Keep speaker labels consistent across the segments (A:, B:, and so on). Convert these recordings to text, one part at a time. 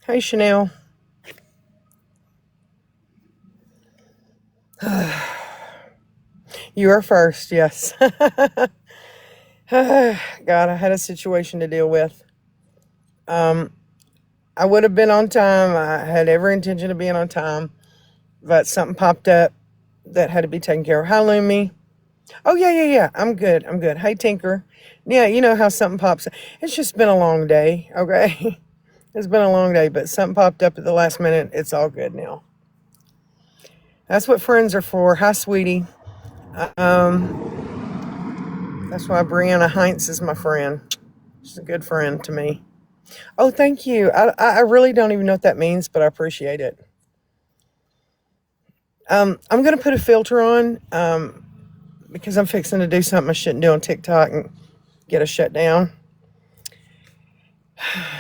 A: Hey, Chanel. You are first, yes. God, I had a situation to deal with. Um, I would have been on time. I had every intention of being on time, but something popped up that had to be taken care of. Hi, Lumi. Oh, yeah, yeah, yeah. I'm good. I'm good. Hey, Tinker. Yeah, you know how something pops up. It's just been a long day, okay? It's been a long day, but something popped up at the last minute. It's all good now. That's what friends are for. Hi, sweetie. Um, that's why Brianna Heinz is my friend. She's a good friend to me. Oh, thank you. I really don't even know what that means, but I appreciate it. I'm going to put a filter on because I'm fixing to do something I shouldn't do on TikTok and get us shut down.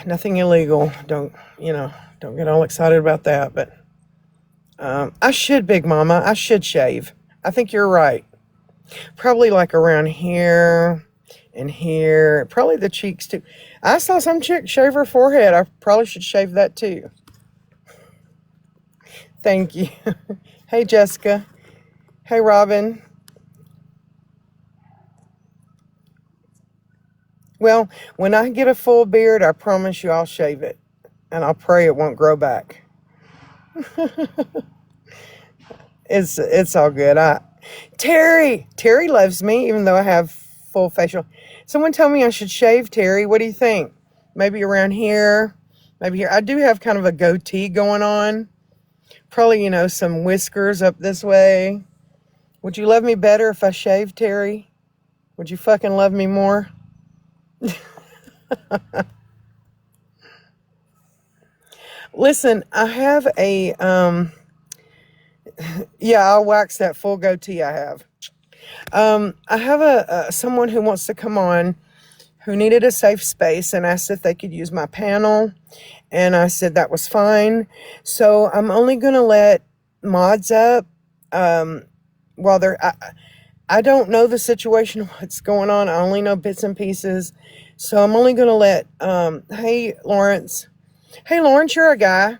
A: Nothing illegal. Don't get all excited about that. But I should, Big Mama. I should shave. I think you're right. Probably like around here and here. Probably the cheeks too. I saw some chick shave her forehead. I probably should shave that too. Thank you. Hey, Jessica. Hey, Robin. Well, when I get a full beard, I promise you I'll shave it. And I'll pray it won't grow back. It's all good. Terry loves me, even though I have full facial. Someone told me I should shave, Terry. What do you think? Maybe around here. Maybe here. I do have kind of a goatee going on. Probably, some whiskers up this way. Would you love me better if I shaved, Terry? Would you fucking love me more? Listen, I have yeah, I'll wax that full goatee I have. I have someone who wants to come on who needed a safe space and asked if they could use my panel. And I said that was fine. So I'm only going to let mods up while they're... I don't know the situation, what's going on. I only know bits and pieces. So I'm only going to let... hey, Lawrence. Hey, Lawrence, you're a guy.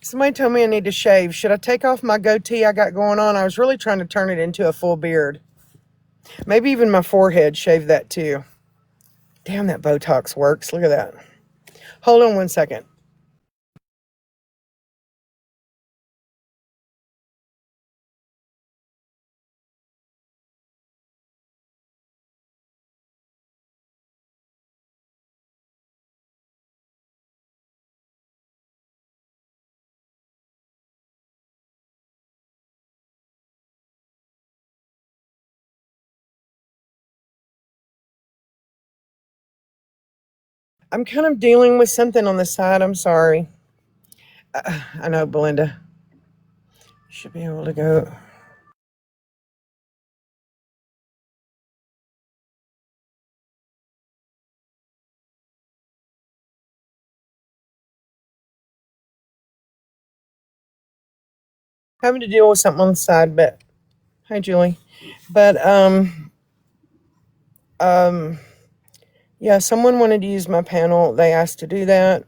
A: Somebody told me I need to shave. Should I take off my goatee I got going on? I was really trying to turn it into a full beard. Maybe even my forehead, shave that too. Damn, that Botox works. Look at that. Hold on one second. I'm kind of dealing with something on the side. I'm sorry. I know, Belinda. Should be able to go. Having to deal with something on the side, but hi, Julie. But um, yeah, someone wanted to use my panel. They asked to do that.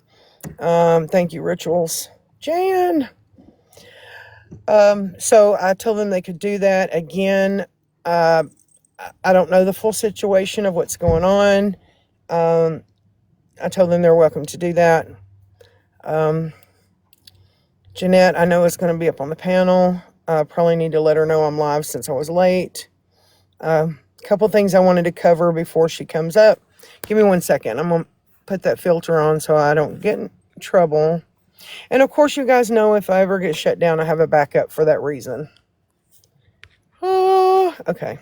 A: Thank you, Rituals. Jan. So I told them they could do that again. Uh, I don't know the full situation of what's going on. Um, I told them they're welcome to do that. Um, Jeanette, I know is going to be up on the panel. Probably need to let her know I'm live since I was late. A couple things I wanted to cover before she comes up. Give me 1 second. I'm going to put that filter on so I don't get in trouble. And of course, you guys know if I ever get shut down, I have a backup for that reason. Oh, okay.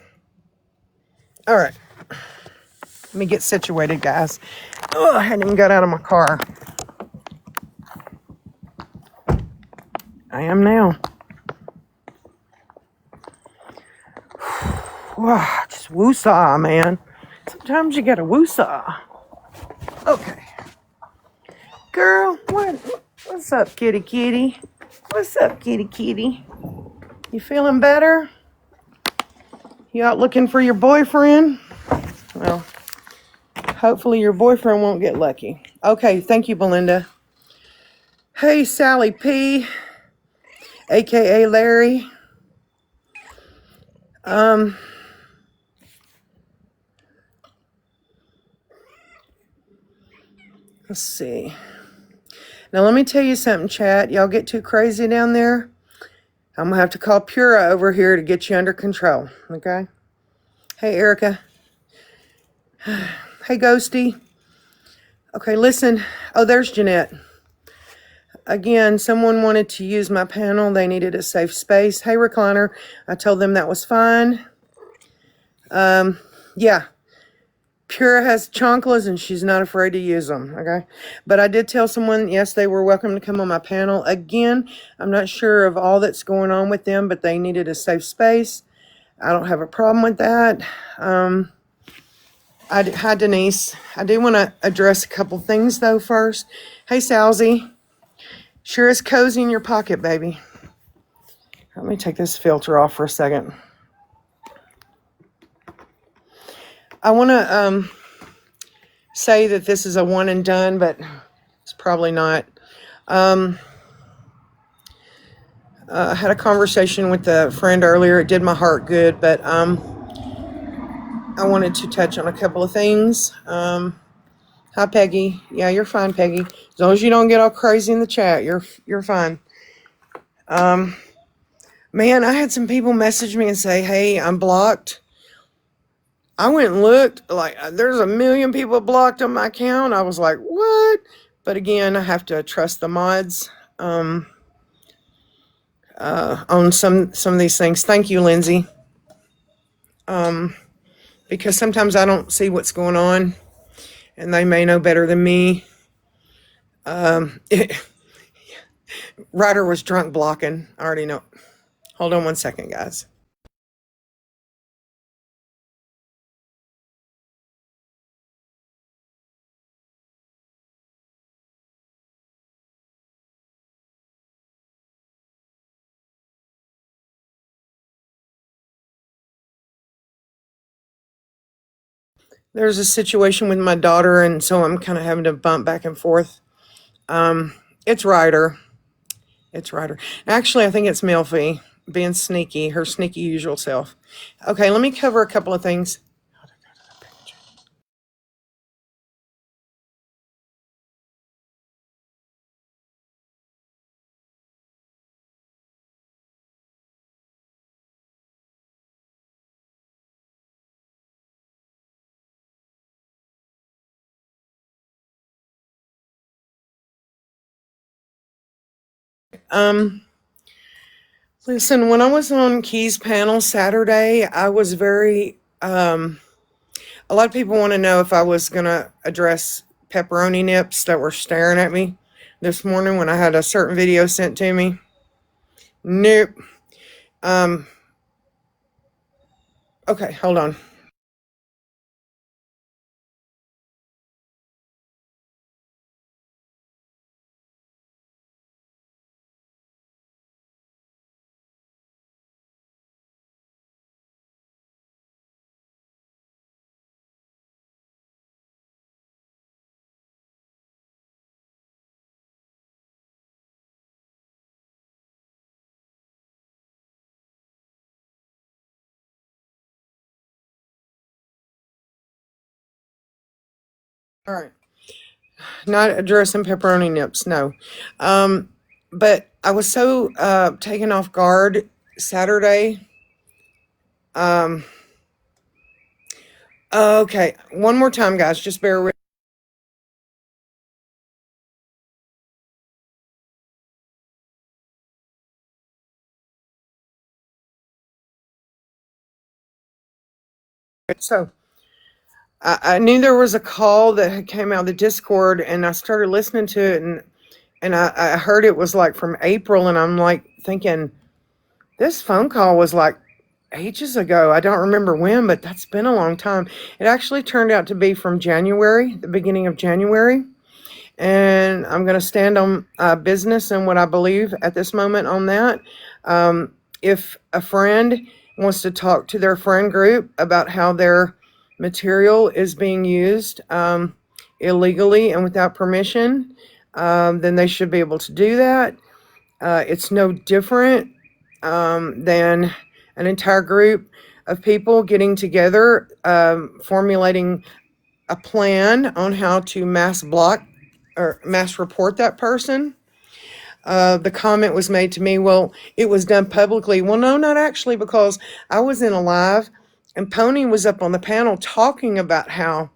A: All right. Let me get situated, guys. Oh, I hadn't even got out of my car. I am now. Wow, just woosah, man. Sometimes you gotta woosah. Okay. Girl, what's up, kitty kitty? What's up, kitty kitty? You feeling better? You out looking for your boyfriend? Well, hopefully your boyfriend won't get lucky. Okay, thank you, Belinda. Hey, Sally P, aka Larry. Let's see. Now let me tell you something, chat. Y'all get too crazy down there, I'm gonna have to call Pura over here to get you under control. Okay? Hey, Erica. Hey, Ghosty. Okay, listen. Oh, there's Jeanette. Again, someone wanted to use my panel. They needed a safe space. Hey, Recliner. I told them that was fine. Yeah. Pura has chanclas and she's not afraid to use them, okay? But I did tell someone, yes, they were welcome to come on my panel. Again, I'm not sure of all that's going on with them, but they needed a safe space. I don't have a problem with that. Hi, Denise. I do want to address a couple things, though, first. Hey, Salzy. Sure is cozy in your pocket, baby. Let me take this filter off for a second. I want to say that this is a one and done, but it's probably not. I had a conversation with a friend earlier. It did my heart good, but I wanted to touch on a couple of things. Hi, Peggy. Yeah, you're fine, Peggy. As long as you don't get all crazy in the chat, you're fine. Man, I had some people message me and say, hey, I'm blocked. I went and looked, like, there's a million people blocked on my account. I was like, what? But again, I have to trust the mods on some of these things. Thank you, Lindsay. Because sometimes I don't see what's going on, and they may know better than me. Ryder was drunk blocking. I already know. Hold on one second, guys. There's a situation with my daughter, and so I'm kind of having to bump back and forth. It's Ryder. It's Ryder. Actually, I think it's Milfy being sneaky, her sneaky usual self. Okay, let me cover a couple of things. Listen, when I was on Key's panel Saturday, I was very, a lot of people want to know if I was going to address pepperoni nips that were staring at me this morning when I had a certain video sent to me. Nope. Okay, hold on. All right. Not addressing pepperoni nips, no. But I was so taken off guard Saturday. Okay, one more time, guys. Just bear with. So I knew there was a call that came out of the Discord, and I started listening to it, and I heard it was like from April, and I'm like thinking, this phone call was like ages ago. I don't remember when, but that's been a long time. It actually turned out to be from January, the beginning of January. And I'm going to stand on business and what I believe at this moment on that. If a friend wants to talk to their friend group about how their material is being used illegally and without permission, then they should be able to do that. It's no different than an entire group of people getting together, formulating a plan on how to mass block or mass report that person. The comment was made to me, well, it was done publicly. Well, no, not actually, because I was in a live and Pony was up on the panel talking about how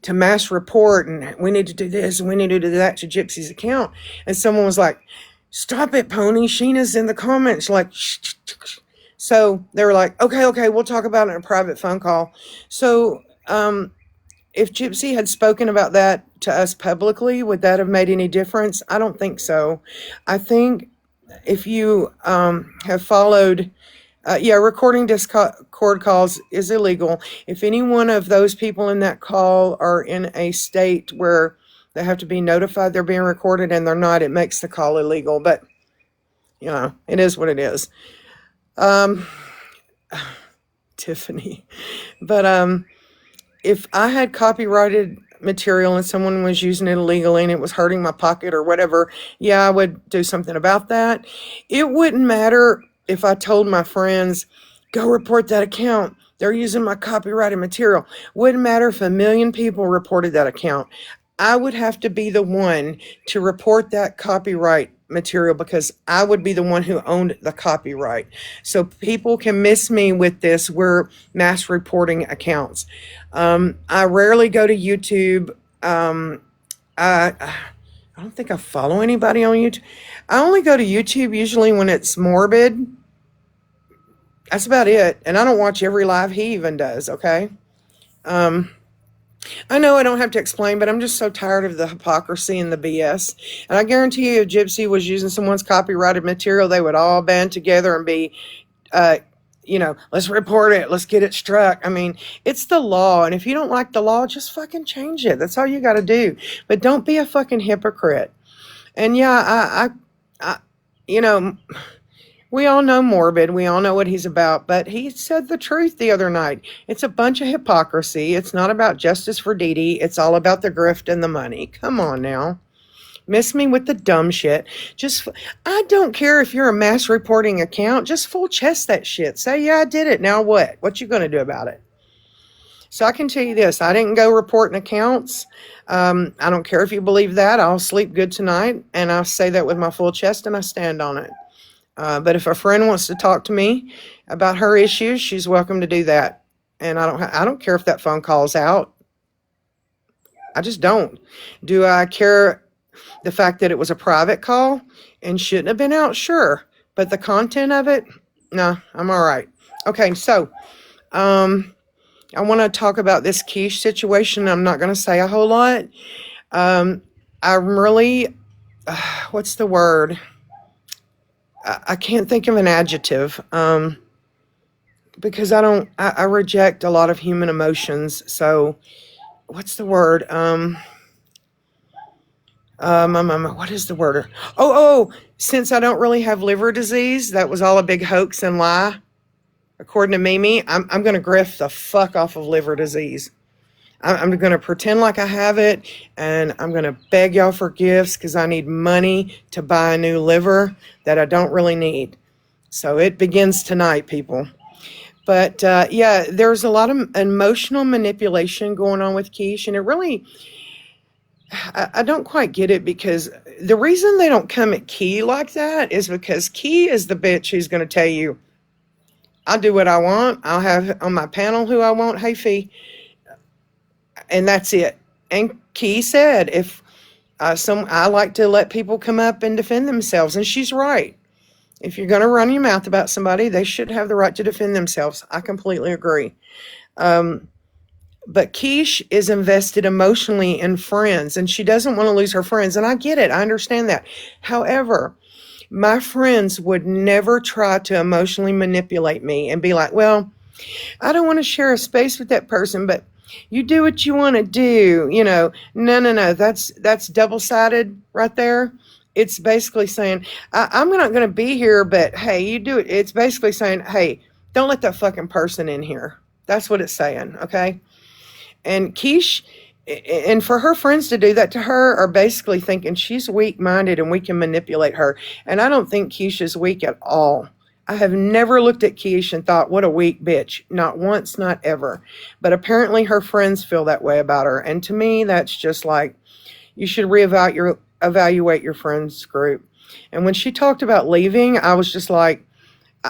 A: to mass report and we need to do this and we need to do that to Gypsy's account. And someone was like, stop it, Pony. Sheena's in the comments. Like, shh. So they were like, okay, we'll talk about it in a private phone call. So, if Gypsy had spoken about that to us publicly, would that have made any difference? I don't think so. I think if you have followed, recording Discord calls is illegal. If any one of those people in that call are in a state where they have to be notified they're being recorded and they're not, it makes the call illegal. But, it is what it is. Tiffany. But, if I had copyrighted material and someone was using it illegally and it was hurting my pocket or whatever, I would do something about that. It wouldn't matter if I told my friends, go report that account. They're using my copyrighted material. Wouldn't matter if 1 million people reported that account. I would have to be the one to report that copyright material because I would be the one who owned the copyright. So people can miss me with this. We're mass reporting accounts. I rarely go to YouTube. I don't think I follow anybody on YouTube. I only go to YouTube usually when it's morbid. That's about it. And I don't watch every live he even does, okay? I know I don't have to explain, but I'm just so tired of the hypocrisy and the BS. And I guarantee you if Gypsy was using someone's copyrighted material, they would all band together and be, let's report it. Let's get it struck. I mean, it's the law. And if you don't like the law, just fucking change it. That's all you got to do. But don't be a fucking hypocrite. And we all know Morbid. We all know what he's about. But he said the truth the other night. It's a bunch of hypocrisy. It's not about justice for Dee Dee. It's all about the grift and the money. Come on now. Miss me with the dumb shit. I don't care if you're a mass reporting account. Just full chest that shit. Say, I did it. Now what? What you going to do about it? So I can tell you this. I didn't go reporting accounts. I don't care if you believe that. I'll sleep good tonight. And I say that with my full chest and I stand on it. But if a friend wants to talk to me about her issues, she's welcome to do that. And I don't care if that phone call's out. I just don't. Do I care the fact that it was a private call and shouldn't have been out? Sure. But the content of it, no, I'm all right. Okay, so I want to talk about this quiche situation. I'm not going to say a whole lot. I'm really, what's the word? I can't think of an adjective because I reject a lot of human emotions. So what's the word? What is the word? Since I don't really have liver disease, that was all a big hoax and lie. According to Mimi, I'm going to grift the fuck off of liver disease. I'm going to pretend like I have it, and I'm going to beg y'all for gifts because I need money to buy a new liver that I don't really need. So it begins tonight, people. But, there's a lot of emotional manipulation going on with quiche, and it really, I don't quite get it because the reason they don't come at Key like that is because Key is the bitch who's going to tell you, I'll do what I want. I'll have on my panel who I want. Hey, Fee. And that's it. And Key said, if I like to let people come up and defend themselves. And she's right. If you're going to run your mouth about somebody, they should have the right to defend themselves. I completely agree. But Keish is invested emotionally in friends, and she doesn't want to lose her friends. And I get it. I understand that. However, my friends would never try to emotionally manipulate me and be like, well, I don't want to share a space with that person, but you do what you want to do. No. That's double-sided right there. It's basically saying, I'm not going to be here, but hey, you do it. It's basically saying, hey, don't let that fucking person in here. That's what it's saying, okay? And Keish And for her friends to do that to her are basically thinking she's weak minded and we can manipulate her. And I don't think Keisha's weak at all. I have never looked at Keisha and thought, what a weak bitch. Not once, not ever. But apparently her friends feel that way about her. And to me, that's just like, you should evaluate your friends group. And when she talked about leaving, I was just like,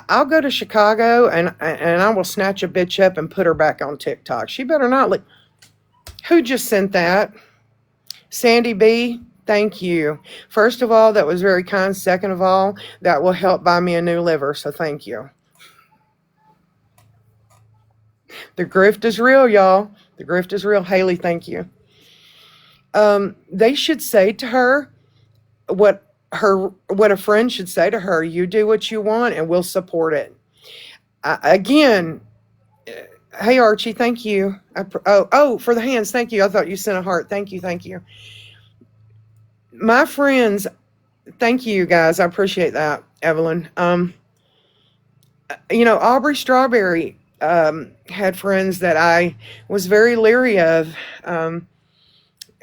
A: I'll go to Chicago and I will snatch a bitch up and put her back on TikTok. She better not leave. Who just sent that? Sandy B, thank you. First of all, that was very kind. Second of all, that will help buy me a new liver, so thank you. The grift is real, y'all. The grift is real. Haley, thank you. They should say to her what a friend should say to her. You do what you want, and we'll support it. Again, hey Archie, thank you. For the hands, thank you. I thought you sent a heart. Thank you, thank you. My friends, thank you guys. I appreciate that, Evelyn. Aubrey Strawberry had friends that I was very leery of.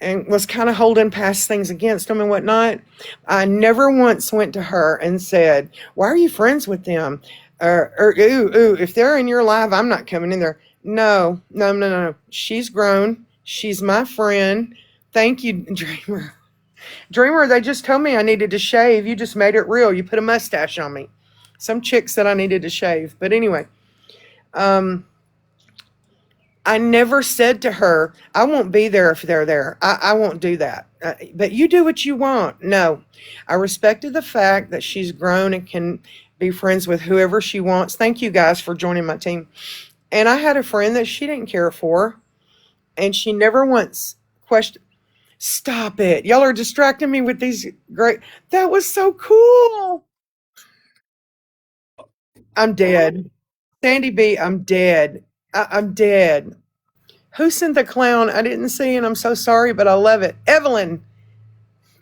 A: And was kind of holding past things against them and whatnot. I never once went to her and said, why are you friends with them? Or ooh, if they're in your life, I'm not coming in there. No, no, no, no. She's grown. She's my friend. Thank you, Dreamer. Dreamer, they just told me I needed to shave. You just made it real. You put a mustache on me. Some chick said I needed to shave. But anyway, I never said to her, I won't be there if they're there. I won't do that. But you do what you want. No. I respected the fact that she's grown and can be friends with whoever she wants. Thank you guys for joining my team. And I had a friend that she didn't care for, and she never once questioned. Stop it. Y'all are distracting me with these great. That was so cool. I'm dead. Sandy B, I'm dead. I'm dead. Who sent the clown? I didn't see, and I'm so sorry, but I love it. Evelyn,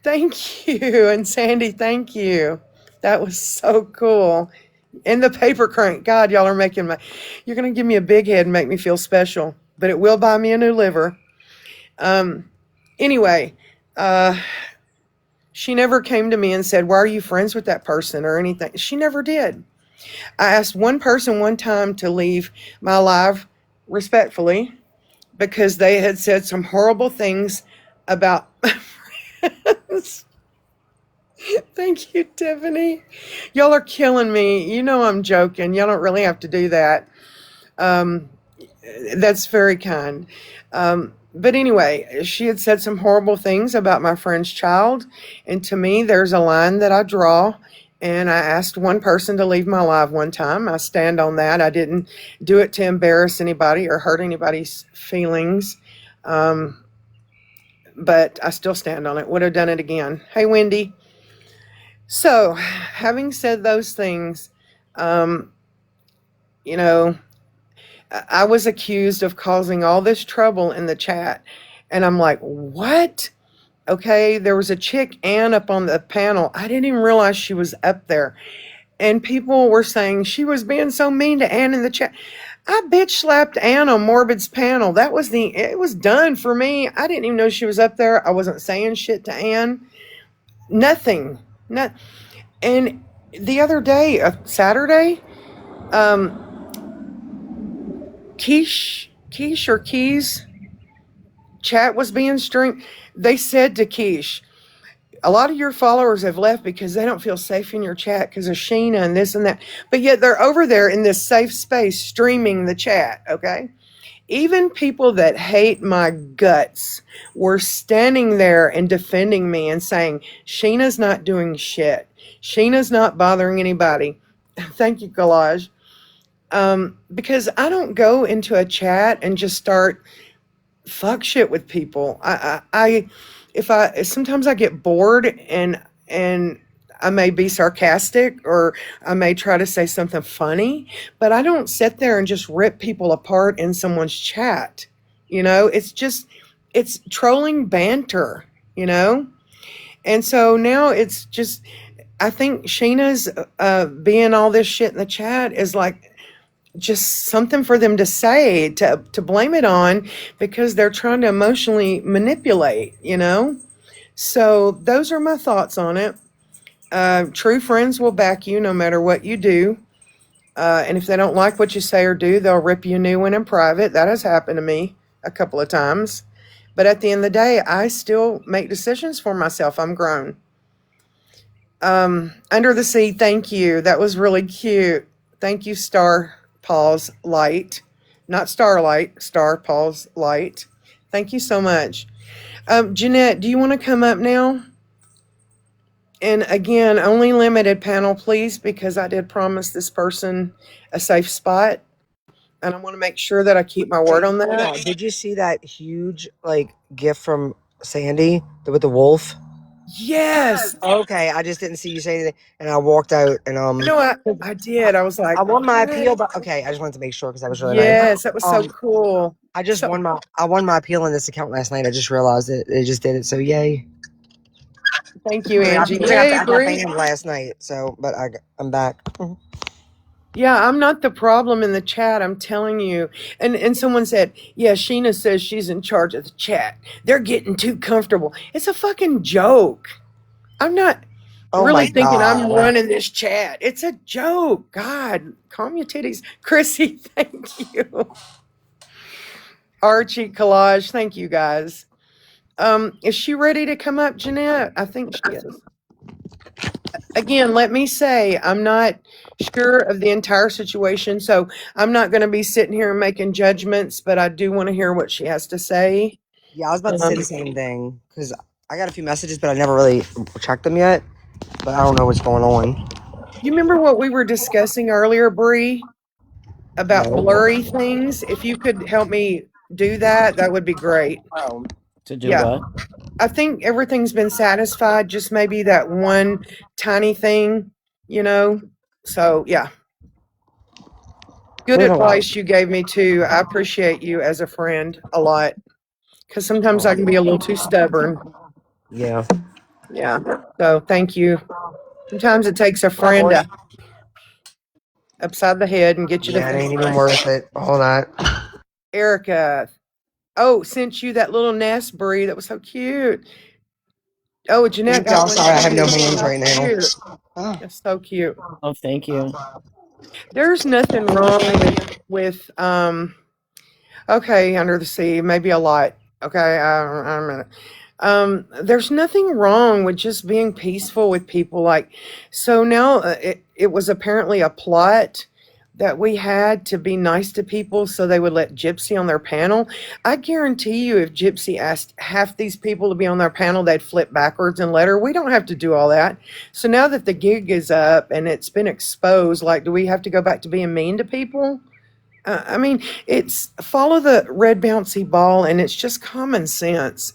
A: thank you. And Sandy, thank you. That was so cool. And the paper crank. God, y'all are making my. You're going to give me a big head and make me feel special, but it will buy me a new liver. Anyway, she never came to me and said, why are you friends with that person or anything? She never did. I asked one person one time to leave my live respectfully because they had said some horrible things about my friends. Thank you, Tiffany. Y'all are killing me. You know I'm joking. Y'all don't really have to do that. That's very kind. But anyway, she had said some horrible things about my friend's child. And to me, there's a line that I draw. And I asked one person to leave my live one time. I stand on that. I didn't do it to embarrass anybody or hurt anybody's feelings. But I still stand on it. Would have done it again. Hey, Wendy. So, having said those things, you know, I was accused of causing all this trouble in the chat. And I'm like, what? Okay, there was a chick, Ann, up on the panel. I didn't even realize she was up there. And people were saying she was being so mean to Ann in the chat. I bitch slapped Ann on Morbid's panel. It was done for me. I didn't even know she was up there. I wasn't saying shit to Ann. Nothing. Not. And the other day, Saturday, Keish or Keys chat was being streamed. They said to Keish, a lot of your followers have left because they don't feel safe in your chat because of Shena and this and that. But yet they're over there in this safe space streaming the chat, okay? Even people that hate my guts were standing there and defending me and saying, Sheena's not doing shit. Sheena's not bothering anybody. Thank you, Collage. Because I don't go into a chat and just start fuck shit with people. Sometimes I get bored and I may be sarcastic or I may try to say something funny, but I don't sit there and just rip people apart in someone's chat. You know, it's trolling banter, you know? And so now it's just, I think Sheena's being all this shit in the chat is like, just something for them to say, to blame it on, because they're trying to emotionally manipulate. So those are my thoughts on it. True friends will back you no matter what you do. And if they don't like what you say or do, they'll rip you a new one in private. That has happened to me a couple of times. But at the end of the day, I still make decisions for myself. I'm grown. Under the Sea, thank you. That was really cute. Thank you, Star Paws Light. Not Starlight, Star Paws Light. Thank you so much. Jeanette, do you want to come up now? And again, only limited panel, please, because I did promise this person a safe spot. And I want to make sure that I keep my word on that.
B: Did you see that huge gift from Sandy with the wolf?
A: Yes.
B: Okay, I just didn't see you say anything, and I walked out, and
A: No, I did. I was like,
B: I won my
A: what?
B: appeal, but okay, I just wanted to make sure because that was really nice.
A: Yes, that was so cool. So
B: I won my appeal in this account last night. I just realized it. They just did it, so yay!
A: thank you,
B: I mean,
A: Angie.
B: I
A: Yay,
B: got
A: Bree.
B: banned last night, so but I'm back.
A: Yeah, I'm not the problem in the chat. I'm telling you. And someone said, yeah, Sheena says she's in charge of the chat. They're getting too comfortable. It's a fucking joke. I'm not
B: Oh
A: really
B: my
A: thinking I'm
B: god!
A: running this chat. It's a joke. God, calm your titties. Chrissy, thank you. Archie Collage, thank you guys. Is she ready to come up, Jeanette? I think she is. Again, let me say, I'm not sure of the entire situation, so I'm not going to be sitting here and making judgments, but I do want to hear what she has to say.
B: Yeah, I was about to say the same thing because I got a few messages, but I never really checked them yet. But I don't know what's going on.
A: You remember what we were discussing earlier, Bree, about
B: No.
A: blurry things? If you could help me do that, that would be great.
B: Oh.
C: To do
A: Yeah.
C: what?
A: I think everything's been satisfied, just maybe that one tiny thing. So, yeah. Good
B: There's a lot.
A: advice you gave me, too. I appreciate you as a friend a lot, because sometimes I can be a little too stubborn.
B: Yeah.
A: Yeah. So, thank you. Sometimes it takes a friend to upside the head and get you to
B: Yeah, it
A: think
B: ain't even
A: right.
B: worth it. All that.
A: Erica. Oh, sent you that little nest, Brie. That was so cute. Oh, Jeanette
B: Thank y'all.
A: got one
B: Sorry, I have
A: too.
B: no hands
A: How
B: right now.
A: cute.
B: Oh.
A: That's so cute.
C: Oh, thank you.
A: There's nothing wrong with okay, Under the Sea, maybe a lot. Okay, I'm a minute. There's nothing wrong with just being peaceful with people. Like, so now it was apparently a plot that we had to be nice to people so they would let Gypsy on their panel. I guarantee you, if Gypsy asked half these people to be on their panel, they'd flip backwards and let her. We don't have to do all that. So now that the gig is up and it's been exposed, like, do we have to go back to being mean to people? I mean, it's follow the red bouncy ball, and it's just common sense.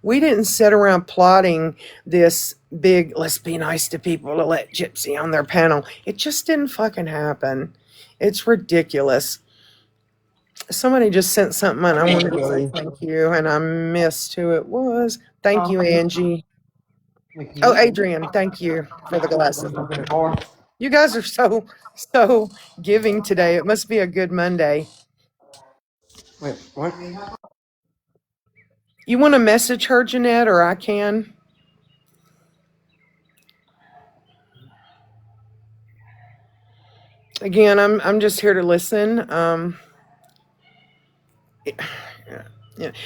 A: We didn't sit around plotting this big, let's be nice to people to let Gypsy on their panel. It just didn't fucking happen. It's ridiculous. Somebody just sent something and I wanted to say thank you, and I missed who it was. Thank you, Angie. Oh, Adrian, thank you for the glasses. You guys are so giving today. It must be a good Monday.
B: Wait, what?
A: You want to message her, Jeanette, or I can? Again, I'm just here to listen.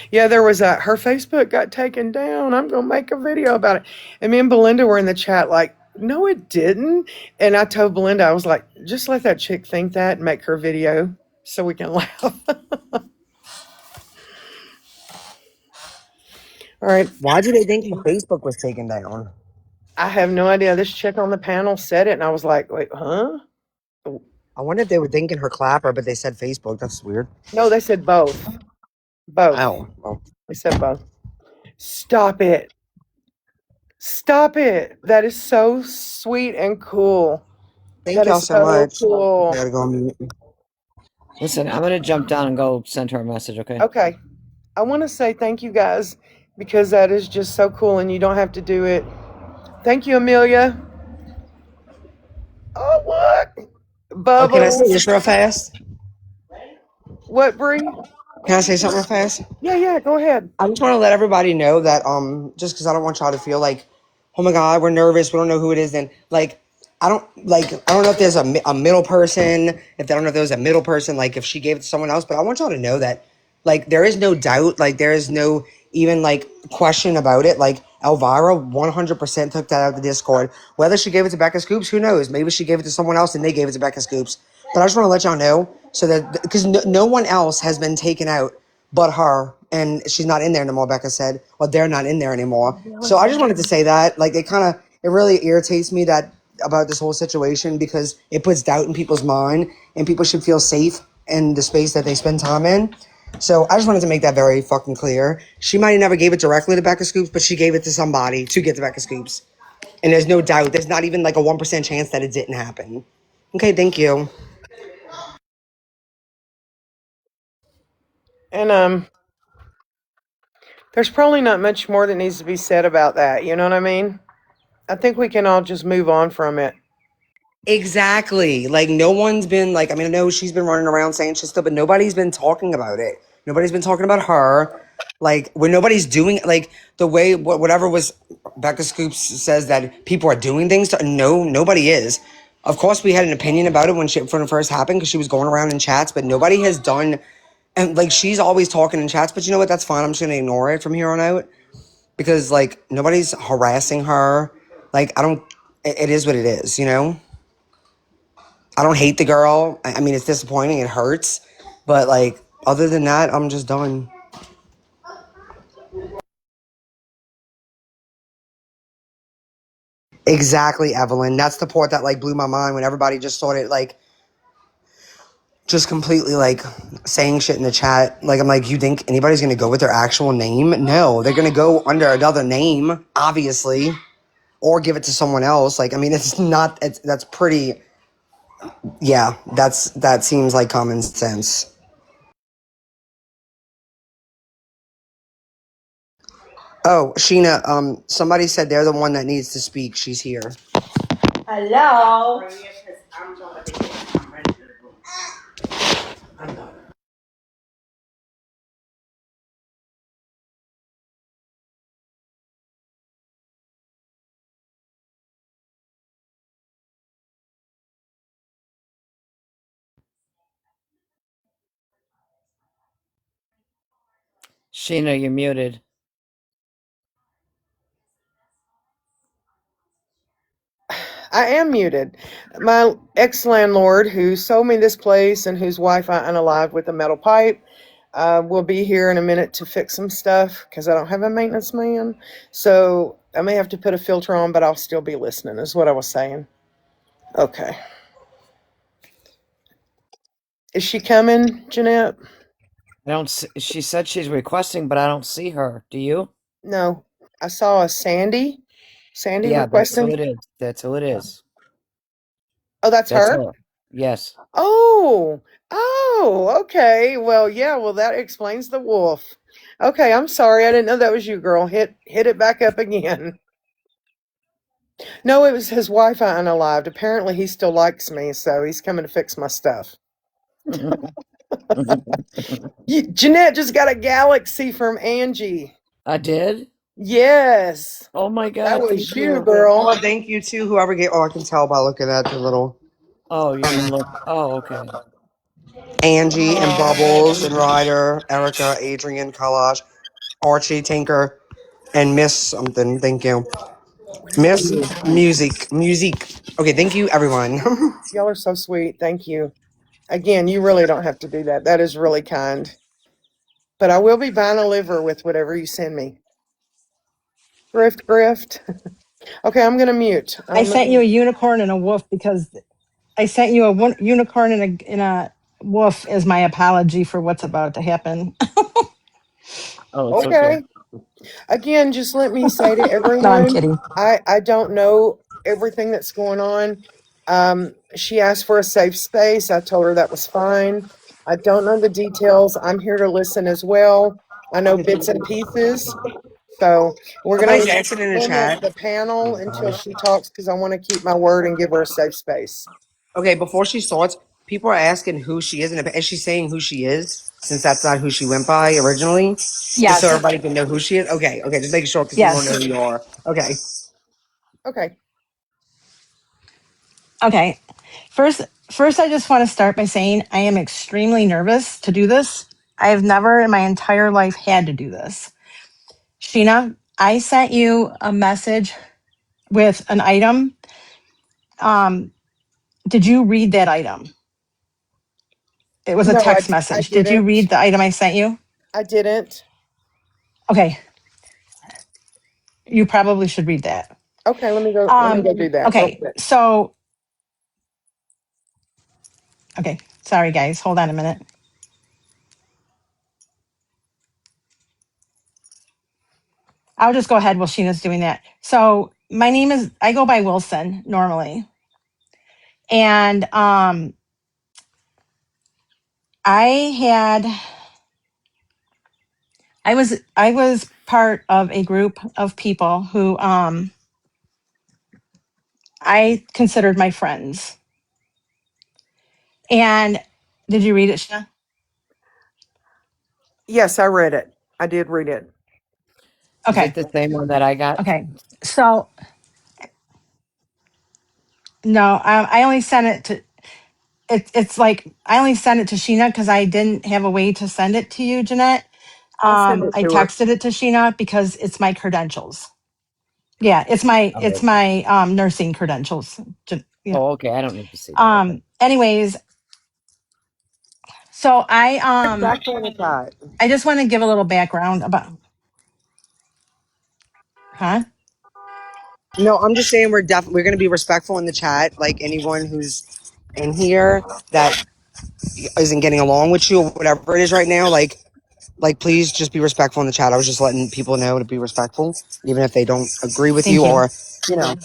A: Yeah, there was her Facebook got taken down. I'm gonna make a video about it. And me and Belinda were in the chat like, no, it didn't. And I told Belinda, I was like, just let that chick think that and make her video so we can laugh. All right.
B: Why do they think your Facebook was taken down?
A: I have no idea. This chick on the panel said it, and I was like, wait, huh?
B: I wonder if they were thinking her clapper, but they said Facebook. That's weird.
A: No, they said both. Both.
B: Oh.
A: They said both. Stop it. Stop it. That is so sweet and cool.
B: Thank
A: That
B: y'all
A: is
B: so
A: so
B: much.
A: cool.
B: I gotta go on mute.
C: Listen, I'm gonna jump down and go send her a message, okay?
A: Okay. I want to say thank you guys, because that is just so cool and you don't have to do it. Thank you, Amelia. Oh, look.
B: Oh, can I say
A: Bubbles.
B: this real fast?
A: What, Bree?
B: Can I say something real fast?
A: Yeah, go ahead.
B: I just want to let everybody know that just because I don't want y'all to feel like, oh my God, we're nervous, we don't know who it is. Then I don't know if there's a middle person, if I don't know if there was a middle person, like if she gave it to someone else. But I want y'all to know that like there is no doubt, like there is no even like question about it. Like Elvira 100% took that out of the Discord. Whether she gave it to Becca Scoops, who knows? Maybe she gave it to someone else and they gave it to Becca Scoops. But I just want to let y'all know so that because no one else has been taken out but her, and she's not in there no more. Becca said, well, they're not in there anymore. So I just wanted to say that, like, it really irritates me that about this whole situation because it puts doubt in people's mind, and people should feel safe in the space that they spend time in. So I just wanted to make that very fucking clear. She might have never gave it directly to Becca Scoops, but she gave it to somebody to get to Becca Scoops. And there's no doubt. There's not even like a 1% chance that it didn't happen. Okay, thank you.
A: And there's probably not much more that needs to be said about that. You know what I mean? I think we can all just move on from it.
B: Exactly. Like no one's been like, I mean, I know she's been running around saying shit stuff, but nobody's been talking about it. Nobody's been talking about her. Like when nobody's doing like the way whatever was Becca Scoops says that people are doing things to no, nobody is. Of course, we had an opinion about it when it first happened because she was going around in chats, but nobody has done. And like she's always talking in chats, but you know what? That's fine. I'm just gonna ignore it from here on out because like nobody's harassing her. Like I don't. It is what it is, you know. I don't hate the girl. I mean, it's disappointing. It hurts. But, like, other than that, I'm just done. Exactly, Evelyn. That's the part that, like, blew my mind when everybody just started, like, just completely, like, saying shit in the chat. Like, I'm like, you think anybody's going to go with their actual name? No. They're going to go under another name, obviously, or give it to someone else. Like, I mean, that's pretty, yeah, that seems like common sense. Oh, Sheena, somebody said they're the one that needs to speak. She's here. Hello.
C: Sheena, you're muted.
A: I am muted. My ex landlord, who sold me this place and whose wife I unalived with a metal pipe, will be here in a minute to fix some stuff because I don't have a maintenance man. So I may have to put a filter on, but I'll still be listening, is what I was saying. Okay. Is she coming, Jeanette?
C: I don't see, she said she's requesting, but I don't see her. Do you?
A: No. I saw a Sandy. Sandy
C: Yeah, that's who
A: requesting.
C: it is. That's who it is.
A: Oh, that's
C: That's
A: her?
C: her. Yes.
A: Oh, okay. Well, yeah, well that explains the wolf. Okay, I'm sorry. I didn't know that was you, girl. Hit it back up again. No, it was his wife I unalived. Apparently he still likes me, so he's coming to fix my stuff. Jeanette just got a galaxy from Angie.
C: I did?
A: Yes.
C: Oh my
A: That
C: God,
A: was
C: thank
A: you,
C: you.
A: girl.
B: Oh, thank you too. Whoever gave. Oh, I can tell by looking at the little
C: Oh, you can look. Oh, okay.
B: Angie and Bubbles and Ryder, Erica, Adrian, Kalash, Archie, Tinker, and Miss something. Thank you, Miss Music. Okay, thank you, everyone.
A: Y'all are so sweet. Thank you. Again, you really don't have to do that. That is really kind. But I will be buying a liver with whatever you send me. Grift. Okay, I'm gonna mute.
D: I sent you a unicorn and a wolf because I sent you a unicorn and a wolf as my apology for what's about to happen.
C: Oh, it's okay.
A: Okay. Again, just let me say to
D: No, I'm
A: everyone,
D: kidding.
A: I don't know everything that's going on. She asked for a safe space. I told her that was fine. I don't know the details. I'm here to listen as well. I know
B: Okay,
A: bits
B: thank
A: and
B: you.
A: pieces. So we're going
B: Somebody's
A: to
B: asking in the
A: limit
B: chat.
A: the
B: Oh
A: panel
B: my
A: until
B: god.
A: she talks because I want to keep my word and give her a safe space.
B: Okay, before she starts, people are asking who she is, and is she saying who she is since that's not who she went by originally? Just so
D: Yes.
B: everybody can know who she is. Okay, okay, just make sure because people don't know
D: Yes.
B: who you are. Okay.
A: Okay.
D: Okay. First, I just want to start by saying I am extremely nervous to do this. I have never in my entire life had to do this. Sheena, I sent you a message with an item. Um, did you read that item? It was a
A: No,
D: text
A: I
D: message. Did you
A: didn't.
D: read the item I sent you?
A: I didn't.
D: Okay. You probably should read that.
A: Okay, let me go. Let me
D: Um,
A: go do that real
D: okay.
A: quick.
D: So, okay. Sorry, guys. Hold on a minute. I'll just go ahead while Sheena's doing that. So, I go by Wilson normally. And I had, I was part of a group of people who I considered my friends. And did you read it, Sheena?
A: Yes, I read it. I did read it.
C: Is it
D: Okay.
C: the same one that I got?
D: Okay. So, no, I only sent it to, it's like I only sent it to Sheena because I didn't have a way to send it to you, Jeanette.
A: I'll send it
D: I
A: to her.
D: texted it to Sheena because it's my credentials. Yeah,
C: Oh,
D: it's
C: okay.
D: my nursing credentials. Yeah.
C: Oh, okay. I don't need to see that. Okay.
D: Anyways, so
B: Respectful in the chat.
D: I just want to give a little background about, huh?
B: No, I'm just saying we're gonna be respectful in the chat. Like anyone who's in here that isn't getting along with you or whatever it is right now, like please just be respectful in the chat. I was just letting people know to be respectful, even if they don't agree with
D: Thank
B: you
D: you.
B: or you know,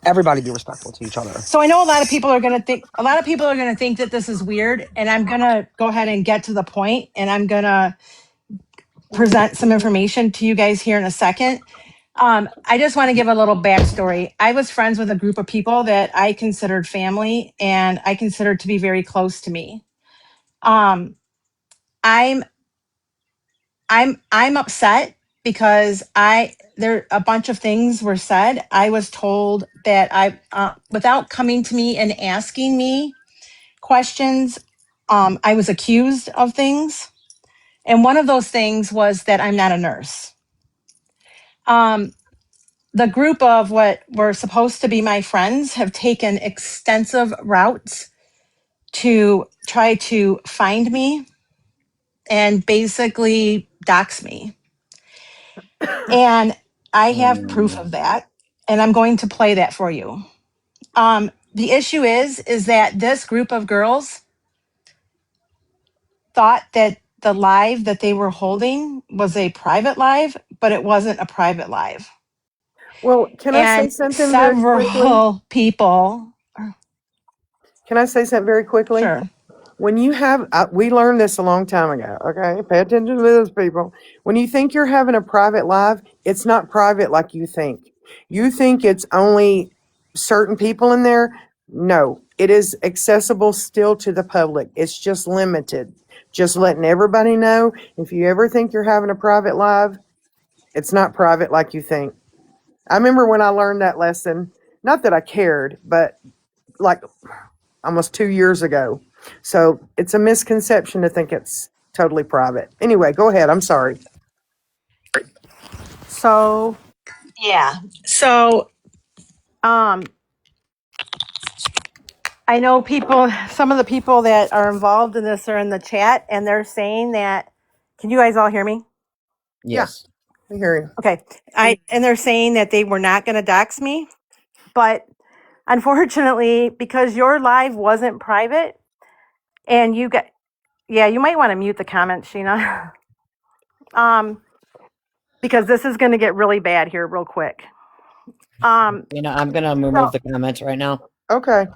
B: everybody be respectful to each other.
D: So I know a lot of people are going to think that this is weird, and I'm going to go ahead and get to the point, and I'm going to present some information to you guys here in a second. I just want to give a little backstory. I was friends with a group of people that I considered family and I considered to be very close to me. Um, I'm I'm upset because I there a bunch of things were said. I was told that I without coming to me and asking me questions, I was accused of things, and one of those things was that I'm not a nurse. Um, the group of what were supposed to be my friends have taken extensive routes to try to find me and basically dox me. And I have proof
C: Um,
D: of that. And I'm going to play that for you. The issue is that this group of girls thought that the live that they were holding was a private live, but it wasn't a private live.
A: Well, can I say
D: And
A: something very quickly?
D: several people,
A: Can I say something very quickly?
D: sure.
A: When you have, we learned this a long time ago, okay? Pay attention to this, people. When you think you're having a private live, it's not private like you think. You think it's only certain people in there. No, it is accessible still to the public. It's just limited. Just letting everybody know, if you ever think you're having a private live, it's not private like you think. I remember when I learned that lesson, not that I cared, but like almost 2 years ago. So it's a misconception to think it's totally private. Anyway, go ahead. I'm sorry.
D: So, yeah. So, um, I know some of the people that are involved in this are in the chat and they're saying that, can you guys all hear me?
A: Yeah,
C: yes.
A: I hear you.
D: Okay. And they're saying that they were not going to dox me, but unfortunately, because your live wasn't private and you got, yeah, you might want to mute the comments, Sheena. Because this is going to get really bad here real quick.
C: I'm gonna remove
D: So
C: the comments right now.
A: Okay.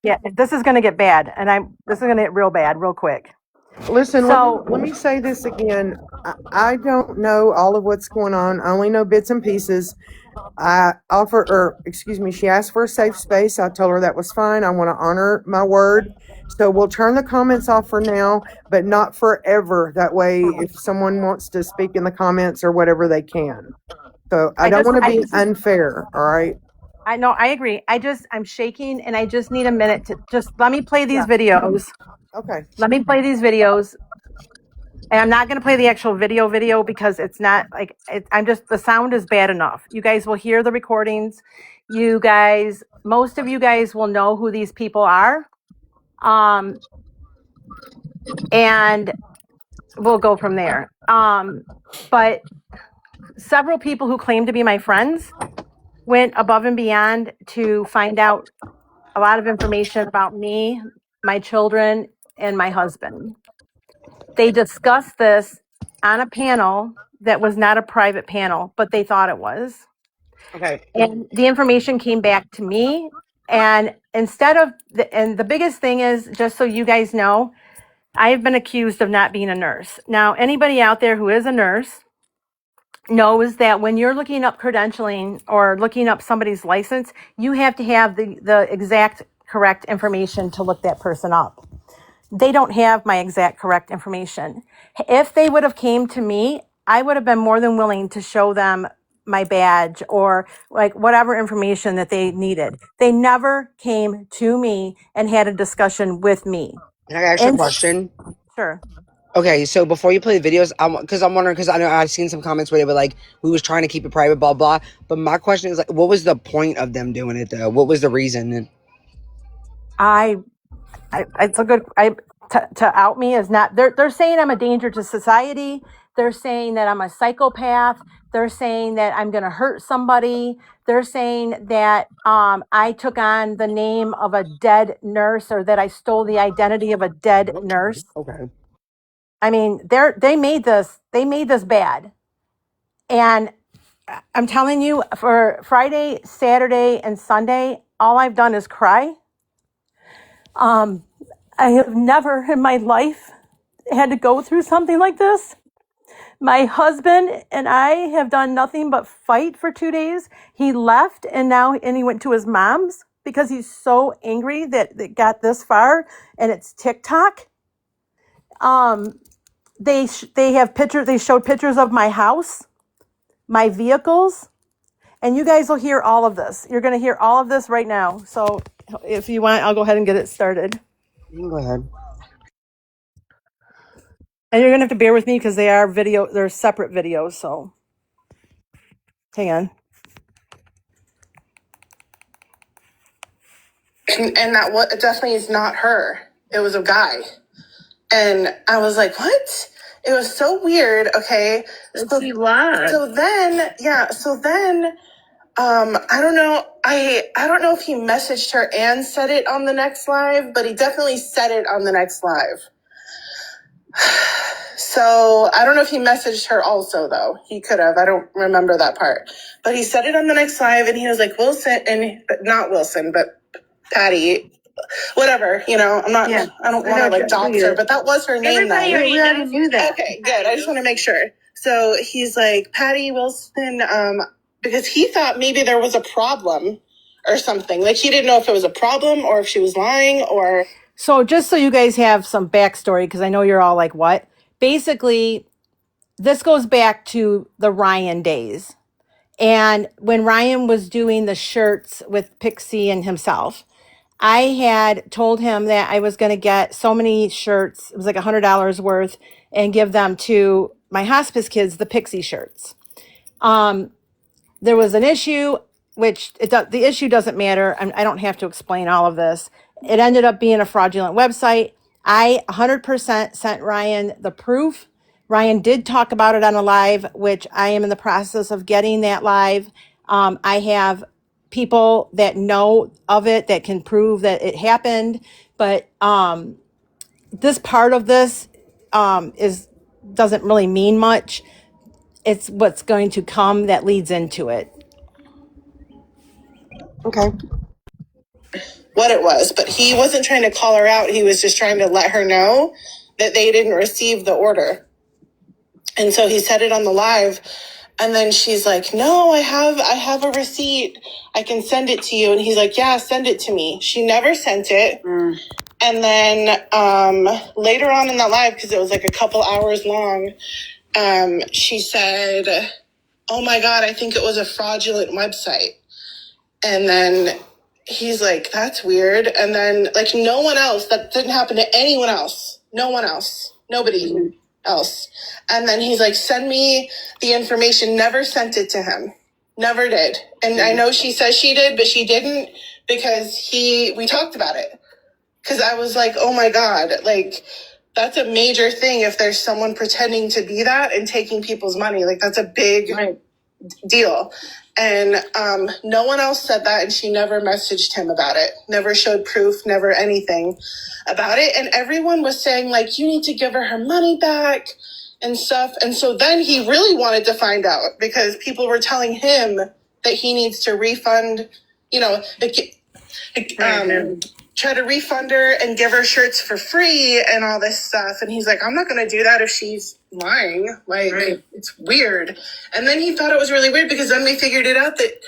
D: yeah, this is going to get bad and this is going to get real bad real quick.
A: Listen,
D: So
A: let me say this again. I don't know all of what's going on. I only know bits and pieces. she asked for a safe space. I told her that was fine. I want to honor my word. So we'll turn the comments off for now, but not forever. That way, if someone wants to speak in the comments or whatever, they can. So I don't want to be unfair. All right.
D: I know, I agree. I'm shaking and I just need a minute to just let me play these videos.
A: Okay.
D: Let me play these videos. And I'm not going to play the actual video because it's not like the sound is bad enough. You guys will hear the recordings. Most of you guys will know who these people are. And we'll go from there. But several people who claim to be my friends went above and beyond to find out a lot of information about me, my children, and my husband. They discussed this on a panel that was not a private panel, but they thought it was.
B: Okay.
D: And the information came back to me. And the biggest thing is, just so you guys know, I've been accused of not being a nurse. Now, anybody out there who is a nurse knows that when you're looking up credentialing or looking up somebody's license, you have to have the exact correct information to look that person up. They don't have my exact correct information. If they would have came to me, I would have been more than willing to show them my badge or like whatever information that they needed. They never came to me and had a discussion with me.
B: Can I ask you a question?
D: Sure.
B: Okay, so before you play the videos, I'm wondering, because I know I've seen some comments where they were like, we was trying to keep it private, blah blah. But my question is like, what was the point of them doing it though? What was the reason?
D: It's a good. To out me is not. They're saying I'm a danger to society. They're saying that I'm a psychopath. They're saying that I'm going to hurt somebody. They're saying that I took on the name of a dead nurse or that I stole the identity of a dead nurse.
B: Okay.
D: I mean, they made this bad. And I'm telling you, for Friday, Saturday, and Sunday, all I've done is cry. I have never in my life had to go through something like this. My husband and I have done nothing but fight for 2 days. He left and he went to his mom's because he's so angry that it got this far, and it's TikTok. They have pictures. They showed pictures of my house, my vehicles, and you guys will hear all of this. You're going to hear all of this right now. So if you want, I'll go ahead and get it started.
B: You can go ahead.
D: And you're going to have to bear with me because they're separate videos. So hang on. And that definitely is not her. It was a guy. And I was like, what? It was so weird. Okay. So he lied. So then, I don't know. I don't know if he messaged her and said it on the next live, but he definitely said it on the next live. So I don't know if he messaged her also, though. He could have. I don't remember that part. But he said it on the next live, and he was like, Wilson, not Wilson, but Patty, whatever, I'm not, I don't want to like dox her, but that was her name. Everybody already knew that. Okay, good. I just want to make sure. So he's like, Patty Wilson, because he thought maybe there was a problem or something. Like he didn't know if it was a problem or if she was lying or. So just so you guys have some backstory, because I know you're all like, what? Basically, this goes back to the Ryan days. And when Ryan was doing the shirts with Pixie and himself, I had told him that I was going to get so many shirts. It was like $100 worth and give them to my hospice kids, the Pixie shirts. There was an issue, the issue doesn't matter. I don't have to explain all of this. It ended up being a fraudulent website. I 100% sent Ryan the proof. Ryan did talk about it on a live, which I am in the process of getting that live. I have people that know of it that can prove that it happened. But this part of this doesn't really mean much. It's what's going to come that leads into it.
B: Okay.
D: What it was, but he wasn't trying to call her out. He was just trying to let her know that they didn't receive the order. And so he said it on the live.
A: And then she's like, no, I have a receipt. I can send it to you. And he's like, yeah, send it to me. She never sent it. And then later on in that live, because it was like a couple hours long, she said, oh my God, I think it was a fraudulent website. And then he's like, that's weird. And then like no one else, that didn't happen to anyone else. No one else. Nobody else. And then he's like, send me the information. Never sent it to him. Never did. And I know she says she did, but she didn't because we talked about it. Because I was like, oh my God, like that's a major thing if there's someone pretending to be that and taking people's money. Like that's a big deal. And no one else said that, and she never messaged him about it, never showed proof, never anything about it. And everyone was saying like, you need to give her money back and stuff. And so then he really wanted to find out because people were telling him that he needs to refund, try to refund her and give her shirts for free and all this stuff. And he's like, I'm not going to do that if she's lying. Like, it's weird. And then he thought it was really weird because then we figured it out that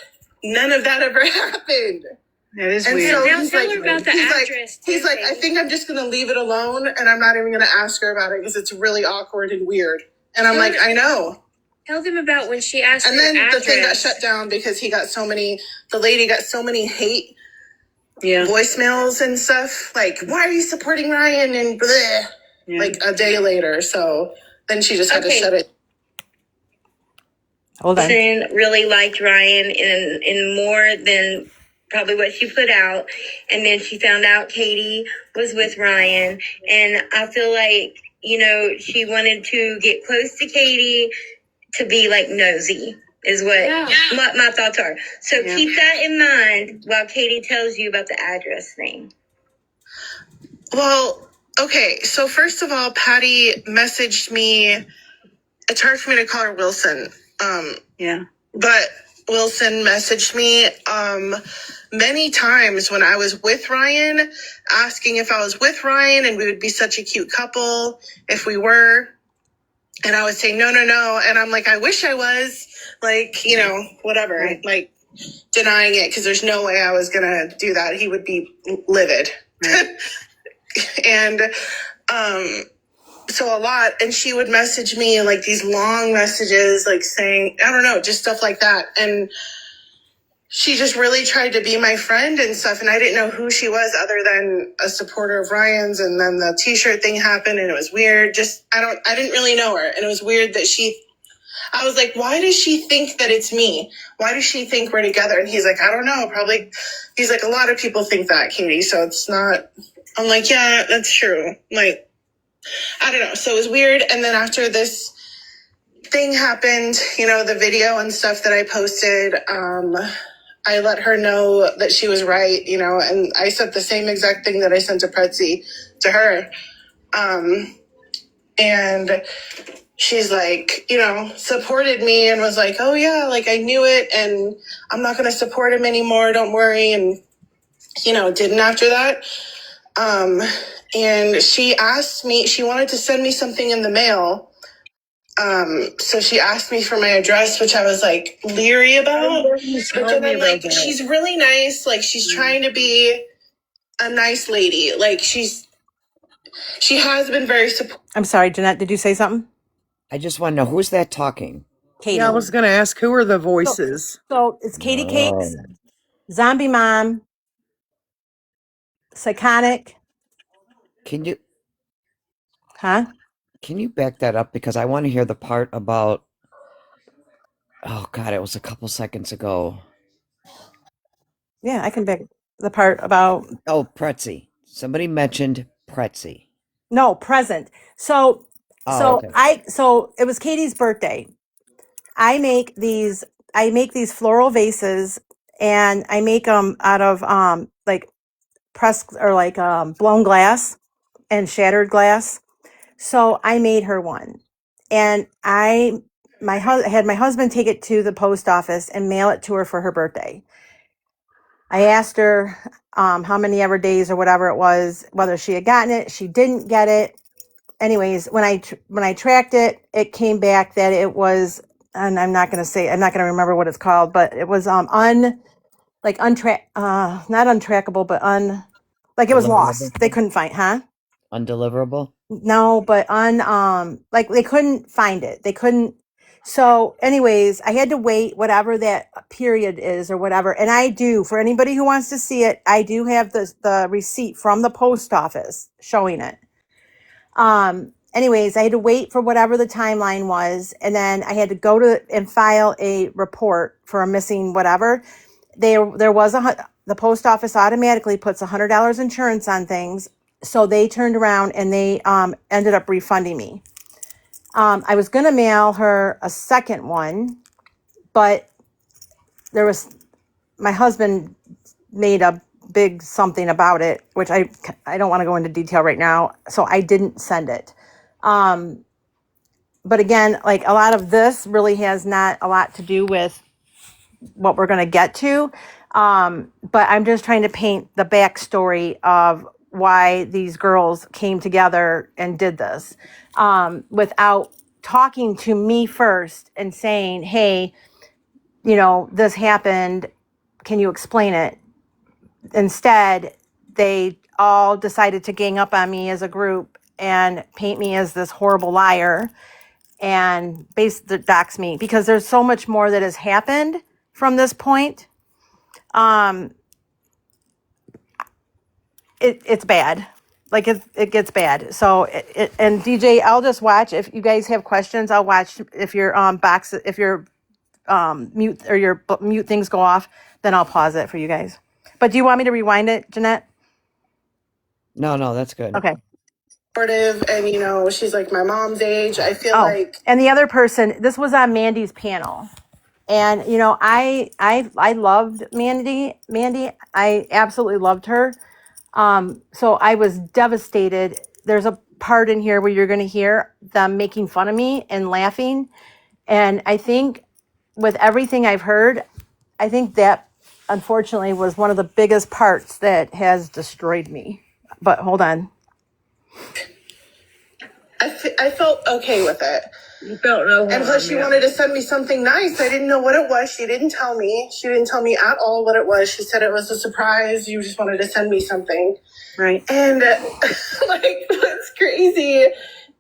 A: none of that ever happened.
E: That is weird.
A: So
E: Now
A: he's
E: tell
A: like,
E: her about the address.
A: he's like, I think I'm just going to leave it alone and I'm not even going to ask her about it because it's really awkward and weird. And I'm like, I know.
E: Tell them about when she asked
A: and
E: for
A: then
E: your
A: the thing got
E: address.
A: shut down because the lady got so many hate voicemails and stuff. Like, why are you supporting Ryan? And bleh, like a day later. So then she just had to shut it.
D: Hold on.
E: Really liked Ryan in more than probably what she put out. And then she found out Katie was with Ryan. And I feel like, she wanted to get close to Katie to be like nosy is what my thoughts are. So keep that in mind while Katie tells you about the address thing.
A: Well, okay. So first of all, Patty messaged me. It's hard for me to call her Wilson. But Wilson messaged me many times when I was with Ryan, asking if I was with Ryan and we would be such a cute couple if we were. And I would say, no. And I'm like, I wish I was. Like, whatever.
E: Right.
A: Like, denying it because there's no way I was going to do that. He would be livid. Right. And so a lot. And she would message me like these long messages, like saying, I don't know, just stuff like that. And she just really tried to be my friend and stuff. And I didn't know who she was other than a supporter of Ryan's. And then the t-shirt thing happened and it was weird. I didn't really know her. And it was weird that I was like, why does she think that it's me? Why does she think we're together? And he's like, I don't know. Probably. He's like, a lot of people think that, Katie. So it's not, I'm like, yeah, that's true. Like, I don't know. So it was weird. And then after this thing happened, the video and stuff that I posted, I let her know that she was right, and I said the same exact thing that I sent to Pretzi to her. And she's like, supported me and was like, oh yeah, like I knew it and I'm not going to support him anymore. Don't worry. And, didn't after that. And she wanted to send me something in the mail. So she asked me for my address, which I was like leery about. But then I'm like, she's really nice. Like she's trying to be a nice lady. Like she has been very supportive.
D: I'm sorry, Jeanette, did you say something?
C: I just want to know, who's that talking?
D: Katie.
A: Yeah, I was going to ask, who are the voices?
D: So it's Katie Cakes, Zombie Mom, Psychotic.
C: Can you
D: Huh?
C: back that up? Because I want to hear the part about, oh God, it was a couple seconds ago.
D: Yeah, I can back the part about.
C: Oh, Pretzi. Somebody mentioned Pretzi.
D: No, present. So
C: Okay.
D: so it was Katie's birthday. I make these floral vases and I make them out of like pressed or like blown glass and shattered glass. So I made her one. And had my husband take it to the post office and mail it to her for her birthday. I asked her how many ever days or whatever it was, whether she had gotten it. She didn't get it. Anyways, when I tracked it, it came back that it was and I'm not going to remember what it's called, but it was not untrackable, but like it was
C: Deliverable?
D: lost. They couldn't find, huh?
C: Undeliverable?
D: No, but like they couldn't find it. They couldn't. So anyways, I had to wait whatever that period is or whatever. And I do, for anybody who wants to see it, I do have the receipt from the post office showing it. Anyways, I had to wait for whatever the timeline was, and then I had to go to and file a report for a missing whatever. There was the post office automatically puts $100 insurance on things, so they turned around and they ended up refunding me. I was gonna mail her a second one, but my husband made a big something about it, which I don't want to go into detail right now, so I didn't send it. But again, like a lot of this really has not a lot to do with what we're going to get to. But I'm just trying to paint the backstory of why these girls came together and did this without talking to me first and saying, hey, this happened. Can you explain it? Instead, they all decided to gang up on me as a group and paint me as this horrible liar and dox me, because there's so much more that has happened from this point. It's bad. Like it gets bad. So and DJ, I'll just watch. If you guys have questions, I'll watch. If your if your mute or your mute things go off, then I'll pause it for you guys. But do you want me to rewind it, Jeanette?
C: No, that's good.
D: Okay.
A: Supportive, and she's like my mom's age. I feel like
D: And the other person, this was on Mandy's panel. And I loved Mandy. I absolutely loved her. So I was devastated. There's a part in here where you're going to hear them making fun of me and laughing. And I think with everything I've heard, I think that unfortunately was one of the biggest parts that has destroyed me. But hold on.
A: I felt okay with it.
E: You felt no.
A: And plus, she wanted to send me something nice. I didn't know what it was. She didn't tell me. She didn't tell me at all what it was. She said it was a surprise. You just wanted to send me something.
D: Right.
A: And what's crazy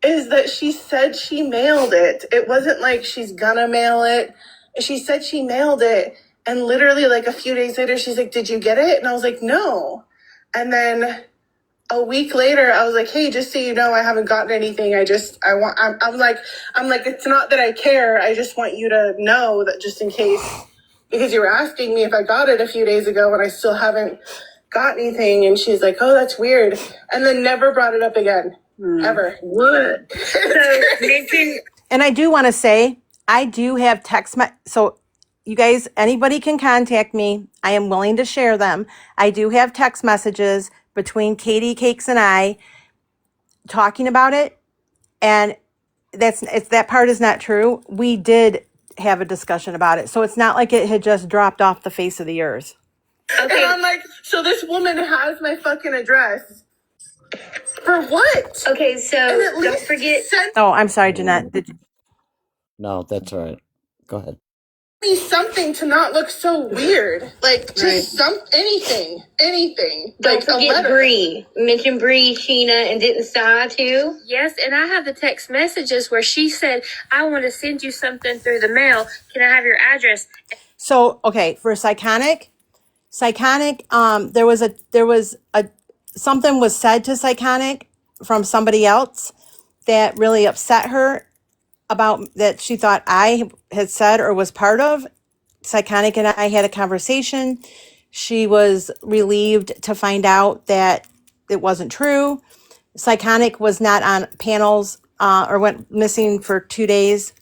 A: is that she said she mailed it. It wasn't like she's gonna mail it. She said she mailed it. And literally like a few days later, she's like, did you get it? And I was like, no. And then a week later, I was like, hey, just so you know, I haven't gotten anything. I'm like, it's not that I care. I just want you to know that just in case, because you were asking me if I got it a few days ago and I still haven't got anything. And she's like, oh, that's weird. And then never brought it up again. Ever.
E: What? So mention.
D: And I do want to say, I do have so you guys, anybody can contact me. I am willing to share them. I do have text messages between Katie Cakes and I talking about it. And that part is not true. We did have a discussion about it. So it's not like it had just dropped off the face of the earth.
A: Okay. And I'm like, so this woman has my fucking address. For what?
E: Okay, so don't forget.
D: Oh, I'm sorry, Jeanette.
C: No, that's all right. Go ahead.
A: Me something to not look so weird. Like, just anything.
E: Don't
A: like
E: forget Bree. Mention Bree, Shena, and didn't Sai too?
F: Yes, and I have the text messages where she said, I want to send you something through the mail. Can I have your address?
D: So, okay, for Psychonic, there was a something was said to Psychonic from somebody else that really upset her about that she thought I had said or was part of. Psychonic and I had a conversation. She was relieved to find out that it wasn't true. Psychonic was not on panels or went missing for 2 days.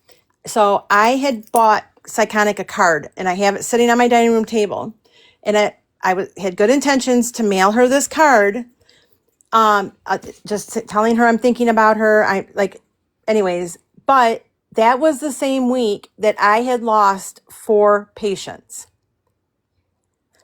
D: So I had bought Psychonic a card and I have it sitting on my dining room table. And I had good intentions to mail her this card. Just telling her I'm thinking about her. Anyways, but that was the same week that I had lost 4 patients.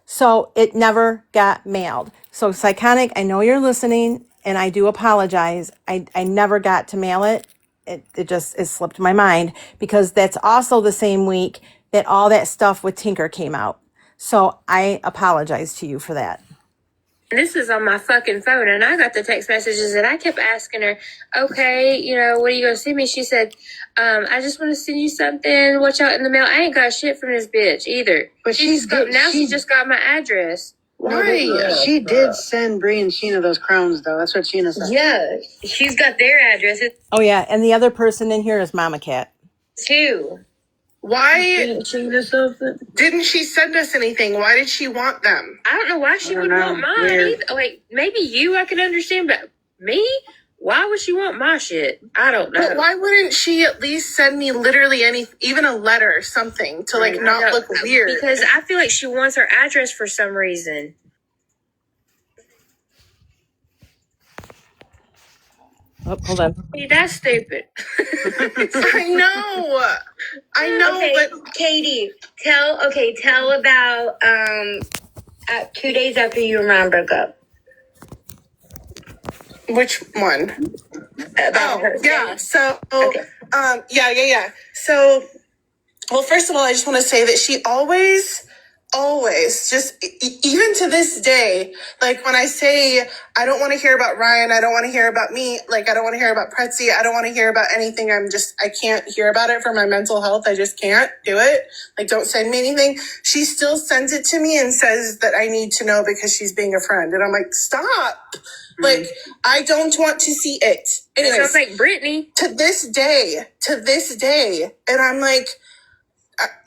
D: So it never got mailed. So Psychonic, I know you're listening and I do apologize. I never got to mail it. it slipped my mind because that's also the same week that all that stuff with Tinker came out. So I apologize to you for that.
F: This is on my fucking phone, and I got the text messages, and I kept asking her, okay, you know, what are you going to send me? She said, I just want to send you something. Watch out in the mail. I ain't got shit from this bitch either. But she just got my address.
G: Why? She did send Bree and Sheena those crowns, though. That's what Sheena said.
E: Yeah, she's got their addresses
D: Oh yeah, and the other person in here is Mama Cat.
E: too.
A: Why didn't she send us anything? Why did she want them?
F: I don't know why she would want mine either. Like, maybe you I can understand, but me? Why would she want my shit? I don't know.
A: But why wouldn't she at least send me literally even a letter or something to like not look weird?
F: Because I feel like she wants her address for some reason.
D: Oh, hold on.
F: See, that's stupid.
A: I know,
E: Okay,
A: but
E: Katie, tell about 2 days after you and Ron broke up.
A: which one?
E: About her
A: Yeah.
E: thing.
A: So,
E: Okay.
A: yeah. So, well, first of all, I just want to say that she always, just even to this day, like when I say I don't want to hear about Ryan, I don't want to hear about me, like I don't want to hear about Pretzi, I don't want to hear about anything. I can't hear about it for my mental health. I just can't do it. Like, don't send me anything. She still sends it to me and says that I need to know because she's being a friend. And I'm like, stop. Like, I don't want to see it. Anyways,
F: It sounds like Brittany.
A: to this day. And I'm like,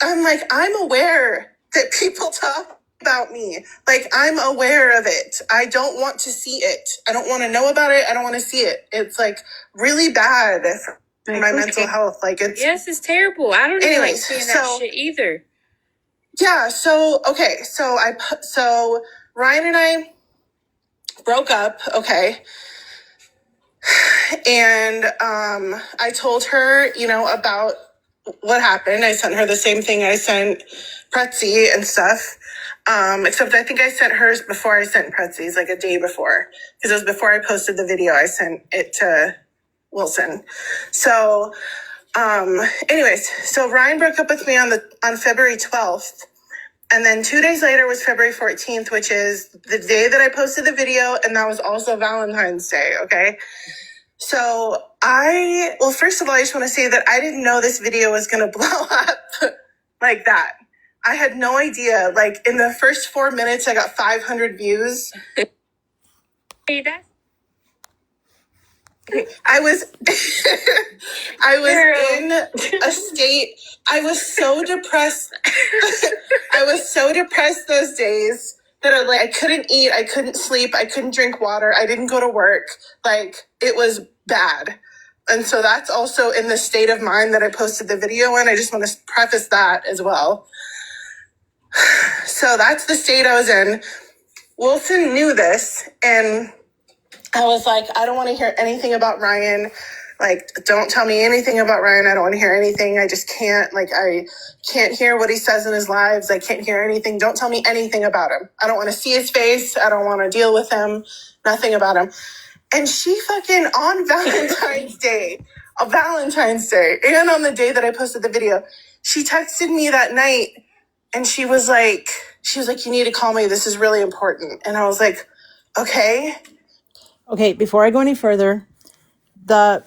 A: I'm aware that people talk about me. Like, I'm aware of it. I don't want to see it. I don't want to know about it. I don't want to see it. It's like really bad for my mental health. Like, it's
F: It's terrible. I don't even like
A: Anyways,
F: seeing that shit either.
A: yeah. So okay. So Ryan and I broke up. Okay. And I told her, about what happened. I sent her the same thing I sent Pretzi and stuff. Except I think I sent hers before I sent Pretzi's, like a day before. Because it was before I posted the video. I sent it to Wilson. So, anyways, so Ryan broke up with me on February 12th. And then 2 days later was February 14th, which is the day that I posted the video. And that was also Valentine's Day. Okay. So first of all, I just want to say that I didn't know this video was going to blow up like that. I had no idea. Like, in the first 4 minutes, I got 500 views.
F: Hey, that's
A: I was in a state. I was so depressed. I was so depressed those days that I couldn't eat, I couldn't sleep, I couldn't drink water, I didn't go to work. Like, it was bad. And so that's also in the state of mind that I posted the video in. I just want to preface that as well. So that's the state I was in. Wilson knew this, and I was like, I don't want to hear anything about Ryan. Like, don't tell me anything about Ryan. I don't want to hear anything. I just can't. Like, I can't hear what he says in his lives. I can't hear anything. Don't tell me anything about him. I don't want to see his face. I don't want to deal with him. Nothing about him. And she fucking, on Valentine's Day, and on the day that I posted the video, she texted me that night, and she was like, you need to call me. This is really important. And I was like, okay.
D: Okay, before I go any further, the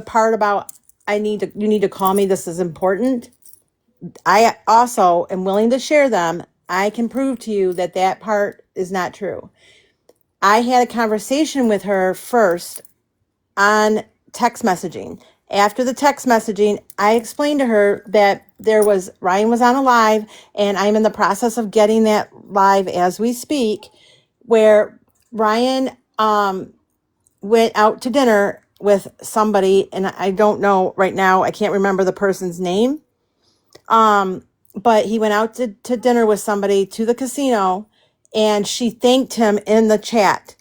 D: part about you need to call me, this is important. I also am willing to share them. I can prove to you that part is not true. I had a conversation with her first on text messaging. After the text messaging, I explained to her that Ryan was on a live, and I'm in the process of getting that live as we speak, where Ryan went out to dinner with somebody, and I don't know right now, I can't remember the person's name. But he went out to dinner with somebody to the casino, and she thanked him in the chat.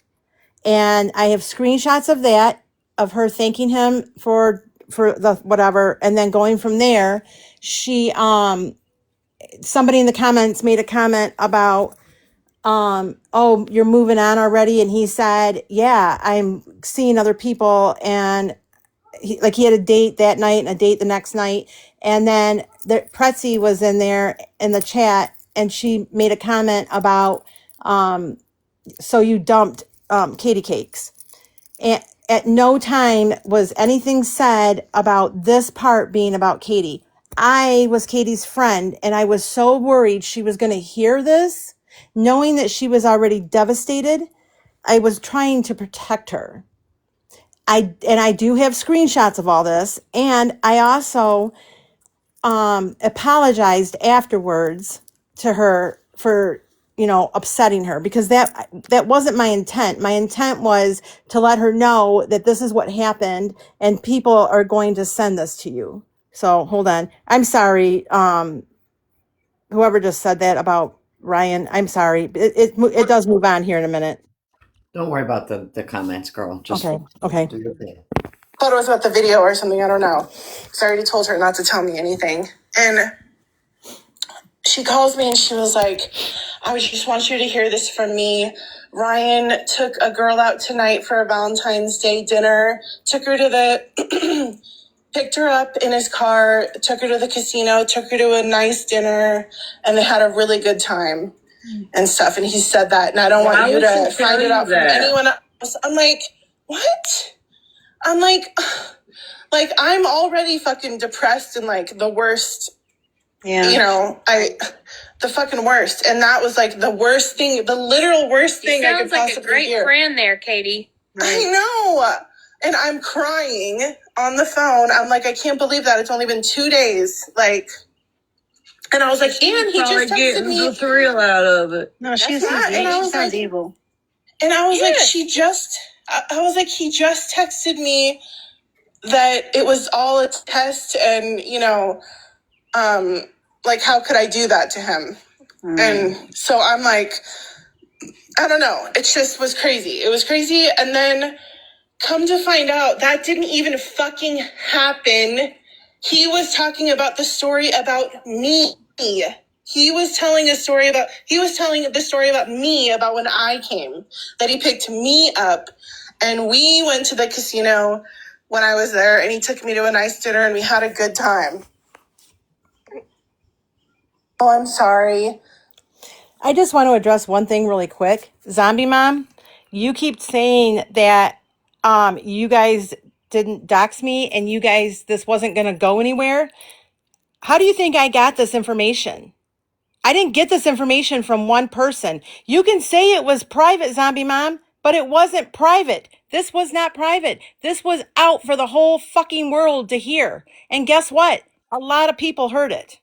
D: And I have screenshots of that, of her thanking him for the whatever. And then going from there, she, somebody in the comments made a comment about, oh, you're moving on already. And he said, yeah, I'm seeing other people and he had a date that night and a date the next night. And then Pretzi was in there in the chat, and she made a comment about, so you dumped Katie Cakes. And at no time was anything said about this part being about Katie. I was Katie's friend, and I was so worried she was going to hear this, knowing that she was already devastated. I was trying to protect her. I do have screenshots of all this, and I also apologized afterwards to her for upsetting her, because that wasn't my intent. My intent was to let her know that this is what happened, and people are going to send this to you. So hold on, I'm sorry, whoever just said that about Ryan, I'm sorry. It does move on here in a minute.
C: Don't worry about the comments, girl. Just
D: Okay.
C: do your thing.
A: Thought it was about the video or something. I don't know. So I already told her not to tell me anything. And she calls me and she was like, I just want you to hear this from me. Ryan took a girl out tonight for a Valentine's Day dinner, took her to the, picked her up in his car, took her to the casino, took her to a nice dinner, and they had a really good time and stuff. And he said that, and I don't want you to find it out from anyone else. I'm like, what? I'm like, I'm already fucking depressed and like the worst, the fucking worst. And that was like the worst thing, the literal worst thing I could possibly hear.
F: Sounds like a great friend there, Katie.
A: I know. And I'm crying on the phone. I'm like, I can't believe that. It's only been 2 days. Like, and I was like, and he just texted me.
G: The thrill out of it. No, she sounds
A: like,
G: evil.
A: And I was like, I was like, he just texted me that it was all a test, and like, how could I do that to him? And so I'm like, I don't know. It just was crazy. It was crazy. And then come to find out, that didn't even fucking happen. He was talking about the story about me. He was telling the story about me, about when I came, that he picked me up, and we went to the casino when I was there, and he took me to a nice dinner, and we had a good time. Oh, I'm sorry.
D: I just want to address one thing really quick. Zombie Mom, you keep saying that you guys didn't dox me, and this wasn't going to go anywhere. How do you think I got this information? I didn't get this information from one person. You can say it was private, Zombie Mom, but it wasn't private. This was not private. This was out for the whole fucking world to hear. And guess what? A lot of people heard it.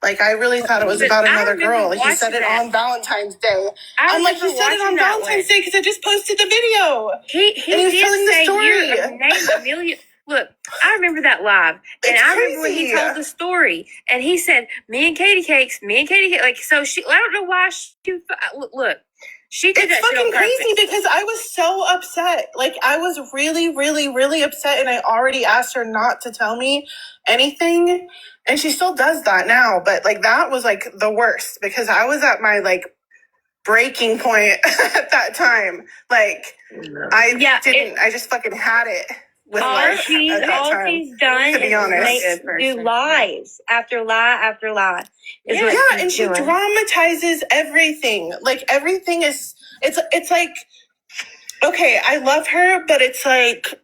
A: Like, I really thought it was about another girl. He said it on Valentine's Day. I'm like, he said it on Valentine's Day because I just posted the video.
F: He did
A: telling
F: say
A: the story.
F: you named Amelia. Look, I remember that live, and I remember when he told the story, and he said, "Me and Katie Cakes, like." So I don't know why look. She did that.
A: It's fucking crazy because I was so upset. Like, I was really, really, really upset, and I already asked her not to tell me anything, and she still does that now. But like, that was like the worst because I was at my like breaking point at that time. Like, I just fucking had it.
E: All she's done is do lies after lie after lie.
A: And she dramatizes everything. Like, everything is, it's like, okay, I love her, but it's like,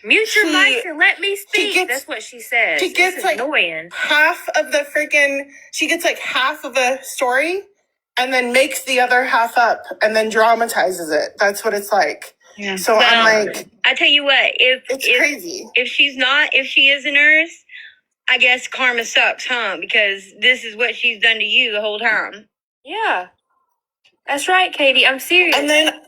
F: mute your mic and let me speak. That's what she says.
A: She gets like
F: annoying.
A: She gets like half of a story and then makes the other half up and then dramatizes it. That's what it's like. Yeah. So I'm like,
E: I tell you what,
A: it's crazy.
E: If she is a nurse, I guess karma sucks, huh? Because this is what she's done to you the whole time.
F: Yeah, that's right, Katie. I'm serious.
A: And then,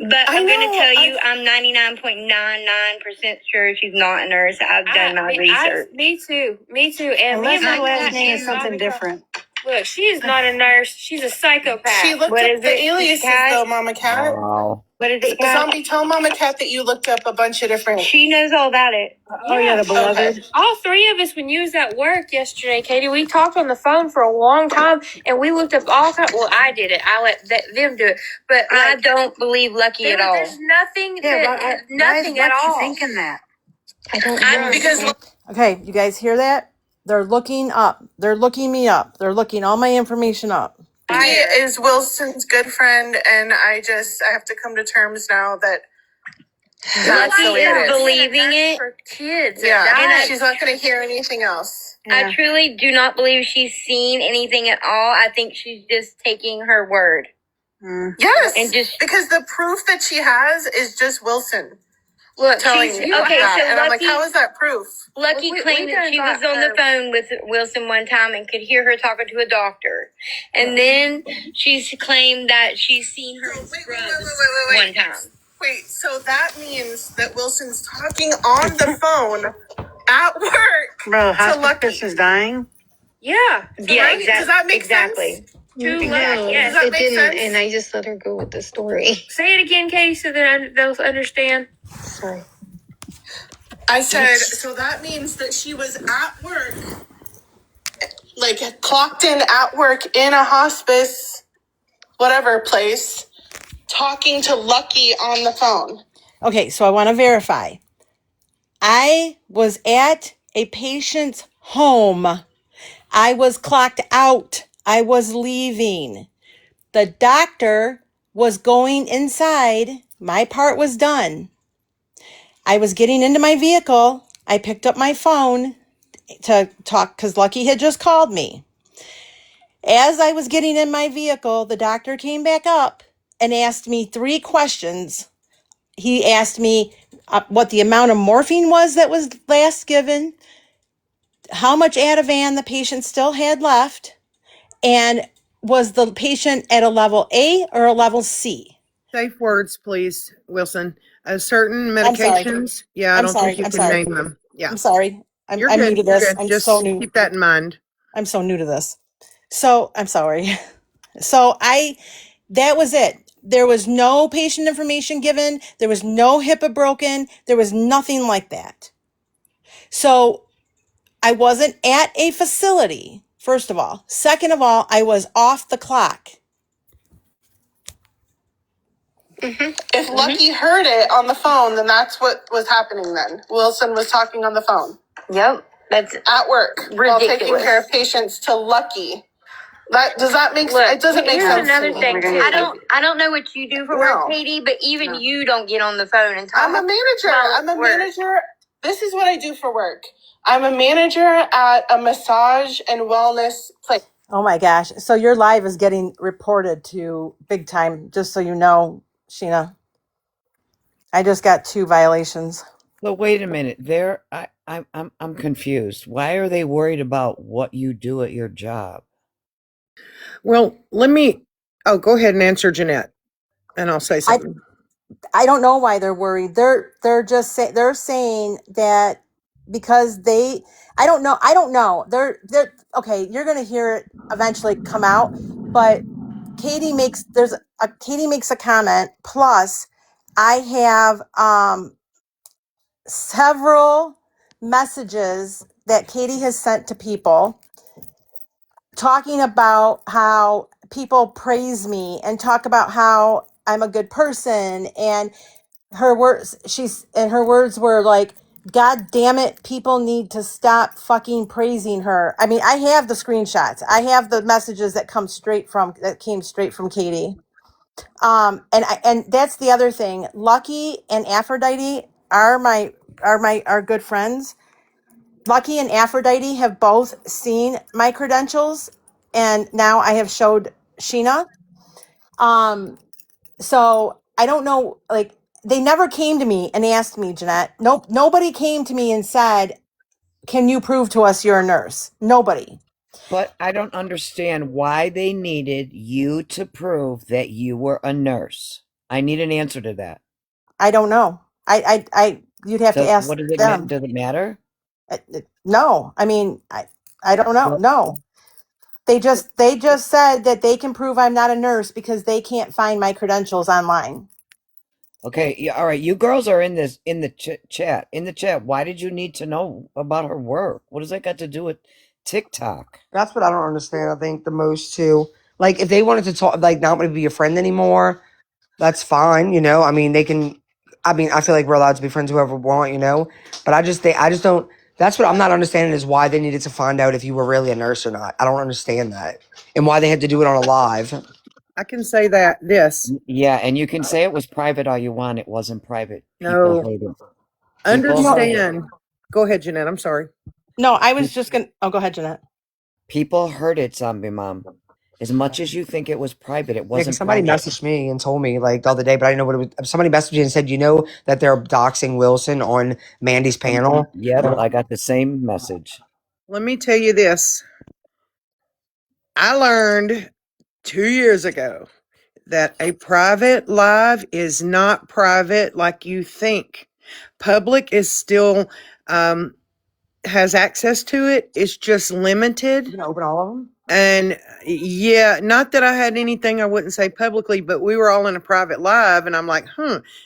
E: but I'm going to tell you, I'm 99.99% sure she's not a nurse. I've done my research.
F: Me too. And
G: unless her last name is something different.
F: Look, she is not a nurse. She's a psychopath.
A: She looked up the aliases, though, Mama Cat.
C: Wow.
E: What is it, Kat?
A: Zombie, tell Mama Cat that you looked up a bunch of different.
E: She knows all about it.
G: Oh yeah, the beloved.
A: Okay.
F: All three of us, when you was at work yesterday, Katie, we talked on the phone for a long time, and we looked up all kinds. Well, I did it. I let them do it, but
E: I don't believe Lucky at all.
F: There's nothing. Nothing
G: why
F: at
G: is Lucky
F: all.
G: thinking that?
E: I don't know.
A: Because
H: Okay, you guys hear that? They're looking up. They're looking me up. They're looking all my information up.
A: Lucky is Wilson's good friend, and I have to come to terms now that that's the
E: Lucky
A: way it
E: is
A: is.
E: believing it.
F: For kids,
A: Yeah, she's not going to hear anything else.
E: I truly do not believe she's seen anything at all. I think she's just taking her word.
A: Yes,
E: And just
A: because the proof that she has is just Wilson
F: Look,
A: telling
F: she's
A: me
E: okay,
A: that.
E: so
A: And I'm like,
E: Lucky-
A: how is that proof?
E: Lucky
F: We
E: claimed that
F: done
E: she was
F: got
E: on the
F: her-
E: phone with Wilson one time and could hear her talking to a doctor. And then she's claimed that she's seen her in scrubs one time.
A: Wait, so that means that Wilson's talking on the phone at work
G: Bro,
A: to Lucky.
G: hospice is dying.
F: Yeah.
E: Yeah,
A: Right?
E: exactly.
A: Does that make
E: exactly.
A: sense?
F: Too
E: Exactly.
F: loud. Yes.
A: Does that
I: It
A: make
I: didn't,
A: sense?
I: and I just let her go with the story.
F: Say it again, Katie, so that they'll understand.
I: Sorry.
A: I said, so that means that she was at work, like clocked in at work in a hospice, whatever place, talking to Lucky on the phone.
H: Okay, so I want to verify. I was at a patient's home. I was clocked out. I was leaving. The doctor was going inside. My part was done. I was getting into my vehicle. I picked up my phone to talk because Lucky had just called me. As I was getting in my vehicle, the doctor came back up and asked me 3 questions. He asked me what the amount of morphine was that was last given, how much Ativan the patient still had left, and was the patient at a level A or a level C?
A: Safe words, please, Wilson. Certain
H: I'm sorry.
A: medications, I
H: I'm
A: don't
H: sorry.
A: think you
H: I'm
A: can
H: sorry.
A: name them. Yeah,
H: I'm sorry. I'm
A: you're
H: new
A: good.
H: to this.
A: You're good.
H: I'm
A: Just
H: so new.
A: keep that in mind.
H: I'm so new to this. So I'm sorry. So that was it. There was no patient information given. There was no HIPAA broken. There was nothing like that. So I wasn't at a facility, first of all. Second of all, I was off the clock.
A: If Lucky heard it on the phone, then that's what was happening then. Wilson was talking on the phone.
E: Yep. That's
A: At work. While taking
E: ridiculous.
A: care of patients to Lucky. Does that make
F: Look,
A: sense? It doesn't make
F: here's
A: sense.
F: another
A: to me.
F: thing, too.
E: I don't know what you do for work, Katie, but even you don't get on the phone and talk.
A: I'm a manager.
E: about
A: I'm a
E: work.
A: manager. This is what I do for work. I'm a manager at a massage and wellness place.
H: Oh my gosh. So your live is getting reported to big time, just so you know, Sheena. I just got 2 violations.
C: So wait a minute. I'm confused. Why are they worried about what you do at your job?
A: Well, go ahead and answer Jeanette, and I'll say something.
H: I don't know why they're worried. They're just they're saying that because I don't know. They're okay, you're going to hear it eventually come out, but Katie makes a comment, plus I have several messages that Katie has sent to people talking about how people praise me and talk about how I'm a good person, and her words were like, God damn it, people need to stop fucking praising her. I mean, I have the screenshots. I have the messages that came straight from Katie. And that's the other thing. Lucky and Aphrodite are good friends. Lucky and Aphrodite have both seen my credentials, and now I have showed Sheena. So I don't know, like, they never came to me and asked me, Jeanette. Nope, nobody came to me and said, can you prove to us you're a nurse? Nobody.
C: But I don't understand why they needed you to prove that you were a nurse. I need an answer to that.
H: I don't know. You'd have to ask
C: What does it
H: them.
C: does it matter?
H: No, I mean, I don't know.
C: Well-
H: No. They just said that they can prove I'm not a nurse because they can't find my credentials online.
C: Okay, yeah, all right. You girls are in the chat. In the chat, why did you need to know about her work? What does that got to do with TikTok?
B: That's what I don't understand. I think the most too. Like if they wanted to talk, like not want to be a friend anymore, that's fine. You know, I mean, they can. I mean, I feel like we're allowed to be friends whoever we want. You know, but I just don't. That's what I'm not understanding is why they needed to find out if you were really a nurse or not. I don't understand that, and why they had to do it on a live.
A: I can say that this.
C: Yeah, and you can say it was private all you want. It wasn't private. People
A: No,
C: heard it. People
D: No,
C: heard it.
A: understand. Go ahead, Jeanette. I'm sorry.
D: no, I was
C: Pe-
D: just gonna. Oh, go ahead, Jeanette.
C: People heard it, Zombie Mom. As much as you think it was private, it
B: Yeah, because
C: wasn't
B: somebody
C: private.
B: messaged me and told me like the other day, but I didn't know what it was. Somebody messaged me and said, "You know that they're doxing Wilson on Mandy's panel."
C: Yep, I got the same message.
A: Let me tell you this. I learned 2 years ago that a private live is not private like you think. Public is still has access to it. It's just
B: You
A: limited.
B: gonna open all of them?
A: And yeah, not that I had anything I wouldn't say publicly, but we were all in a private live, and I'm like,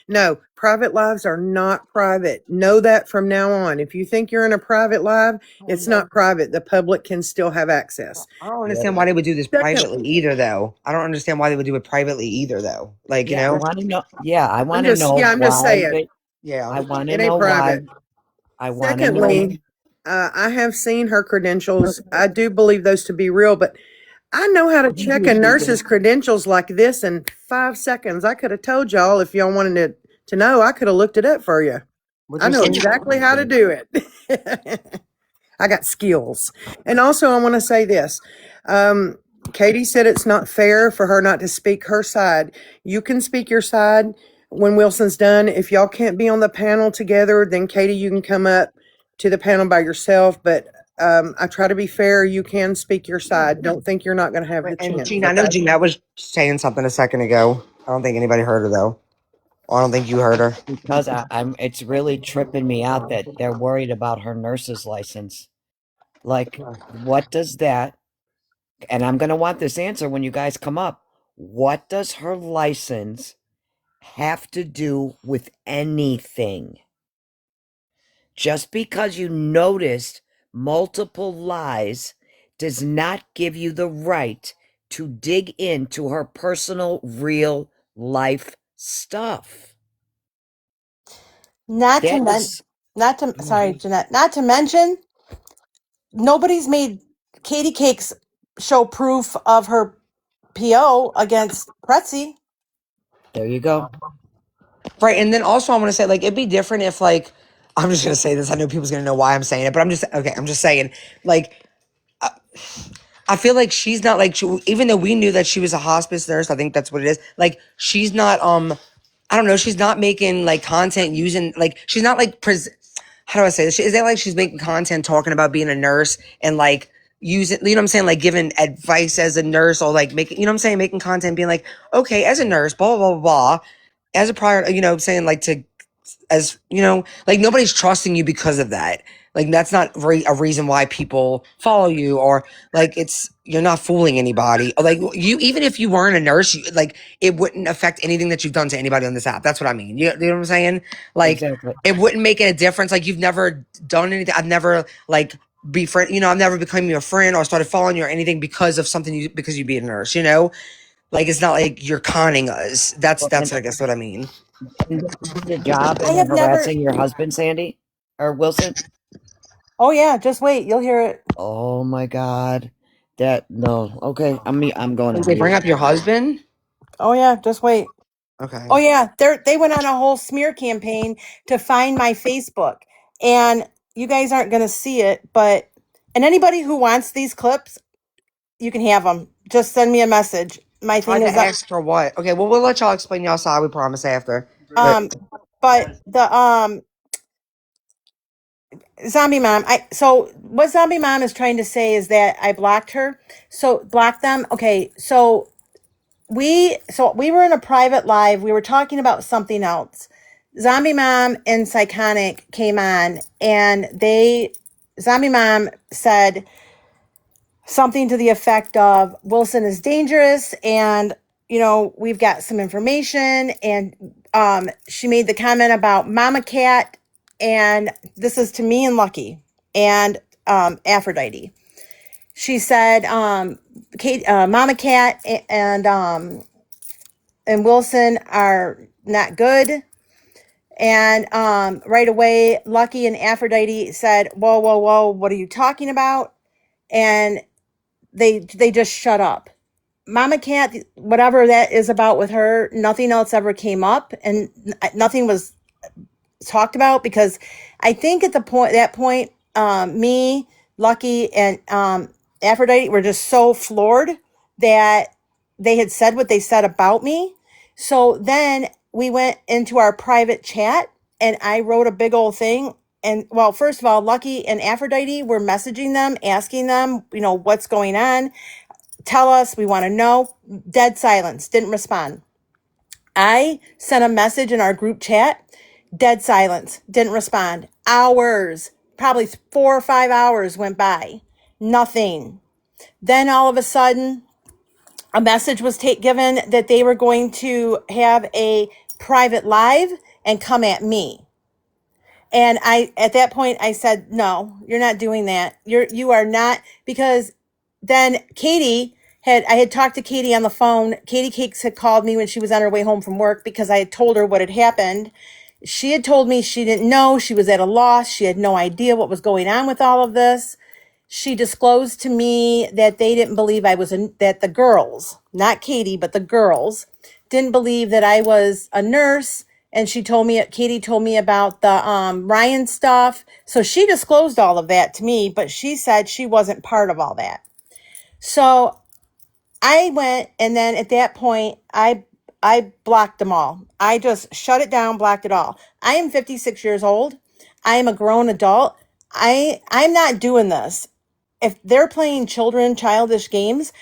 A: no, private lives are not private. Know that from now on. If you think you're in a private live, it's not private. The public can still have access.
B: I don't
C: Yep.
B: understand why they would do this
A: Second,
B: privately either, though. I don't understand why they would do it privately either, though. Like, you
C: Yeah, I
B: know?
C: want to know. Yeah, I want to know
A: I'm just
C: why
A: saying,
C: they.
B: Yeah.
C: I want to
A: it ain't
C: know why.
A: private.
C: I want to know.
A: Secondly, I have seen her credentials. I do believe those to be real, but I know how to check a nurse's credentials like this in 5 seconds. I could have told y'all if y'all wanted to know. I could have looked it up for you.
B: What'd
A: I
B: you
A: know
B: say?
A: exactly how to do it. I got skills. And also, I want to say this. Katie said it's not fair for her not to speak her side. You can speak your side when Wilson's done. If y'all can't be on the panel together, then Katie, you can come up to the panel by yourself. But I try to be fair. You can speak your side. Don't think you're not going to have the
B: And
A: chance.
B: Gina, I know
A: Okay.
B: Jeanette was saying something a second ago. I don't think anybody heard her, though. I don't think you heard her.
C: Because I'm. It's really tripping me out that they're worried about her nurse's license. Like, what does that? And I'm gonna want this answer when you guys come up. What does her license have to do with anything? Just because you noticed multiple lies does not give you the right to dig into her personal, real life stuff.
D: Not to
C: That
D: men,
C: is.
D: not to. Sorry, Jeanette. Not to mention, nobody's made Katie Cakes show proof of her PO against Pretzi.
C: There you go.
B: Right. And then also, I want to say, like, it'd be different if, like, I'm just going to say this. I know people's going to know why I'm saying it, but I'm just saying, like, I feel like she's not like even though we knew that she was a hospice nurse, I think that's what it is. Like she's not I don't know, she's not making like content using like she's not like how do I say this? Is that like she's making content talking about being a nurse and like using, you know what I'm saying, like giving advice as a nurse or like making, you know what I'm saying, making content being like, okay, as a nurse, blah blah blah blah, as a prior, you know, saying like to as you know, like nobody's trusting you because of that. Like that's not a reason why people follow you, or like it's you're not fooling anybody. Like you, even if you weren't a nurse, like it wouldn't affect anything that you've done to anybody on this app. That's what I mean. You know what I'm saying? Like
C: Exactly.
B: it wouldn't make a difference. Like you've never done anything. I've never like befriend. You know, I've never become your friend or started following you or anything because of something you because you be a nurse. You know, like it's not like you're conning us.
C: Well,
B: That's I guess what I mean.
C: and this is a job
D: I
C: and they're
D: have never.
C: harassing your husband, Sandy? Or Wilson?
D: Oh yeah, just wait, you'll hear it.
C: Oh my God. That, no. Okay. I'm going
B: Did
C: on
B: they bring
C: mute.
B: up your husband?
D: Oh yeah, just wait.
B: Okay.
D: Oh yeah, they went on a whole smear campaign to find my Facebook, and you guys aren't going to see it, but and anybody who wants these clips, you can have them. Just send me a message. My
B: Tried
D: thing
B: to
D: is up.
B: ask for what? Okay, well we'll let y'all explain y'all side. We promise after. But
D: Um, but the Zombie Mom. So what Zombie Mom is trying to say is that I blocked her. So block them. Okay, so we were in a private live. We were talking about something else. Zombie Mom and Psychonic came on, and Zombie Mom said something to the effect of Wilson is dangerous, and we've got some information, and
H: she made the comment about Mama Cat, and this is to me and Lucky and Aphrodite. She said, Mama Cat and Wilson are not good. And right away, Lucky and Aphrodite said, "Whoa, whoa, whoa! What are you talking about?" And they just shut up. Mama Cat, whatever that is about with her, nothing else ever came up, and nothing was talked about, because I think at that point, me, Lucky, and Aphrodite were just so floored that they had said what they said about me. So then we went into our private chat, and I wrote a big old thing. And well, first of all, Lucky and Aphrodite were messaging them, asking them, what's going on. Tell us, we want to know. Dead silence, didn't respond. I sent a message in our group chat, dead silence, didn't respond. Hours, probably 4 or 5 hours went by, nothing. Then all of a sudden, a message was given that they were going to have a private live and come at me. And at that point, I said, no, you're not doing that. You are not, because then I had talked to Katie on the phone. Katie Cakes had called me when she was on her way home from work, because I had told her what had happened. She had told me she didn't know. She was at a loss. She had no idea what was going on with all of this. She disclosed to me that they didn't believe that the girls, not Katie, but the girls, didn't believe that I was a nurse. And Katie told me about the Ryan stuff. So she disclosed all of that to me, but she said she wasn't part of all that. So I went, and then at that point, I blocked them all. I just shut it down, blocked it all. I am 56 years old. I am a grown adult. I'm not doing this. If they're playing childish games,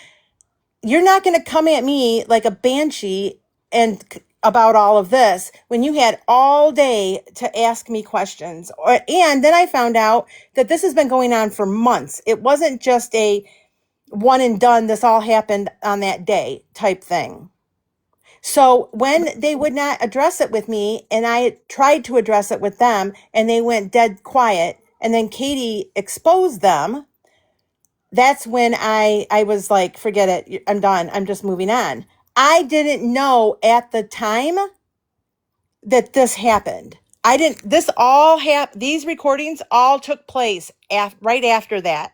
H: you're not going to come at me like a banshee and about all of this when you had all day to ask me questions. And then I found out that this has been going on for months. It wasn't just a one and done, this all happened on that day type thing. So when they would not address it with me, and I tried to address it with them, and they went dead quiet, and then Katie exposed them, that's when I was like, forget it, I'm done, I'm just moving on. I didn't know at the time that this happened. These recordings all took place right after that.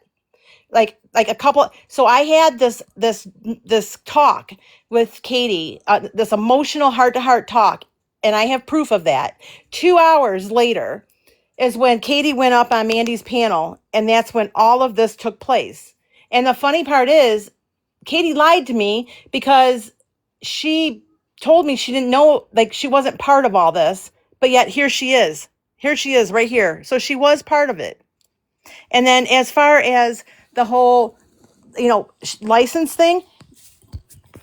H: Like a couple. So I had this talk with Katie, this emotional heart-to-heart talk, and I have proof of that. 2 hours later is when Katie went up on Mandy's panel, and that's when all of this took place. And the funny part is, Katie lied to me, because she told me she didn't know, like she wasn't part of all this, but yet here she is. Here she is right here. So she was part of it. And then as far as the whole, license thing,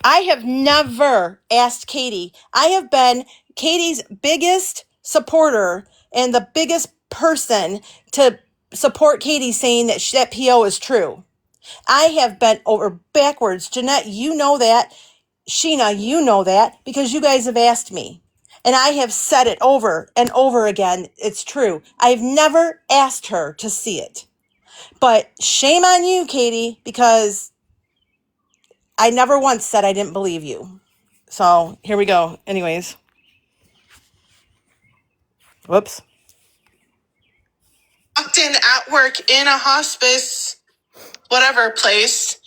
H: I have never asked Katie. I have been Katie's biggest supporter and the biggest person to support Katie saying that that PO is true. I have bent over backwards. Jeanette, you know that. Shena, you know that, because you guys have asked me. And I have said it over and over again. It's true. I've never asked her to see it. But shame on you, Katie, because I never once said I didn't believe you. So here we go. Anyways. Whoops.
J: Walked in at work in a hospice, whatever place,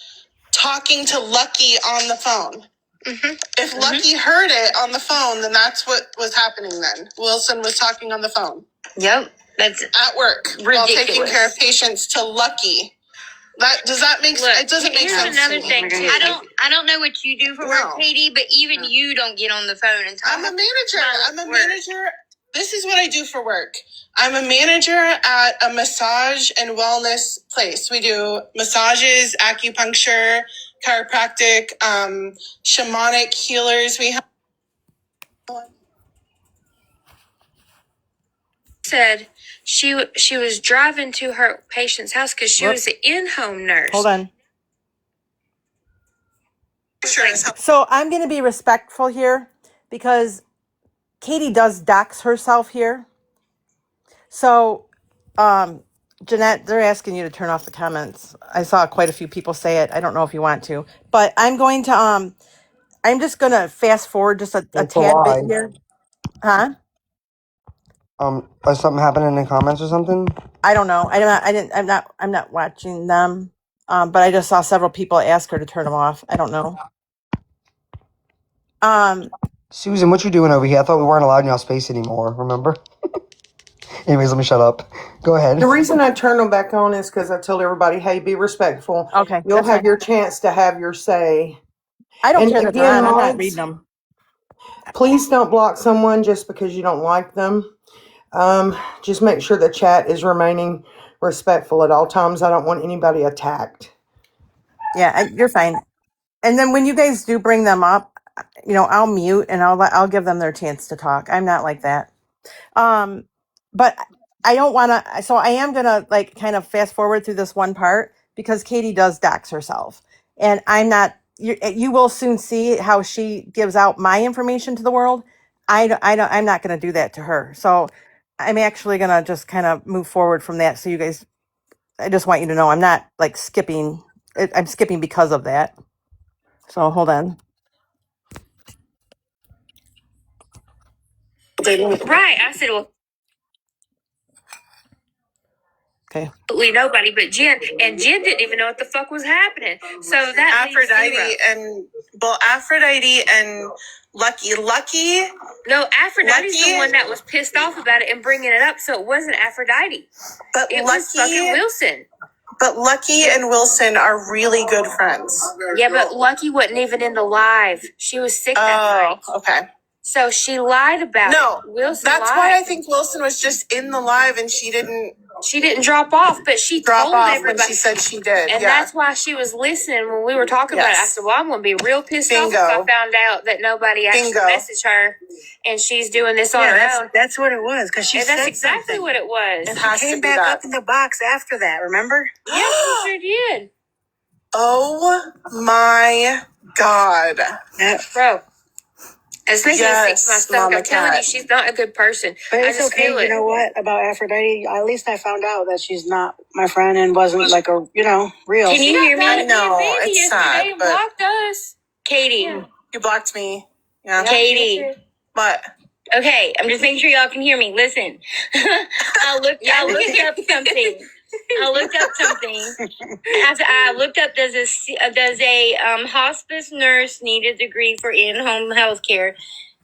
J: talking to Lucky on the phone. If Lucky heard it on the phone, then that's what was happening then. Wilson was talking on the phone.
E: Yep. That's
J: at work
E: ridiculous.
J: While taking care of patients to Lucky. Does that make sense? It doesn't make sense.
E: Another thing too. I don't know what you do for work, Katie, but even you don't get on the phone and talk.
J: I'm a manager. This is what I do for work. I'm a manager at a massage and wellness place. We do massages, acupuncture, chiropractic, shamanic healers. We have
F: Said she was driving to her patient's house because she was an in-home nurse.
H: Hold on. So I'm going to be respectful here, because Katie does dox herself here. So, Jeanette, they're asking you to turn off the comments. I saw quite a few people say it. I don't know if you want to, but I'm going to, I'm just going to fast forward just a
B: Wait, so
H: tad bit
B: why?
H: here. Huh?
B: Is something happening in the comments or something?
H: I don't know. I'm not watching them. But I just saw several people ask her to turn them off. I don't know.
B: Susan, what you doing over here? I thought we weren't allowed in your space anymore, remember? Anyways, let me shut up. Go ahead.
A: The reason I turned them back on is because I told everybody, hey, be respectful.
H: Okay,
A: You'll
H: that's
A: have
H: fine.
A: your chance to have your say.
H: I don't
A: And
H: care that they're
A: again,
H: on. I'm not
A: mods,
H: reading them.
A: please don't block someone just because you don't like them. Just make sure the chat is remaining respectful at all times. I don't want anybody attacked.
H: Yeah, you're fine. And then when you guys do bring them up, I'll mute and I'll give them their chance to talk. I'm not like that. But I don't want to. So I am gonna like kind of fast forward through this one part because Katie does dox herself, and I'm not. You will soon see how she gives out my information to the world. I'm not going to do that to her. So I'm actually going to just kind of move forward from that. So you guys, I just want you to know I'm not like skipping. I'm skipping because of that. So hold on.
F: Right. I said, well,
H: Okay.
F: absolutely nobody but Jen. And Jen didn't even know what the fuck was happening. So that leaves zero.
J: Aphrodite and Lucky.
F: No, Aphrodite's
J: Lucky?
F: the one that was pissed off about it and bringing it up. So it wasn't Aphrodite.
J: But
F: It was fucking Wilson.
J: But Lucky and Wilson are really good friends.
F: Yeah, but Lucky wasn't even in the live. She was sick that night.
J: Okay.
F: So she lied about
J: No,
F: it. Wilson
J: that's
F: lied.
J: why I think Wilson was just in the live and she didn't
F: She didn't drop off, but she
J: drop
F: told
J: off when
F: everybody.
J: she said she did.
F: And
J: yeah.
F: that's why she was listening when we were talking about it. I
J: Yes.
F: said, well, I'm going to be real pissed off if I found out that nobody actually
J: Bingo.
F: messaged her and she's doing this on her own.
G: That's what it was, because she
F: And
G: said
F: that's exactly
G: something.
F: what it was.
J: It has
G: She
J: to
G: came
J: be
G: back
J: that.
G: up in the box after that, remember?
F: Yeah, she sure did.
J: Oh my God.
F: Bro. It's making me sick to my
J: Yes,
F: stomach.
J: Mama
F: I'm telling you,
J: Cat.
F: she's not a good person.
G: But
F: I
G: it's
F: just
G: okay,
F: feel it.
G: you know what, about Aphrodite? At least I found out that she's not my friend and wasn't like a, real.
F: Can you hear me?
J: I know, it's
F: yesterday
J: sad,
F: and
J: but-
F: blocked us. Katie.
J: You blocked me. Yeah.
F: Katie.
J: What?
F: Okay, I'm just making sure y'all can hear me. Listen, I looked up something. I looked up does a hospice nurse need a degree for in-home health care?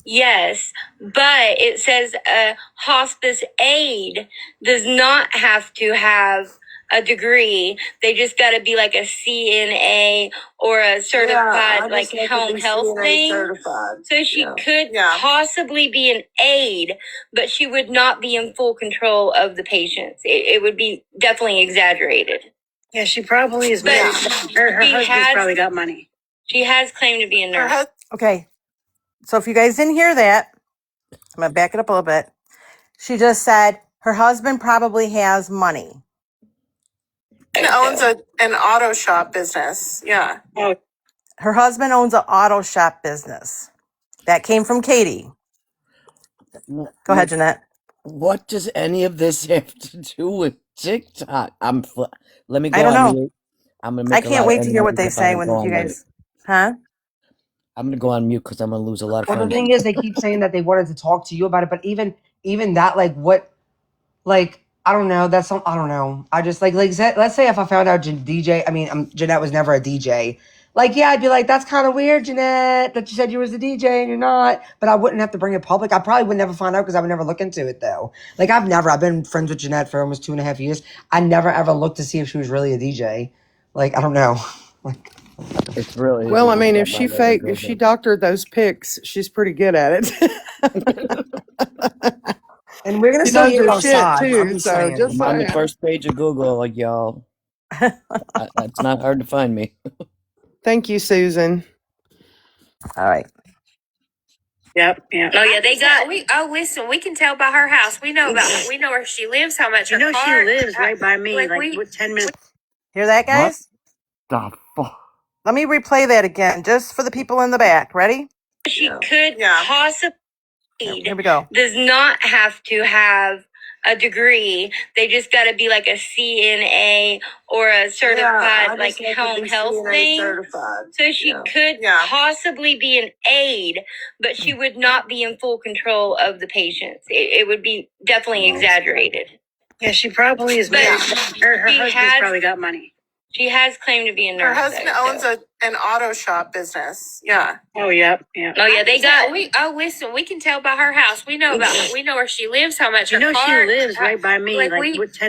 F: Yes, but it says a hospice aide does not have to have a degree. They just got to be like a CNA or a certified home health thing.
J: Certified.
F: So she could possibly be an aide, but she would not be in full control of the patients. It would be definitely exaggerated.
G: Yeah, she probably is.
F: But
G: Her
F: she
G: husband's
F: has-
G: probably got money.
F: She has claimed to be a nurse.
H: Okay. So if you guys didn't hear that, I'm going to back it up a little bit. She just said her husband probably has money.
J: And owns an auto shop business. Yeah.
H: Her husband owns an auto shop business. That came from Katie. Go ahead, Jeanette.
C: What does any of this have to do with TikTok? Let me go
H: I don't
C: on
H: know.
C: mute. I'm gonna
H: I
C: make a
H: can't
C: lot
H: wait
C: of
H: to hear what they
C: internet
H: say
C: if I
H: when
C: go on
H: you
C: mute.
H: guys, huh?
C: I'm gonna go on mute because I'm gonna lose a lot of
B: Well, the
C: friends.
B: thing is, they keep saying that they wanted to talk to you about it, but even that, I don't know. I don't know. I just let's say if I found out Jeanette was never a DJ. I'd be like, that's kind of weird, Jeanette, that you said you was a DJ and you're not. But I wouldn't have to bring it public. I probably would never find out because I would never look into it though. I've been friends with Jeanette for almost 2.5 years. I never ever looked to see if she was really a DJ. I don't know.
C: It's really
A: Well, I mean, if she doctored those pics, she's pretty good at it.
B: And we're gonna
A: She
B: still
A: knows
B: hear
A: her
B: your
A: shit
B: side.
A: too,
B: I'm just
A: so
B: saying.
A: just
C: I'm on the
A: saying.
C: first page of Google, y'all. It's not hard to find me.
A: Thank you, Susan.
H: All right.
G: Yep. Yeah.
F: Oh yeah, they got. Listen, we can tell by her house. We know where she lives, how much
G: You
F: her
G: know
F: car.
G: she lives right by me,
F: like
G: like
F: we-
G: with 10 minutes.
H: Hear that, guys?
C: The fuck?
H: Let me replay that again, just for the people in the back. Ready?
F: She could possibly.
D: Here we go.
E: Does not have to have a degree. They just got to be like a CNA or a certified home health thing. So she could possibly be an aide, but she would not be in full control of the patients. It would be definitely exaggerated.
G: Yeah, she probably is.
E: But
G: Her husband's probably got money.
E: She has claimed to be a nurse.
J: Her husband owns an auto shop business. Yeah.
G: Oh, yeah.
E: Oh yeah, they got.
F: Listen, we can tell by her house. We know we know where she lives, how much her car.
G: She lives right by me, like 10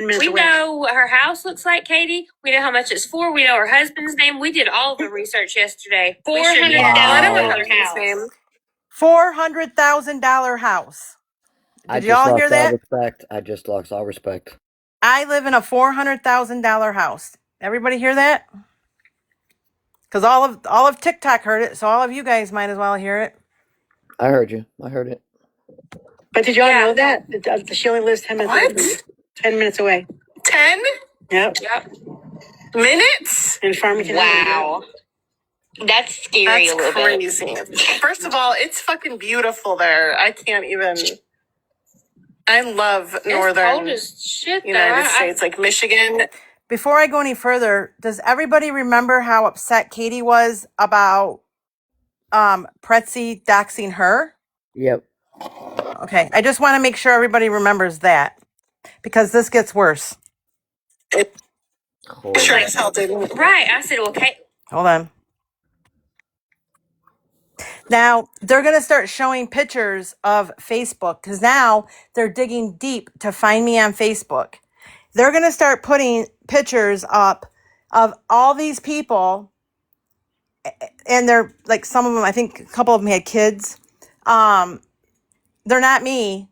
G: minutes away.
F: We know what her house looks like, Katie. We know how much it's for. We know her husband's name. We did all the research yesterday.
E: $400,000
D: $400,000 house. Did y'all hear that?
C: I just lost all respect.
D: I live in a $400,000 house. Everybody hear that? Because all of TikTok heard it, so all of you guys might as well hear it.
C: I heard you. I heard it.
G: But did y'all know that? She only lives 10 minutes away. 10 minutes away.
J: 10
G: Yep.
J: minutes?
G: In Farmington.
E: Wow. That's scary a little bit.
J: That's crazy. First of all, it's fucking beautiful there. I can't even. I love northern
F: cold as shit,
J: United States, like Michigan.
D: Before I go any further, does everybody remember how upset Katie was about Pretzi doxing her?
C: Yep.
D: Okay, I just want to make sure everybody remembers that because this gets worse.
J: Sure as hell didn't.
F: Right. I said, okay.
D: Hold on. Now, they're going to start showing pictures of Facebook because now they're digging deep to find me on Facebook. They're going to start putting pictures up of all these people. And they're like, some of them, I think a couple of them had kids. They're not me,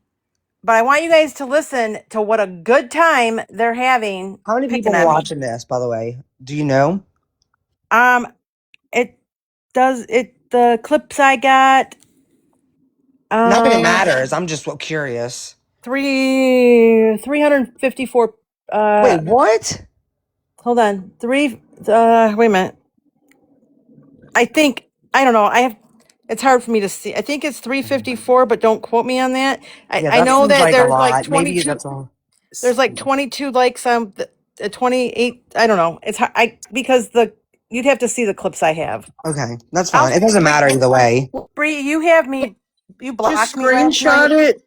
D: but I want you guys to listen to what a good time they're having.
B: How many people are watching this, by the way? Do you know?
D: The clips I got.
B: Not that it matters. I'm just curious.
D: 354.
B: Wait, what?
D: Hold on. Wait a minute. I don't know. It's hard for me to see. I think it's 354, but don't quote me on that. I know that there's like 22.
B: Maybe that's all.
D: There's like 22 likes on 28. I don't know. It's hard because you'd have to see the clips I have.
B: Okay, that's fine. It doesn't matter either way.
D: Bree, you have me. You blocked
A: Just
D: me last
A: screenshot
D: night.
A: it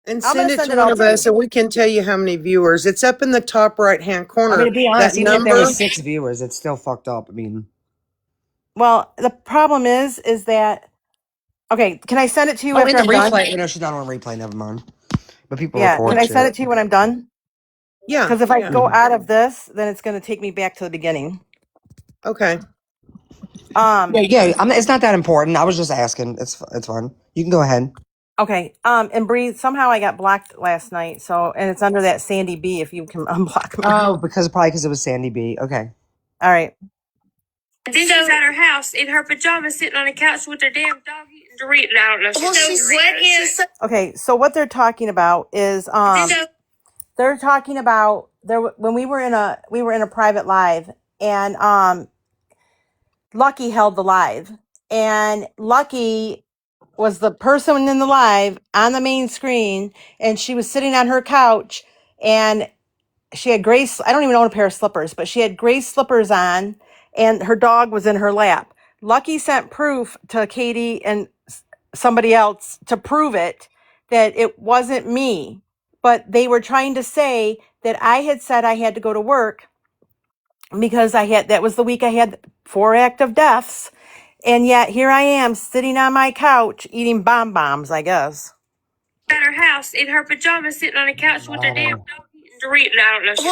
A: and send it to one of us, and we can tell you how many viewers. It's up in the top right-hand corner.
B: I mean, to be honest,
A: that
B: even if there
A: number.
B: was 6 viewers, it's still fucked up. I mean,
D: well, the problem is that. Okay, can I send it to you after I'm done?
B: No, she's not on replay. Never mind. But people
D: Yeah,
B: record
D: can I
B: shit.
D: send it to you when I'm done?
A: Yeah.
D: Because if I go out of this, then it's going to take me back to the beginning.
A: Okay.
B: It's not that important. I was just asking. It's fun. You can go ahead.
D: Okay. And Bree, somehow I got blocked last night. And it's under that Sandy B. If you can unblock me.
B: Oh, because it was Sandy B. Okay.
D: All right.
F: And then she's at her house in her pajamas, sitting on a couch with her damn dog eating Doritos. I don't know.
D: Okay. So what they're talking about is they're talking about when we were in a private live, and Lucky held the live, and Lucky was the person in the live on the main screen, and she was sitting on her couch, and she had gray, I don't even own a pair of slippers, but she had gray slippers on, and her dog was in her lap. Lucky sent proof to Katie and somebody else to prove it, that it wasn't me, but they were trying to say that I had said I had to go to work because that was the week I had 4 active deaths. And yet here I am sitting on my couch eating bombs, I guess.
F: At her house in her pajamas, sitting on a couch with her damn dog eating Doritos. I don't know.
J: She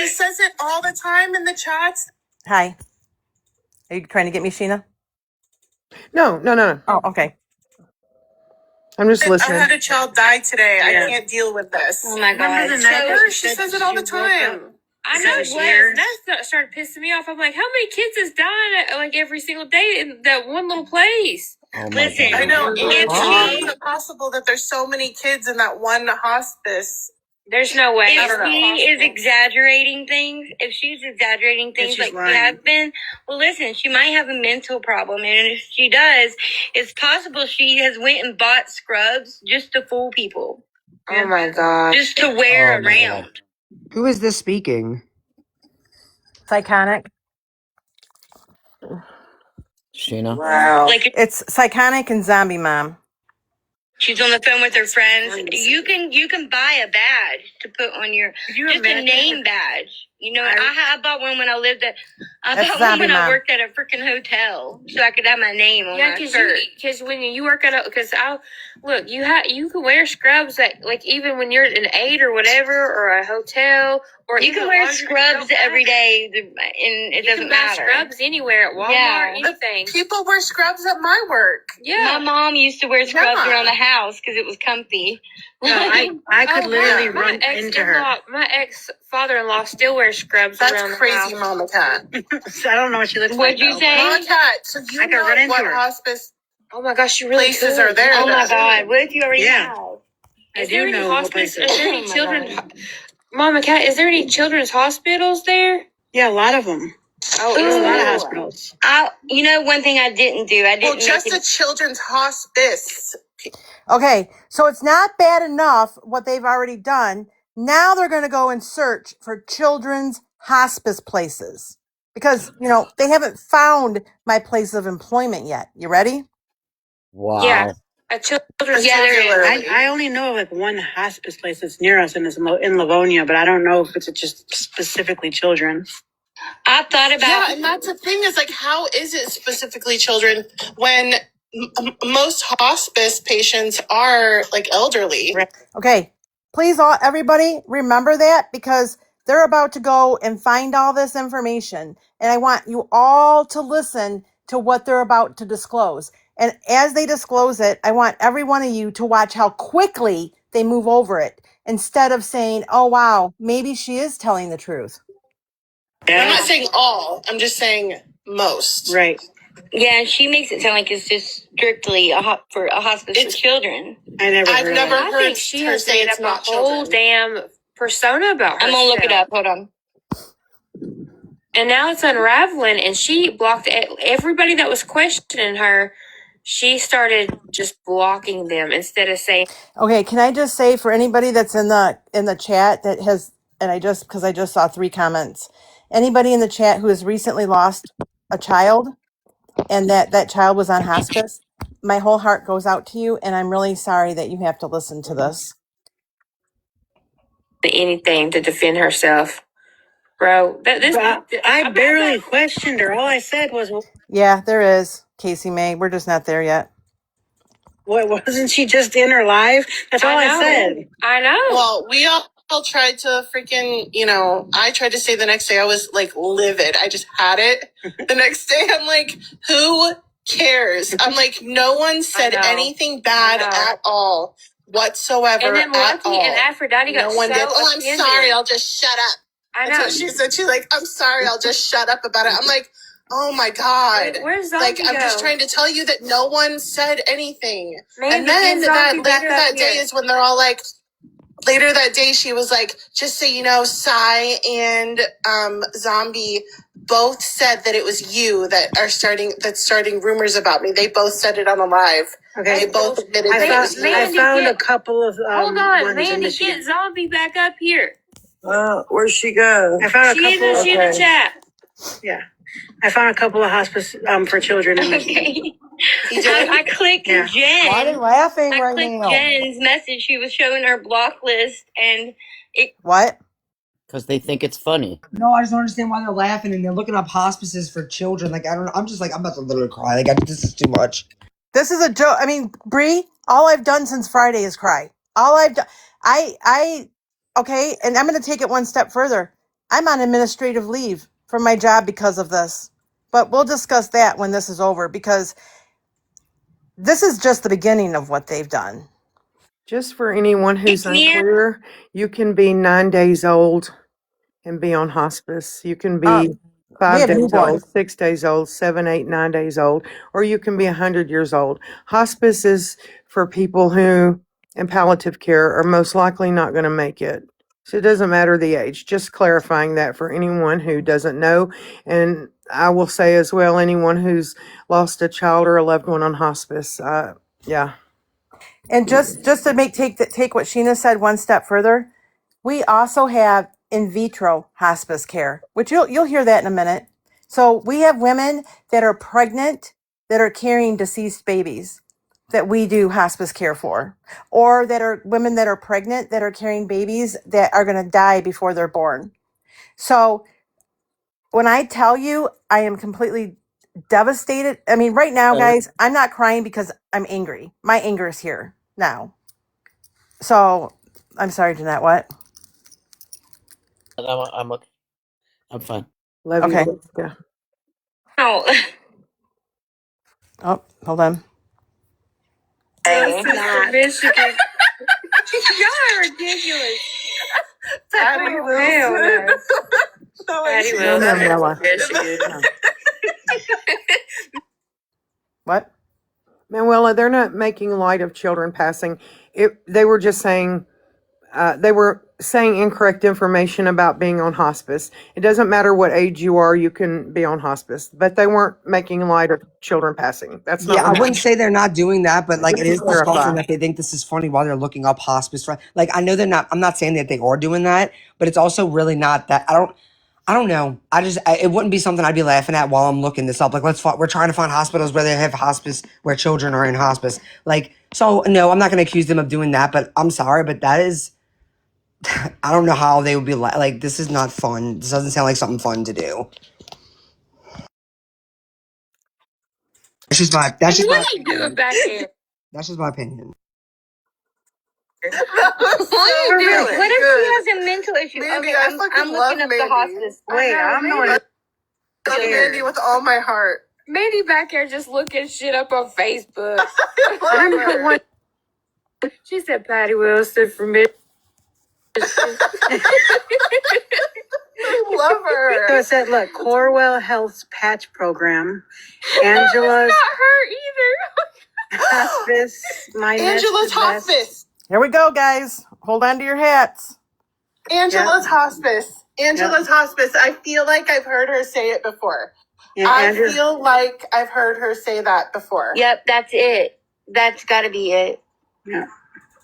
J: says it all the time in the chats.
D: Hi. Are you trying to get me, Shena?
A: No.
D: Oh, okay.
A: I'm just listening.
J: I had a child die today. Yeah. I can't deal with this.
E: Oh my God.
J: She says it all the time.
F: I know that started pissing me off. I'm like, how many kids is dying like every single day in that one little place?
E: Listen,
J: I know. It's possible that there's so many kids in that one hospice.
F: There's no way.
E: If she is exaggerating things, like she has been, well, listen, she might have a mental problem, and if she does, it's possible she has went and bought scrubs just to fool people.
F: Oh my God.
E: Just to wear
C: Oh my God.
E: around.
B: Who is this speaking?
H: Psychotic.
C: Sheena?
H: Wow.
E: Like
H: It's Psychotic and Zombie Mom.
E: she's on the phone with her friends. You can buy a badge to put on your just a name badge. You know, I bought one when I lived at. I
H: That's
E: bought one
H: Zombie
E: when I
H: Mom.
E: worked at a freaking hotel, so I could have my name on my shirt.
F: Because when you work at look, you can wear scrubs that, like, even when you're an aide or whatever, or a hotel, or
E: You
F: even
E: can wear
F: laundry,
E: scrubs every day, and it
F: You
E: doesn't
F: can buy
E: matter.
F: scrubs anywhere at Walmart,
E: Yeah.
F: anything.
J: People wear scrubs at my work.
E: My mom used to wear scrubs
J: Yeah.
E: around the house because it was comfy.
G: No, I could literally
F: my
G: run into her.
F: My ex father-in-law still wears scrubs
J: That's
F: around the
J: crazy,
F: house.
J: Mama Cat.
G: I don't know what she looks like.
E: What'd you
G: though,
E: say?
J: Mama Cat, so you
G: I could
J: know
G: run into
J: what
G: her.
J: hospice
F: Oh my gosh, you really
J: places
F: could.
J: are there?
E: Oh my
J: that-
E: God! What if you already
G: Yeah.
E: have?
G: I
F: Is there
G: do
F: any
G: know what
F: hospice?
G: places.
F: Is there any
E: Oh my
F: children?
E: God.
F: Mama Cat, is there any children's hospitals there?
G: Yeah, a lot of them.
F: Oh,
G: There's a lot of
E: Ooh.
G: hospitals.
E: You know, one thing I didn't do. I
J: Well,
E: didn't
J: just
E: make
J: a children's hospice.
H: Okay, so it's not bad enough what they've already done. Now they're going to go and search for children's hospice places because, they haven't found my place of employment yet. You ready?
C: Wow.
F: yeah, a children's.
E: Yeah, there is.
G: I only know of like one hospice place that's near us, and it's in Livonia, but I don't know if it's just specifically children.
E: I thought about.
J: Yeah, and that's the thing is like, how is it specifically children when most hospice patients are like elderly?
G: Right.
H: Okay, please, everybody, remember that because they're about to go and find all this information. And I want you all to listen to what they're about to disclose. And as they disclose it, I want every one of you to watch how quickly they move over it instead of saying, oh, wow, maybe she is telling the truth.
J: I'm not saying all. I'm just saying most.
G: Right.
E: Yeah, she makes it sound like it's just strictly for a hospice for children.
J: I've never
F: I
J: heard
F: think she
J: her
F: has
J: say
F: made
J: it's
F: up a
J: not
F: whole
J: children.
F: damn persona about herself.
E: I'm gonna look it up. Hold on.
F: And now it's unraveling, and she blocked everybody that was questioning her. She started just blocking them instead of saying,
H: Okay, can I just say for anybody that's in the chat that has, and because I just saw 3 comments, anybody in the chat who has recently lost a child and that child was on hospice, my whole heart goes out to you, and I'm really sorry that you have to listen to this.
F: anything to defend herself. Bro,
G: I barely questioned her. All I said was,
H: Yeah, there is, Casey May. We're just not there yet.
G: "What wasn't she just in her live?" That's all I said.
F: I know.
J: Well, we all tried to freaking, I tried to say the next day I was like livid. I just had it. The next day I'm like, who cares? I'm like, no one said anything bad at all whatsoever.
F: And then
J: at
F: Lucky
J: all.
F: and Aphrodite got
J: No one
F: so
J: did. Oh, I'm
F: offended.
J: sorry. I'll just shut up.
F: I
J: That's
F: know.
J: what she said. She's like, I'm sorry. I'll just shut up about it. I'm like, oh my God.
F: Where's Zombie
J: I'm just
F: go?
J: trying to tell you that no one said anything.
F: Mandy,
J: And then
F: get Zombie back
J: later
F: up
J: that day
F: here.
J: is when they're all like, later that day she was like, just so you know, Sai and Zombie both said that it was you that's starting rumors about me. They both said it on the live.
G: Okay.
J: They both admitted
G: I
J: that it was
G: found,
J: you.
G: I found a couple of
F: Hold on,
G: ones in
F: Mandy,
G: Michigan.
F: get Zombie back up here.
A: Where'd she go?
G: I found a
F: She
G: couple.
F: in the chat.
G: Yeah, I found a couple of hospice for children in Michigan.
E: Okay. I clicked
G: Yeah.
E: Jen.
H: Why are they laughing
E: I
H: right
E: clicked
H: now?
E: Jen's message. She was showing her block list, and
H: What?
C: Because they think it's funny.
B: No, I just don't understand why they're laughing and they're looking up hospices for children. Like, I don't know. I'm just like, I'm about to literally cry. Like, this is too much.
H: This is a joke. I mean, Bree, all I've done since Friday is cry. All I've done, okay, and I'm going to take it one step further. I'm on administrative leave from my job because of this. But we'll discuss that when this is over because this is just the beginning of what they've done.
A: Just for anyone who's
E: Yeah.
A: unclear, you can be 9 days old and be on hospice. You can be
H: we
A: 5
H: have
A: days
H: newborns.
A: old, 6 days old, 7, 8, 9 days old, or you can be 100 years old. Hospice is for people who, in palliative care, are most likely not going to make it. So it doesn't matter the age. Just clarifying that for anyone who doesn't know. And I will say as well, anyone who's lost a child or a loved one on hospice. Yeah.
H: And just to take what Sheena said one step further, we also have in vitro hospice care, which you'll hear that in a minute. So we have women that are pregnant that are carrying deceased babies that we do hospice care for, or that are women that are pregnant that are carrying babies that are going to die before they're born. So when I tell you, I am completely devastated. I mean, right now, guys, I'm not crying because I'm angry. My anger is here now. So I'm sorry, Jeanette. What?
K: I'm okay. I'm fine.
A: Love
H: Okay.
A: you, Jessica.
F: Oh,
H: Oh, hold on.
F: Not. Michigan. Y'all are ridiculous.
J: Patty
F: Oh,
J: Wilson.
F: hell no.
J: No,
F: Patty
J: she-
A: No,
F: Wilson.
A: Manuela.
F: Michigan.
H: What?
A: Manuela, they're not making light of children passing. They were just saying, they were saying incorrect information about being on hospice. It doesn't matter what age you are, you can be on hospice. But they weren't making light of children passing. That's not
B: Yeah, I
A: what
B: wouldn't say they're not doing that, but like it
A: Just
B: is
A: to clarify.
B: disgusting that they think this is funny while they're looking up hospice. Like I know they're not. I'm not saying that they are doing that, but it's also really not that. I don't know. It wouldn't be something I'd be laughing at while I'm looking this up. Like we're trying to find hospitals where they have hospice where children are in hospice. Like so, no, I'm not going to accuse them of doing that. But I'm sorry, but that is. I don't know how they would be like. This is not fun. This doesn't sound like something fun to do. That's just my. That's just my.
F: What are you doing back here?
B: That's just my opinion.
F: What are you doing?
E: What if she has a mental issue?
J: Mandy,
E: Okay,
J: I
E: I'm
J: fucking love
E: looking up the
J: Mandy.
E: hospice.
G: Wait, I'm the one.
J: I love Mandy with all my heart.
F: Mandy back here just looking shit up on Facebook.
J: I love her.
F: She said Patty Wilson from Michigan.
J: I love her.
G: So it said, look, Corwell Health's patch program,
F: That's
G: Angela's
F: not her either.
G: hospice, my nest
J: Angela's
G: is best.
J: hospice.
H: Here we go, guys. Hold on to your hats.
J: Angela's hospice. Angela's hospice. I feel like I've heard her say it before.
G: Yeah,
J: I
G: Andrew.
J: feel like I've heard her say that before.
E: Yep, that's it. That's got to be it.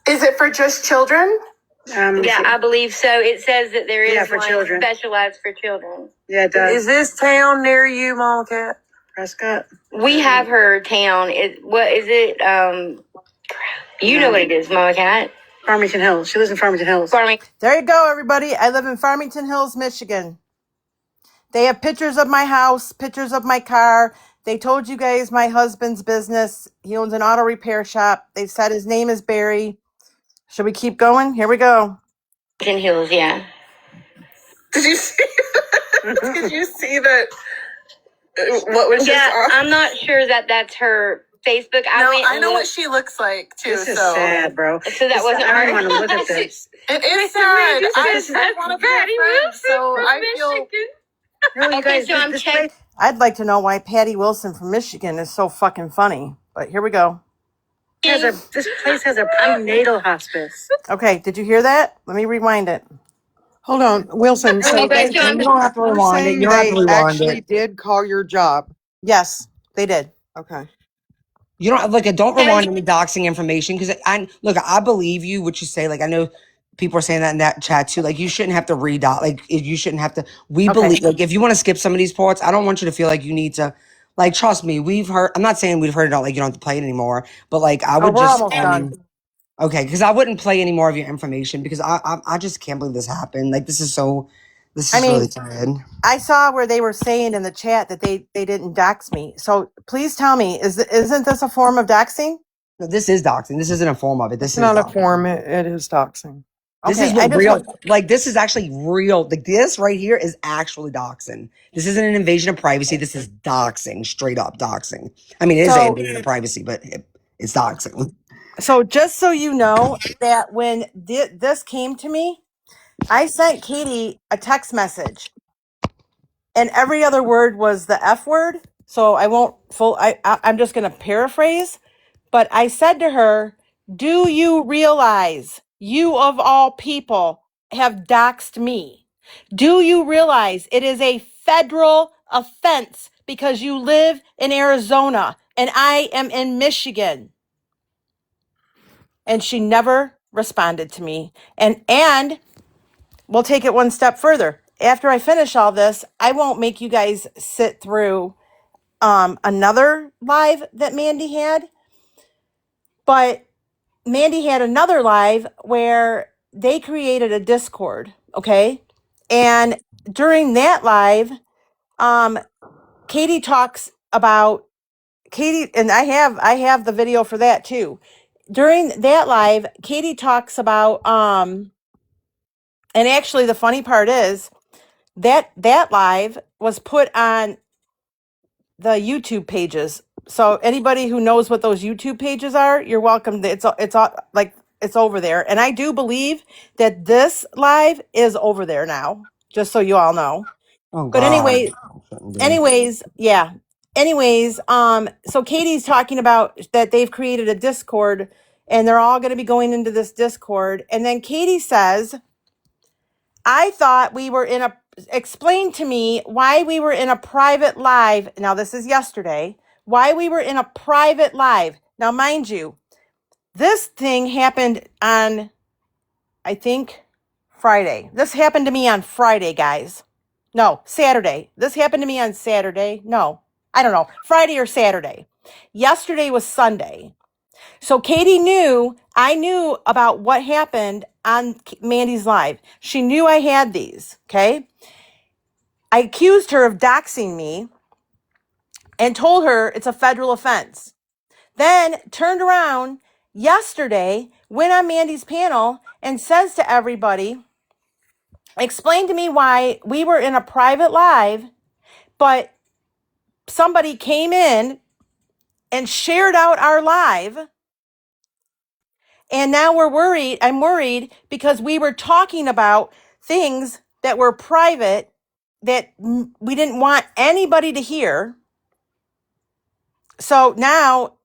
J: Is it for just children?
E: Yeah, I believe so. It says that there is
G: for
E: one
G: children.
E: specialized for children.
G: Yeah, it does.
A: Is this town near you, Mama Cat?
G: Prescott.
E: We have her town. What is it? You know what it is, Mama Cat.
G: Farmington Hills. She lives in Farmington Hills.
H: There you go, everybody. I live in Farmington Hills, Michigan. They have pictures of my house, pictures of my car. They told you guys my husband's business. He owns an auto repair shop. They said his name is Barry. Should we keep going? Here we go.
E: In Hills, yeah.
J: Did you see? Did you see that? What was
E: Yeah,
J: just on?
E: I'm not sure that that's her Facebook.
J: I know what she looks like too.
G: This is
J: so
G: sad, bro.
E: So that wasn't
G: I
E: her.
G: don't want to look at this.
J: it is sad.
F: This is
J: I want to be
F: Patty
J: her friend,
F: Wilson
J: so
F: from
J: I feel.
F: Michigan.
G: No, you
E: Okay,
G: guys,
E: so I'm
G: this
E: checking.
G: place,
H: I'd like to know why Patty Wilson from Michigan is so fucking funny. But here we go.
G: this place has a prenatal hospice.
H: Okay, did you hear that? Let me rewind it.
A: Hold on, Wilson. So
E: Okay,
A: they,
E: so I'm
B: You don't have to
A: you're
B: rewind it.
A: saying
B: You don't have to
A: they
B: rewind
A: actually
B: it.
A: did call your job.
H: Yes, they did.
A: Okay.
B: You don't don't rewind any doxing information because I believe you what you say. Like I know people are saying that in that chat too. Like you shouldn't have to you shouldn't have to. We
H: Okay.
B: believe like if you want to skip some of these parts, I don't want you to feel like you need to. Like trust me, we've heard. I'm not saying we've heard it all. Like you don't have to play it anymore, but like I would
H: we're
B: just
H: almost done.
B: okay because I wouldn't play any more of your information because I just can't believe this happened. Like this is really sad.
H: I saw where they were saying in the chat that they didn't dox me. So please tell me, isn't this a form of doxing?
B: No, this is doxing. This isn't a form of it. This
A: It's
B: is
A: not a
B: doxing.
A: form. It is doxing.
B: This
H: Okay,
B: is
H: I
B: what
H: just
B: real,
H: want-
B: like, this is actually real. Like, this right here is actually doxing. This isn't an invasion of privacy. This is doxing, straight up doxing. I mean, it is an invasion of privacy, but it's doxing.
H: So just so you know that when this came to me, I sent Katie a text message, and every other word was the F word. So I won't I'm just going to paraphrase, but I said to her, "Do you realize you of all people have doxed me. Do you realize it is a federal offense because you live in Arizona and I am in Michigan? And she never responded to me. And we'll take it one step further. After I finish all this, I won't make you guys sit through another live that Mandy had, but Mandy had another live where they created a Discord, okay? And during that live, Katie talks about Katie, and I have the video for that too. During that live, Katie talks about and actually the funny part is that live was put on the YouTube pages. So anybody who knows what those YouTube pages are, you're welcome. It's all like it's over there. And I do believe that this live is over there now, just so you all know.
B: Oh
H: But
B: God.
H: anyway,
B: Shouldn't be.
H: yeah. So Katie's talking about that they've created a Discord and they're all going to be going into this Discord. And then Katie says, I thought we were in a, explain to me why we were in a private live. Now, this is yesterday, why we were in a private live. Now, mind you, this thing happened on, I think, Friday. This happened to me on Friday, guys. No, Saturday. This happened to me on Saturday. No, I don't know, Friday or Saturday. Yesterday was Sunday. So Katie knew, I knew about what happened on Mandy's live. She knew I had these, okay? I accused her of doxing me and told her it's a federal offense. Then turned around yesterday, went on Mandy's panel and says to everybody, explain to me why we were in a private live, but somebody came in and shared out our live. And now we're worried. I'm worried because we were talking about things that were private that we didn't want anybody to hear. So now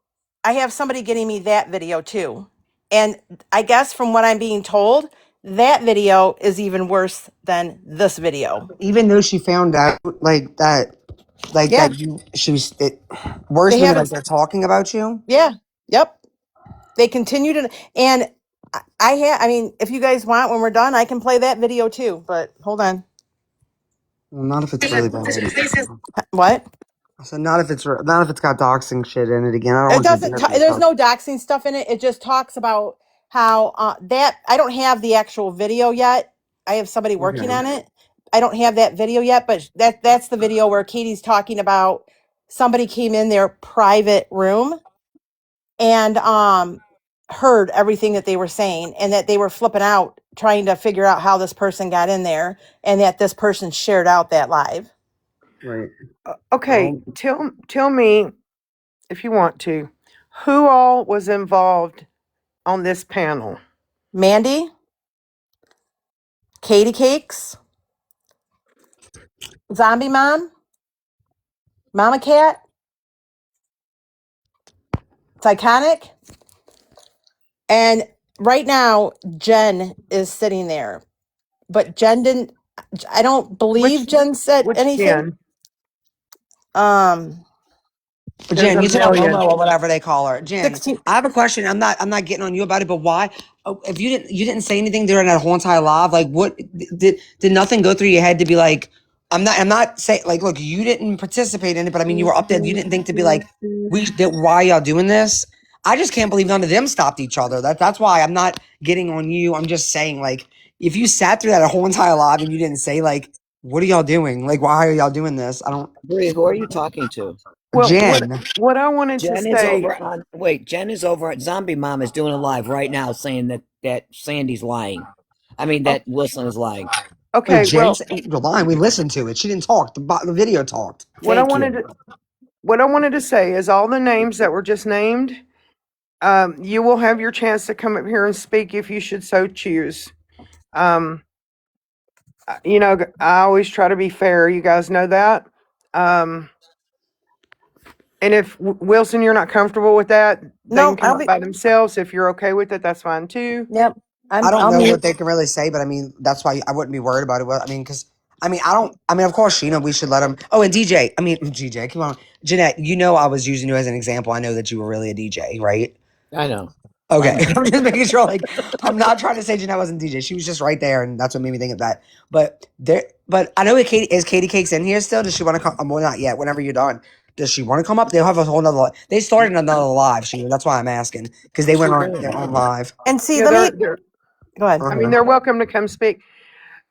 H: I have somebody getting me that video too. And I guess from what I'm being told, that video is even worse than this video.
B: Even though she found out like
H: Yeah,
B: that you she was it, worse
H: they
B: than like
H: haven't.
B: they're talking about you.
H: Yeah, yep. They continue to, and I mean, if you guys want, when we're done, I can play that video too. But hold on.
B: Well, not if it's really bad.
H: What?
B: I said not if it's got doxing shit in it again. I don't
H: It
B: want you to
H: doesn't.
B: have to
H: There's
B: talk.
H: no doxing stuff in it. It just talks about how that I don't have the actual video yet. I have somebody working
B: Okay.
H: on it. I don't have that video yet, but that's the video where Katie's talking about somebody came in their private room and heard everything that they were saying and that they were flipping out trying to figure out how this person got in there and that this person shared out that live.
B: Right.
A: Okay,
B: Well,
A: tell me if you want to, who all was involved on this panel?
H: Mandy, Katie Cakes, Zombie Mom, Mama Cat, it's iconic. And right now, Jen is sitting there. But Jen didn't, I don't believe
A: Which
H: Jen said
A: which
H: anything.
A: Jen?
H: Um,
A: There's
B: Jen,
A: a
B: you talk
A: million.
B: Momo or whatever they call her. Jen,
H: 16.
B: I have a question. I'm not getting on you about it, but why? Oh, if you didn't say anything during that whole entire live, like what did nothing go through your head to be like? I'm not saying like, look, you didn't participate in it, but I mean, you were up there. You didn't think to be like, why y'all doing this? I just can't believe none of them stopped each other. That's why I'm not getting on you. I'm just saying like, if you sat through that whole entire live and you didn't say like, what are y'all doing? Like, why are y'all doing this? I don't.
C: Bree, who are you talking to?
A: Well,
B: Jen.
A: what I wanted to
C: Jen is
A: say,
C: over on. Wait, Jen is over at Zombie Mom is doing a live right now saying that Sandy's lying. I mean
A: oh,
C: that Wilson is lying.
B: Wait,
A: okay,
B: Jen's the line. We listened to it. She didn't talk. The video talked.
A: what I
C: Thank
A: wanted
C: you.
A: to what I wanted to say is all the names that were just named. You will have your chance to come up here and speak if you should so choose. Um, I always try to be fair. You guys know that. Um, and if Wilson, you're not comfortable with that, they can
H: No,
A: come
H: I'll
A: up
H: be,
A: by themselves. If you're okay with it, that's fine too.
H: yep.
B: I don't
H: I'll
B: know
H: mute.
B: what they can really say, but I mean, that's why I wouldn't be worried about it. Well, I mean, because I don't. I mean, of course, Sheena, we should let him. Oh, and DJ. I mean, GJ. Come on, Jeanette. You know, I was using you as an example. I know that you were really a DJ, right?
K: I know. I
B: Okay,
K: know.
B: I'm just making sure. Like, I'm not trying to say Jeanette wasn't DJ. She was just right there, and that's what made me think of that. But I know that Katie Cake's in here still. Does she want to come? Well, not yet. Whenever you're done, does she want to come up? They'll have a whole nother. They started another live. Sheena. That's why I'm asking because they went on. They're on live.
H: And see,
A: Yeah,
H: let me
A: they're
H: go ahead.
A: I mean, they're welcome to come speak.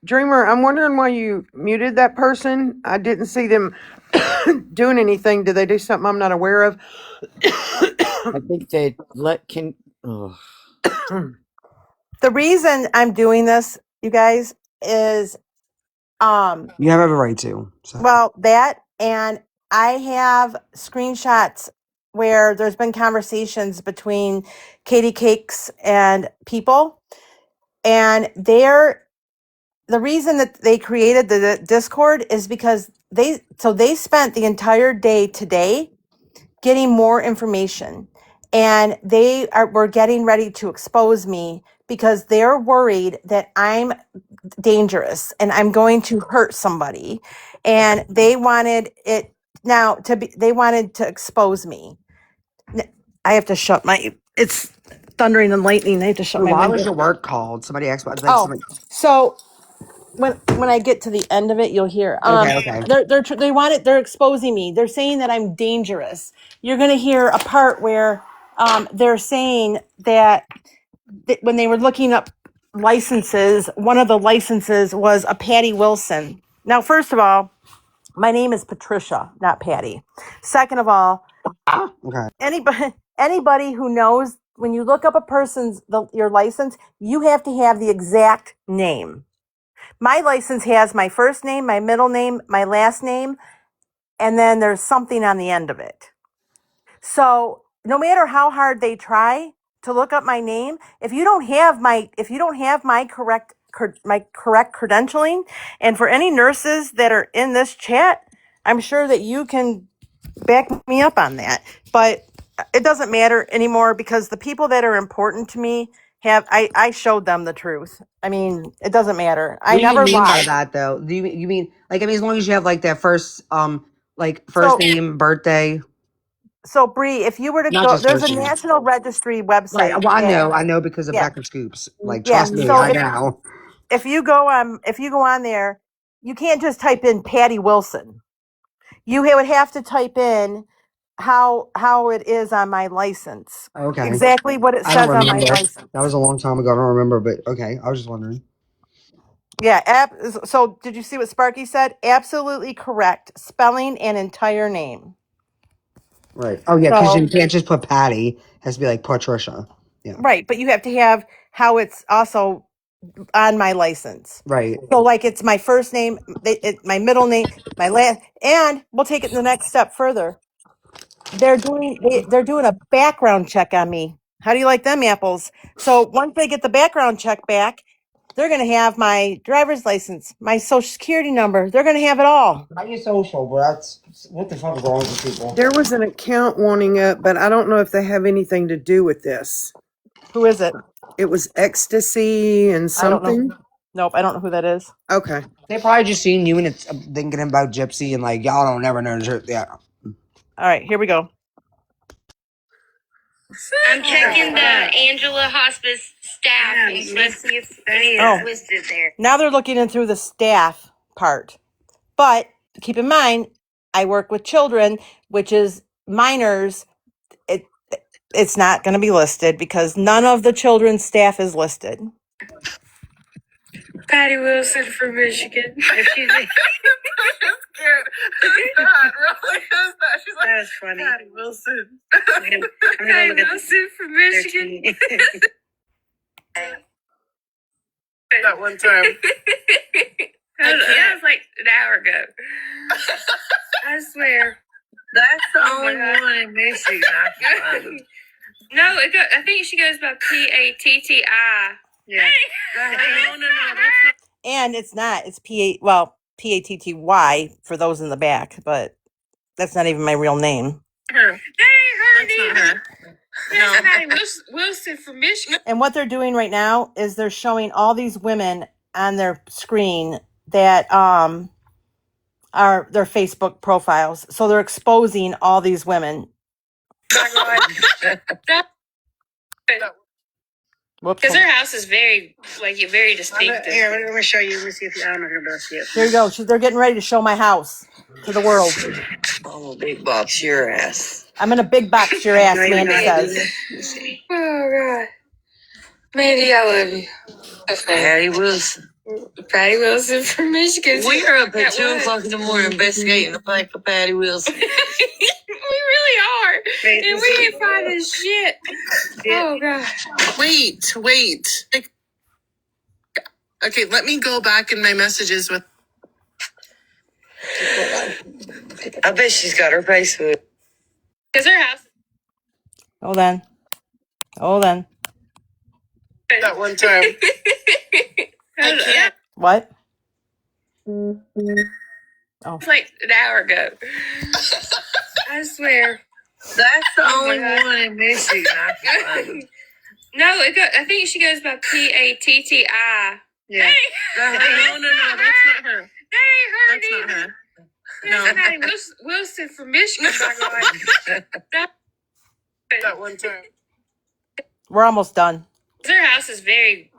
A: Dreamer, I'm wondering why you muted that person. I didn't see them doing anything. Did they do something I'm not aware of?
K: I think they can. Oh,
H: The reason I'm doing this, you guys, is um
B: You have every right to. So.
H: well, that, and I have screenshots where there's been conversations between Katie Cakes and people, and the reason that they created the Discord is because they spent the entire day today getting more information, and were getting ready to expose me because they're worried that I'm dangerous and I'm going to hurt somebody, and they wanted it now to be they wanted to expose me. I have to shut my it's thundering and lightning. I have to shut my
B: Why was
H: window.
B: your work called? Somebody asked about like
H: Oh,
B: somebody.
H: so when I get to the end of it, you'll hear.
B: Okay.
H: They're exposing me. They're saying that I'm dangerous. You're gonna hear a part where they're saying that when they were looking up licenses, one of the licenses was a Patty Wilson. Now, first of all, my name is Patricia, not Patty. Second of all,
B: Okay.
H: anybody who knows, when you look up a person's your license, you have to have the exact name. My license has my first name, my middle name, my last name, and then there's something on the end of it. So no matter how hard they try to look up my name, if you don't have my correct credentialing, and for any nurses that are in this chat, I'm sure that you can back me up on that. But it doesn't matter anymore because the people that are important to me I showed them the truth. I mean, it doesn't matter. I
B: What do you
H: never
B: mean by
H: lied.
B: that though? Do you mean like I mean as long as you have like their first first
H: So
B: name, birthday,
H: Bree, if you were to
B: not
H: go,
B: just
H: there's
B: first
H: a
B: name.
H: national registry
B: Right.
H: website
B: Well,
H: that
B: I know because of
H: yeah,
B: Becca Scoops. Like
H: yeah.
B: trust me,
H: So
B: I know.
H: if you go on there, you can't just type in Patty Wilson. You would have to type in how it is on my license.
B: Okay.
H: Exactly what it
B: I don't
H: says on my
B: remember. That
H: license.
B: was a long time ago. I don't remember, but okay. I was just wondering.
H: Yeah, so did you see what Sparky said? Absolutely correct. Spelling and entire name.
B: Right. Oh yeah, because
H: So
B: you can't just put Patty. It has to be like Patricia. Yeah.
H: right, but you have to have how it's also on my license.
B: Right.
H: So like it's my first name, my middle name, my last, and we'll take it the next step further. They're doing a background check on me. How do you like them apples? So once they get the background check back, they're going to have my driver's license, my social security number. They're going to have it all.
B: How you social, bro? That's what the fuck is wrong with people?
A: There was an account wanting up, but I don't know if they have anything to do with this.
H: Who is it?
A: It was ecstasy and
H: I don't know.
A: something.
H: Nope, I don't know who that is.
A: Okay.
B: They probably just seen you and it's thinking about Gypsy and like y'all don't never know the truth. Yeah.
H: All right, here we go.
E: I'm checking the Angela Hospice staff and see if anything's listed there.
H: Now they're looking in through the staff part. But keep in mind, I work with children, which is minors. It's not going to be listed because none of the children's staff is listed.
F: Patty Wilson from Michigan.
J: That's good. Who's that? Really? Who's that? She's like, that was funny. Patty Wilson. I'm
F: Patty Wilson from Michigan.
J: That one time.
F: That was like an hour ago. I swear.
J: That's the only one in Michigan.
F: No, I think she goes by Patti.
J: Yeah. No, that's not.
H: And it's not. It's Patty for those in the back, but that's not even my real name.
J: Her.
F: That ain't her
J: That's not
F: either.
J: her.
F: That's Patty Wilson from Michigan.
H: And what they're doing right now is they're showing all these women on their screen that are their Facebook profiles. So they're exposing all these women. Whoops.
F: Because her house is very distinctive.
G: Here, let me show you. Let me see if I don't know if you're able to see it.
H: There you go. They're getting ready to show my house to the world.
B: I'm a big box your ass.
H: I'm in a big box your ass, Mandy says.
F: Oh, God. Mandy, I love you.
B: Patty Wilson.
F: Patty Wilson from Michigan.
B: We are up at 2 o'clock in the morning investigating the fight for Patty Wilson.
F: We really are. And we ain't finding shit. Oh, God.
J: Wait. Okay, let me go back in my messages with.
B: I bet she's got her Facebook.
F: Because her house.
H: Hold on.
J: That one time. I can't.
H: What?
F: It's like an hour ago. I swear.
B: That's the only one in Michigan I can find.
F: No, I think she goes by Patti.
J: Yeah. No, that's not her.
F: That ain't her.
J: That's not her.
F: That's Patty Wilson from Michigan.
J: That one time.
H: We're almost done.
F: Her house is very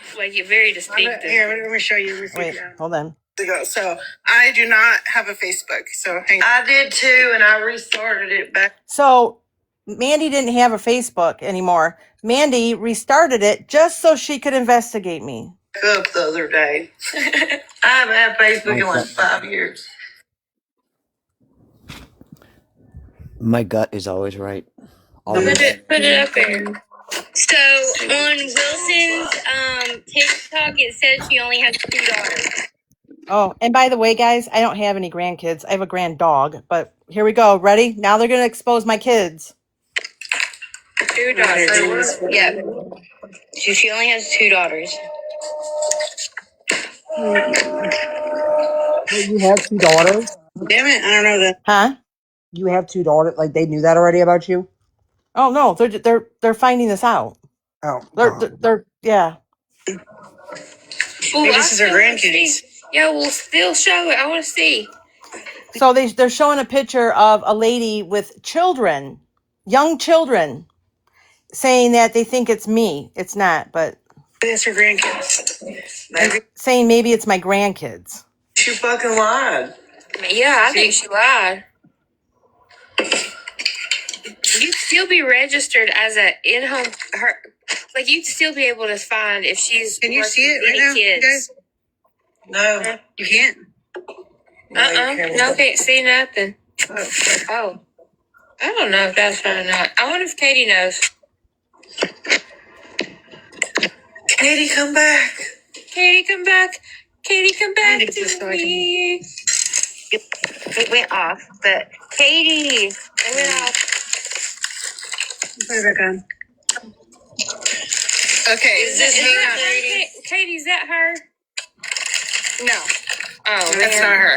F: distinctive.
G: Here, let me show you. Let me see.
H: Wait, hold on.
J: So I do not have a Facebook. So hang on.
B: I did too, and I restarted it back.
H: So Mandy didn't have a Facebook anymore. Mandy restarted it just so she could investigate me.
B: Up the other day. I haven't had Facebook in like 5 years.
K: My gut is always right.
F: Put it up there.
E: So on Wilson's TikTok, it says she only has 2 daughters.
H: Oh, and by the way, guys, I don't have any grandkids. I have a grand dog, but here we go. Ready? Now they're going to expose my kids.
F: 2 daughters.
E: Yep. So she only has 2 daughters.
B: You have 2 daughters?
G: Damn it, I don't know that.
H: Huh?
B: You have 2 daughters? Like they knew that already about you?
H: Oh no, they're finding this out.
B: Oh.
H: They're yeah.
F: Ooh,
G: This is her grandkids.
F: Yeah, we'll still show it. I want to see.
H: So they're showing a picture of a lady with children, young children, saying that they think it's me. It's not, but
G: That's her grandkids.
H: saying maybe it's my grandkids.
B: She fucking lied.
F: Yeah, I think she lied. You'd still be registered as a in-home like you'd still be able to find if she's.
G: Can you see it right now,
F: kids.
G: guys?
B: No.
G: You can't.
F: No, can't see nothing. Oh. I don't know if that's right or not. I wonder if Katie knows.
B: Katie, come back.
F: Katie, come back. Katie, come back to me.
E: It went off, but Katie.
F: It went off.
G: Put it back on.
J: Okay.
F: Is that her? Katie, is that her?
E: No.
F: Oh,
J: That's not her.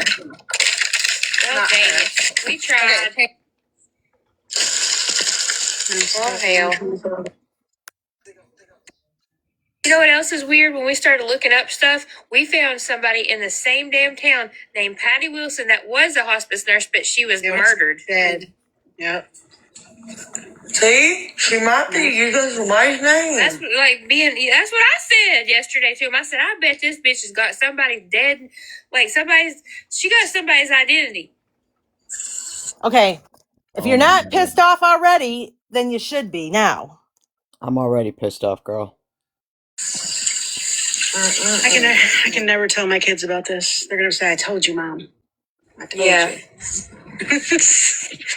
F: Well, dang it. We tried.
J: Okay.
F: Oh, hell. You know what else is weird? When we started looking up stuff, we found somebody in the same damn town named Patty Wilson that was a hospice nurse, but she was murdered.
G: Dead. Yep.
B: See? She might be. You guys' wife's name.
F: That's what I said yesterday to him. I said, I bet this bitch has got somebody dead. Like she got somebody's identity.
H: Okay, if you're not pissed off already, then you should be now.
K: I'm already pissed off, girl.
G: I can never tell my kids about this. They're gonna say, "I told you, Mom. I told you."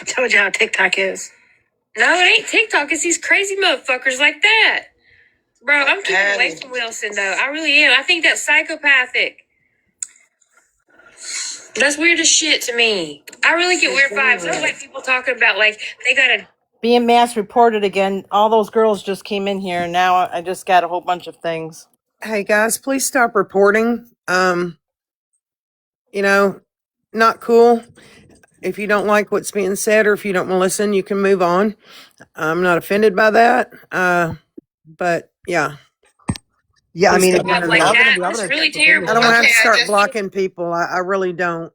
G: I told you how TikTok is.
F: No, it ain't TikTok. It's these crazy motherfuckers like that. Bro, I'm keeping away from Wilson, though. I really am. I think that's psychopathic. That's weird as shit to me. I really get weird vibes. I don't like people talking about, like, they gotta...
H: Being mass reported again. All those girls just came in here, and now I just got a whole bunch of things.
A: Hey guys, please stop reporting. Not cool. if you don't like what's being said or if you don't want to listen, you can move on. I'm not offended by that. But yeah,
B: Yeah, I
A: please
B: mean,
A: stay
B: again,
A: out of
B: I'm
A: me.
B: gonna be
F: That's really
B: offended.
A: I
F: terrible.
A: don't want to have
J: Okay,
A: to start blocking people. I really don't.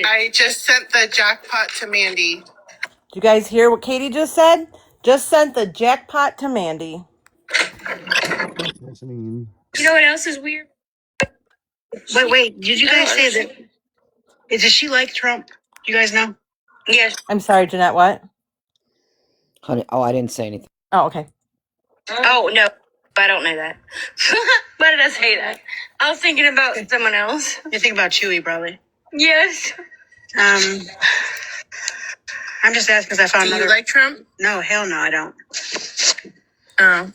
J: I just sent the jackpot to Mandy.
H: Did you guys hear what Katie just said? Just sent the jackpot to Mandy.
F: You know what else is weird?
G: Wait, did you guys say that? Does she like Trump? Do you guys know?
F: Yes.
H: I'm sorry, Jeanette, what?
K: Honey, oh, I didn't say anything.
H: Oh, okay.
F: Oh, no. I don't know that. Why did I say that? I was thinking about someone else.
G: You think about Chewy, probably.
F: Yes.
G: I'm just asking because I found
J: Do
G: another.
J: you like Trump?
G: No, hell no, I don't.
F: Oh.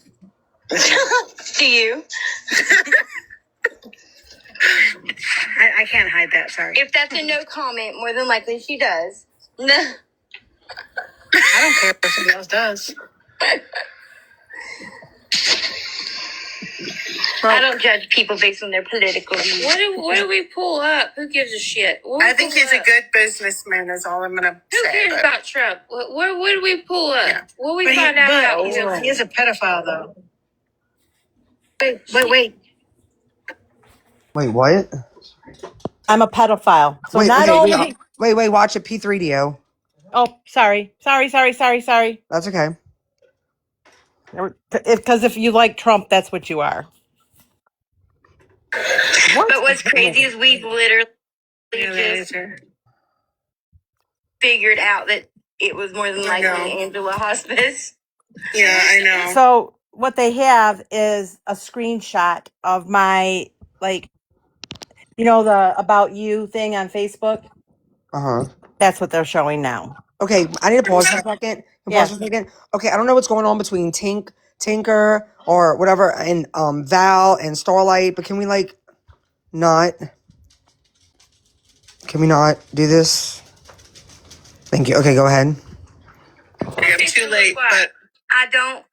F: Do you?
G: I can't hide that. Sorry.
F: If that's a no comment, more than likely she does. No.
G: I don't care if somebody else does.
F: I don't judge people based on their political views. What do we pull up? Who gives a shit?
J: I think he's a good businessman. Is all I'm gonna
F: Who
J: say.
F: cares
J: but-
F: about Trump? What do we pull up?
J: Yeah.
F: What we
G: But
F: find out about
G: he is a pedophile, though. Wait.
B: Wait, what?
H: I'm a pedophile. So
B: Wait,
H: not
B: okay,
H: only.
B: wait, watch it, P3DO.
H: Oh, sorry.
B: That's okay.
H: Because if you like Trump, that's what you are.
F: But what's crazy is we've literally just figured out that it was more than likely Angela Hospice.
J: Yeah, I know.
H: So what they have is a screenshot of my, like, the About You thing on Facebook.
B: Uh-huh.
H: That's what they're showing now.
B: Okay, I need to pause for a second.
H: Yeah.
B: Okay, I don't know what's going on between Tinker or whatever and Val and Starlight, but can we not do this? Thank you. Okay, go ahead.
J: I'm too late, but
F: I don't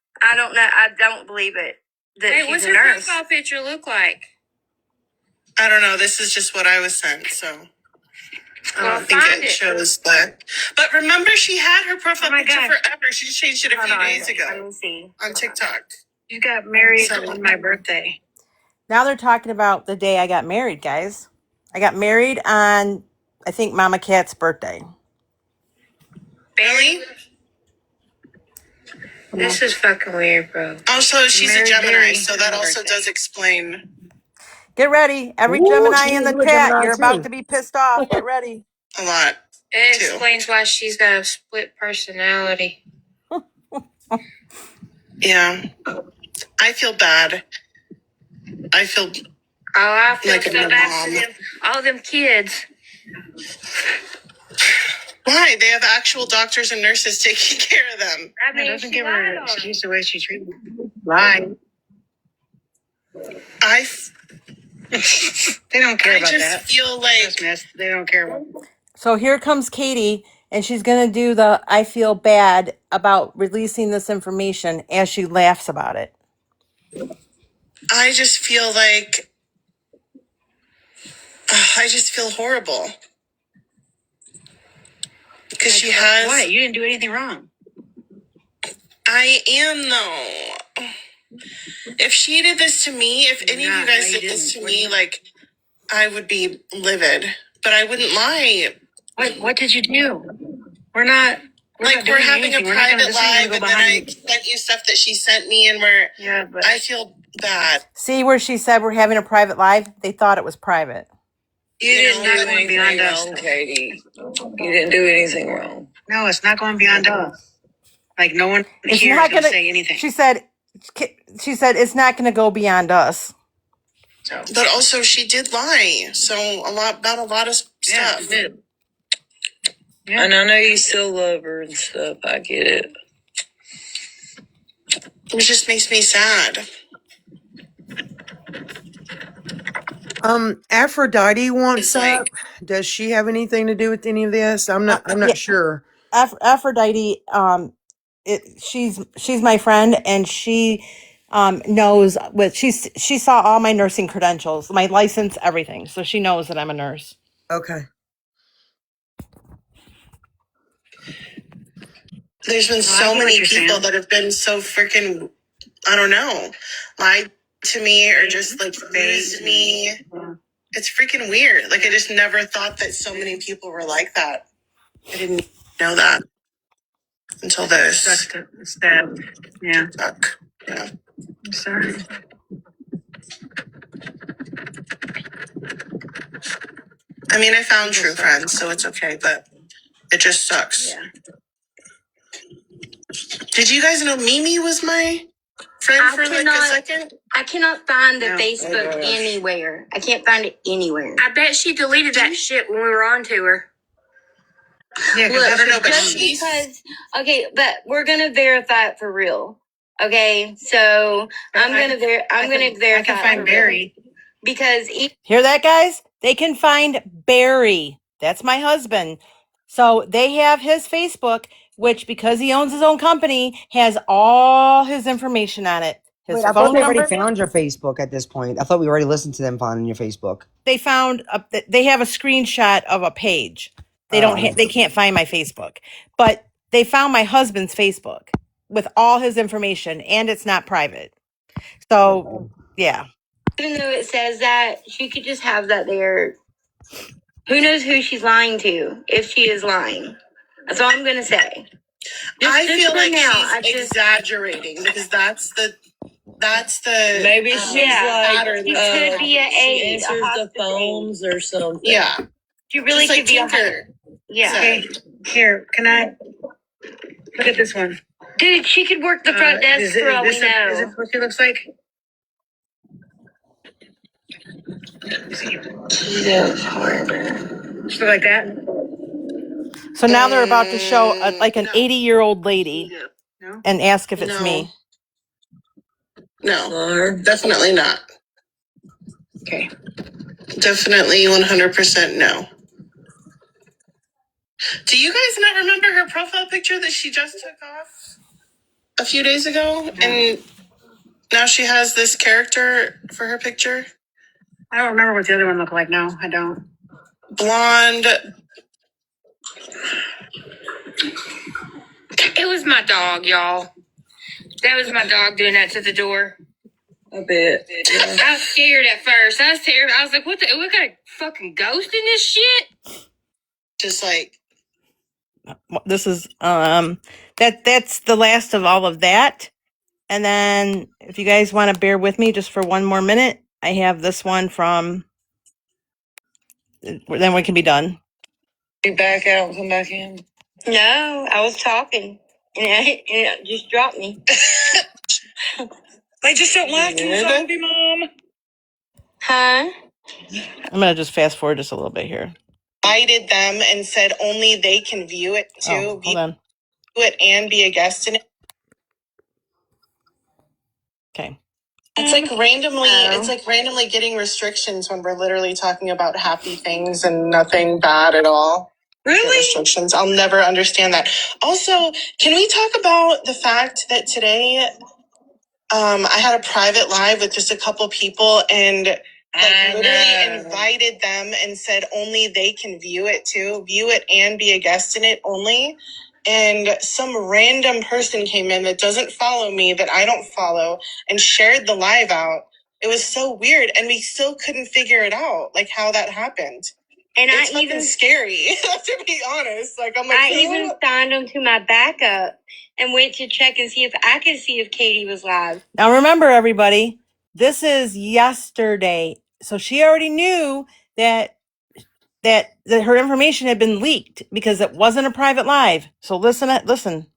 F: know. I don't believe it. Hey, what's her profile picture look like?
J: I don't know. This is just what I was sent, so I don't think it shows that. But remember, she had her profile picture forever. She just changed it a few days ago.
F: Let me see.
J: On TikTok.
G: You got married on my birthday.
H: Now they're talking about the day I got married, guys. I got married on, I think, Mama Cat's birthday.
J: Really?
F: This is fucking weird, bro.
J: Also, she's a Gemini, so that also does explain.
H: Get ready. Every Gemini in the chat, you're about to be pissed off. Get ready.
J: A lot.
F: It explains why she's got a split personality.
J: Yeah. I feel bad. I feel
F: I feel
J: like
F: so
J: a
F: bad for
J: mom.
F: them, all them kids.
J: Why? They have actual doctors and nurses taking care of them.
F: I mean,
G: Doesn't
F: she
G: give
F: lied
G: her
F: on
G: excuse the way she treated them. Lie. They don't care about
J: just
G: that.
J: feel like
G: Christmas. They don't care about.
H: So here comes Katie, and she's going to do the I feel bad about releasing this information as she laughs about it.
J: I just feel like I just feel horrible. Because she has.
G: Why? You didn't do anything wrong.
J: I am, though. If she did this to me, if any of you guys did this to me, I would be livid. But I wouldn't lie.
G: What did you do? We're not
J: we're having
G: anything.
J: a private live, and then I sent you stuff that she sent me, and I feel bad.
H: See where she said we're having a private live? They thought it was private.
G: You didn't do anything beyond us, Katie. You didn't do anything wrong. No, it's not going beyond us. Like no one here is going to say anything.
H: She said it's not going to go beyond us.
J: So. But also, she did lie. So about a lot of stuff.
G: Yeah, she did. Yeah. And I know you still love her and stuff. I get it.
J: It just makes me sad.
A: Aphrodite wants up. Does she have anything to do with any of this? I'm not sure.
H: Aphrodite, she's my friend, and she knows what she saw all my nursing credentials, my license, everything. So she knows that I'm a nurse.
A: Okay.
J: There's been so many people that have been so freaking, I don't know, lied to me or just like used me. It's freaking weird. Like I just never thought that so many people were like that. I didn't know that until this. It's sad. Yeah. Suck. Yeah. I'm sorry. I mean, I found true friends, so it's okay, but it just sucks. Yeah. Did you guys know Mimi was my friend for like a second?
E: I cannot find the Facebook anywhere. I can't find it anywhere.
F: I bet she deleted that shit when we were on to her.
J: Yeah, because I don't know, but
E: just because, okay, but we're gonna verify it for real. Okay, so I'm gonna verify. I can find Barry because
H: Hear that, guys? They can find Barry. That's my husband. So they have his Facebook, which because he owns his own company, has all his information on it. His
B: Wait, I thought
H: phone
B: they already
H: number.
B: found your Facebook at this point. I thought we already listened to them finding your Facebook.
H: They found they have a screenshot of a page. They don't. They can't find my Facebook, but they found my husband's Facebook with all his information, and it's not private. So yeah.
E: even though it says that, she could just have that there. Who knows who she's lying to, if she is lying. That's all I'm gonna say.
J: I feel like she's exaggerating because that's the
G: Maybe she's like
E: she could be an
G: she
E: aide,
G: answers the phones or something.
J: yeah.
E: She really
J: Just
E: could be
J: Tinker
E: yeah.
J: said.
G: Here, can I look at this one?
E: Dude, she could work the front desk for all we know.
G: Is this what she looks like? She look like that?
H: So now they're about to show like an 80-year-old lady
J: No.
H: and ask if it's
J: No.
H: me.
J: No, definitely not.
G: Okay.
J: Definitely 100% no. Do you guys not remember her profile picture that she just took off a few days ago? No. And now she has this character for her picture?
G: I don't remember what the other one looked like. No, I don't.
J: Blonde.
F: It was my dog, y'all. That was my dog doing that to the door.
G: A bit. Yeah.
F: I was scared at first. I was terrified. I was like, we got a fucking ghost in this shit?
J: Just like.
H: This is that's the last of all of that. And then if you guys want to bear with me just for one more minute, I have this one from then we can be done.
G: You back out and come back in?
E: No, I was talking. And it just dropped me.
G: They just don't laugh too softly, Mom.
E: Huh?
H: I'm gonna just fast forward just a little bit here.
J: Invited them and said only they can view it too.
H: Oh, hold on.
J: View it and be a guest in it.
H: Okay.
J: It's like randomly getting restrictions when we're literally talking about happy things and nothing bad at all.
G: Really?
J: Restrictions. I'll never understand that. Also, can we talk about the fact that today I had a private live with just a couple people and literally invited them and said only they can view it too. View it and be a guest in it only. And some random person came in that doesn't follow me, that I don't follow, and shared the live out. It was so weird, and we still couldn't figure it out, like how that happened. And it's fucking scary, to be honest. Like I'm like,
E: I even signed them to my backup and went to check and see if I could see if Katie was live.
H: Now remember, everybody, this is yesterday, so she already knew that her information had been leaked because it wasn't a private live. So listen.
E: And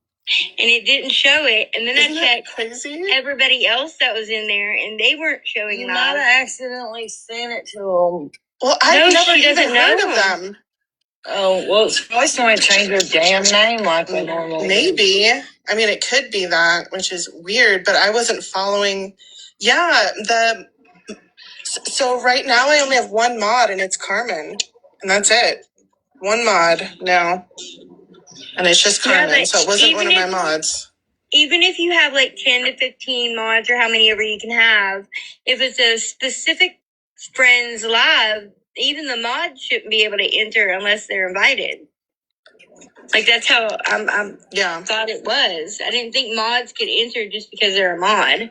E: it didn't show it. And then I checked everybody else that was in there, and they weren't showing
G: You
E: live.
G: might have accidentally sent it to them.
J: Well, I've never even heard of them.
G: Oh, well, it's probably someone changed their damn name like they normally.
J: Maybe. I mean, it could be that, which is weird, but I wasn't following. Yeah, so right now I only have one mod, and it's Carmen. And that's it. One mod now. And it's just Carmen, so it wasn't one of my mods.
E: Even if you have like 10 to 15 mods or how many ever you can have, if it's a specific friends live, even the mods shouldn't be able to enter unless they're invited. Like that's how I thought it was. I didn't think mods could enter just because they're a mod.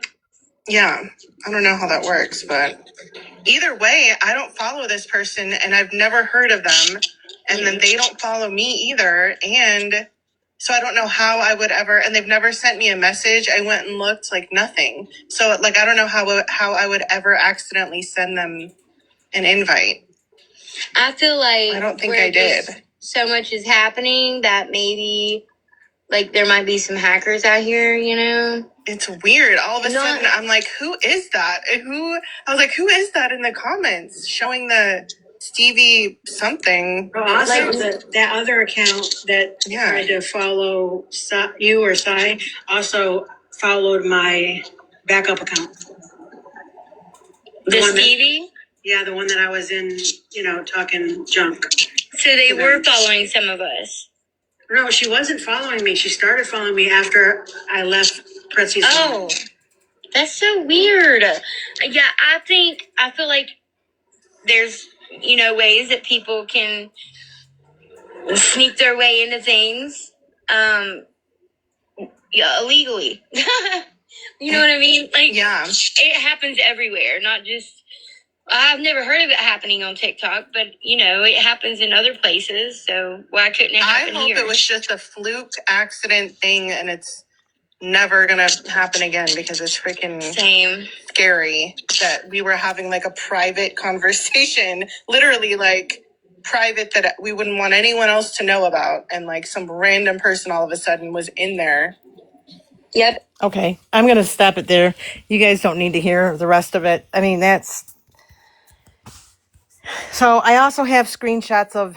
J: Yeah, I don't know how that works, but either way, I don't follow this person and I've never heard of them. And then they don't follow me either. And so I don't know how I would ever, and they've never sent me a message. I went and looked, like nothing. So like, I don't know how I would ever accidentally send them an invite.
E: I feel like
J: I don't think I did.
E: So much is happening that maybe like there might be some hackers out here, you know?
J: It's weird. All of a sudden, I'm like, who is that? I was like, who is that in the comments showing the Stevie something?
E: Oh, also, that other account that tried to follow you or Sai also followed my backup account. The Stevie? Yeah, the one that I was in, talking junk. So they were following some of us. No, she wasn't following me. She started following me after I left Pretzi's. Oh, that's so weird. Yeah, I feel like there's, ways that people can sneak their way into things, illegally. You know what I mean? Like, yeah, it happens everywhere, not just. I've never heard of it happening on TikTok, but it happens in other places. So why couldn't it happen here?
J: I hope it was just a fluke accident thing, and it's never gonna happen again because it's freaking scary that we were having like a private conversation, literally like private, that we wouldn't want anyone else to know about, and like some random person all of a sudden was in there.
E: Yep.
H: Okay, I'm going to stop it there. You guys don't need to hear the rest of it. I mean, so I also have screenshots of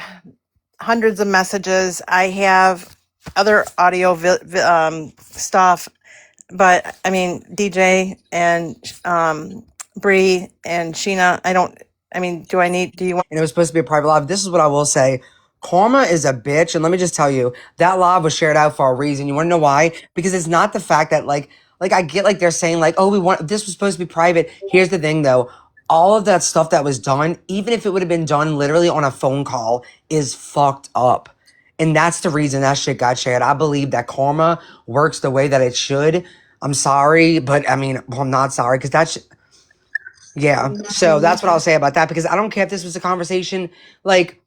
H: hundreds of messages. I have other audio stuff, but I mean, DJ and Bree and Sheena, do you want?
B: And it was supposed to be a private live. This is what I will say. Karma is a bitch. And let me just tell you, that live was shared out for a reason. You want to know why? Because it's not the fact that like I get like they're saying like, oh, this was supposed to be private. Here's the thing though. All of that stuff that was done, even if it would have been done literally on a phone call, is fucked up. And that's the reason that shit got shared. I believe that karma works the way that it should. I'm sorry, but I'm not sorry because yeah. So that's what I'll say about that, because I don't care if this was a conversation, like,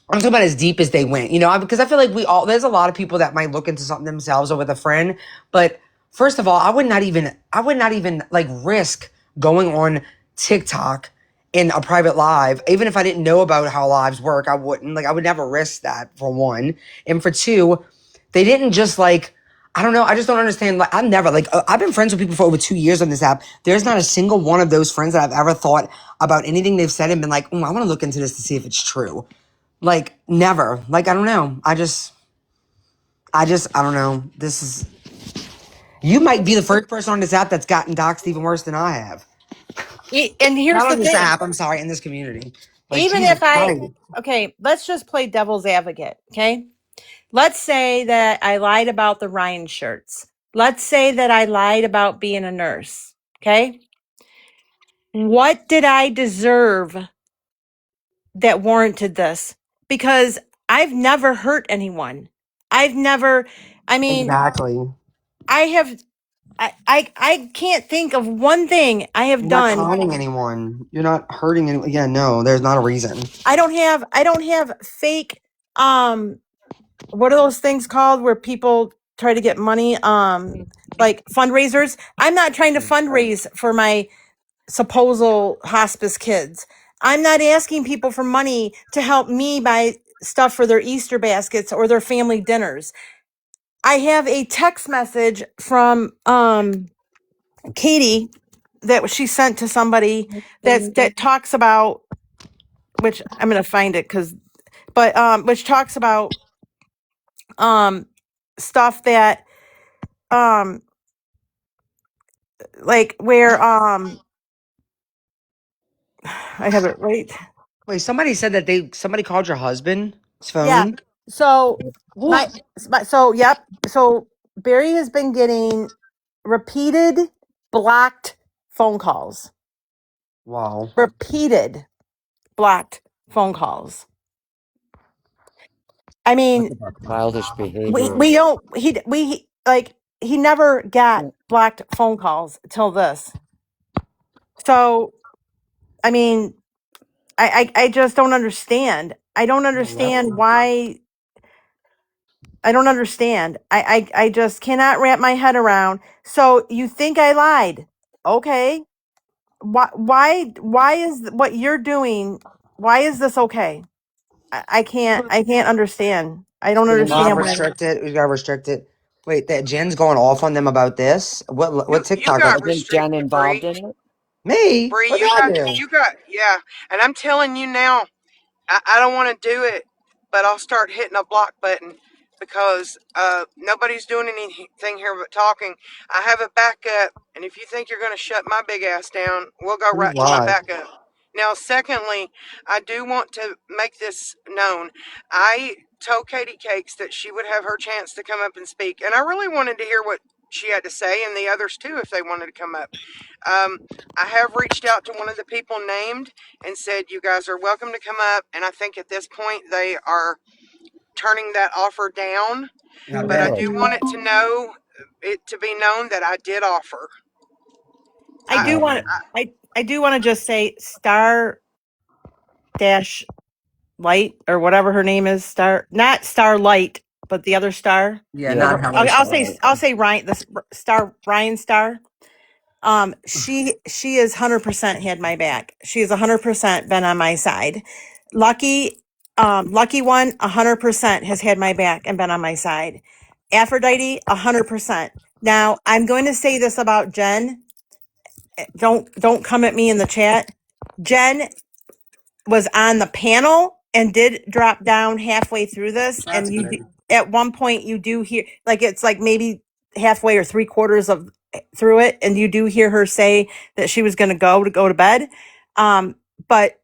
B: I'm talking about as deep as they went, because I feel like there's a lot of people that might look into something themselves or with a friend. But first of all, I would not even like risk going on TikTok in a private live. Even if I didn't know about how lives work, I wouldn't. Like, I would never risk that, for one. And for two, they didn't just like, I don't know. I just don't understand. Like, I've been friends with people for over 2 years on this app. There's not a single one of those friends that I've ever thought about anything they've said and been like, I want to look into this to see if it's true. Like, never. Like, I don't know. I don't know. You might be the first person on this app that's gotten doxxed even worse than I have.
H: And here's
B: Not
H: the
B: on this
H: thing.
B: app, I'm sorry, in this community. Like,
H: Even
B: Jesus
H: if
B: Christ.
H: okay, let's just play devil's advocate, okay? Let's say that I lied about the Ryan shirts. Let's say that I lied about being a nurse, okay? What did I deserve that warranted this? Because I've never hurt anyone.
B: Exactly.
H: I can't think of one thing I have
B: You're not
H: done.
B: conning anyone. You're not hurting anyone. Yeah, no, there's not a reason.
H: I don't have fake, what are those things called where people try to get money? Like fundraisers. I'm not trying to fundraise for my supposal hospice kids. I'm not asking people for money to help me buy stuff for their Easter baskets or their family dinners. I have a text message from Katie that she sent to somebody that talks about, which I'm going to find it which talks about stuff that like where I have it right.
B: Wait, somebody said that somebody called your husband's
H: Yeah.
B: phone?
H: So
B: What?
H: yep. So Barry has been getting repeated blocked phone calls.
B: Wow.
H: Repeated blocked phone calls. I mean,
C: Childish
H: we
C: behavior.
H: we don't he never got blocked phone calls till this. So I mean, I just don't understand. I don't understand why. I don't understand. I just cannot wrap my head around. So you think I lied? Okay. Why is what you're doing? Why is this okay? I can't understand. I don't
B: We gotta
H: understand why.
B: restrict it. We gotta restrict it. Wait, that Jen's going off on them about this. What
A: You
B: TikTok?
A: got
C: Wasn't Jen
A: restricted,
C: involved
A: Bree.
C: in it?
B: Me?
A: Bree,
B: What did I do?
A: yeah. And I'm telling you now, I don't want to do it, but I'll start hitting a block button because nobody's doing anything here but talking. I have a backup, and if you think you're going to shut my big ass down, we'll go
B: Who's
A: right to my
B: live?
A: backup. Now, secondly, I do want to make this known. I told Katie Cakes that she would have her chance to come up and speak, and I really wanted to hear what she had to say, and the others too, if they wanted to come up. I have reached out to one of the people named and said, you guys are welcome to come up. And I think at this point they are turning that offer down.
B: I
A: But I
B: bet.
A: do want it to be known that I did offer.
H: I do want I do want to just say Star Dash Light or whatever her name is, Star, not Starlight, but the other Star.
B: Yeah,
C: Yeah.
B: not
H: Whatever.
B: Helen
H: I'll say Ryan, the Star, Ryan Star. She is 100% had my back. She is 100% been on my side. Lucky, Lucky One, 100% has had my back and been on my side. Aphrodite, 100%. Now I'm going to say this about Jen. Don't come at me in the chat. Jen was on the panel and did drop down halfway through this,
B: That's
H: and
B: good.
H: at one point you do hear, like, it's like maybe halfway or three quarters of through it, and you do hear her say that she was going to go to bed. But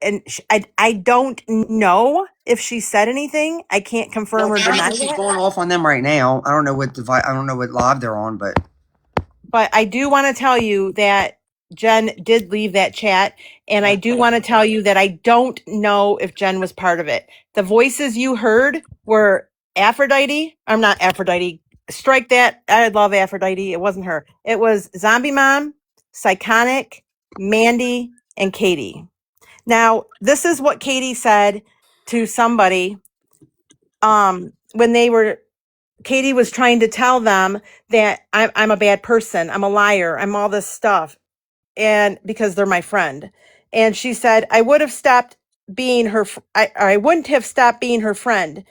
H: I don't know if she said anything. I can't confirm
B: Well,
H: or deny
B: apparently she's
H: that.
B: going off on them right now. I don't know what I don't know what live they're on, but
H: But I do want to tell you that Jen did leave that chat. And I do want to tell you that I don't know if Jen was part of it. The voices you heard were Aphrodite. I'm not Aphrodite. Strike that. I love Aphrodite. It wasn't her. It was Zombie Mom, Psychonic, Mandy, and Katie. Now, this is what Katie said to somebody when they were Katie was trying to tell them that I'm a bad person. I'm a liar. I'm all this stuff. And because they're my friend. And she said, I would have stopped being I wouldn't have stopped being her friend.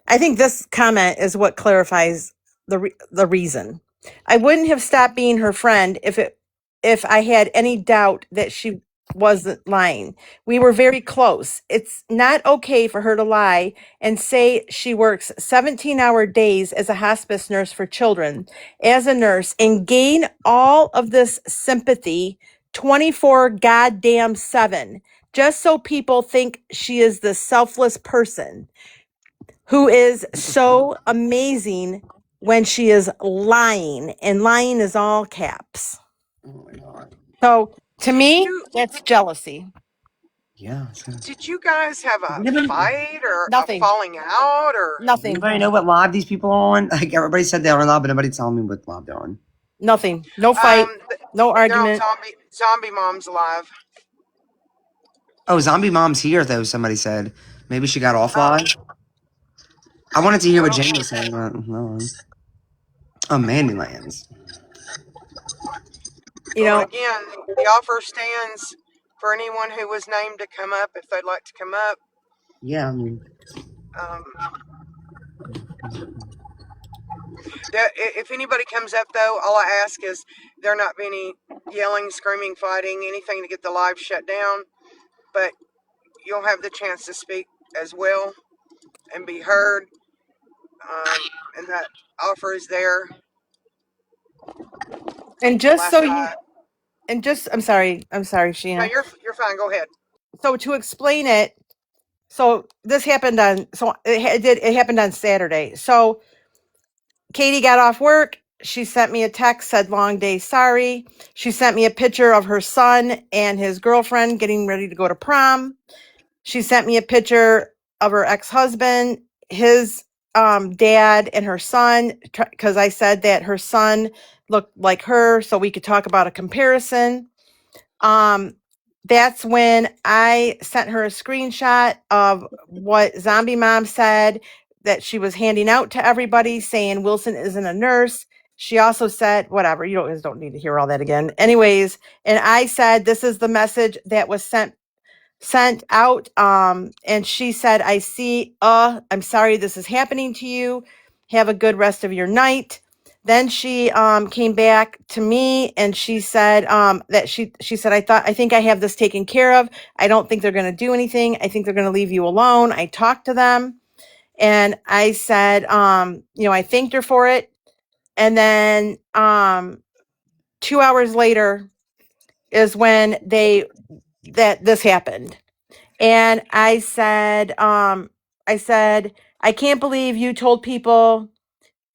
H: I think this comment is what clarifies the reason. I wouldn't have stopped being her friend if I had any doubt that she wasn't lying. We were very close. It's not okay for her to lie and say she works 17-hour days as a hospice nurse for children, as a nurse, and gain all of this sympathy 24 goddamn 7, just so people think she is this selfless person who is so amazing when she is lying, and lying is all caps.
B: oh my god.
H: So to
A: Did
H: me,
A: you
H: that's jealousy.
B: Yeah.
A: did you guys have a fight or a
H: Nothing.
A: falling out or?
B: Does
H: Nothing.
B: anybody know what live these people are on? Like everybody said they're on live, but nobody telling me what live they're on.
H: Nothing. No fight. No
A: They're on
H: argument.
A: Zombie Moms Live.
B: Oh, Zombie Mom's here though. Somebody said maybe she got off
A: Oh,
B: live. I wanted to hear what
A: well,
B: Jenny was saying. No. Oh, Mandylands.
H: You
A: well,
H: know,
A: again, the offer stands for anyone who was named to come up if they'd like to come up.
B: Yeah, I mean,
A: Um, if anybody comes up, though, all I ask is there not be any yelling, screaming, fighting, anything to get the live shut down. But you'll have the chance to speak as well and be heard. And that offer is there.
H: and just
A: Last
H: so you,
A: I
H: and just, I'm sorry,
A: no,
H: Sheena.
A: you're fine. Go ahead.
H: So to explain it, so this happened on, so it happened on Saturday. So Katie got off work. She sent me a text, said long day, sorry. She sent me a picture of her son and his girlfriend getting ready to go to prom. She sent me a picture of her ex-husband, his dad and her son, because I said that her son looked like her, so we could talk about a comparison. That's when I sent her a screenshot of what Zombie Mom said that she was handing out to everybody, saying Wilson isn't a nurse. She also said, whatever, you don't need to hear all that again. Anyways, and I said, this is the message that was sent out. And she said, I see, I'm sorry this is happening to you. Have a good rest of your night. Then she came back to me and she said that she said, I think I have this taken care of. I don't think they're going to do anything. I think they're going to leave you alone. I talked to them and I said, I thanked her for it. And then 2 hours later is when this happened. And I said, I can't believe you told people,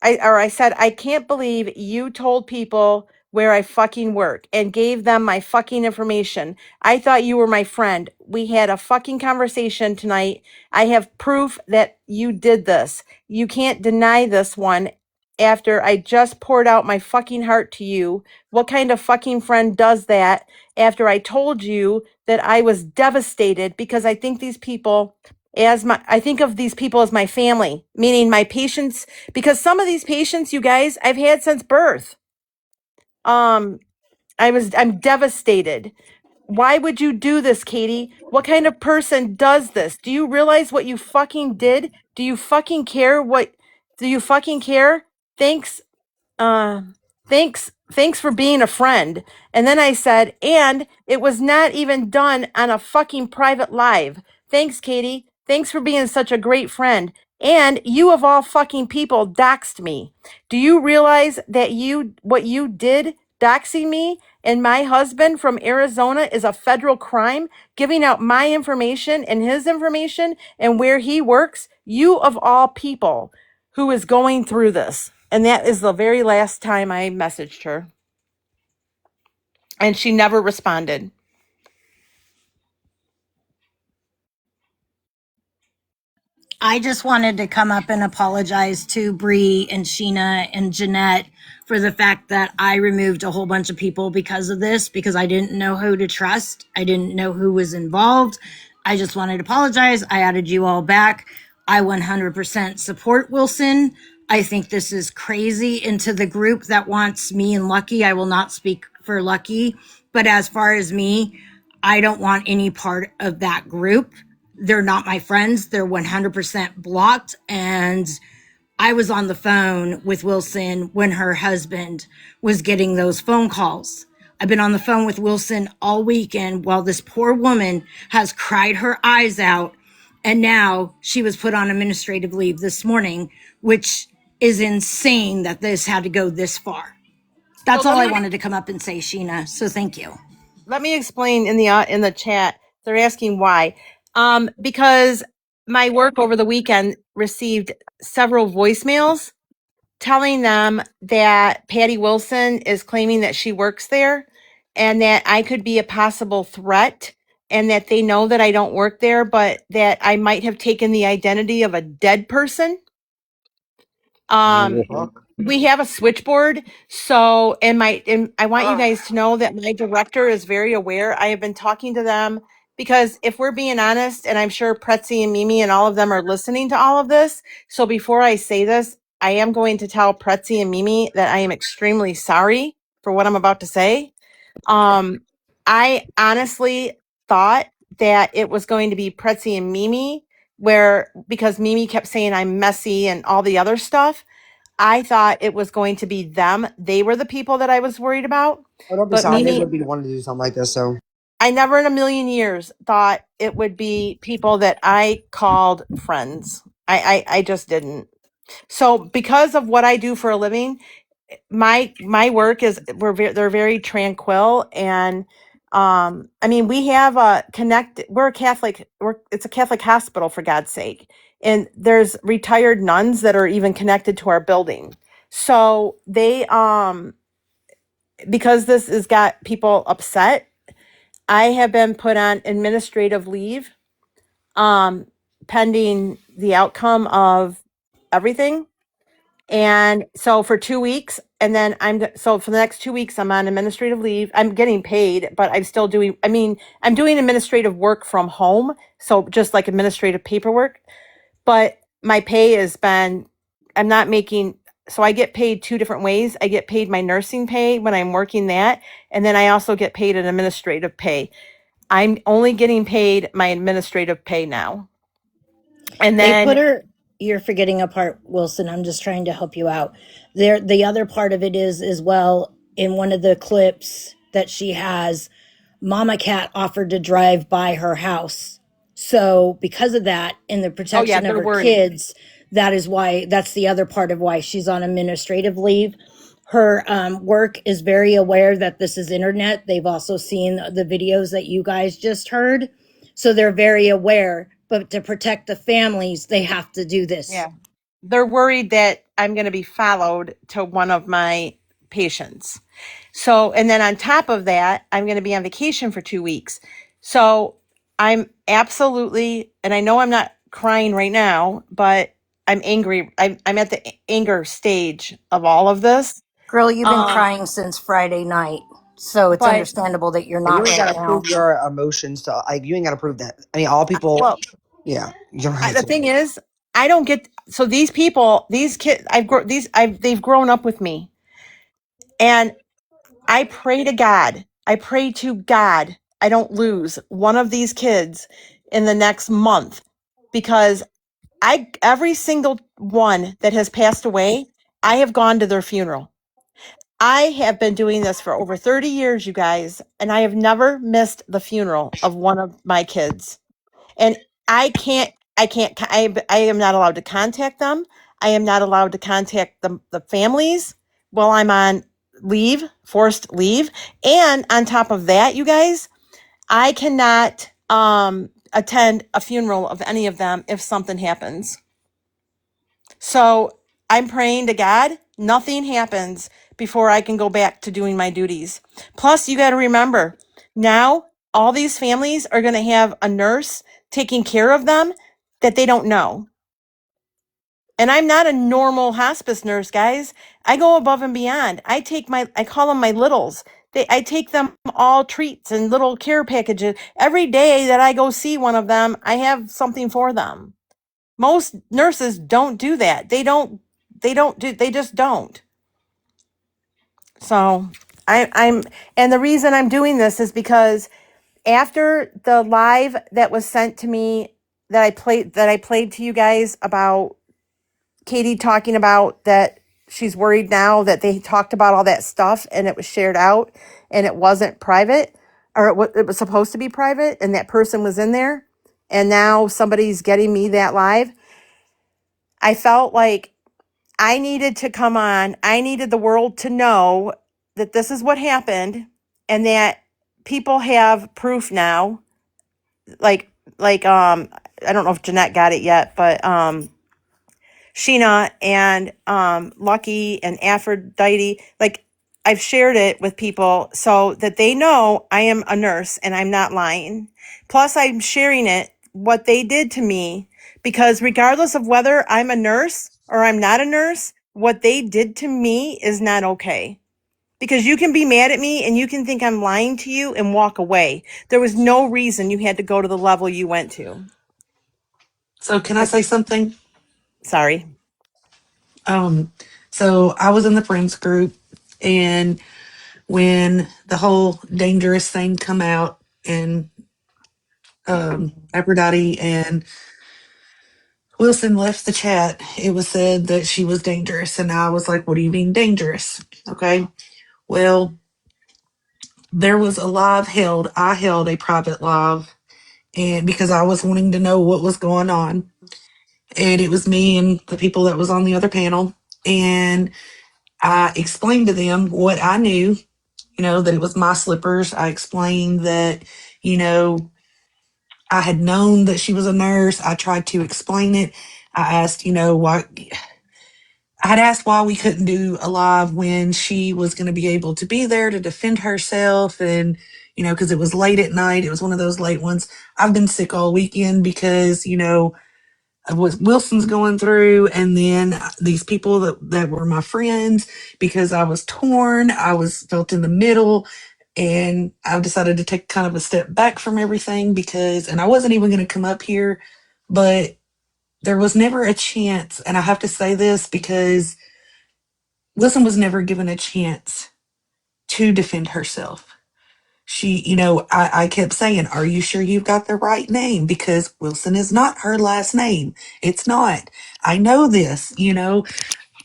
H: I said, I can't believe you told people where I fucking work and gave them my fucking information. I thought you were my friend. We had a fucking conversation tonight. I have proof that you did this. You can't deny this one after I just poured out my fucking heart to you. What kind of fucking friend does that after I told you that I was devastated because I think these people I think of these people as my family, meaning my patients, because some of these patients, you guys, I've had since birth. I'm devastated. Why would you do this, Katie? What kind of person does this? Do you realize what you fucking did? Do you fucking care do you fucking care? Thanks, uh, thanks for being a friend. And then I said, and it was not even done on a fucking private live. Thanks, Katie. Thanks for being such a great friend. And you of all fucking people doxed me. Do you realize that what you did doxing me and my husband from Arizona is a federal crime? Giving out my information and his information and where he works? You of all people who is going through this. And that is the very last time I messaged her. And she never responded.
L: I just wanted to come up and apologize to Bree and Sheena and Jeanette for the fact that I removed a whole bunch of people because of this, because I didn't know who to trust. I didn't know who was involved. I just wanted to apologize. I added you all back. I 100% support Wilson. I think this is crazy. Into the group that wants me and Lucky, I will not speak for Lucky. But as far as me, I don't want any part of that group. They're not my friends. They're 100% blocked. And I was on the phone with Wilson when her husband was getting those phone calls. I've been on the phone with Wilson all weekend while this poor woman has cried her eyes out. And now she was put on administrative leave this morning, which is insane that this had to go this far. That's all I wanted to come up and say, Sheena. So thank you.
H: Let me explain in the chat. They're asking why. Because my work over the weekend received several voicemails telling them that Patty Wilson is claiming that she works there and that I could be a possible threat and that they know that I don't work there, but that I might have taken the identity of a dead person. We have a switchboard. So, and I want you guys to know that my director is very aware. I have been talking to them because if we're being honest, and I'm sure Pretzi and Mimi and all of them are listening to all of this. So before I say this, I am going to tell Pretzi and Mimi that I am extremely sorry for what I'm about to say. I honestly thought that it was going to be Pretzi and Mimi because Mimi kept saying I'm messy and all the other stuff. I thought it was going to be them. They were the people that I was worried about.
B: Oh, don't be
H: But
B: sorry. They
H: Mimi,
B: would be the one to do something like this. So
H: I never in a million years thought it would be people that I called friends. I just didn't. So because of what I do for a living, my work is they're very tranquil and I mean we have we're a Catholic, it's a Catholic hospital for God's sake, and there's retired nuns that are even connected to our building. So they because this has got people upset, I have been put on administrative leave pending the outcome of
D: everything. And so for 2 weeks, and then so for the next 2 weeks, I'm on administrative leave. I'm getting paid, but I'm still doing, I mean, I'm doing administrative work from home. So just like administrative paperwork, but my pay has been, I'm not making, so I get paid two different ways. I get paid my nursing pay when I'm working that. And then I also get paid an administrative pay. I'm only getting paid my administrative pay now. And
L: They put
D: then,
L: her, you're forgetting a part, Wilson. I'm just trying to help you out. There, the other part of it is as well, in one of the clips that she has, Mama Cat offered to drive by her house. So because of that and the
D: oh yeah,
L: protection of
D: they're
L: her
D: worried.
L: kids, that is why, that's the other part of why she's on administrative leave. Her work is very aware that this is internet. They've also seen the videos that you guys just heard. So they're very aware, but to protect the families, they have to do this.
D: Yeah. They're worried that I'm going to be followed to one of my patients. So, and then on top of that, I'm going to be on vacation for 2 weeks. So I'm absolutely, and I know I'm not crying right now, but I'm angry. I'm at the anger stage of all of this.
L: Girl, you've been
D: Um,
L: crying since Friday night. So it's
D: but
L: understandable that you're
B: You
L: not
B: ain't
L: right
B: gotta
L: now.
B: prove your emotions to like. You ain't gotta prove that. I mean, all people.
D: well,
B: Yeah, you're right.
D: the thing is, I don't get, so these people, these kids, they've grown up with me, and I pray to God. I pray to God I don't lose one of these kids in the next month, because every single one that has passed away, I have gone to their funeral. I have been doing this for over 30 years, you guys, and I have never missed the funeral of one of my kids. And I am not allowed to contact them. I am not allowed to contact the families while I'm on leave, forced leave. And on top of that, you guys, I cannot attend a funeral of any of them if something happens. So I'm praying to God, nothing happens before I can go back to doing my duties. Plus, you got to remember, now all these families are going to have a nurse taking care of them that they don't know. And I'm not a normal hospice nurse, guys. I go above and beyond. I call them my littles. I take them all treats and little care packages. Every day that I go see one of them, I have something for them. Most nurses don't do that. They just don't. So and the reason I'm doing this is because after the live that was sent to me that I played to you guys about Katie talking about that she's worried now that they talked about all that stuff and it was shared out and it wasn't private, or it was supposed to be private, and that person was in there, and now somebody's getting me that live. I felt like I needed to come on. I needed the world to know that this is what happened and that people have proof now. Like I don't know if Jeanette got it yet, but Shena and Lucky and Aphrodite, like I've shared it with people so that they know I am a nurse and I'm not lying. Plus, I'm sharing it, what they did to me, because regardless of whether I'm a nurse or I'm not a nurse, what they did to me is not okay. Because you can be mad at me and you can think I'm lying to you and walk away. There was no reason you had to go to the level you went to.
M: So can I say something?
D: Sorry.
M: So I was in the friends group, and when the whole dangerous thing come out, and Aphrodite and Wilson left the chat, it was said that she was dangerous, and I was like, "What do you mean dangerous?" Okay, well, there was a live held. I held a private live, and because I was wanting to know what was going on, and it was me and the people that was on the other panel, and I explained to them what I knew, that it was my slippers. I explained that, you know, I had known that she was a nurse. I tried to explain it. I asked, why. I had asked why we couldn't do a live when she was going to be able to be there to defend herself, and, because it was late at night. It was one of those late ones. I've been sick all weekend because, what Wilson's going through, and then these people that were my friends, because I was torn, I was felt in the middle, and I've decided to take kind of a step back from everything because, and I wasn't even going to come up here, but there was never a chance, and I have to say this because Wilson was never given a chance to defend herself. She, I kept saying, are you sure you've got the right name? Because Wilson is not her last name. It's not. I know this,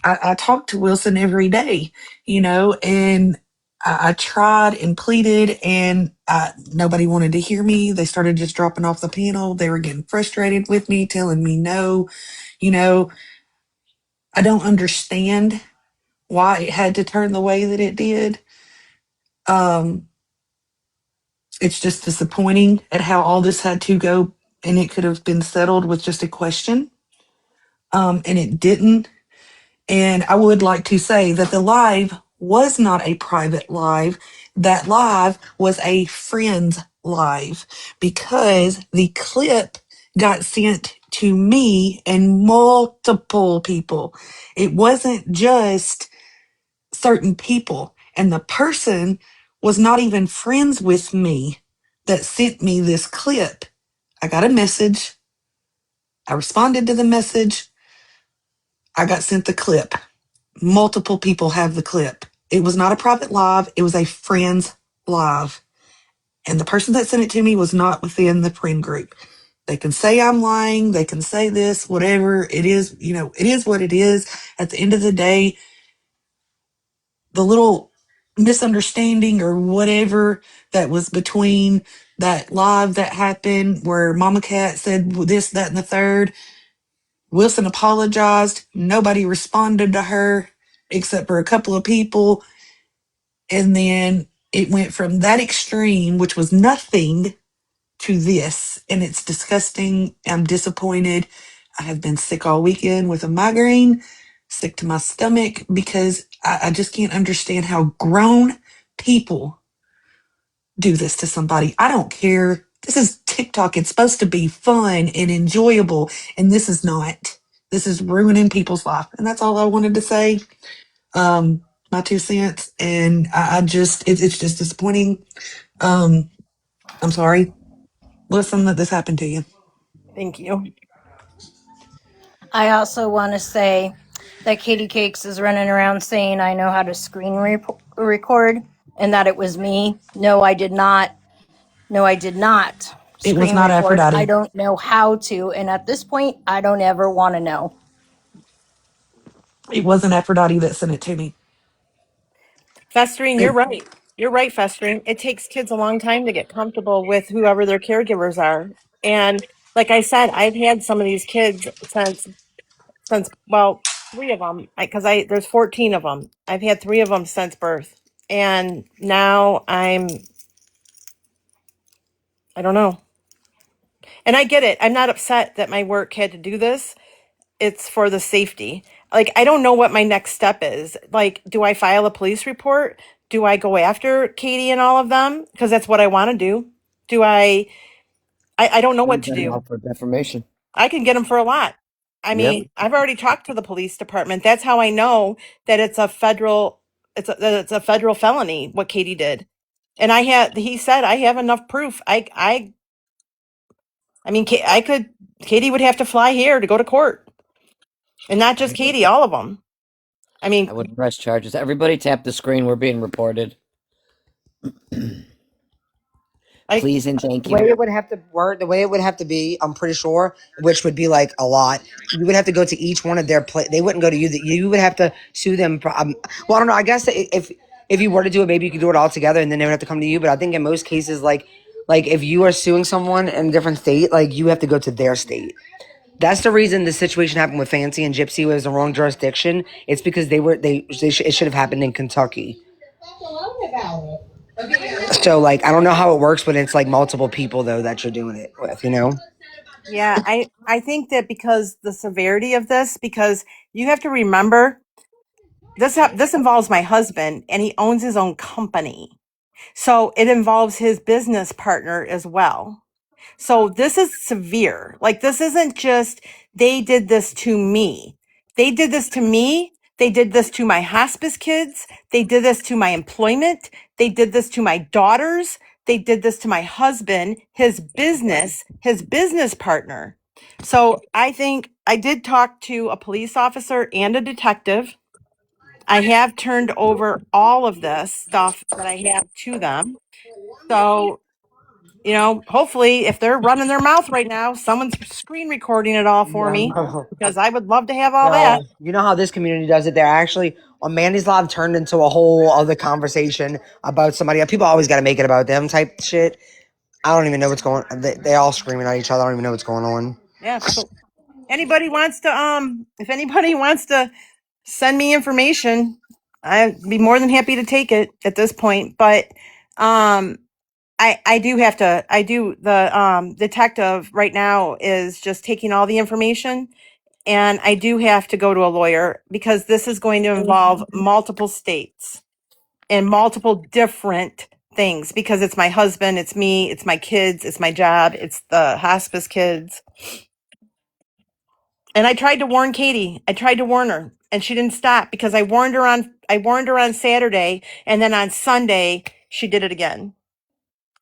M: I talk to Wilson every day, and I tried and pleaded, and nobody wanted to hear me. They started just dropping off the panel. They were getting frustrated with me, telling me no. You know, I don't understand why it had to turn the way that it did. Um, it's just disappointing at how all this had to go, and it could have been settled with just a question. And it didn't. And I would like to say that the live was not a private live. That live was a friend's live because the clip got sent to me and multiple people. It wasn't just certain people. And the person was not even friends with me that sent me this clip. I got a message. I responded to the message. I got sent the clip. Multiple people have the clip. It was not a private live, it was a friend's live. And the person that sent it to me was not within the friend group. They can say I'm lying, they can say this, whatever. It is, it is what it is. At the end of the day, the little misunderstanding or whatever that was between that live that happened where Mama Cat said this, that, and the third, Wilson apologized. Nobody responded to her except for a couple of people. And then it went from that extreme, which was nothing, to this. And it's disgusting. I'm disappointed. I have been sick all weekend with a migraine, sick to my stomach, because I just can't understand how grown people do this to somebody. I don't care. This is TikTok. It's supposed to be fun and enjoyable. And this is not. This is ruining people's life. And that's all I wanted to say. My 2 cents. And I just, it's just disappointing. I'm sorry. Listen, that this happened to you.
A: Thank you.
L: I also want to say that Katie Cakes is running around saying I know how to record and that it was me. No, I did not. No, I did not
M: It was
L: screen
M: not
L: record. I
M: Aphrodite.
L: don't know how to. And at this point, I don't ever want to know.
M: It wasn't Aphrodite that sent it to me.
N: Festering, you're
M: It,
N: right. You're right, Festering. It takes kids a long time to get comfortable with whoever their caregivers are. And like I said, I've had some of these kids since well, three of them, because I there's 14 of them. I've had three of them since birth, and now I don't know. And I get it. I'm not upset that my work had to do this. It's for the safety. Like, I don't know what my next step is. Like, do I file a police report? Do I go after Katie and all of them? Because that's what I want to do. Do I don't know
C: You
N: what
C: can
N: to
C: get them
N: do.
C: out for defamation.
N: I can get them for a lot. I
C: Yep.
N: mean, I've already talked to the police department. That's how I know that it's a federal felony what Katie did. And he said I have enough proof. I mean, Katie would have to fly here to go to court. And not just Katie, all of them. I mean,
C: I would press charges. Everybody tap the screen. We're being reported. Please and thank
B: The way
C: you.
B: it would have to work, the way it would have to be, I'm pretty sure, which would be like a lot. You would have to go to each one of their They wouldn't go to you. That you would have to sue them. Well, I don't know. I guess if you were to do it, maybe you could do it all together, and then they would have to come to you. But I think in most cases, like if you are suing someone in a different state, like you have to go to their state. That's the reason the situation happened with Fancy and Gypsy was the wrong jurisdiction. It's because it should have happened in Kentucky. So like I don't know how it works, but it's like multiple people though that you're doing it with, you know?
N: yeah, I think that because the severity of this, because you have to remember this involves my husband and he owns his own company. So it involves his business partner as well. So this is severe. Like, this isn't just they did this to me. They did this to me. They did this to my hospice kids. They did this to my employment. They did this to my daughters. They did this to my husband, his business partner. So I think I did talk to a police officer and a detective. I have turned over all of this stuff that I have to them. So, hopefully if they're running their mouth right now, someone's screen recording it all for
B: Yeah,
N: me
B: no.
N: because I would love to have all that.
B: No, you know how this community does it? They're actually on Mandy's Live turned into a whole other conversation about somebody. People always got to make it about them type shit. I don't even know what's going. They all screaming at each other. I don't even know what's going on.
N: Yeah. So anybody wants to, if anybody wants to send me information, I'd be more than happy to take it at this point. But, I do have to, the detective right now is just taking all the information, and I do have to go to a lawyer because this is going to involve multiple states and multiple different things, because it's my husband, it's me, it's my kids, it's my job, it's the hospice kids. And I tried to warn Katie. I tried to warn her, and she didn't stop because I warned her on Saturday, and then on Sunday she did it again.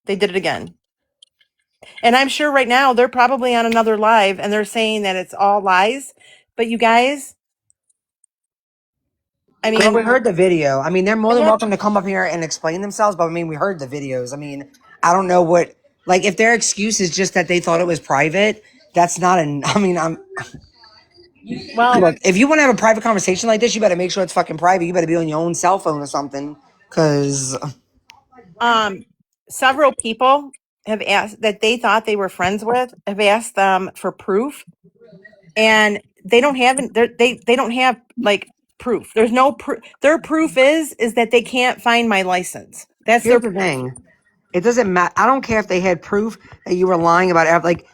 N: They did it again. And I'm sure right now they're probably on another live and they're saying that it's all lies. But you guys, I
B: Girl, we
N: mean,
B: heard the video. I mean, they're more than
N: yeah,
B: welcome to come up here and explain themselves. But I mean, we heard the videos. I mean, I don't know what. Like, if their excuse is just that they thought it was private, that's not an. I mean,
N: well,
B: look. If you want to have a private conversation like this, you better make sure it's fucking private. You better be on your own cell phone or something. Cause
N: um, several people have asked that they thought they were friends with, have asked them for proof, and they don't have, they don't have like proof. There's no proof. Their proof is that they can't find my license. That's their
B: here's the
N: proof.
B: thing. It doesn't matter. I don't care if they had proof that you were lying about it. Like,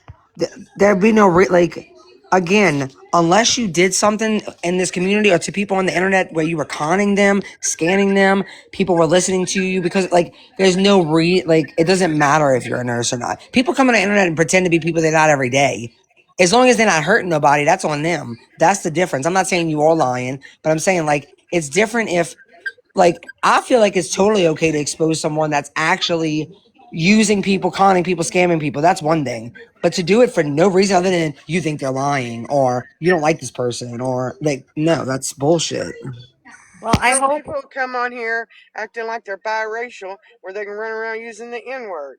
B: there'd be no like. Again, unless you did something in this community or to people on the internet where you were conning them, scanning them, people were listening to you, because like there's no like it doesn't matter if you're a nurse or not. People come on the internet and pretend to be people they're not every day. As long as they're not hurting nobody, that's on them. That's the difference. I'm not saying you are lying, but I'm saying like it's different if like I feel like it's totally okay to expose someone that's actually using people, conning people, scamming people. That's one thing. But to do it for no reason other than you think they're lying or you don't like this person or like no, that's bullshit.
N: Well, I
A: Some
N: hope.
A: people come on here acting like they're biracial, where they can run around using the N word.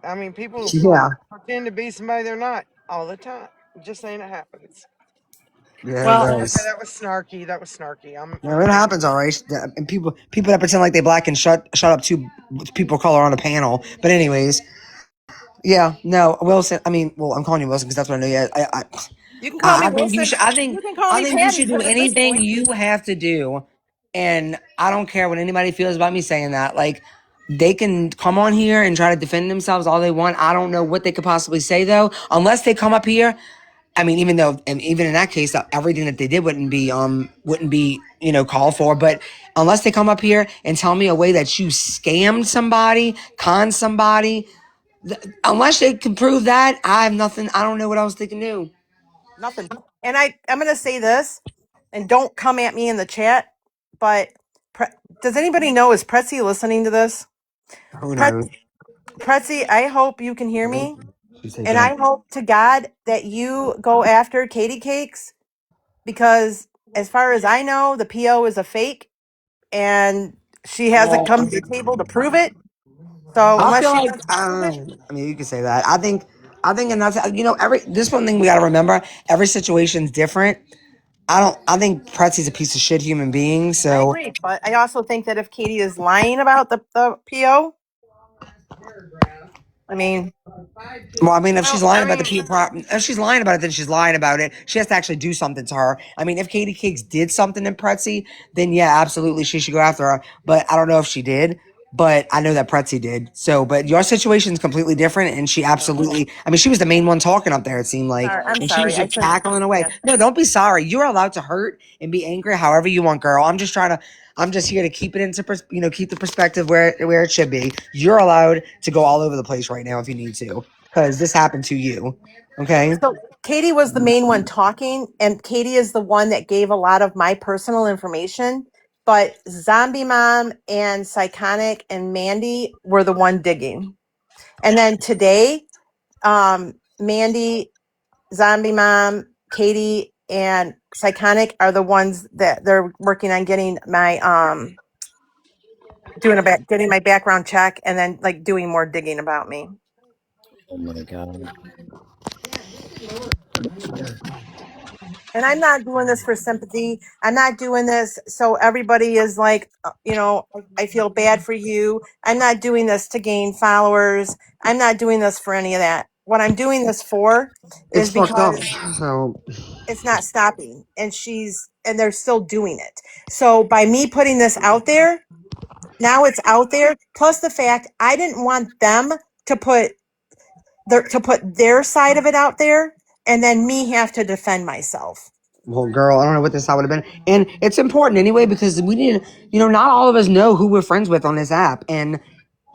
A: I mean, people
B: Yeah.
A: pretend to be somebody they're not all the time. Just saying it happens.
B: Yeah, it
N: Well,
A: Okay,
B: does.
A: that was snarky. That was snarky. I'm
B: No, it happens, all right. And people that pretend like they black and shut up two people of color on a panel. But anyways, yeah, no, Wilson. I mean, well, I'm calling you Wilson because that's what I know. Yeah,
N: you can call me
B: I think you
N: Wilson.
B: should.
N: You can call
B: I
N: me
B: think you
N: Patty
B: should do
N: because at this
B: anything
N: point,
B: you have to do, and I don't care what anybody feels about me saying that. Like, they can come on here and try to defend themselves all they want. I don't know what they could possibly say though, unless they come up here. I mean, even though, and even in that case, everything that they did wouldn't be called for. But unless they come up here and tell me a way that you scammed somebody, conned somebody, unless they can prove that, I have nothing. I don't know what else they can do.
N: nothing. And I'm going to say this, and don't come at me in the chat, but does anybody know, is Pretsy listening to this?
B: Who
N: Pre-
B: knows?
N: Pretsy, I hope you can hear me.
B: She's taking
N: And
B: it.
N: I hope to God that you go after Katie Cakes, because as far as I know, the PO is a fake and she hasn't
B: Well,
N: come to the table to prove it. So
B: I
N: unless
B: feel
N: she
B: like
N: wants to prove it,
B: I mean, you can say that. I think, and that's every this one thing we got to remember. Every situation's different. I don't. I think Pretzy's a piece of shit human being.
N: I
B: So,
N: agree. But I also think that if Katie is lying about the PO, I mean,
B: well, I mean, if she's
A: well,
B: lying
A: I
B: about the
A: mean,
B: people, if she's lying about it, then she's lying about it. She has to actually do something to her. I mean, if Katie Cakes did something to Pretzy, then yeah, absolutely, she should go after her. But I don't know if she did. but I know that Pretzi did. So, but your situation is completely different. And she absolutely, I mean, she was the main one talking up there, it seemed like.
N: I'm
B: And she was
N: sorry. I
B: just
N: shouldn't.
B: cackling away.
N: Yeah.
B: No, don't be sorry. You're allowed to hurt and be angry however you want, girl. I'm just here to keep it into, keep the perspective where it should be. You're allowed to go all over the place right now if you need to, because this happened to you. Okay.
N: So Katie was the main one talking, and Katie is the one that gave a lot of my personal information. But Zombie Mom and Psychonic and Mandy were the one digging. And then today, Mandy, Zombie Mom, Katie, and Psychonic are the ones that they're working on getting my getting my background check, and then like doing more digging about me.
C: Oh my God.
N: And I'm not doing this for sympathy. I'm not doing this so everybody is like, I feel bad for you. I'm not doing this to gain followers. I'm not doing this for any of that. What I'm doing this for
B: It's
N: is
B: fucked up.
N: because
B: So,
N: it's not stopping, and they're still doing it. So by me putting this out there, now it's out there. Plus the fact I didn't want them to put their side of it out there and then me have to defend myself.
B: well, girl, I don't know what this would have been. And it's important anyway because we didn't, not all of us know who we're friends with on this app. And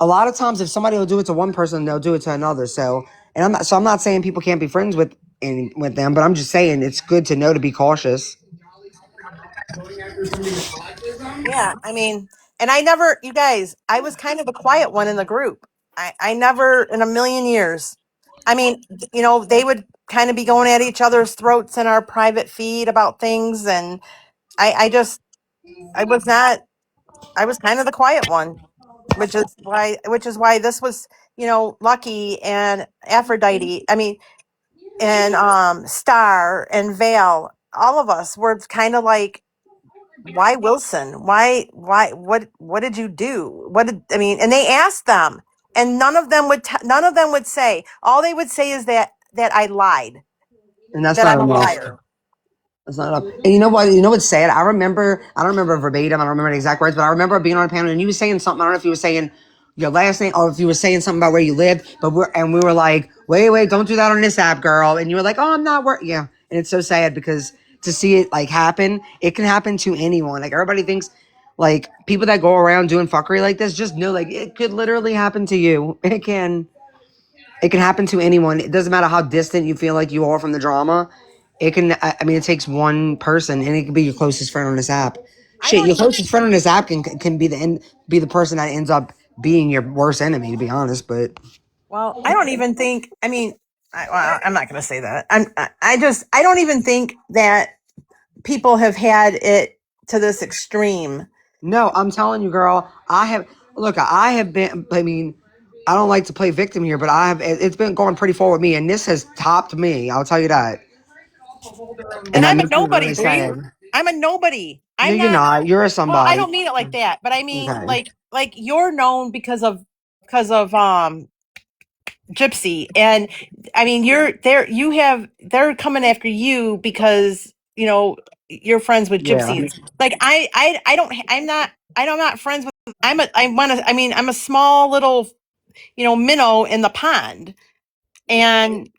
B: a lot of times, if somebody will do it to one person, they'll do it to another. So, I'm not saying people can't be friends with them, but I'm just saying it's good to know to be cautious.
N: Yeah, I mean, and I never, you guys, I was kind of the quiet one in the group. I never in a million years. I mean, they would kind of be going at each other's throats in our private feed about things. And I just, I was not, I was kind of the quiet one, which is why this was, Lucky and Aphrodite. I mean, and Star and Vale, all of us were kind of like, why Wilson? Why what did you do? And they asked them, and none of them would say. All they would say is that I lied,
B: And that's
N: that
B: not
N: I'm a
B: enough.
N: liar.
B: That's not enough. And you know what? You know what's sad? I don't remember verbatim. I don't remember the exact words, but I remember being on a panel and you were saying something. I don't know if you were saying your last name or if you were saying something about where you lived, but we were like, wait, don't do that on this app, girl. And you were like, oh, I'm not yeah. And it's so sad because to see it like happen, it can happen to anyone. Like everybody thinks like people that go around doing fuckery like this, just know like it could literally happen to you. It can happen to anyone. It doesn't matter how distant you feel like you are from the drama. It can. I mean, it takes one person, and it can be your closest friend on this app.
N: I
B: Shit,
N: don't
B: your
N: even.
B: closest friend on this app can be the person that ends up being your worst enemy. To be honest, but
N: Well, I don't even think. I mean, I'm not going to say that. I don't even think that people have had it to this extreme.
B: no, I'm telling you, girl. I have been. I mean, I don't like to play victim here, but I have. It's been going pretty far with me, and this has topped me. I'll tell you that, and
N: And
B: that
N: I'm a
B: makes me
N: nobody,
B: really
N: Bree.
B: sad.
N: I'm a nobody.
B: No,
N: I'm
B: you're
N: not.
B: not. You're a
N: Well, I
B: somebody.
N: don't mean it like that, but I mean
B: Okay.
N: like you're known because of Gypsy, and I mean you're there. They're coming after you because you're friends with
B: Yeah.
N: Gypsy. Like I don't. I'm not friends with. I want to. I mean, I'm a small little minnow in the pond, and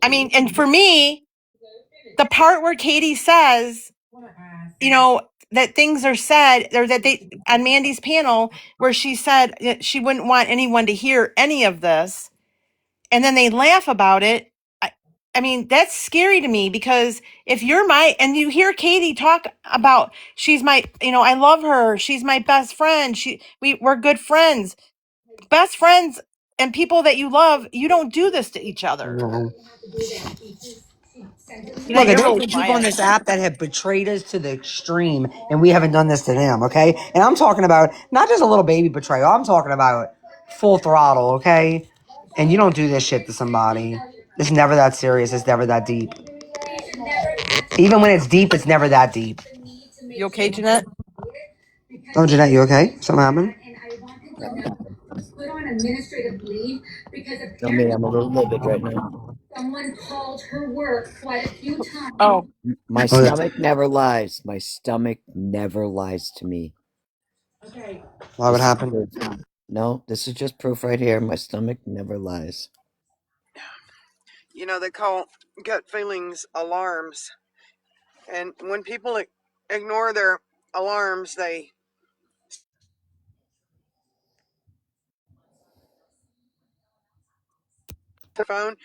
N: I mean, and for me, the part where Katie says, that things are said, or that they on Mandy's panel where she said that she wouldn't want anyone to hear any of this, and then they laugh about it. I mean, that's scary to me because if you're and you hear Katie talk about she's my, I love her. She's my best friend. We're good friends, best friends, and people that you love. You don't do this to each other.
B: No. Look,
N: You're
B: there's
N: really
B: been people on
N: quiet.
B: this app that have betrayed us to the extreme, and we haven't done this to them, okay? And I'm talking about not just a little baby betrayal, I'm talking about full throttle, okay? And you don't do this shit to somebody. It's never that serious, it's never that deep. Even when it's deep, it's never that deep.
N: You okay, Jeanette?
B: Oh, Jeanette, you okay? Something happened?
C: Yeah. I mean, I'm a little livid right now.
N: Oh,
C: My
B: Oh, that's
C: stomach never lies. My stomach never lies to me.
B: Why would
C: This is
B: happen?
C: proof. No, this is just proof right here. My stomach never lies.
A: You know, they call gut feelings alarms. And when people ignore their alarms, they their phone.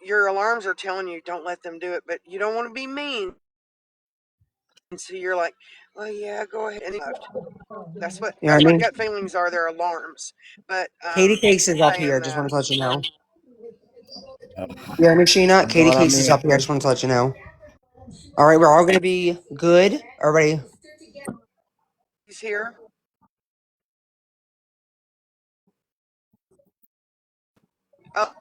A: Your alarms are telling you don't let them do it, but you don't want to be mean. And so you're like, well, yeah, go ahead. And left.
B: You know what
A: That's
B: I
A: what
B: mean?
A: gut feelings are. They're alarms. But
B: Katie Cakes is up
A: saying
B: here. Just
A: that.
B: want to let you know.
C: Ugh.
B: You hear me, Sheena?
C: You
B: Katie
C: brought on
B: Cakes is
C: me.
B: up here. I just want to let you know. All right, we're all going to be good. Everybody.
A: He's here. Oh,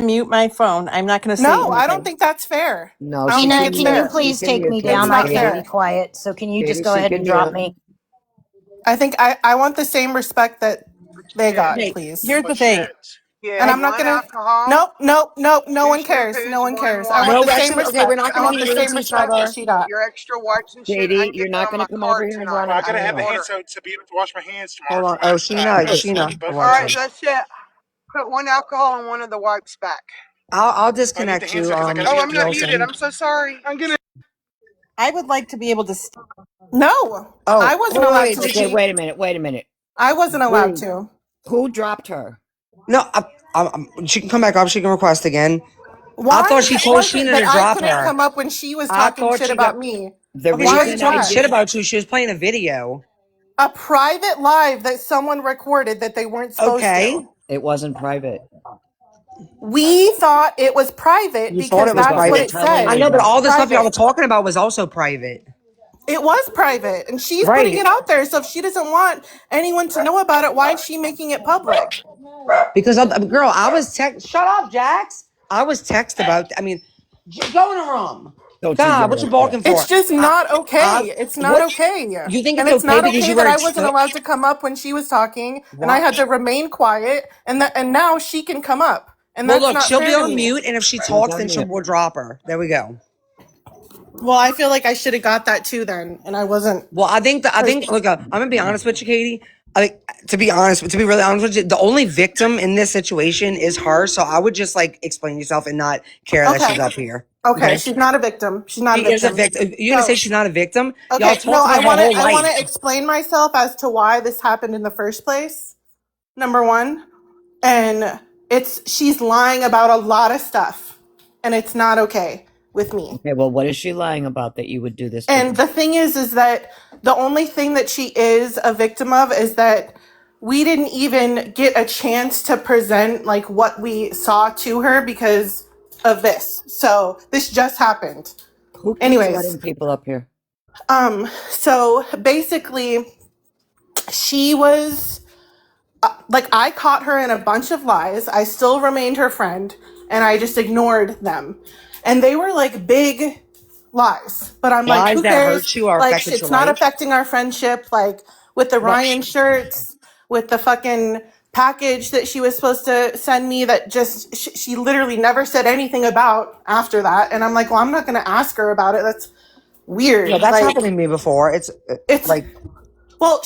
N: Mute my phone. I'm not going to say
J: No, I don't
N: anything.
J: think that's fair.
C: No,
J: I don't
C: she
J: think
L: Tina,
C: can
J: it's
L: can you
C: mute.
J: fair.
C: She
L: please
C: can
L: take
C: mute
L: me
J: It's
L: down?
C: Katie.
L: I
J: not
L: can't
C: Katie.
L: be
J: fair.
L: quiet. So can you just
C: Katie,
L: go
C: she
L: ahead
C: can
L: and drop
C: mute.
L: me?
J: I think I want the same respect that they got,
A: shit.
N: Okay,
J: please.
N: here's the thing.
A: Yeah,
J: And
L: I
J: I'm not
A: one
J: gonna.
A: alcohol,
J: Nope, nope, nope. No
A: two
J: one cares. No
A: shampoos,
J: one
A: one
J: cares. I want
B: No,
J: the
A: wash.
J: same
B: actually, okay, we're
J: respect.
B: not
J: I
B: going to
J: want
B: be
J: the
B: mean
J: same
B: to each
J: respect that
B: other.
J: she got.
A: Your extra wipes and shit. I
C: Katie,
A: can
C: you're
A: get that
C: not
A: on
C: going
A: my
C: to come over
A: card
C: here and
A: tonight.
C: run
O: Well, I
C: up
A: I
O: gotta
C: on
A: can
O: have a
C: me.
O: hand
A: order.
O: so to be able to wash my hands tomorrow
B: Hold
O: for
B: on.
O: my
B: Oh,
O: class.
B: Sheena.
O: I need
B: I
O: both
A: All
O: hands
B: watch
A: right,
B: it.
O: on.
A: that's it. Put one alcohol and one of the wipes back.
B: I'll
O: I need the
B: disconnect
O: hands
B: you,
O: because I gotta
A: Oh,
O: be at
A: I'm
O: the
A: not
O: class.
A: muted.
B: Wilson.
A: I'm so sorry.
O: I'm gonna.
N: I would like to be able to.
J: No, I
B: Oh,
J: wasn't
B: wait, wait,
J: allowed
B: wait.
J: to.
C: Okay,
B: She,
C: wait a minute. Wait a minute.
J: I wasn't allowed
C: Who
J: to.
C: who dropped her?
B: no, she can come back up. She can request again. I thought
J: Why
B: she told
J: was it
B: Sheena
J: that
B: to
J: I
B: drop
J: couldn't
B: her.
J: come up when she was
B: I
J: talking
B: thought
J: shit
B: she got.
J: about me?
C: The
B: She
J: Why
B: wasn't
J: is
C: reason I
B: talking
J: that?
B: shit
C: did
B: about you. She was playing a video.
J: A private live that someone recorded that they weren't supposed
B: Okay.
J: to.
C: it wasn't private.
J: We thought it was private
B: You thought
J: because
B: it was
C: But
J: that's what
C: we're
J: it
B: private.
C: telling
B: I
J: said.
C: you
B: know, but
C: that
B: all the stuff y'all were
J: Private.
B: talking about was also private.
J: It was private, and she's putting
B: Right.
J: it out there. So if she doesn't want anyone to know about it, why is she making it public?
B: Because, girl, I was text. Shut up, Jax. I was text about. I mean, go in a room.
C: don't you
B: God,
C: yell
B: what you
C: like that.
B: balking
J: It's
B: for?
J: just not
B: I,
J: okay. It's not
B: what?
J: okay.
B: You think
J: And
B: it's
J: it's
B: okay
J: not
B: because
J: okay
B: you
J: that
B: were
J: I
B: a
J: wasn't allowed to come up when she was talking and I
B: what?
J: had to remain quiet and now she can come up. And
B: Well,
J: that's
B: look,
J: not
B: she'll be
J: fair to
B: on
J: me.
B: mute, and if she
C: Who's
B: talks,
C: on
B: then she'll
C: mute?
B: we'll drop her. There we go.
J: Well, I feel like I should have got that too then and I wasn't.
B: Well, I think. Look, I'm gonna be honest with you, Katie. I think to be really honest with you, the only victim in this situation is her. So I would just like explain yourself and not care that she's
J: Okay.
B: up here.
J: Okay,
B: Okay.
J: she's not a victim. She's not a
B: She is a
J: victim.
B: victim. You're gonna say
J: So,
B: she's not a victim? Y'all
J: okay, no,
B: talked about her whole
J: I want
B: life.
J: to explain myself as to why this happened in the first place. Number 1, and it's she's lying about a lot of stuff and it's not okay with me.
C: Okay, well, what is she lying about that you would do this to her?
J: And the thing is that the only thing that she is a victim of is that we didn't even get a chance to present like what we saw to her because of this. So this just happened.
C: Who keeps
J: Anyways,
C: letting people up here?
J: so basically she was like I caught her in a bunch of lies. I still remained her friend and I just ignored them. And they were like big lies. But I'm like,
B: Lies
J: who
B: that
J: cares?
B: hurt you or
J: Like
B: affected
J: it's
B: your
J: not
B: life.
J: affecting our friendship. Like with the
B: Right.
J: Ryan shirts, with the fucking package that she was supposed to send me that just she literally never said anything about after that. And I'm like, well, I'm not going to ask her about it. That's
B: Yeah,
J: weird.
B: that's
J: Like
B: happened to me before. It's
J: it's
B: like
J: well,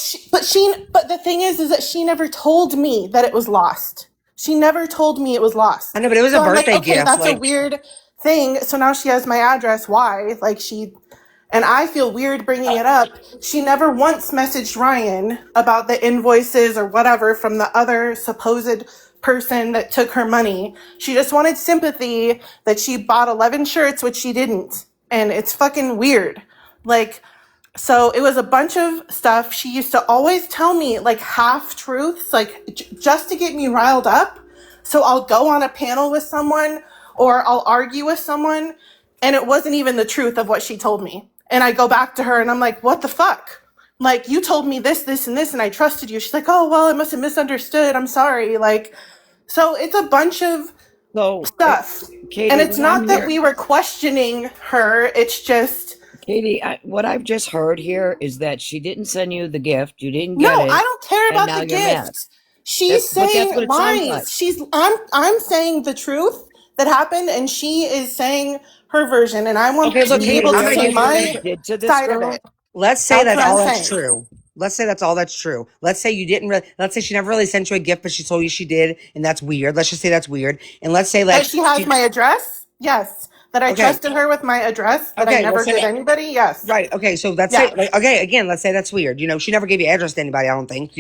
J: but the thing is that she never told me that it was lost. She never told me it was
B: I
J: lost.
B: know, but it was a
J: So I'm like,
B: birthday
J: okay,
B: gift.
J: that's a
B: Like
J: weird thing. So now she has my address. Why? Like and I feel weird bringing it up. She never once messaged Ryan about the invoices or whatever from the other supposed person that took her money. She just wanted sympathy that she bought 11 shirts, which she didn't. And it's fucking weird. Like, so it was a bunch of stuff. She used to always tell me like half truths, like just to get me riled up. So I'll go on a panel with someone or I'll argue with someone and it wasn't even the truth of what she told me. And I go back to her and I'm like, what the fuck? Like you told me this, this, and this, and I trusted you. She's like, oh, well, I must have misunderstood. I'm sorry. Like, so it's a bunch of
C: So,
J: stuff. And
C: Katie,
J: it's
C: what I'm
J: not that
C: here,
J: we were questioning her. It's just,
C: Katie, what I've just heard here is that she didn't send you the gift, you didn't get
J: no, I
C: it,
J: don't care
C: and
J: about
C: now
J: the
C: you're mad.
J: gift. She's
C: But that's
J: saying
C: what it sounds like.
J: lies. I'm saying the truth that happened and she is saying her version and I want
B: okay,
J: to
B: look,
C: Do
J: be
C: you
B: Katie,
J: able
B: I'm
J: to
B: gonna
J: say
C: realize
B: give you
C: what
B: this.
C: you
J: my
C: did to this
J: side of
C: girl?
J: it.
B: Let's say
J: That's
B: that
J: what I'm
B: all that's
J: saying.
B: true. Let's say that's all that's true. Let's say you didn't really, let's say she never really sent you a gift, but she told you she did, and that's weird. Let's just say that's weird. And let's say
J: That
B: that
J: she has my address? Yes. That I
B: okay,
J: trusted her with my address? That I
B: okay, let's
J: never
B: say
J: did
B: that,
J: anybody? Yes.
B: right. Okay, so let's say,
J: Yeah.
B: like, okay, again, let's say that's weird. She never gave you address to anybody, I don't think.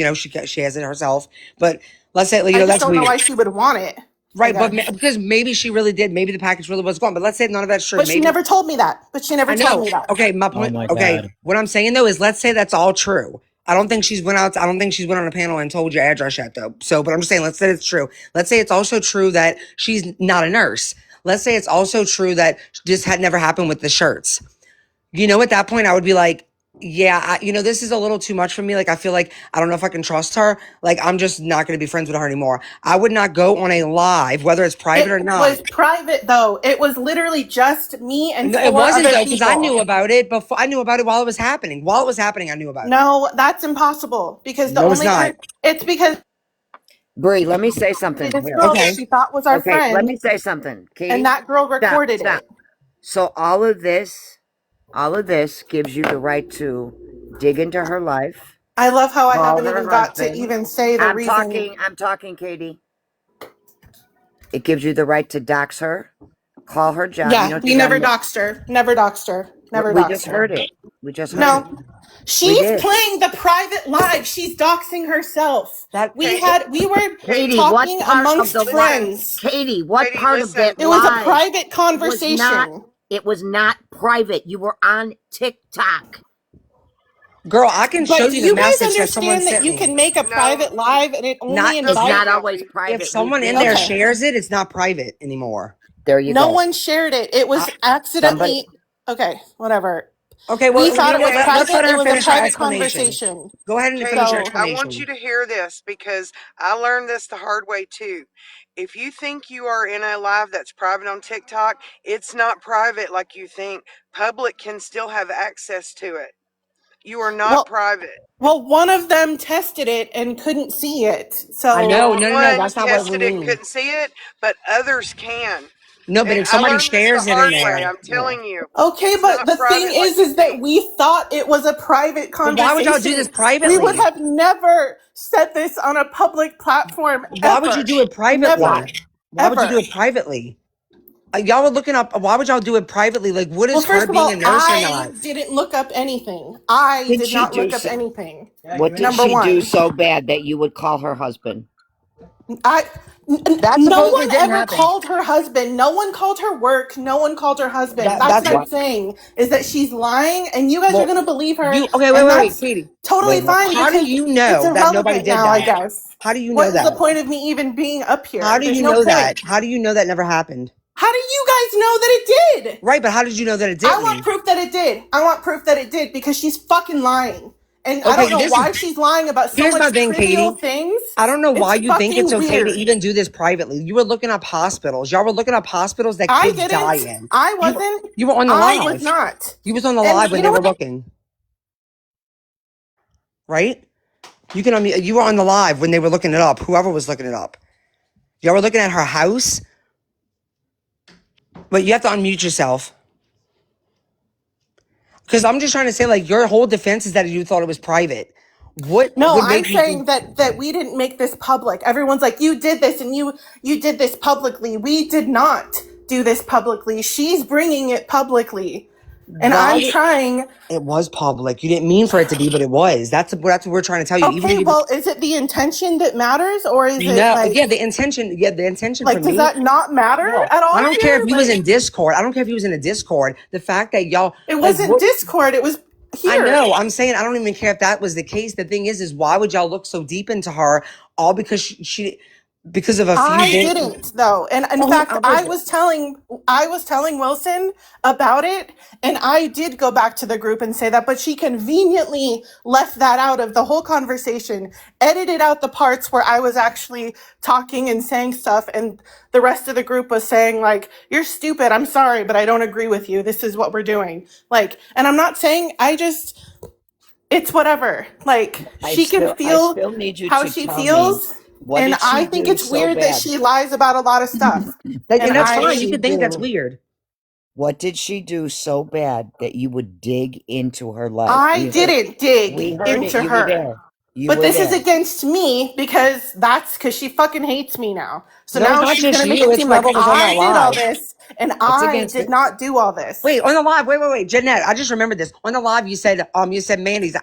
B: She has it herself. But let's say,
J: I just
B: that's
J: don't know
B: weird.
J: why she would want it, I
B: Right, but
J: guess.
B: because maybe she really did. Maybe the package really was gone. But let's say none of that's true.
J: But she
B: Maybe
J: never told me that. But she never
B: I
J: told
B: know.
J: me that.
B: Okay, my
K: Oh
B: point.
K: my
B: Okay,
K: God.
B: what I'm saying though is, let's say that's all true. I don't think she's went out. I don't think she's went on a panel and told your address yet, though. So, but I'm just saying, let's say it's true. Let's say it's also true that she's not a nurse. Let's say it's also true that this had never happened with the shirts. At that point, I would be like, yeah, this is a little too much for me. Like, I feel like I don't know if I can trust her. Like, I'm just not going to be friends with her anymore. I would not go on a live, whether it's private or
J: It
B: not.
J: was private, though. It was literally just me and
B: No, it
J: four
B: wasn't
J: other
B: though, because I knew
J: people.
B: about it before. I knew about it while it was happening. While it was happening, I knew about it.
J: No, that's impossible. Because the
B: No, it's
J: only
B: not.
J: it's because
C: Bree, let me say something
J: this
C: here.
J: girl that
B: Okay.
J: she thought was our
C: Okay, let
J: friend,
C: me say something.
J: and
C: Katie,
J: that girl
C: stop,
J: recorded
C: stop.
J: it.
C: So all of this gives you the right to dig into her life,
J: I love how I
C: call
J: haven't
C: her
J: even got to
C: husband.
J: even say the reason.
C: I'm talking, Katie. It gives you the right to dox her, call her job. You
J: Yeah,
C: know
J: we
C: she's
J: never
C: on the.
J: doxed her. Never doxed her. Never
C: We just
J: doxed her.
C: heard it. We just heard it.
J: No.
C: We
J: She's
C: did.
J: playing the private live. She's doxing herself.
B: That
J: We were
C: Katie, what
J: talking
C: part of
J: amongst
C: the live?
J: friends.
C: Katie, what
G: Katie,
C: part of
G: listen.
C: that
J: It was a
C: live
J: private
C: was not?
J: conversation.
C: It was not private. You were on TikTok.
B: girl, I can show
J: But do
B: you the
J: you guys
B: message that someone
J: understand that
B: sent
J: you
B: me.
J: can make a
G: No,
J: private live and it
B: Not
J: only
G: no,
C: It's
G: Katie,
C: not
J: invites?
C: always
G: Kelsey.
B: if
C: private. We
B: someone in
C: get
B: there
C: that.
J: Okay.
B: shares it, it's not private anymore.
C: There you
J: No
C: go.
J: one shared it. It was
B: I,
C: Somebody.
J: accidentally. Okay, Okay, whatever.
B: okay,
J: We
B: well,
J: thought it was
B: let's let
J: private. It
B: her
J: was a
B: finish her
J: private
B: explanation.
J: conversation.
B: Go ahead and finish your
G: Katie,
J: So,
G: I want you
B: explanation.
G: to hear this because I learned this the hard way too. If you think you are in a live that's private on TikTok, it's not private like you think. Public can still have access to it. You are not
J: well,
G: private.
J: one of them tested it and couldn't see it.
B: I
G: Yeah,
B: know.
J: So,
G: well,
B: No, no, no.
G: one
B: That's not what we
G: tested it and
B: mean.
G: couldn't see it, but others can.
B: No, but if
G: I
B: somebody
G: learned this the
B: shares it in
G: hard way.
B: there,
G: I'm telling you,
J: okay,
G: it's
J: but
G: not
J: the thing
G: private like you
J: is that
G: think.
J: we thought it was a private
B: but why would y'all do this
J: conversation. We would
B: privately?
J: have never said this on a public platform
B: Why would you
J: ever.
B: do it
J: Never.
B: privately? Why would you do
J: Ever.
B: it privately? Y'all were looking up. Why would y'all do it privately? Like, what
J: Well,
B: is her
J: first of
B: being a
J: all,
B: nurse or
J: I
B: not?
J: didn't look up anything. I
C: Did
J: did
C: she
J: not
C: do?
J: look up anything.
C: What did
J: Number
C: she do
J: one.
C: so bad that you would call her husband?
B: That
J: No
B: supposedly
J: one
B: didn't
J: ever
B: happen.
J: called her husband. No one called her work. No one called her husband. That's
B: That's
J: what I'm
C: What?
J: saying, is that she's lying and you guys are
B: well.
J: going to believe her.
B: You okay?
J: And
B: Wait,
J: that's
B: Katie.
J: totally
C: Wait, hold
J: fine
C: on.
B: How do
J: because
B: you
J: it's
B: know that nobody
J: irrelevant
B: did
J: now, I
B: that?
J: guess.
B: How do you know
J: What is the
B: that?
J: point of me even being up
B: How
J: here?
B: do
J: There's
B: you
J: no
B: know that?
J: point.
B: How do you know that never happened?
J: How do you guys know that it did?
B: Right, but how did you know that it
J: I want
B: didn't?
J: proof that it did. I want proof that it did because she's fucking lying. And I don't
B: Okay,
J: know why she's lying about so
B: here's my
J: much
B: thing,
J: trivial
B: Katie.
J: things.
B: I don't know why
J: It's
B: you think it's
J: fucking
B: okay to
J: weird.
B: even do this privately. You were looking up hospitals. Y'all were looking up hospitals that
J: I
B: kids die
J: didn't.
B: in.
J: I
B: You
J: wasn't.
B: you were on the
J: I was
B: live.
J: not.
B: You was on the
J: And
B: live when
J: you
B: they
J: know
B: were
J: what?
B: looking, right? You were on the live when they were looking it up. Whoever was looking it up. Y'all were looking at her house. But you have to unmute yourself. Because I'm just trying to say, like, your whole defense is that you thought it was private. What
J: No,
B: would
J: I'm
B: make you
J: saying
B: think
J: that we didn't make this public. Everyone's like, you did this and you did this publicly. We did not do this publicly. She's bringing it publicly. And I'm
B: why
J: trying.
B: it was public? You didn't mean for it to be, but it was. That's what we're trying to tell you. Even
J: Okay,
B: if you
J: well, is it the intention that matters or is it
B: no,
J: like,
B: the intention for
J: does
B: me.
J: that not matter
B: No,
J: at
B: I
J: all
B: don't care if
J: here?
B: he was
J: Like,
B: in Discord. I don't care if he was in a Discord. The fact that y'all
J: it
B: like
J: wasn't
B: what
J: Discord. It was
B: I
J: here.
B: know. I'm saying I don't even care if that was the case. The thing is why would y'all look so deep into her all because she because of a few
J: I
B: days?
J: didn't though. And in
B: Oh,
J: fact,
B: whoever did.
J: I was telling Wilson about it and I did go back to the group and say that, but she conveniently left that out of the whole conversation, edited out the parts where I was actually talking and saying stuff and the rest of the group was saying like, you're stupid. I'm sorry, but I don't agree with you. This is what we're doing. Like, and I'm not saying it's whatever. Like she can
C: I
J: feel
C: still need you
J: how
C: to
J: she
C: tell me,
J: feels.
C: what
J: And
C: did
J: I
C: she
J: think
C: do
J: it's
C: so
J: weird that
C: bad?
J: she lies about a lot of stuff.
B: Like,
J: And
B: and
C: What
B: that's
C: did
B: fine.
J: I
B: You
C: she
B: can think that's
C: do?
B: weird.
C: What did she do so bad that you would dig into her life?
J: I
C: We
J: didn't dig
C: heard it.
J: into
C: You were
J: her.
C: there. You
J: But
C: were
J: this is
C: there.
J: against me because she fucking hates me now. So
B: No, it's
J: now
B: not
J: she's
B: just
J: gonna make
B: you.
J: it
B: It's
J: seem like
B: whoever was on that
J: I did all
B: live.
J: this and
C: It's
J: I
C: against
J: did
C: it.
J: not do all this.
B: Wait, on the live. Wait. Jeanette, I just remembered this. On the live, you said Mandy,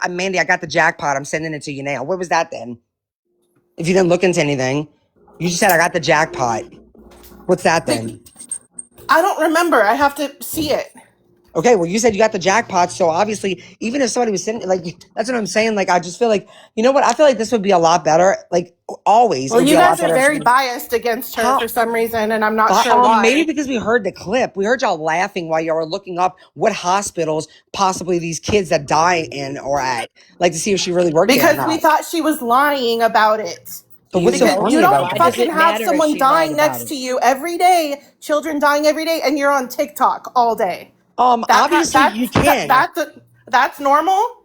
B: I got the jackpot. I'm sending it to you now. What was that then? If you didn't look into anything, you just said I got the jackpot. What's that then?
J: I don't remember. I have to see it.
B: Okay, well, you said you got the jackpot, so obviously, even if somebody was sitting, like, that's what I'm saying. Like, I just feel like, you know what? I feel like this would be a lot better. Like, always, it
J: Well,
B: would be
J: you
B: a lot
J: guys are
B: better if
J: very
B: someone.
J: biased against her
B: How?
J: for some reason, and I'm not sure
B: Maybe
J: why.
B: because we heard the clip. We heard y'all laughing while y'all were looking up what hospitals possibly these kids that die in or at, like to see if she really worked there or
J: Because we
B: not.
J: thought she was lying about it.
B: But
C: Do you
B: what's so
J: Because
C: know?
J: you
B: funny
J: don't
B: about
C: Why does
B: that?
J: fucking
C: it
J: have
C: matter if
J: someone
C: she lied
J: dying
C: about
J: next
C: it?
J: to you every day, children dying every day, and you're on TikTok all day.
B: Obviously you can.
J: That's normal.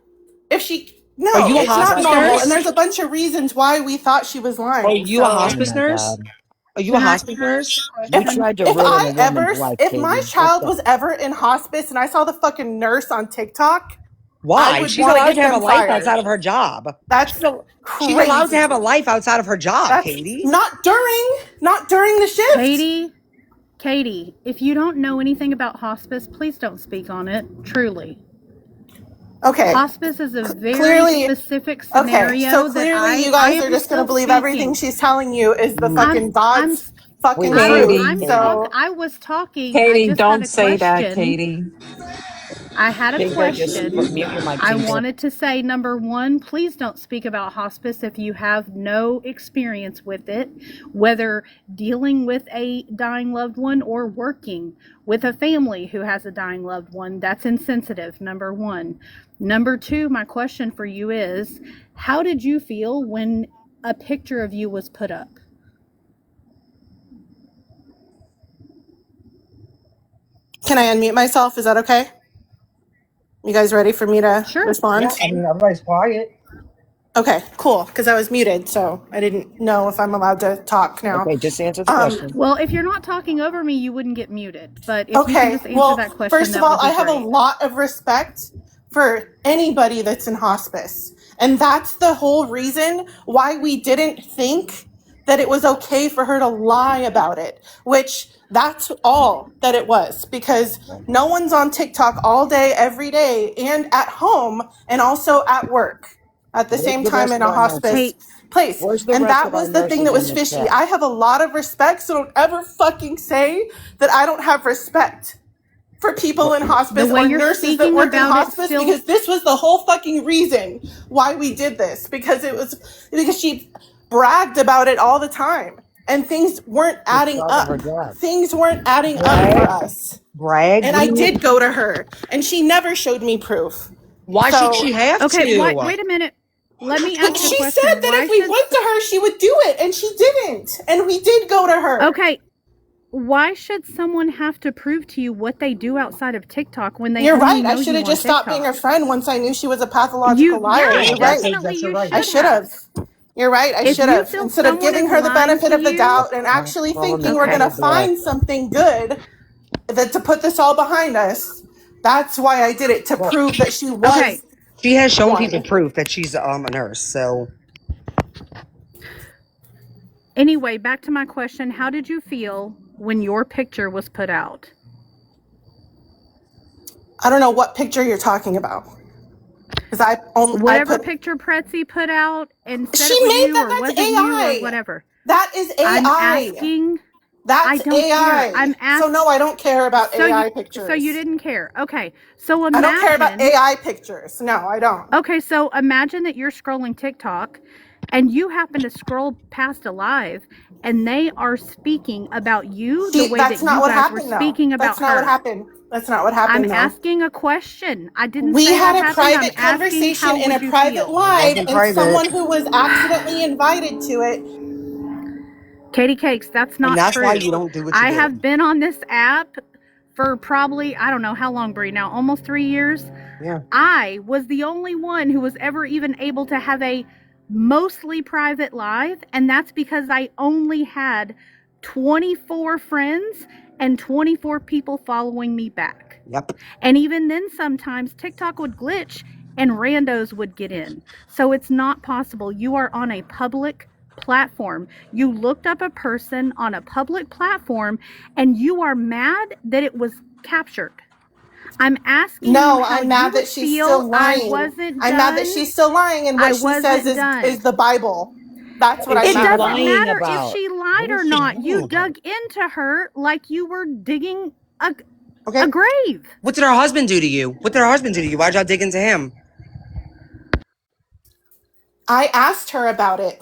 J: If she
B: Are
J: no,
B: you a
J: it's not
B: hospice
J: normal, and
B: nurse?
J: there's a bunch of reasons why we thought she was
B: Are
J: lying.
B: you a
J: So
C: Oh
B: hospice
C: my
B: nurse?
C: God.
B: Are you a
F: Can I
B: hospice
F: ask a
B: nurse?
C: We
J: if
F: question?
C: tried to
J: if
C: ruin a
J: I
C: woman's
J: ever
C: life,
J: if my
C: Katie. What
J: child
C: the?
J: was ever in hospice and I saw the fucking nurse on TikTok, I
B: Why?
J: would
B: She's
J: want to
B: allowed
J: get
B: to have a
J: them
B: life
J: fired.
B: outside of her job.
J: That's
B: She's allowed to
J: crazy.
B: have a life outside of her job,
J: That's
B: Katie.
J: not during the shift.
O: Katie, if you don't know anything about hospice, please don't speak on it. Truly.
J: Okay.
O: Hospice is a very
J: Clearly,
O: specific
J: okay. So
O: scenario that
J: clearly you
O: I
J: guys are
O: am
J: just going to
O: still
J: believe everything
O: speaking.
J: she's telling you is the fucking
O: I'm
J: God's fucking
C: Please,
J: truth.
C: Katie.
O: I'm
M: Katie,
C: Katie.
O: talk
J: So
O: I was talking. I
M: Katie,
O: just had
M: don't
O: a
M: say that,
O: question.
M: Katie.
O: I had a
C: Tinker, just
O: question.
C: mute your mic,
O: I
C: Tinker.
O: wanted to say number one, please don't speak about hospice if you have no experience with it, whether dealing with a dying loved one or working with a family who has a dying loved one. That's insensitive, number one. Number two, my question for you is how did you feel when a picture of you was put up?
J: can I unmute myself? Is that okay? You guys ready for me to
O: Sure.
J: respond?
B: Yeah, I mean, everybody's quiet.
J: Okay, cool. Because I was muted, so I didn't know if I'm allowed to talk now.
C: Okay, just answer the question.
O: Well, if you're not talking over me, you wouldn't get muted. But if you can
J: Okay,
O: just answer
J: well,
O: that question,
J: first of
O: that
J: all,
O: would
J: I
O: be
J: have a
O: great.
J: lot of respect for anybody that's in hospice. And that's the whole reason why we didn't think that it was okay for her to lie about it, which that's all that it was because no one's on TikTok all day, every day, and at home, and also at work at the
C: Where's
J: same
C: the
J: time
C: rest
J: in
C: of
J: a
C: our
J: hospice
C: nurses?
O: Hey,
J: place.
C: Where's the
J: And
C: rest
J: that
C: of our
J: was the thing
C: nurses
J: that
C: in
J: was
C: the
J: fishy.
C: chat?
J: I have a lot of respect, so don't ever fucking say that I don't have respect for people in
O: the
J: hospice
O: way
J: or
O: you're
J: nurses that
O: speaking
J: work in
O: about it
J: hospice
O: still.
J: because this was the whole fucking reason why we did this because she bragged about it all the time and things weren't
C: She's
J: adding
C: proud of her
J: up.
C: job.
J: Things weren't adding up for
B: Brag?
J: us.
B: Brag?
J: And
B: What do
J: I
B: you
J: did
B: mean?
J: go to her and she never showed me proof.
B: Why should
J: So
B: she have
O: Okay,
B: to?
O: wait a minute. Let me
J: but
O: ask a
J: she said
O: question.
J: that
O: Why
J: if we
O: should.
J: went to her, she would do it, and she didn't. And we did go to her.
O: Okay, why should someone have to prove to you what they do outside of TikTok when they
J: You're
O: only
J: right. I
O: know
J: should
O: you
J: have
O: on
J: just stopped being her
O: TikTok?
J: friend once I knew she was a pathological
O: You,
J: liar.
O: yeah,
B: Yeah,
J: You're right.
O: definitely
B: that's
O: you
B: right.
J: I
O: should
J: should
O: have.
J: have. You're right. I
O: If
J: should
O: you
J: have.
O: feel
J: Instead of
O: someone
J: giving
O: is
J: her the
O: lying
J: benefit
O: to
J: of the
O: you,
J: doubt and actually
C: Call him the
J: thinking we're going
O: okay.
J: to
C: Black.
J: find something good that to put this all behind us, that's why I did it, to
B: Well,
J: prove that she
O: Okay,
J: was
B: she has shown people
J: one.
B: proof that she's a nurse. So
O: anyway, back to my question. How did you feel when your picture was put out?
J: I don't know what picture you're talking about. Because I
O: Whatever
J: put,
O: picture Pretzi put out and said
J: she
O: it was
J: made
O: you
J: that.
O: or
J: That's
O: wasn't you or
J: AI.
O: whatever.
J: That is
O: I'm
J: AI.
O: asking. I
J: That's
O: don't care.
J: AI. So no, I don't care about AI
O: So you
J: pictures.
O: didn't care. Okay. So
J: I don't care about
O: imagine.
J: AI pictures. No, I don't.
O: Okay, so imagine that you're scrolling TikTok and you happen to scroll past a live and they are speaking about you the way that
J: That's not
O: you
J: what
O: guys were
J: happened though.
O: speaking
J: That's
O: about
J: not what
O: her.
J: happened. That's not what
O: I'm
J: happened though.
O: asking a question. I didn't
J: We
O: say that
J: had a
O: happened. I'm
J: private
O: asking
J: conversation
O: how
J: in a
O: would you
J: private
O: feel?
B: it
J: live,
B: wasn't
J: and
B: private.
J: someone who was accidentally invited to it.
O: Katie Cakes, that's
B: And
O: not
B: that's why
O: true.
B: you don't do what you
O: I
B: do.
O: have been on this app for probably, I don't know how long, Brie, now almost 3 years.
B: Yeah.
O: I was the only one who was ever even able to have a mostly private live, and that's because I only had 24 friends and 24 people following me back.
B: Yep.
O: And even then, sometimes TikTok would glitch and randos would get in. So it's not possible. You are on a public platform. You looked up a person on a public platform and you are mad that it was captured. I'm asking you
J: No,
O: how
J: I'm
O: you
J: mad that
O: would
J: she's still
O: feel. I
J: lying.
O: wasn't
J: I'm mad that
O: done.
J: she's still lying, and
O: I
J: what she says
O: wasn't
J: is
O: done.
J: the Bible. That's what
C: What is
J: I'm
O: It
C: she
J: mad
O: doesn't
J: about.
C: lying
O: matter if
C: about?
O: she lied
B: What
O: or
B: is she
O: not.
B: lying
O: You
B: about?
O: dug into her like you were digging
B: Okay.
O: a grave.
B: What did her husband do to you? What did her husband do to you? Why'd y'all dig into him?
J: I asked her about it.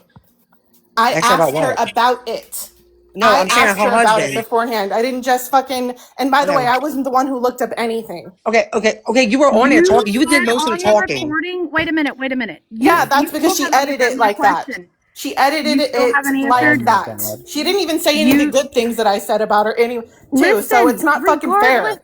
J: I
B: Asked her about
J: asked her
B: what?
J: about it.
B: No,
J: I
B: I'm saying
J: asked
B: her
J: her about it
B: husband.
J: beforehand. I didn't just fucking. And by the way,
B: Okay.
J: I wasn't the one who looked up anything.
B: Okay. You were on there
O: You
B: talking. You did
O: said
B: most of the
O: on the
B: talking.
O: recording. Wait a minute.
J: Yeah,
O: You
J: that's because
O: still
J: she
O: haven't
J: edited
O: answered
J: it
O: my
J: like that.
O: question.
J: She edited
O: You still
J: it
O: haven't
C: Oh
J: like
O: answered.
C: my
J: that.
C: God.
J: She didn't even say any of the
O: You
J: good things that I said about her any too. So it's
O: listen.
J: not fucking
O: Regardless.
J: fair.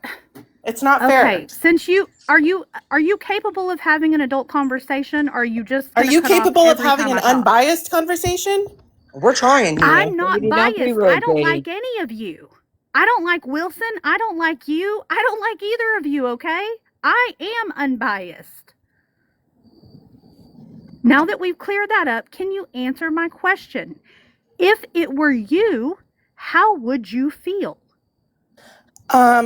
J: It's not fair.
O: Okay, since you capable of having an adult conversation, or are you just
J: Are
O: gonna
J: you
O: cut off
J: capable of
O: every
J: having
O: time
J: an
O: I talk?
J: unbiased conversation?
B: We're trying here.
O: I'm not
C: Katie, don't be
O: biased. I
C: rude,
O: don't
C: Katie.
O: like any of you. I don't like Wilson. I don't like you. I don't like either of you, okay? I am unbiased. Now that we've cleared that up, can you answer my question? If it were you, how would you feel?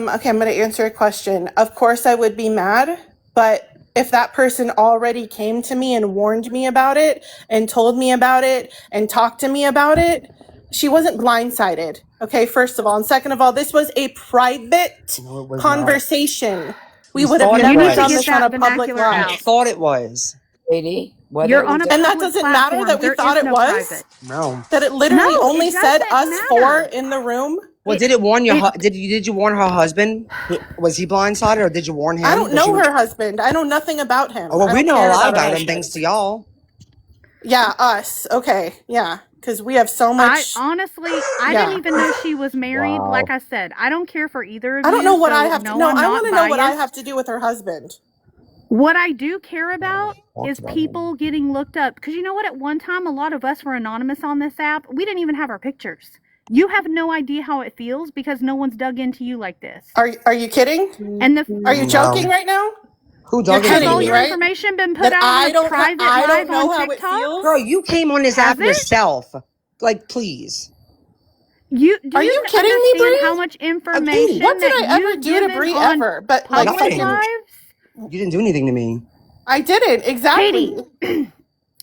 J: Okay, I'm going to answer a question. Of course, I would be mad, but if that person already came to me and warned me about it and told me about it and talked to me about it, she wasn't blindsided. Okay, first of all. And second of all, this was a private
B: No, it was not.
J: conversation. We
B: You
J: would have
B: thought it
O: You
J: never
O: need to
J: done
O: get
B: was.
J: this on
O: that
J: a public
O: vernacular
B: You
J: live.
O: out.
B: thought it was.
C: Katie, whether
O: You're
C: it
O: on
C: was
O: a
J: And that
O: public
J: doesn't matter
O: platform.
J: that we
O: There
J: thought
O: is
J: it
O: no
J: was,
O: private.
B: No.
J: that it literally
O: No, it
J: only said
O: doesn't
J: us four
O: matter.
J: in the room.
B: Well, did it warn your
O: It
B: did you warn her husband? Was he blindsided, or did you warn
J: I
B: him
J: don't
B: that
J: know
B: you?
J: her husband. I know nothing about
B: Oh
J: him.
B: well,
J: I
B: we
J: don't
B: know a
J: care
B: lot
J: about her
B: about him thanks
J: husband.
B: to y'all.
J: Yeah, us. Okay. Yeah. Because we have so
O: I
J: much.
O: honestly, I didn't
J: Yeah.
O: even know she was married. Like
C: wow.
O: I said, I don't care for either of
J: I don't
O: you,
J: know what I
O: so
J: have to.
O: no,
J: No,
O: I'm
J: I want
O: not
J: to know what I have
O: biased.
J: to do with her husband.
O: What I do care about
C: Talked
O: is
C: about him.
O: people getting looked up. Because you know what? At one time, a lot of us were anonymous on this app. We didn't even have our pictures. You have no idea how it feels because no one's dug into you like this.
J: Are you kidding?
O: And the
J: Are you joking
B: No.
J: right now?
B: Who
J: You're
B: dug
O: has
B: into
J: kidding
O: all
J: me,
O: your
B: me?
J: right?
O: information been put
J: That
O: out on a private
J: I don't
O: live on
J: know how it
O: TikTok?
B: Girl,
J: feels.
B: you came on this
O: Has
B: app
O: it?
B: yourself. Like, please.
O: You do
J: Are
O: you
J: you kidding me,
O: understand how
J: Bree?
O: much
B: Katie,
J: What
O: information
J: did
O: that
J: I ever
O: you've
J: do to
O: given
J: Bree
O: on
J: ever? But like
O: public
J: fucking,
B: nothing.
O: lives?
B: You didn't do anything to me.
J: I didn't
O: Katie,
J: exactly.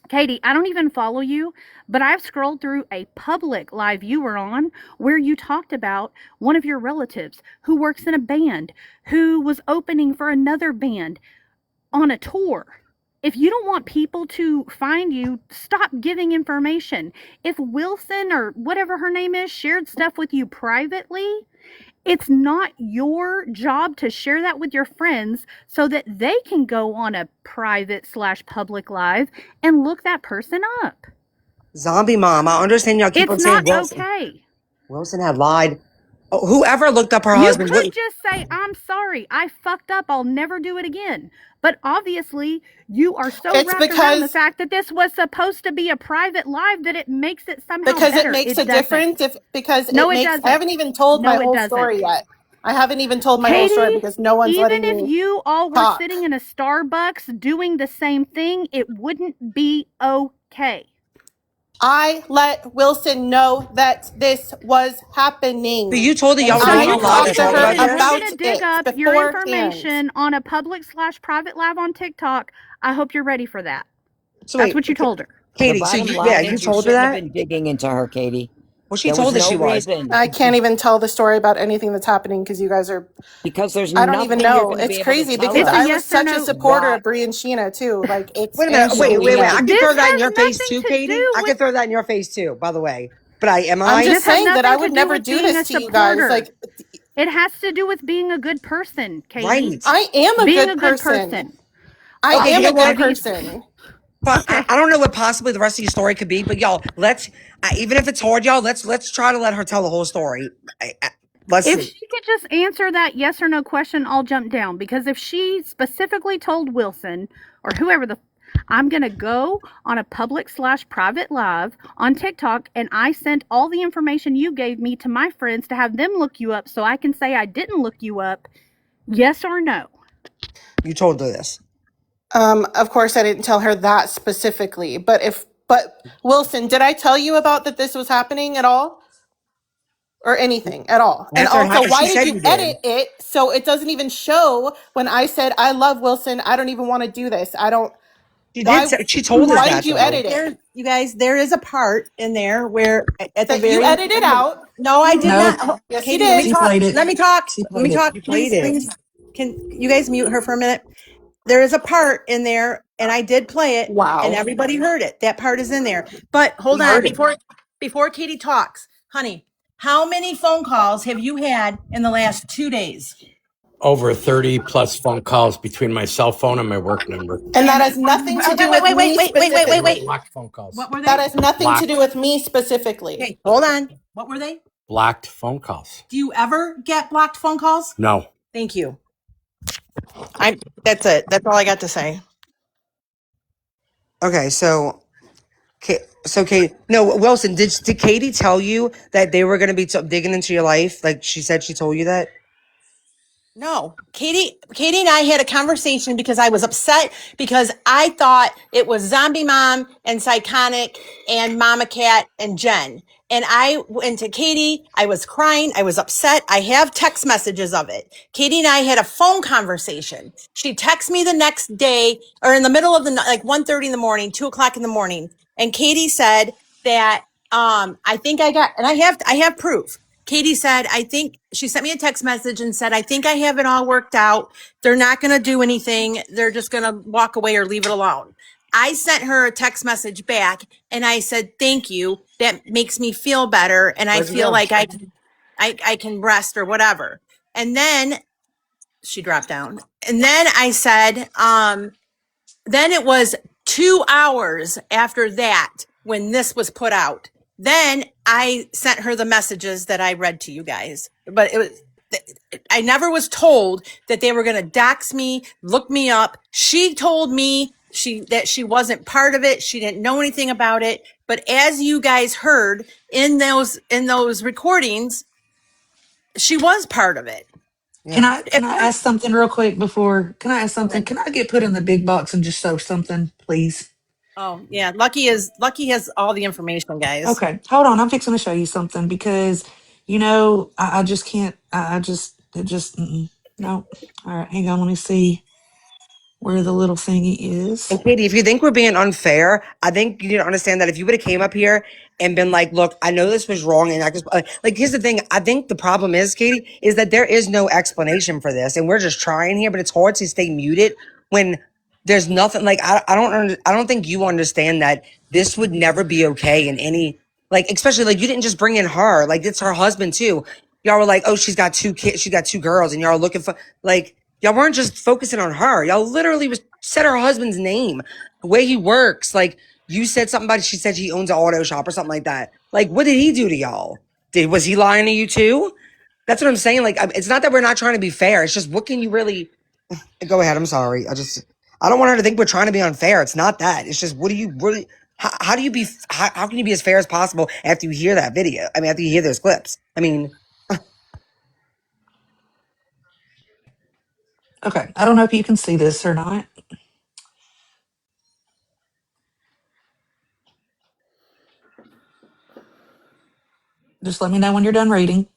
O: Katie, I don't even follow you, but I've scrolled through a public live you were on where you talked about one of your relatives who works in a band who was opening for another band on a tour. If you don't want people to find you, stop giving information. If Wilson or whatever her name is shared stuff with you privately, it's not your job to share that with your friends so that they can go on a private slash public live and look that person up.
B: Zombie mom, I understand y'all keep
O: It's
B: on saying
O: not
B: Wilson.
O: okay.
B: Wilson had lied. Oh, whoever looked up her
O: You
B: husband.
O: could just say, I'm sorry, I fucked up, I'll never do it again. But obviously, you are so
J: It's
O: wrapped around the
J: because
O: fact that this was supposed to be a private live that it makes it somehow
J: it
O: better.
J: makes a
O: It doesn't.
J: difference if because
O: No,
J: it
O: it
J: makes. I
O: doesn't.
J: haven't even told my
O: No, it
J: whole
O: doesn't.
J: story yet. I haven't even told my whole story
O: Katie,
J: because no one's
O: even
J: letting
O: if
J: me
O: you all were
J: talk.
O: sitting in a Starbucks doing the same thing, it wouldn't be okay.
J: I let Wilson know that this was
B: But
J: happening.
B: you told her
C: And
B: y'all
C: so
B: really
O: So,
J: I
C: you
B: weren't allowed
C: told
B: to
J: talked to
C: her
B: talk
J: her
B: about
O: Wilson, we're
B: this?
O: going
J: about
O: to dig
J: it
O: up your
J: beforehand.
O: information on a public slash private live on TikTok. I hope you're ready for that.
B: So
O: That's
B: wait,
O: what you told her.
C: the
B: Katie. So
C: bottom
B: you, yeah,
C: line
B: you
C: is you
B: told her
C: shouldn't have
B: that.
C: been digging into her, Katie.
B: Well, she
C: There was
B: told us
C: no
B: she was.
C: reason
J: I can't even tell the story about anything that's happening because you guys are.
C: because there's
J: I don't even
C: nothing you're
J: know.
C: going to be
J: It's
C: able to
J: crazy
C: tell
J: because
O: It's a
C: us.
J: I was
O: yes or
J: such a
O: no.
J: supporter
C: Why?
J: of Bree and Sheena too. Like it's
B: Wait a minute.
J: and
C: So
B: Wait.
J: Sheena.
B: I could
O: This
B: throw that in
O: has
B: your face
O: nothing
B: too,
O: to
B: Katie.
O: do
B: I
O: with
B: could throw that in your face too. By the way, but
J: I'm
B: I?
J: just
O: this has
J: saying that I
O: nothing to
J: would
O: do
J: never
O: with
J: do
O: being
J: this
O: a
J: to you guys.
O: supporter.
J: Like
O: It has to do with being a good person, Katie.
B: Right.
J: I am a
O: Being
J: good
O: a good
J: person.
O: person.
J: I
B: Okay. You
J: am
B: know
J: a good
B: what?
O: Obvious.
J: person.
B: But
O: Okay.
B: I don't know what possibly the rest of your story could be. But y'all, let's even if it's hard, y'all, let's try to let her tell the whole story. Let's
O: If
B: see.
O: she could just answer that yes or no question, I'll jump down. Because if she specifically told Wilson or whoever I'm going to go on a public/private live on TikTok, and I sent all the information you gave me to my friends to have them look you up so I can say I didn't look you up. Yes or no?
B: You told her this.
J: Of course, I didn't tell her that specifically, but Wilson, did I tell you about that this was happening at all? Or anything at all? And
B: After it
J: also,
B: happened,
J: why
B: she
J: did
B: said
J: you
B: you did.
J: edit it so it doesn't even show when I said, I love Wilson, I don't even want to do this? I don't,
B: She did.
J: why,
B: She told us
J: why did
B: that
J: you
B: though.
J: edit it?
H: You guys, there is a part in there where at the
J: That you
H: very
J: edited it out.
H: no, I did
M: Nope.
H: not. Oh,
J: Yes, you
H: Katie, let me
J: did.
M: She
H: talk.
M: played it.
H: Let me talk.
M: She
H: Let me
M: played it.
H: talk.
B: You played
H: Please,
B: it.
H: please. Can you guys mute her for a minute? There is a part in there, and I did play it, and
J: Wow.
H: everybody heard it. That part is in there. But hold
B: We
H: on,
B: heard it.
H: before Katie talks, honey, how many phone calls have you had in the last 2 days?
P: Over 30 plus phone calls between my cell phone and my work number.
J: And that
H: And
J: has nothing to do
H: wait,
J: with
H: wait, wait,
J: me
H: wait, wait, wait,
P: They
H: wait,
P: were
J: specifically.
H: wait.
P: blocked phone calls.
H: What were
J: That
H: they?
J: has nothing to do
P: Blocked.
J: with me specifically.
H: Okay, hold on. What were they?
P: Blocked phone calls.
H: Do you ever get blocked phone calls?
P: No.
H: Thank you.
N: That's it. That's all I got to say.
B: Okay, so Katie, no, Wilson, did Katie tell you that they were going to be digging into your life? Like she said, she told you that.
H: No, Katie and I had a conversation because I was upset because I thought it was Zombie Mom and Psychonic and Mama Cat and Jen. And I went to Katie. I was crying. I was upset. I have text messages of it. Katie and I had a phone conversation. She texted me the next day or in the middle of the night, like 1:30 in the morning, 2:00 in the morning. And Katie said that, I think I got, and I have proof. Katie said, I think she sent me a text message and said, I think I have it all worked out. They're not going to do anything. They're just going to walk away or leave it alone. I sent her a text message back and I said, thank you. That makes me feel better. And I
B: Where'd you
H: feel
B: go?
H: like I can rest or whatever. And then she dropped down. And then I said, then it was 2 hours after that when this was put out. Then I sent her the messages that I read to you guys. But it was I never was told that they were going to dox me, look me up. She told me that she wasn't part of it. She didn't know anything about it. But as you guys heard in those recordings, she was part of it.
B: Yeah.
M: Can I ask something real quick before? Can I ask something? Can I get put in the big box and just show something, please?
H: Oh yeah, Lucky has all the information, guys.
M: Okay, hold on. I'm fixing to show you something because I just can't. I just it just no. All right, hang on. Let me see where the little thingy is.
B: And Katie, if you think we're being unfair, I think you need to understand that if you would have came up here and been like, "Look, I know this was wrong," and I just like here's the thing. I think the problem is, Katie, is that there is no explanation for this, and we're just trying here, but it's hard to stay muted when there's nothing. Like I don't think you understand that this would never be okay in any like, especially like you didn't just bring in her, like it's her husband too. Y'all were like, "Oh, she's got 2 kids, she's got 2 girls," and y'all are looking for like. Y'all weren't just focusing on her. Y'all literally said her husband's name, the way he works. Like you said something about it. She said he owns an auto shop or something like that. Like, what did he do to y'all? Was he lying to you too? That's what I'm saying. Like, it's not that we're not trying to be fair. It's just, what can you really go ahead? I'm sorry. I don't want her to think we're trying to be unfair. It's not that. It's just, what do you really, how do you be, how can you be as fair as possible after you hear that video? I mean, after you hear those clips, I mean,
M: Okay, I don't know if you can see this or not. Just let me know when you're done reading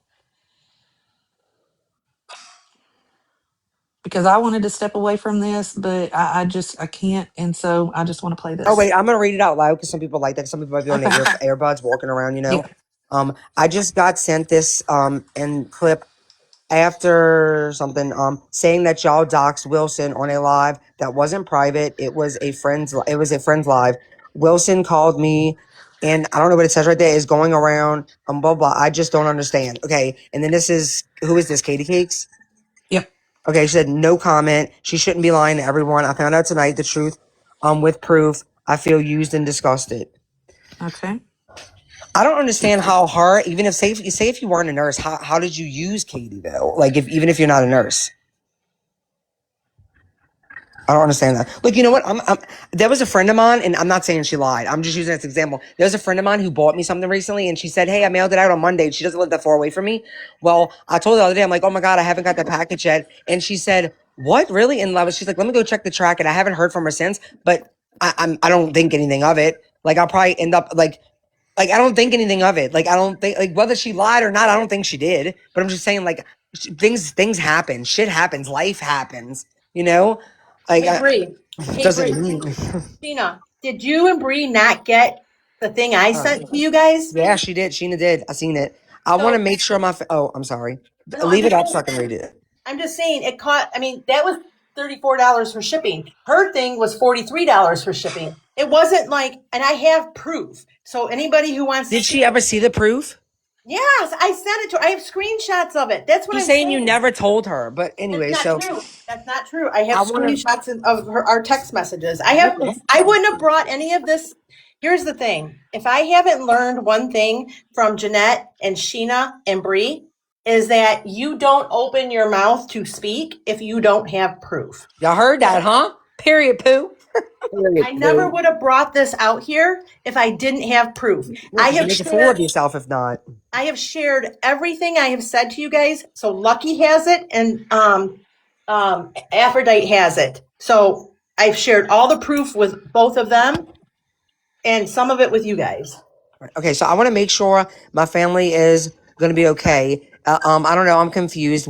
M: because I wanted to step away from this, but I can't, and so I just want to play
B: oh
M: this.
B: wait, I'm gonna read it out loud because some people like that. Some people might be on
M: Okay.
B: their earbuds walking around, you know.
M: Yeah.
B: I just got sent this and clip after something saying that y'all doxed Wilson on a live that wasn't private. It was a friend's live. Wilson called me, and I don't know what it says right there. Is going around blah blah. I just don't understand. Okay, and then who is this? Katie Cakes.
M: Yep.
B: Okay, she said no comment. She shouldn't be lying to everyone. I found out tonight the truth, with proof. I feel used and disgusted.
M: Okay.
B: I don't understand how her, even if say if you weren't a nurse, how did you use Katie though? Like even if you're not a nurse. I don't understand that. Look, you know what? There was a friend of mine, and I'm not saying she lied. I'm just using this example. There's a friend of mine who bought me something recently, and she said, "Hey, I mailed it out on Monday." She doesn't live that far away from me. Well, I told her the other day, I'm like, "Oh my god, I haven't got the package yet," and she said, "What? Really?" And she's like, "Let me go check the track," and I haven't heard from her since. But I don't think anything of it. Like I'll probably end up like I don't think anything of it. Like I don't think like whether she lied or not. I don't think she did. But I'm just saying like things happen. Shit happens. Life happens. You know. Like
H: Hey Bree.
B: it
H: Hey
B: doesn't
H: Bree.
B: mean.
H: Sheena, did you and Bree not get the thing I sent to you guys?
B: Yeah, she did. Sheena did. I seen it. I want to
H: So
B: make sure oh, I'm sorry.
H: no,
B: Leave it up so I can read it.
H: I'm just saying it caught. I mean, that was $34 for shipping. Her thing was $43 for shipping. It wasn't like, and I have proof. So anybody who wants to
B: Did
H: see,
B: she ever see the proof?
H: yes, I sent it to her. I have screenshots of it. That's what
B: She's
H: I'm
B: saying you
H: saying.
B: never told her. But
H: That's
B: anyway,
H: not
B: so
H: true. That's not true. I have
B: I want to.
H: screenshots of our text messages. I wouldn't have brought any of this. Here's the thing. If I haven't learned one thing from Jeanette and Sheena and Bree, is that you don't open your mouth to speak if you don't have proof.
B: Y'all heard that, huh? Period, poo.
H: I never would have brought this out here if I didn't have proof.
B: Yeah, you make a fool of yourself if not.
H: I have shared everything I have said to you guys. So Lucky has it and Aphrodite has it. So I've shared all the proof with both of them and some of it with you guys.
B: Okay, so I want to make sure my family is going to be okay. I don't know. I'm confused.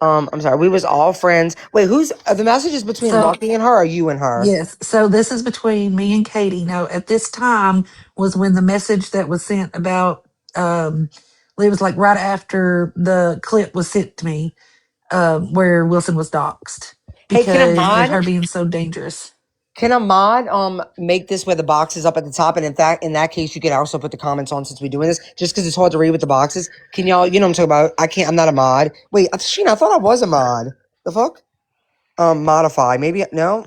B: I'm sorry. We was all friends. Wait, who's the messages between
M: So
B: Lucky and her or you and her?
M: yes, so this is between me and Katie. Now, at this time was when the message that was sent about it was like right after the clip was sent to me, where Wilson was doxxed
B: Hey,
M: because of her being so dangerous.
B: can a mod make this where the box is up at the top, and in that case you could also put the comments on since we're doing this, just because it's hard to read with the boxes. Can y'all, you know what I'm talking about? I can't. I'm not a mod. Wait, Sheena, I thought I was a mod. The fuck? Modify. Maybe no.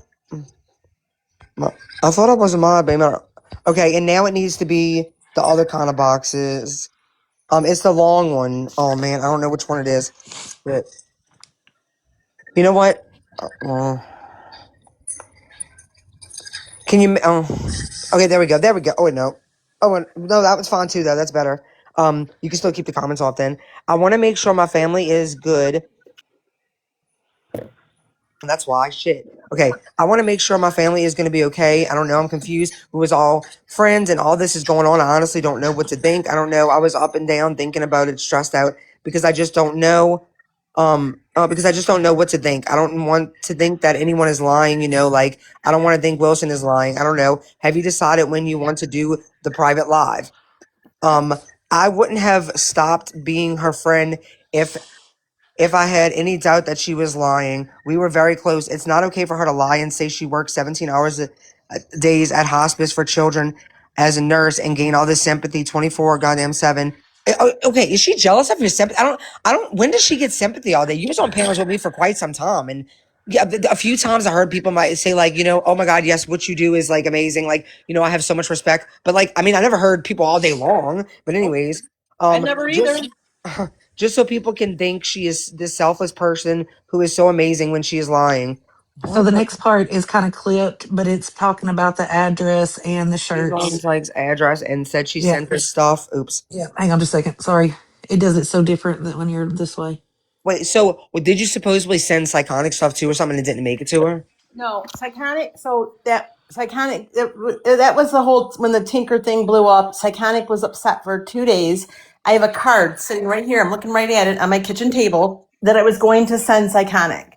B: I thought I was a mod, but okay. And now it needs to be the other kind of boxes. It's the long one. Oh man, I don't know which one it is. But you know what? Can you? Okay, there we go. There we go. Oh wait, no. Oh no, that was fine too. Though that's better. You can still keep the comments off. Then I want to make sure my family is good. That's why shit. Okay, I want to make sure my family is going to be okay. I don't know. I'm confused. We was all friends, and all this is going on. I honestly don't know what to think. I don't know. I was up and down thinking about it, stressed out because I just don't know. Because I just don't know what to think. I don't want to think that anyone is lying. You know, like I don't want to think Wilson is lying. I don't know. Have you decided when you want to do the private live? Um, I wouldn't have stopped being her friend if I had any doubt that she was lying. We were very close. It's not okay for her to lie and say she worked 17 hours days at hospice for children as a nurse and gain all this sympathy 24 goddamn 7. Okay, is she jealous of your sympathy? When does she get sympathy all day? You was on panels with me for quite some time. And yeah, a few times I heard people might say like, oh my God, yes, what you do is like amazing. Like, I have so much respect. But like, I mean, I never heard people all day long. But anyways,
H: I never either.
B: just so people can think she is this selfless person who is so amazing when she is lying.
M: So
B: What
M: the
B: the?
M: next part is kind of clipped, but it's talking about the address and the
B: She's on
M: shirts.
B: like address and said she
M: Yeah.
B: sent this stuff. Oops.
M: Yeah. Hang on just a second. Sorry. It does it so different than when you're this way.
B: Wait, so did you supposedly send psychotic stuff to her or something and it didn't make it to her?
H: No, Psychonic. So that Psychonic, that was the whole, when the Tinker thing blew up, Psychonic was upset for 2 days. I have a card sitting right here. I'm looking right at it on my kitchen table that I was going to send Psychonic.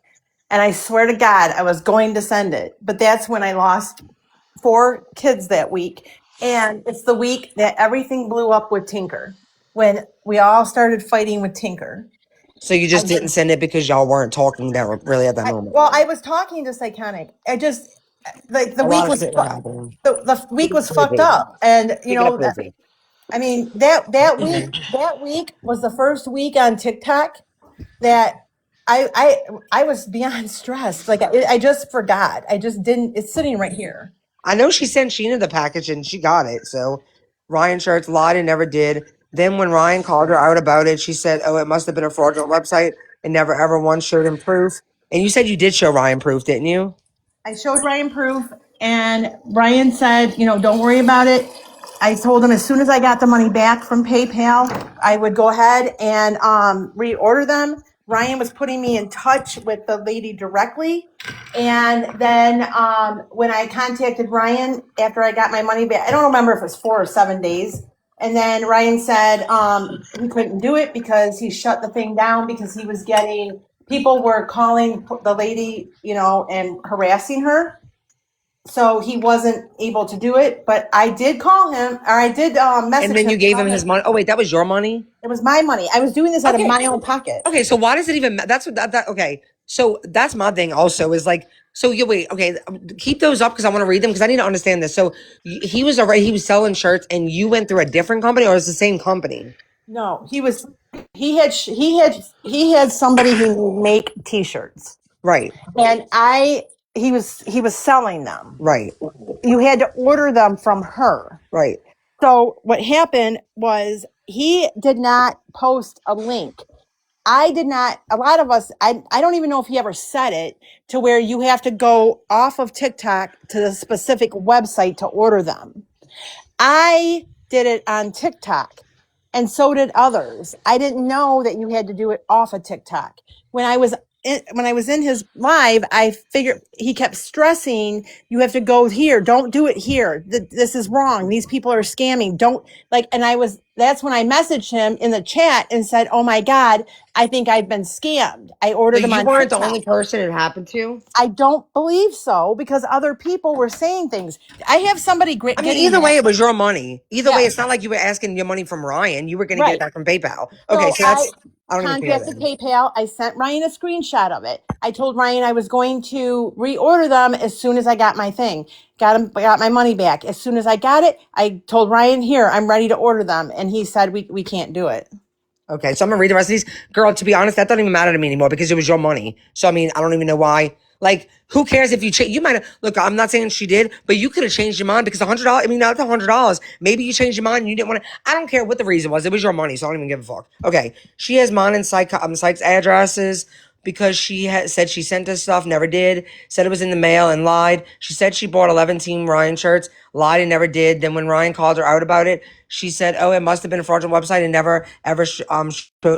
H: And I swear to God, I was going to send it. But that's when I lost 4 kids that week. And it's the week that everything blew up with Tinker, when we all started fighting with Tinker.
B: So you just didn't send it because y'all weren't talking that really at that moment.
H: Well, I was talking to Psychonic. I just, like, the
B: A
H: week
B: lot of
H: was
B: shit was happening.
H: the week was fucked
B: Busy.
H: up, and
B: Speaking of busy.
H: I mean that week was the first week on TikTok that I was beyond stressed. Like I just forgot. I just didn't. It's sitting right here.
B: I know she sent Sheena the package and she got it. So Ryan Shirts lied and never did. Then when Ryan called her out about it, she said, "Oh, it must have been a fraudulent website and never ever once showed him proof." And you said you did show Ryan proof, didn't you?
D: I showed Ryan proof, and Ryan said, don't worry about it. I told him as soon as I got the money back from PayPal, I would go ahead and reorder them. Ryan was putting me in touch with the lady directly. And then when I contacted Ryan after I got my money back, I don't remember if it was 4 or 7 days. And then Ryan said he couldn't do it because he shut the thing down because he was getting people were calling the lady, and harassing her. So he wasn't able to do it. But I did call him, or I did message him.
B: And then you gave him his money. Oh wait, that was your money?
D: It was my money. I was doing this out of my own pocket.
B: Okay, so why does it even that's what that okay. So that's my thing also is like so you wait, okay, keep those up because I want to read them because I need to understand this. So he was selling shirts and you went through a different company or it's the same company?
D: No, he had somebody who make t-shirts.
B: Right.
D: And he was selling them.
B: Right.
D: You had to order them from her.
B: Right.
D: So what happened was he did not post a link. I did not, a lot of us, I don't even know if he ever said it, to where you have to go off of TikTok to the specific website to order them. I did it on TikTok, and so did others. I didn't know that you had to do it off of TikTok. When I was in his live, I figured he kept stressing, you have to go here. Don't do it here. This is wrong. These people are scamming. Don't that's when I messaged him in the chat and said, oh my God, I think I've been scammed. I ordered
B: So
D: them
B: you
D: on
B: weren't
D: TikTok.
B: the only person it happened to?
D: I don't believe so because other people were saying things. I have somebody
B: I mean, either way, it was your money. Either way, it's
D: Yes.
B: not like you were asking your money from Ryan. You were going to get
D: Right.
B: that from PayPal. Okay,
D: So
B: so
D: I
B: that's I don't even care
D: contacted
B: then.
D: PayPal. I sent Ryan a screenshot of it. I told Ryan I was going to reorder them as soon as I got my thing. Got my money back. As soon as I got it, I told Ryan, here, I'm ready to order them. And he said, we can't do it.
B: Okay, so I'm gonna read the rest of these. Girl, to be honest, that doesn't even matter to me anymore because it was your money. So I mean, I don't even know why. Like, who cares if you change? You might have. Look, I'm not saying she did, but you could have changed your mind because $100. I mean, not $100. Maybe you changed your mind and you didn't want to. I don't care what the reason was. It was your money, so I don't even give a fuck. Okay, she has mine and Sykes addresses because she had said she sent us stuff, never did. Said it was in the mail and lied. She said she bought 11 Team Ryan shirts, lied and never did. Then when Ryan called her out about it, she said, "Oh, it must have been a fraudulent website," and never ever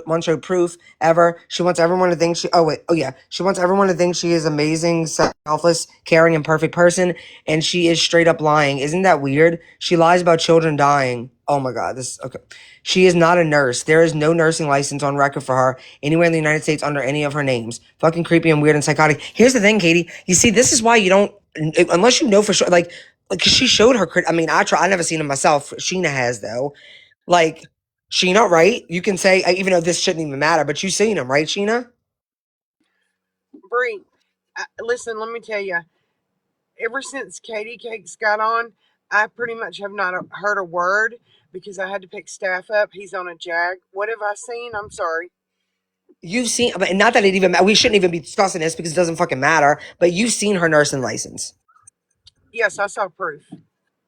B: once showed proof ever. She wants everyone to think she. Oh wait, oh yeah, she wants everyone to think she is amazing, selfless, caring, and perfect person, and she is straight up lying. Isn't that weird? She lies about children dying. Oh my God, this okay. She is not a nurse. There is no nursing license on record for her anywhere in the United States under any of her names. Fucking creepy and weird and psychotic. Here's the thing, Katie. You see, this is why you don't, unless you know for sure, like, cause she showed her, I mean, I never seen him myself. Sheena has though. Like, Sheena, right? You can say, even though this shouldn't even matter, but you seen him, right, Sheena?
G: Bree, listen, let me tell you. Ever since Katie Cakes got on, I pretty much have not heard a word because I had to pick staff up. He's on a jag. What have I seen? I'm sorry.
B: You've seen, but not that it even, we shouldn't even be discussing this because it doesn't fucking matter, but you've seen her nursing license.
G: Yes, I saw proof.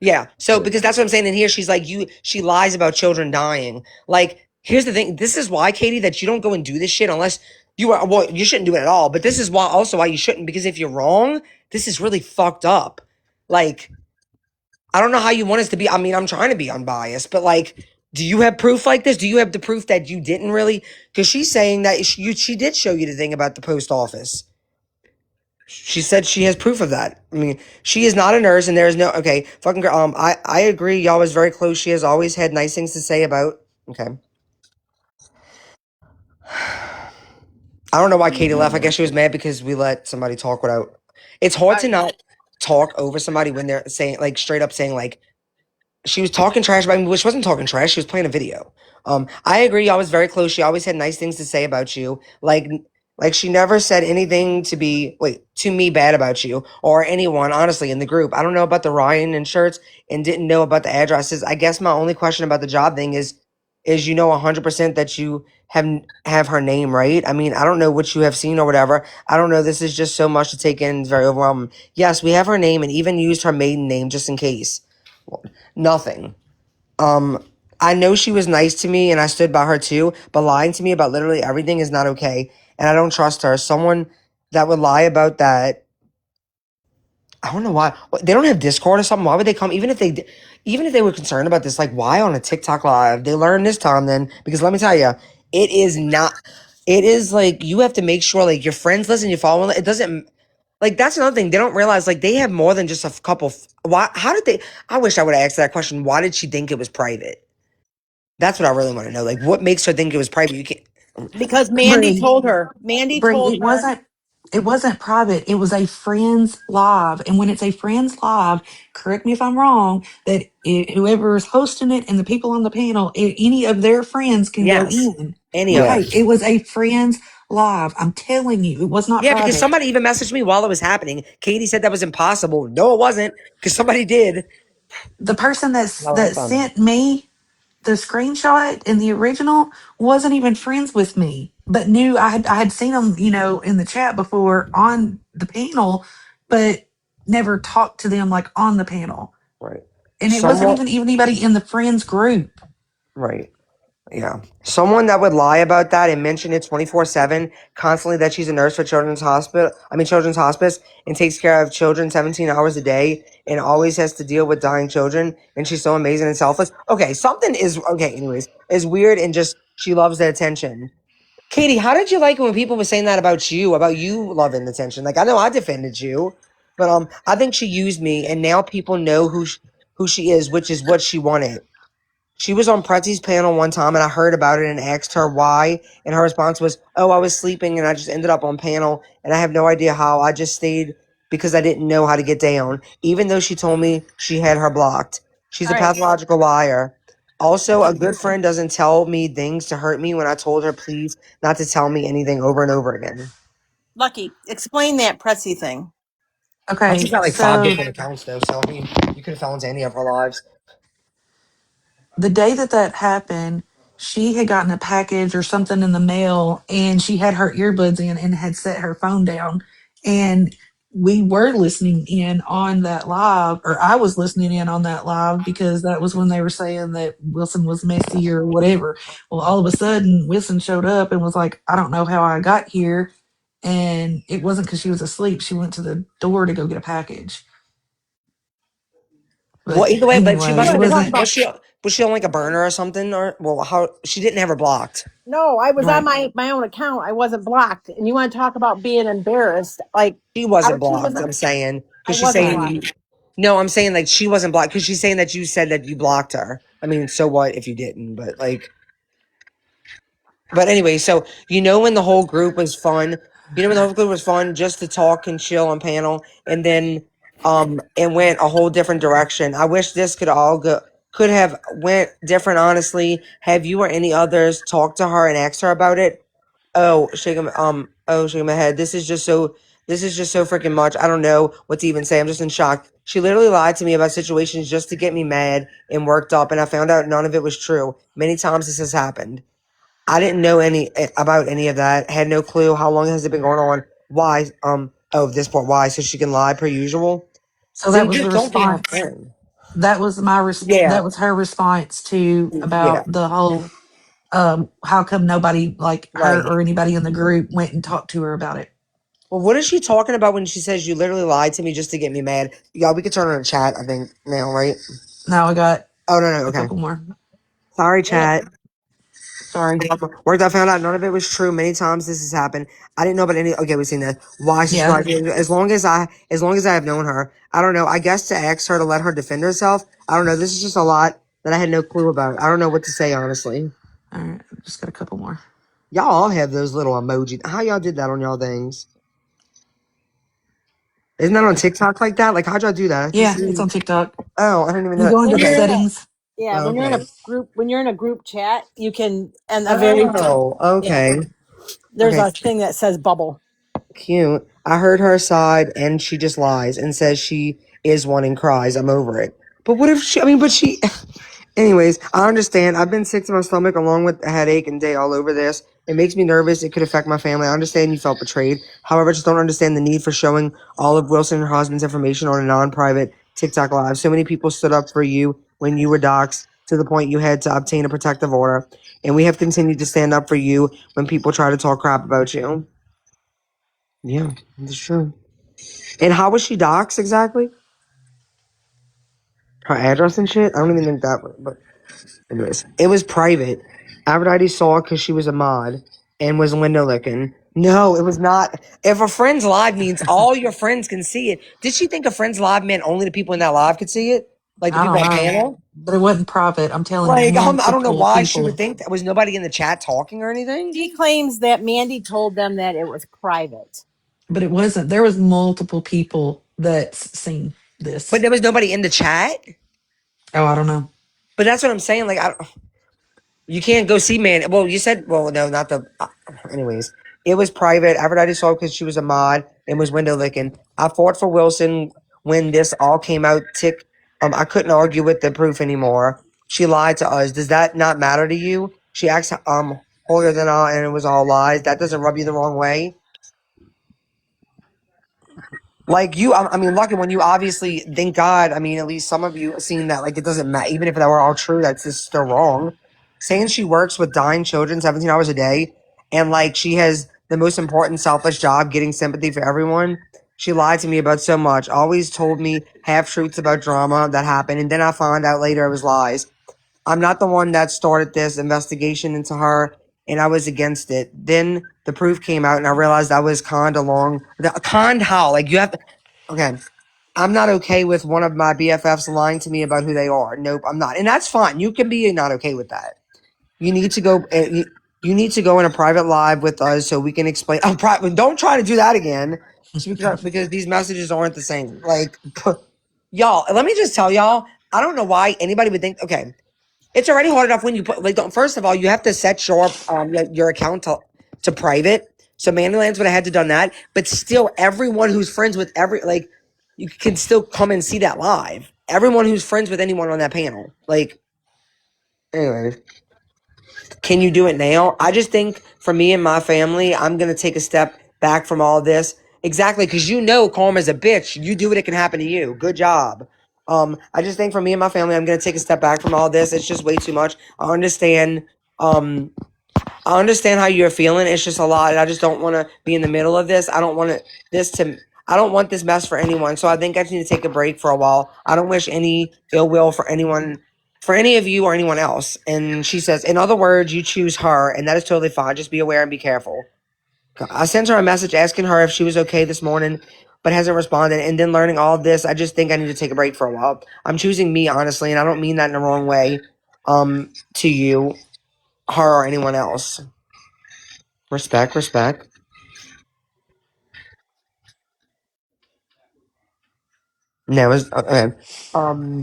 B: Yeah. So because that's what I'm saying in here, she's like she lies about children dying. Like, here's the thing. This is why, Katie, that you don't go and do this shit unless you are well, you shouldn't do it at all. But this is why also why you shouldn't, because if you're wrong, this is really fucked up. Like, I don't know how you want us to be. I mean, I'm trying to be unbiased, but like, do you have proof like this? Do you have the proof that you didn't really? Because she's saying that she did show you the thing about the post office. She said she has proof of that. I mean, she is not a nurse, and there is no okay. Fucking girl. I agree. Y'all was very close. She has always had nice things to say about. Okay. I don't know why Katie left. I guess she was mad because we let somebody talk without. It's hard to not talk over somebody when they're saying like straight up saying like she was talking trash about me, which wasn't talking trash. She was playing a video. I agree. I was very close. She always had nice things to say about you. Like she never said anything to me bad about you or anyone, honestly, in the group. I don't know about the Ryan and shirts and didn't know about the addresses. I guess my only question about the job thing is 100% that you have her name, right? I mean, I don't know what you have seen or whatever. I don't know. This is just so much to take in. It's very overwhelming. Yes, we have her name and even used her maiden name just in case. Nothing. I know she was nice to me and I stood by her too, but lying to me about literally everything is not okay. And I don't trust her. Someone that would lie about that I don't know why they don't have Discord or something. Why would they come? Even if they were concerned about this, like why on a TikTok live? They learned this time then because let me tell you, it is not. It is like you have to make sure like your friends listen, you follow. It doesn't like that's another thing they don't realize. Like they have more than just a couple. Why? How did they? I wish I would have asked that question. Why did she think it was private? That's what I really want to know. Like what makes her think it was private? You can't.
H: Because Mandy
M: Bree,
H: told her. Mandy
M: Bree,
H: told her.
M: it wasn't private. It was a friends live. And when it's a friends live, correct me if I'm wrong, that whoever is hosting it and the people on the panel, any of their friends can go
B: Yes,
M: in.
B: any of
K: Yeah.
B: them.
M: Okay, it was a friends live. I'm telling you, it was not
B: Yeah, because
M: private.
B: somebody even messaged me while it was happening. Katie said that was impossible. No, it wasn't, because somebody did.
M: The person
B: Well,
M: that
B: hold on.
M: sent me the screenshot in the original wasn't even friends with me, but knew I had seen them, in the chat before on the panel, but never talked to them like on the panel.
B: Right.
M: And it wasn't
B: Someone,
M: even anybody in the friends group.
B: right. Yeah. Someone that would lie about that and mention it 24/7 constantly that she's a nurse for Children's Hospice, and takes care of children 17 hours a day and always has to deal with dying children. And she's so amazing and selfless. Okay. Anyways, is weird and just she loves the attention. Katie, how did you like it when people were saying that about you loving the attention? Like I know I defended you, but I think she used me, and now people know who she is, which is what she wanted. She was on Pretzi's panel one time, and I heard about it and asked her why, and her response was, "Oh, I was sleeping, and I just ended up on panel, and I have no idea how. I just stayed because I didn't know how to get down." Even though she told me she had her blocked, she's
H: All
B: a
H: right.
B: pathological liar. Also, a good friend doesn't tell me things to hurt me when I told her please not to tell me anything over and over again.
H: Lucky, explain that Pressy thing.
B: Pretzi's
M: Okay,
B: got like 5
M: so
B: different accounts though, so I mean, you could have fell into any of her lives.
M: the day that happened, she had gotten a package or something in the mail and she had her earbuds in and had set her phone down. And we were listening in on that live, or I was listening in on that live because that was when they were saying that Wilson was messy or whatever. Well, all of a sudden, Wilson showed up and was like, I don't know how I got here. And it wasn't because she was asleep. She went to the door to go get a package.
B: Well,
M: But
B: either way, but she
M: anyway,
B: must
M: it
B: have
H: Talk
B: been.
M: wasn't
H: about.
B: Was she on like a burner or something? Or well, how she didn't have her blocked.
H: No, I was on
M: right.
H: my own account. I wasn't blocked. And you want to talk about being embarrassed? Like
B: She wasn't
H: Archie
B: blocked.
H: wasn't.
B: I'm saying
H: I
B: because she's
H: wasn't
B: saying
M: Right.
H: blocked.
B: no. I'm saying like she wasn't blocked because she's saying that you said that you blocked her. I mean, so what if you didn't? But like, but anyway, so when the whole group was fun. When the whole group was fun just to talk and chill on panel, and then it went a whole different direction. I wish this could have went different. Honestly, have you or any others talked to her and asked her about it? Shaking my head. This is just so freaking much. I don't know what to even say. I'm just in shock. She literally lied to me about situations just to get me mad and worked up, and I found out none of it was true. Many times this has happened. I didn't know about any of that. Had no clue. How long has it been going on? Why? This part. Why? So she can lie per usual.
M: So that
B: Then
M: was the
B: just don't be her
M: response.
B: friend.
M: That
B: Yeah.
M: was her response to
B: Yeah.
M: about the whole how come nobody like her
B: Right.
M: or anybody in the group went and talked to her about it.
B: Well, what is she talking about when she says you literally lied to me just to get me mad? Yeah, we could turn on a chat, I think, now, right?
M: Now I got
B: Oh, no, no,
M: a
B: okay.
M: couple more.
B: Sorry,
H: Yeah.
B: chat.
M: Sorry.
B: Worked, I found out none of it was true. Many times this has happened. I didn't know about any. Okay, we've seen that. Why she's
M: Yeah.
B: like, as long as I have known her, I don't know. I guess to ask her to let her defend herself. I don't know. This is just a lot that I had no clue about. I don't know what to say, honestly.
M: All right. Just got a couple more.
B: Y'all all have those little emojis. How y'all did that on y'all things? Isn't that on TikTok like that? Like, how'd y'all do that? I just
M: Yeah, it's
B: seen.
M: on TikTok.
B: Oh, I didn't even
M: You
B: know.
M: go into
H: When
M: the
H: you're
B: Okay.
H: in a
M: settings.
H: yeah,
B: Oh,
H: when you're in
B: okay.
H: a group chat, you can and a very
B: Oh,
H: yeah.
B: okay.
H: There's
B: Okay.
H: a thing that says bubble.
B: Cute. I heard her side and she just lies and says she is one and cries. I'm over it. But what if she, I mean, but she, anyways, I understand. I've been sick to my stomach along with a headache and day all over this. It makes me nervous. It could affect my family. I understand you felt betrayed. However, I just don't understand the need for showing all of Wilson and her husband's information on a non-private TikTok live. So many people stood up for you when you were doxxed to the point you had to obtain a protective order. And we have continued to stand up for you when people try to talk crap about you. Yeah, that's true. And how was she doxxed exactly? Her address and shit? I don't even think that was, but anyways. It was private. Aphrodite saw it because she was a mod and was window licking. No, it was not. If a friend's live means all your friends can see it, did she think a friend's live meant only the people in that live could see it? Like the
M: I
B: people
M: don't
B: on the
M: know,
B: panel?
M: but it wasn't private. I'm telling you,
B: Like, I don't know
M: multiple
B: why she would
M: people.
B: think that. Was nobody in the chat talking or anything?
H: She claims that Mandy told them that it was private.
M: But it wasn't. There was multiple people that's seen
B: But
M: this.
B: there was nobody in the chat?
M: Oh, I don't know.
B: But that's what I'm saying. Like, you can't go see man. Well, you said, well, no, not the. Anyways, it was private. Aphrodite saw because she was a mod and was window licking. I fought for Wilson when this all came out. I couldn't argue with the proof anymore. She lied to us. Does that not matter to you? She acts holier than all, and it was all lies. That doesn't rub you the wrong way. Like you, I mean, lucky when you obviously, thank God. I mean, at least some of you have seen that. Like, it doesn't matter, even if that were all true. That's just still wrong. Saying she works with dying children 17 hours a day, and like she has the most important, selfish job, getting sympathy for everyone. She lied to me about so much. Always told me half truths about drama that happened, and then I found out later it was lies. I'm not the one that started this investigation into her, and I was against it. Then the proof came out, and I realized I was conned along. Conned how? Like you have to. Okay, I'm not okay with one of my BFFs lying to me about who they are. Nope, I'm not, and that's fine. You can be not okay with that. You need to go. You need to go in a private live with us so we can explain. Oh, don't try to do that again, because these messages aren't the same. Like, y'all, let me just tell y'all. I don't know why anybody would think. Okay, it's already hard enough when you put like. First of all, you have to set your account to private. So Mandylands would have had to done that, but still, everyone who's friends with you can still come and see that live. Everyone who's friends with anyone on that panel, like, anyway. Can you do it now? I just think for me and my family, I'm gonna take a step back from all this. Exactly, because karma's a bitch. You do it, it can happen to you. Good job. I just think for me and my family, I'm gonna take a step back from all this. It's just way too much. Um, I understand how you're feeling. It's just a lot, and I just don't want to be in the middle of this. I don't want this to. I don't want this mess for anyone. So I think I just need to take a break for a while. I don't wish any ill will for anyone, for any of you or anyone else. And she says, in other words, you choose her, and that is totally fine. Just be aware and be careful. I sent her a message asking her if she was okay this morning, but hasn't responded. And then learning all of this, I just think I need to take a break for a while. I'm choosing me, honestly, and I don't mean that in the wrong way. To you, her, or anyone else. Respect, respect. No, it's okay. Um,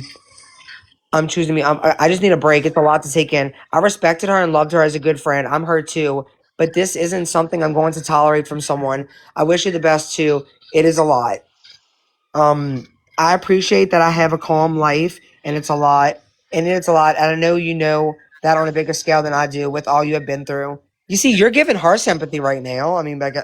B: I'm choosing me. I just need a break. It's a lot to take in. I respected her and loved her as a good friend. I'm her too, but this isn't something I'm going to tolerate from someone. I wish you the best too. It is a lot. Um, I appreciate that I have a calm life, and it's a lot, and I know you know that on a bigger scale than I do with all you have been through. You see, you're giving her sympathy right now. I mean, like,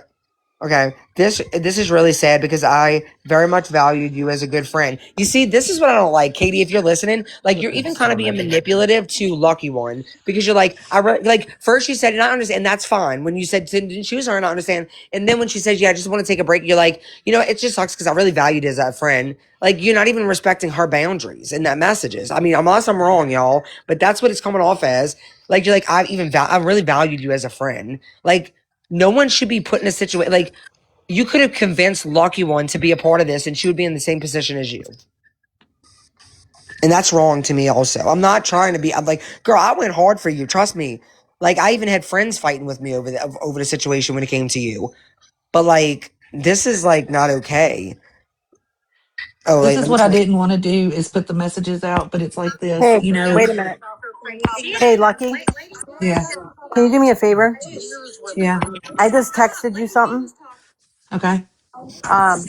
B: okay, this is really sad because I very much valued you as a good friend. You see, this is what I don't like, Katie. If you're listening, like you're even kind of being manipulative to Lucky One because you're like, like first you said, and I understand, and that's fine. When you said didn't choose her, and I understand, and then when she says, yeah, I just want to take a break, you're like, it just sucks because I really valued you as that friend. Like you're not even respecting her boundaries in that messages. I mean, unless I'm wrong, y'all, but that's what it's coming off as. Like you're like, I really valued you as a friend. Like no one should be put in a situation like you could have convinced Lucky One to be a part of this and she would be in the same position as you. And that's wrong to me also. I'm not trying to be, I'm like, girl, I went hard for you. Trust me. Like I even had friends fighting with me over the situation when it came to you. But like, this is like not okay. Oh,
M: This
B: wait,
M: is
B: let me
M: what I
B: tell you.
M: didn't want to do is put the messages out, but it's like this,
H: Hey, wait a minute. Hey, Lucky,
M: Yeah,
H: can you do me a favor?
M: yeah.
H: I just texted you something.
M: Okay.
H: Um,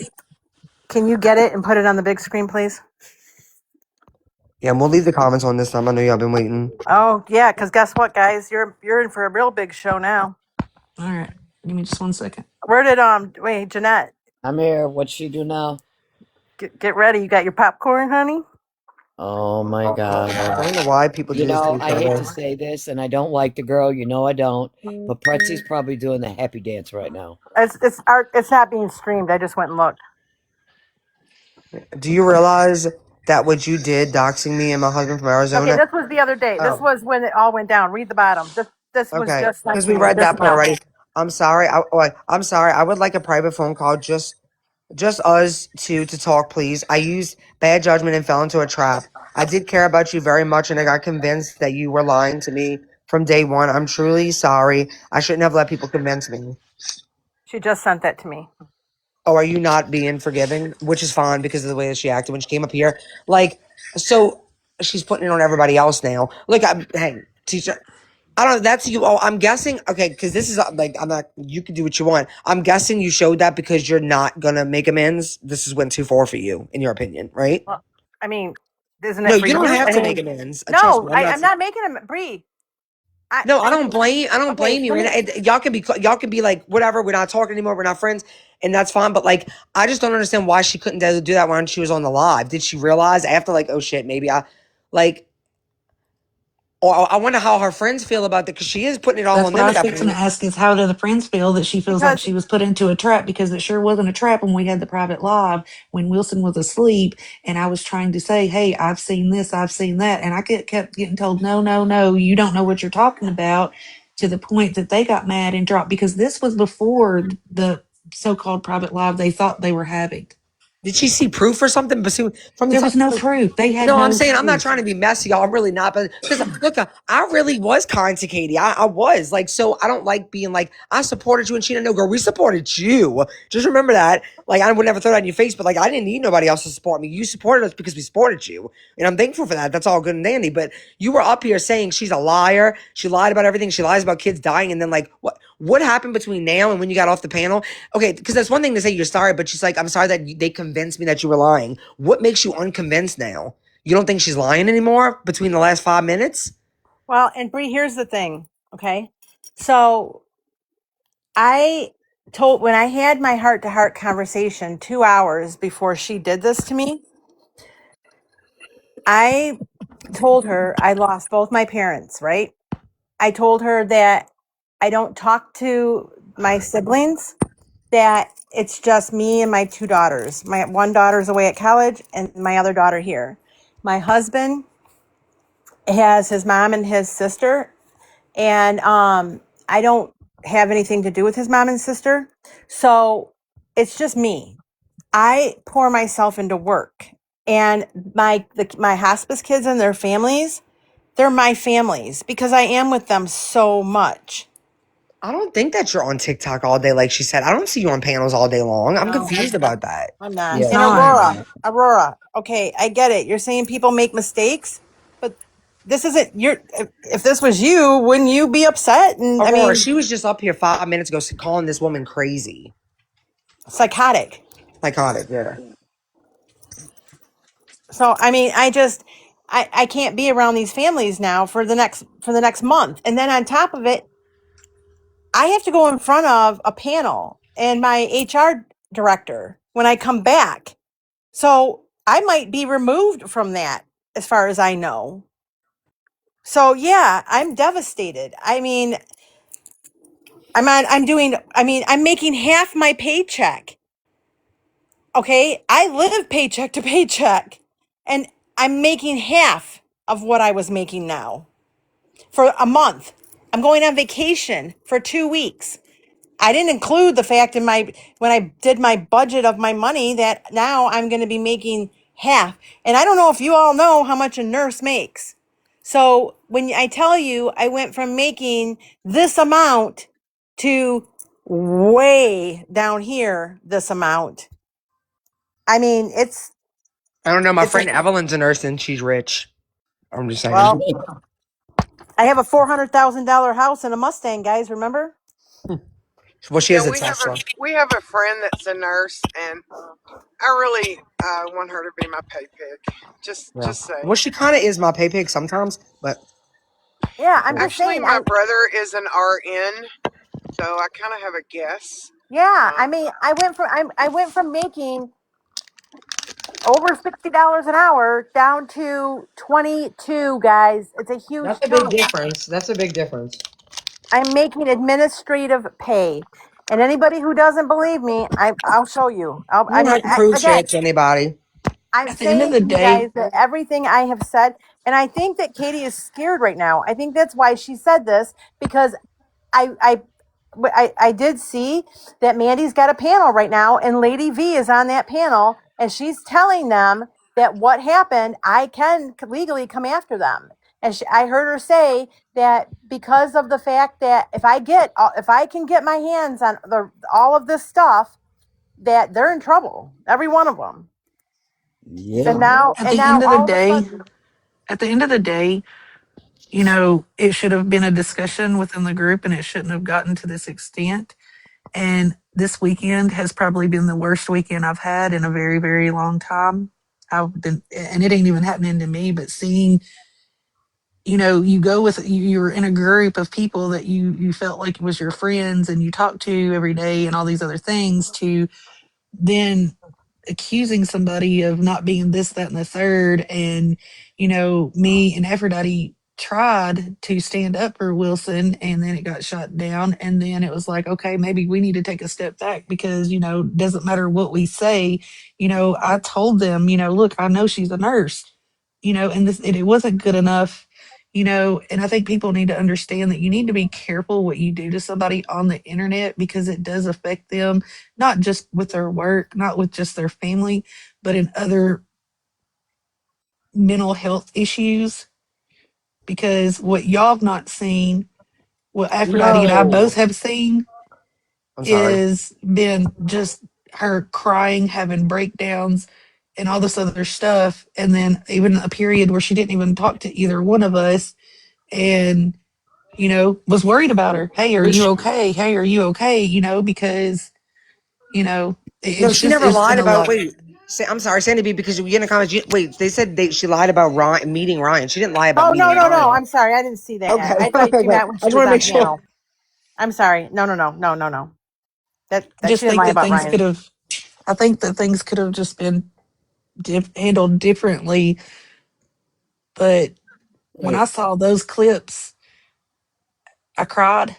H: can you get it and put it on the big screen, please?
B: Yeah, and we'll leave the comments on this time. I know y'all been waiting.
H: Oh yeah, because guess what, guys? You're in for a real big show now.
M: All right. Give me just 1 second.
H: Where did wait, Jeanette,
C: I'm here. What's she do now?
H: get ready. You got your popcorn, honey?
C: Oh my God.
B: I don't know why people do this to each
C: I hate
B: other.
C: to say this, and I don't like the girl. I don't. But Pretzi's probably doing the happy dance right now.
H: It's not being streamed. I just went and looked.
B: Do you realize that what you did, doxing me and my husband from
N: Okay,
B: Arizona?
N: this was the other day. This
B: Oh,
N: was when it all went down. Read the bottom. This was
B: okay.
N: just sent
B: Because
N: to
B: we
N: me
B: read
N: this
B: that part
N: amount.
B: already. I'm sorry. I'm sorry. I would like a private phone call, just us two to talk, please. I used bad judgment and fell into a trap. I did care about you very much, and I got convinced that you were lying to me from day one. I'm truly sorry. I shouldn't have let people convince me.
N: She just sent that to me.
B: Oh, are you not being forgiving? Which is fine because of the way that she acted when she came up here. Like, so she's putting it on everybody else now. Look, hey, teacher. I don't know. That's you. Oh, I'm guessing. Okay, because this is like, I'm not. You can do what you want. I'm guessing you showed that because you're not gonna make amends. This is went too far for you, in your opinion, right?
N: Well, I mean, isn't
B: No,
N: it for
B: you don't
N: you?
B: have
N: I
B: to make
N: mean,
B: amends. Trust
N: no,
B: me. I'm not.
N: I'm not making them. Bree,
B: No, I
N: I
B: don't
N: mean,
B: blame. I don't
N: okay,
B: blame you.
N: let me.
B: Y'all can be like, whatever. We're not talking anymore. We're not friends, and that's fine. But like, I just don't understand why she couldn't do that when she was on the live. Did she realize after like, oh shit, maybe I like, or I wonder how her friends feel about that because she is putting it all
M: That's
B: on
M: what I
B: them at
M: was
B: that
M: fixing to
B: point.
M: ask is how do the friends feel that she feels like
N: Because
M: she was put into a trap because it sure wasn't a trap when we had the private live when Wilson was asleep and I was trying to say, hey, I've seen this, I've seen that. And I kept getting told, no, no, no, you don't know what you're talking about to the point that they got mad and dropped because this was before the so-called private live they thought they were having.
B: Did she see proof or something? But see, from the
M: There
B: time,
M: was no proof. They had
B: no, I'm
M: no
B: saying I'm not
M: proof.
B: trying to be messy, y'all. I'm really not, but because look, I really was kind to Katie. I was like, so I don't like being like I supported you and Sheena. No, girl, we supported you. Just remember that. Like I would never throw that in your face, but like I didn't need nobody else to support me. You supported us because we supported you, and I'm thankful for that. That's all good and dandy. But you were up here saying she's a liar. She lied about everything. She lies about kids dying, and then like what happened between now and when you got off the panel? Okay, because that's one thing to say you're sorry, but she's like, I'm sorry that they convinced me that you were lying. What makes you unconvinced now? You don't think she's lying anymore between the last 5 minutes?
N: well, and Bree, here's the thing. Okay, so I told when I had my heart to heart conversation 2 hours before she did this to me, I told her I lost both my parents, right? I told her that I don't talk to my siblings, that it's just me and my two daughters. My one daughter's away at college and my other daughter here. My husband has his mom and his sister, and I don't have anything to do with his mom and sister. So it's just me. I pour myself into work, and my hospice kids and their families, they're my families because I am with them so much.
B: I don't think that you're on TikTok all day, like she said. I don't see you on panels all day long. I'm
N: No,
B: confused about that.
N: I'm not.
M: He's
B: Yeah.
N: And
M: not.
N: Aurora. Okay, I get it. You're saying people make mistakes, but this isn't your. If this was you, wouldn't you be upset? And I
B: Aurora,
N: mean,
B: she was just up here 5 minutes ago calling this woman crazy.
N: psychotic.
B: Psychotic, yeah.
N: So I mean, I can't be around these families now for the next month. And then on top of it, I have to go in front of a panel and my HR director when I come back. So I might be removed from that as far as I know. So yeah, I'm devastated. I mean, I'm making half my paycheck. Okay? I live paycheck to paycheck and I'm making half of what I was making now for a month. I'm going on vacation for 2 weeks. I didn't include the fact in my when I did my budget of my money that now I'm going to be making half. And I don't know if you all know how much a nurse makes. So when I tell you I went from making this amount to way down here this amount. I mean,
B: I don't know. My
N: it's a
B: friend Evelyn's a nurse and she's rich. I'm just saying.
N: well, I have a $400,000 house and a Mustang, guys, remember?
B: Well, she
G: Yeah,
B: has a Tesla.
G: we have a friend that's a nurse, and I really want her to be my pay pig.
B: Yeah.
G: Just
B: Well,
G: saying.
B: she kind of is my pay pig sometimes, but
N: Yeah, I'm
B: yeah.
N: just
G: Actually,
N: saying.
G: my brother is an RN, so I kind of have a guess.
N: Yeah, I
G: Um,
N: mean, I went from making over $60 an hour down to 22, guys. It's a
B: That's
N: huge
B: a big
N: jump.
B: difference. That's a big difference.
N: I'm making administrative pay. And anybody who doesn't believe me, I'll show you.
B: You don't have to prove
N: Again,
B: shit to anybody.
D: I'm
M: At the end of
D: saying
M: the
D: to you
M: day,
D: guys that everything I have said, and I think that Katie is scared right now. I think that's why she said this because I I I did see that Mandy's got a panel right now, and Lady V is on that panel, and she's telling them that what happened, I can legally come after them. And I heard her say that because of the fact that if I can get my hands on all of this stuff, that they're in trouble, every one of them.
C: Yeah.
D: And now all of a sudden,
M: at the end of the day, you know, it should have been a discussion within the group and it shouldn't have gotten to this extent. And this weekend has probably been the worst weekend I've had in a very, very long time. I've been, and it ain't even happening to me, but seeing, you know, you go with, you're in a group of people that you felt like it was your friends and you talk to every day and all these other things to then accusing somebody of not being this, that, and the third. And, you know, me and Aphrodite tried to stand up for Wilson and then it got shot down. And then it was like, okay, maybe we need to take a step back because, you know, doesn't matter what we say. You know, I told them, you know, look, I know she's a nurse, you know, and it wasn't good enough. You know, and I think people need to understand that you need to be careful what you do to somebody on the internet because it does affect them not just with their work, not with just their family, but in other mental health issues. Because what y'all have not seen, what Aphrodite and I both
B: No.
M: have seen,
B: I'm sorry.
M: is been just her crying, having breakdowns, and all this other stuff. And then even a period where she didn't even talk to either one of us and, you know, was worried about her. Hey, are you
B: Which
M: okay? Hey, are you okay? You know, because, you know,
B: no,
M: it's
B: she
M: just,
B: never
M: it's been
B: lied
M: a
B: about.
M: lot.
B: Wait, I'm sorry, Sandy B. Because you get in the comments. Wait, they said she lied about Ryan meeting Ryan. She didn't lie about
D: oh no,
B: meeting
D: no, no,
B: Ryan.
D: I'm sorry, I didn't see that.
B: Okay,
D: I thought
B: okay,
D: you
B: good.
D: meant when
B: I
D: she
B: just
D: was
B: want to
D: on
B: make sure.
D: panel. I'm sorry. No, no, no, no, no, no. That
M: I
D: she
M: just
D: didn't
M: think
D: lie
M: that
D: about
M: things could
D: Ryan.
M: have, I think that things could have just been handled differently. But when I
C: Wait.
M: saw those clips, I cried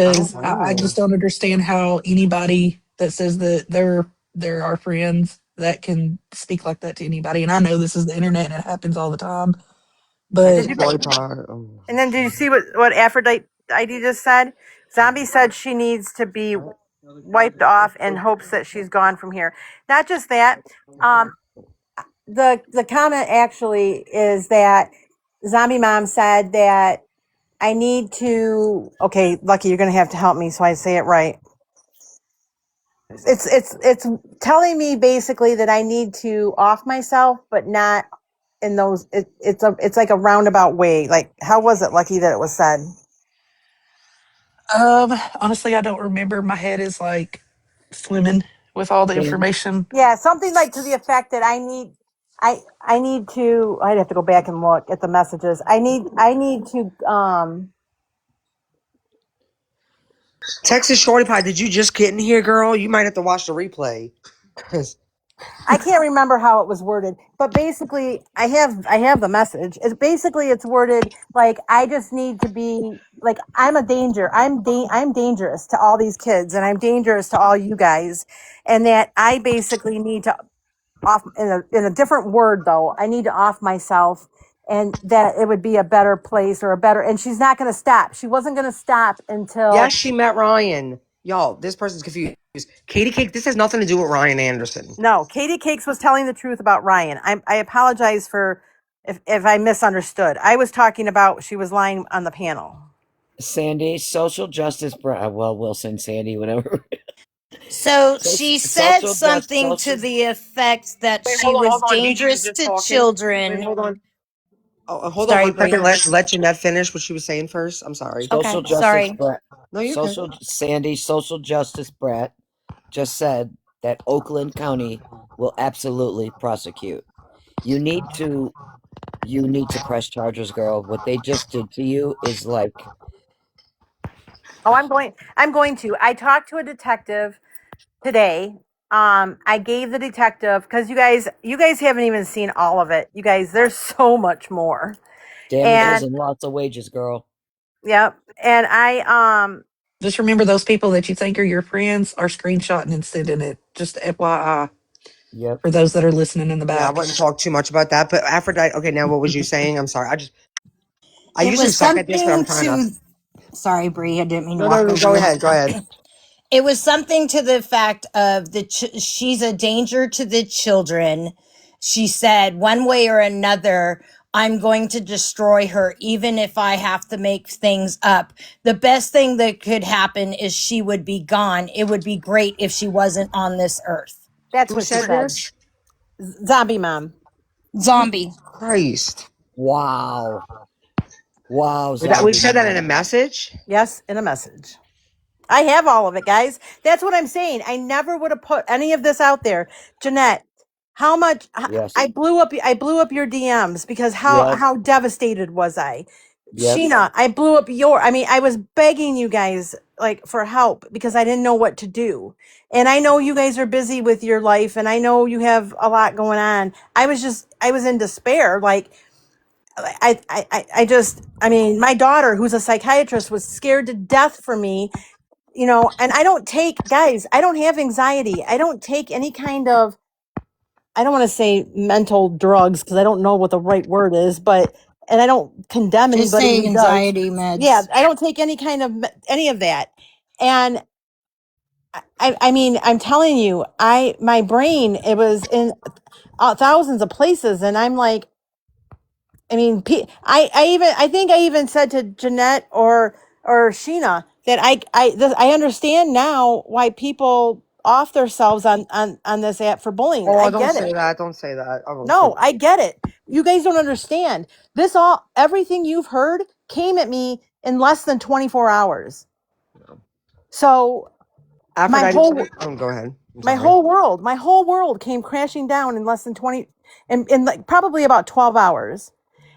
B: I don't
M: because I
B: know.
M: just don't understand how anybody that says that they're our friends that can speak like that to anybody. And I know this is the internet and it happens all the time.
B: It's
M: But
D: Did you?
B: really hard.
D: And then did you see what Aphrodite just said? Zombie said she needs to be wiped off in hopes that she's gone from here. Not just that. Um, the comment actually is that Zombie Mom said that I need to. Okay, Lucky, you're going to have to help me so I say it right. It's telling me basically that I need to off myself, but not in those. It's like a roundabout way. Like how was it, Lucky, that it was said?
M: honestly, I don't remember. My head is like swimming with all the
C: Sandy,
M: information.
D: Yeah, something like to the effect that I need to. I'd have to go back and look at the messages. I need to.
B: Texas Shorty Pie, did you just get in here, girl? You might have to watch the replay. 'Cause
D: I can't remember how it was worded, but basically, I have the message. It's worded like I just need to be like I'm a danger. I'm dangerous to all these kids, and I'm dangerous to all you guys, and that I basically need to off in a different word though. I need to off myself, and that it would be a better place or a better. And she's not going to stop. She wasn't going to stop
B: yes,
D: until
B: she met Ryan. Y'all, this person's confused. Katie Cake, this has nothing to do with Ryan Anderson.
D: no. Katie Cakes was telling the truth about Ryan. I apologize for if I misunderstood. I was talking about she was lying on the panel.
C: Sandy, social justice, well, Wilson, Sandy, whatever.
L: So she said
C: Social just
L: something to
C: social.
L: the effect that
B: Wait,
L: she
B: hold
L: was
B: on. Gigi was
L: dangerous
B: just
L: to
B: talking. Wait,
L: children.
B: hold on. Oh, hold on
L: Sorry,
B: 1 second.
L: Bree.
B: Let Jeanette finish what she was saying first. I'm sorry.
C: Social
L: Okay,
C: justice,
L: sorry.
C: Brett.
B: No, you're okay.
C: Sandy, social justice, Brett just said that Oakland County will absolutely prosecute. You need to, you need to press charges, girl. What they just did to you is like,
D: Oh, I'm going to. I talked to a detective today. I gave the detective because you guys haven't even seen all of it. You guys, there's so much more.
C: damages
D: And
C: and lots of wages, girl.
D: yep. And I
M: Just remember those people that you think are your friends are screenshotting and sending it. Just FYI.
C: Yep.
M: For those that are listening in the
B: Yeah, I
M: back.
B: wouldn't talk too much about that. But Aphrodite. Okay, now what was you saying? I'm sorry. I
L: It
B: usually
L: was
B: suck at this, but I'm
L: something
B: trying to.
L: to, sorry, Bree, I didn't mean to
B: No, no,
L: walk
B: no.
L: over
B: Go
L: you.
B: ahead. Go ahead.
L: It was something to the fact of she's a danger to the children. She said, one way or another, I'm going to destroy her, even if I have to make things up. The best thing that could happen is she would be gone. It would be great if she wasn't on this earth.
N: That's
B: Who
N: what she
B: said
N: said.
B: this?
N: Zombie mom.
L: Zombie.
B: Christ.
C: Wow. Wow,
B: We
C: zombie
B: said that in a
C: mom.
B: message.
N: Yes, in a message. I have all of it, guys. That's what I'm saying. I never would have put any of this out there. Jeanette, how much
C: Yes.
N: I blew up your DMs because how
C: Yep.
N: how devastated was I?
C: Yep.
N: Sheena, I blew up I was begging you guys like for help because I didn't know what to do. And I know you guys are busy with your life and I know you have a lot going on. I was in despair. Like I mean, my daughter, who's a psychiatrist, was scared to death for me, and I don't take, guys, I don't have anxiety. I don't take any kind of, I don't want to say mental drugs because I don't know what the right word is, and I don't condemn
L: Just
N: anybody
L: say
N: who does.
L: anxiety
N: Yeah,
L: meds.
N: I don't take any of that. And I mean, I'm telling you, my brain, it was in thousands of places. And I'm like, I mean, I think I even said to Jeanette or Sheena that I understand now why people off themselves on this app for bullying. I
B: Oh, don't
N: get
B: say
N: it.
B: that. Don't say that. I won't say
N: No,
B: that.
N: I get it. You guys don't understand. Everything you've heard came at me in less than 24 hours. So my
B: Aphrodite
N: whole
B: said. Oh, go ahead. I'm
N: my
B: sorry.
N: whole world came crashing down in less than 20 in like probably about 12 hours.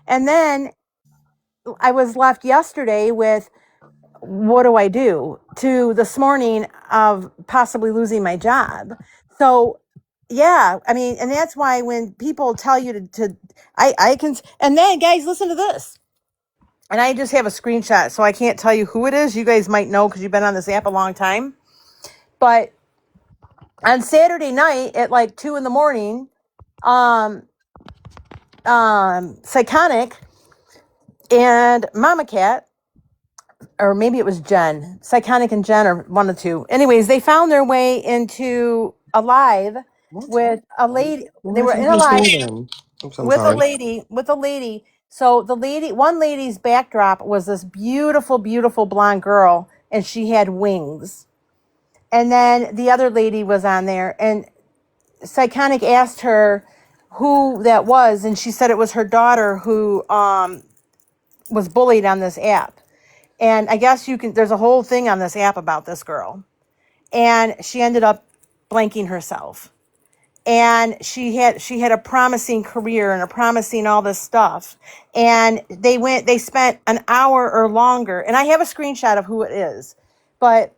N: And then I was left yesterday with, what do I do, to this morning of possibly losing my job. So yeah, I mean, and that's why when people tell you I can, and then guys, listen to this. And I just have a screenshot, so I can't tell you who it is. You guys might know because you've been on this app a long time. But on Saturday night at like 2 a.m, um, Psychonic and Mama Cat, or maybe it was Jen, Psychonic and Jen, or one of the two. Anyways, they found their way into a live
B: What?
N: with a lady.
B: Well,
N: They
B: that's
N: were in a live
B: understanding. Oops, I'm
N: with a
B: sorry.
N: lady, So one lady's backdrop was this beautiful, beautiful blonde girl, and she had wings. And then the other lady was on there, and Psychonic asked her who that was, and she said it was her daughter who was bullied on this app. And I guess there's a whole thing on this app about this girl. And she ended up blanking herself. And she had a promising career and a promising all this stuff. And they spent an hour or longer. And I have a screenshot of who it is. But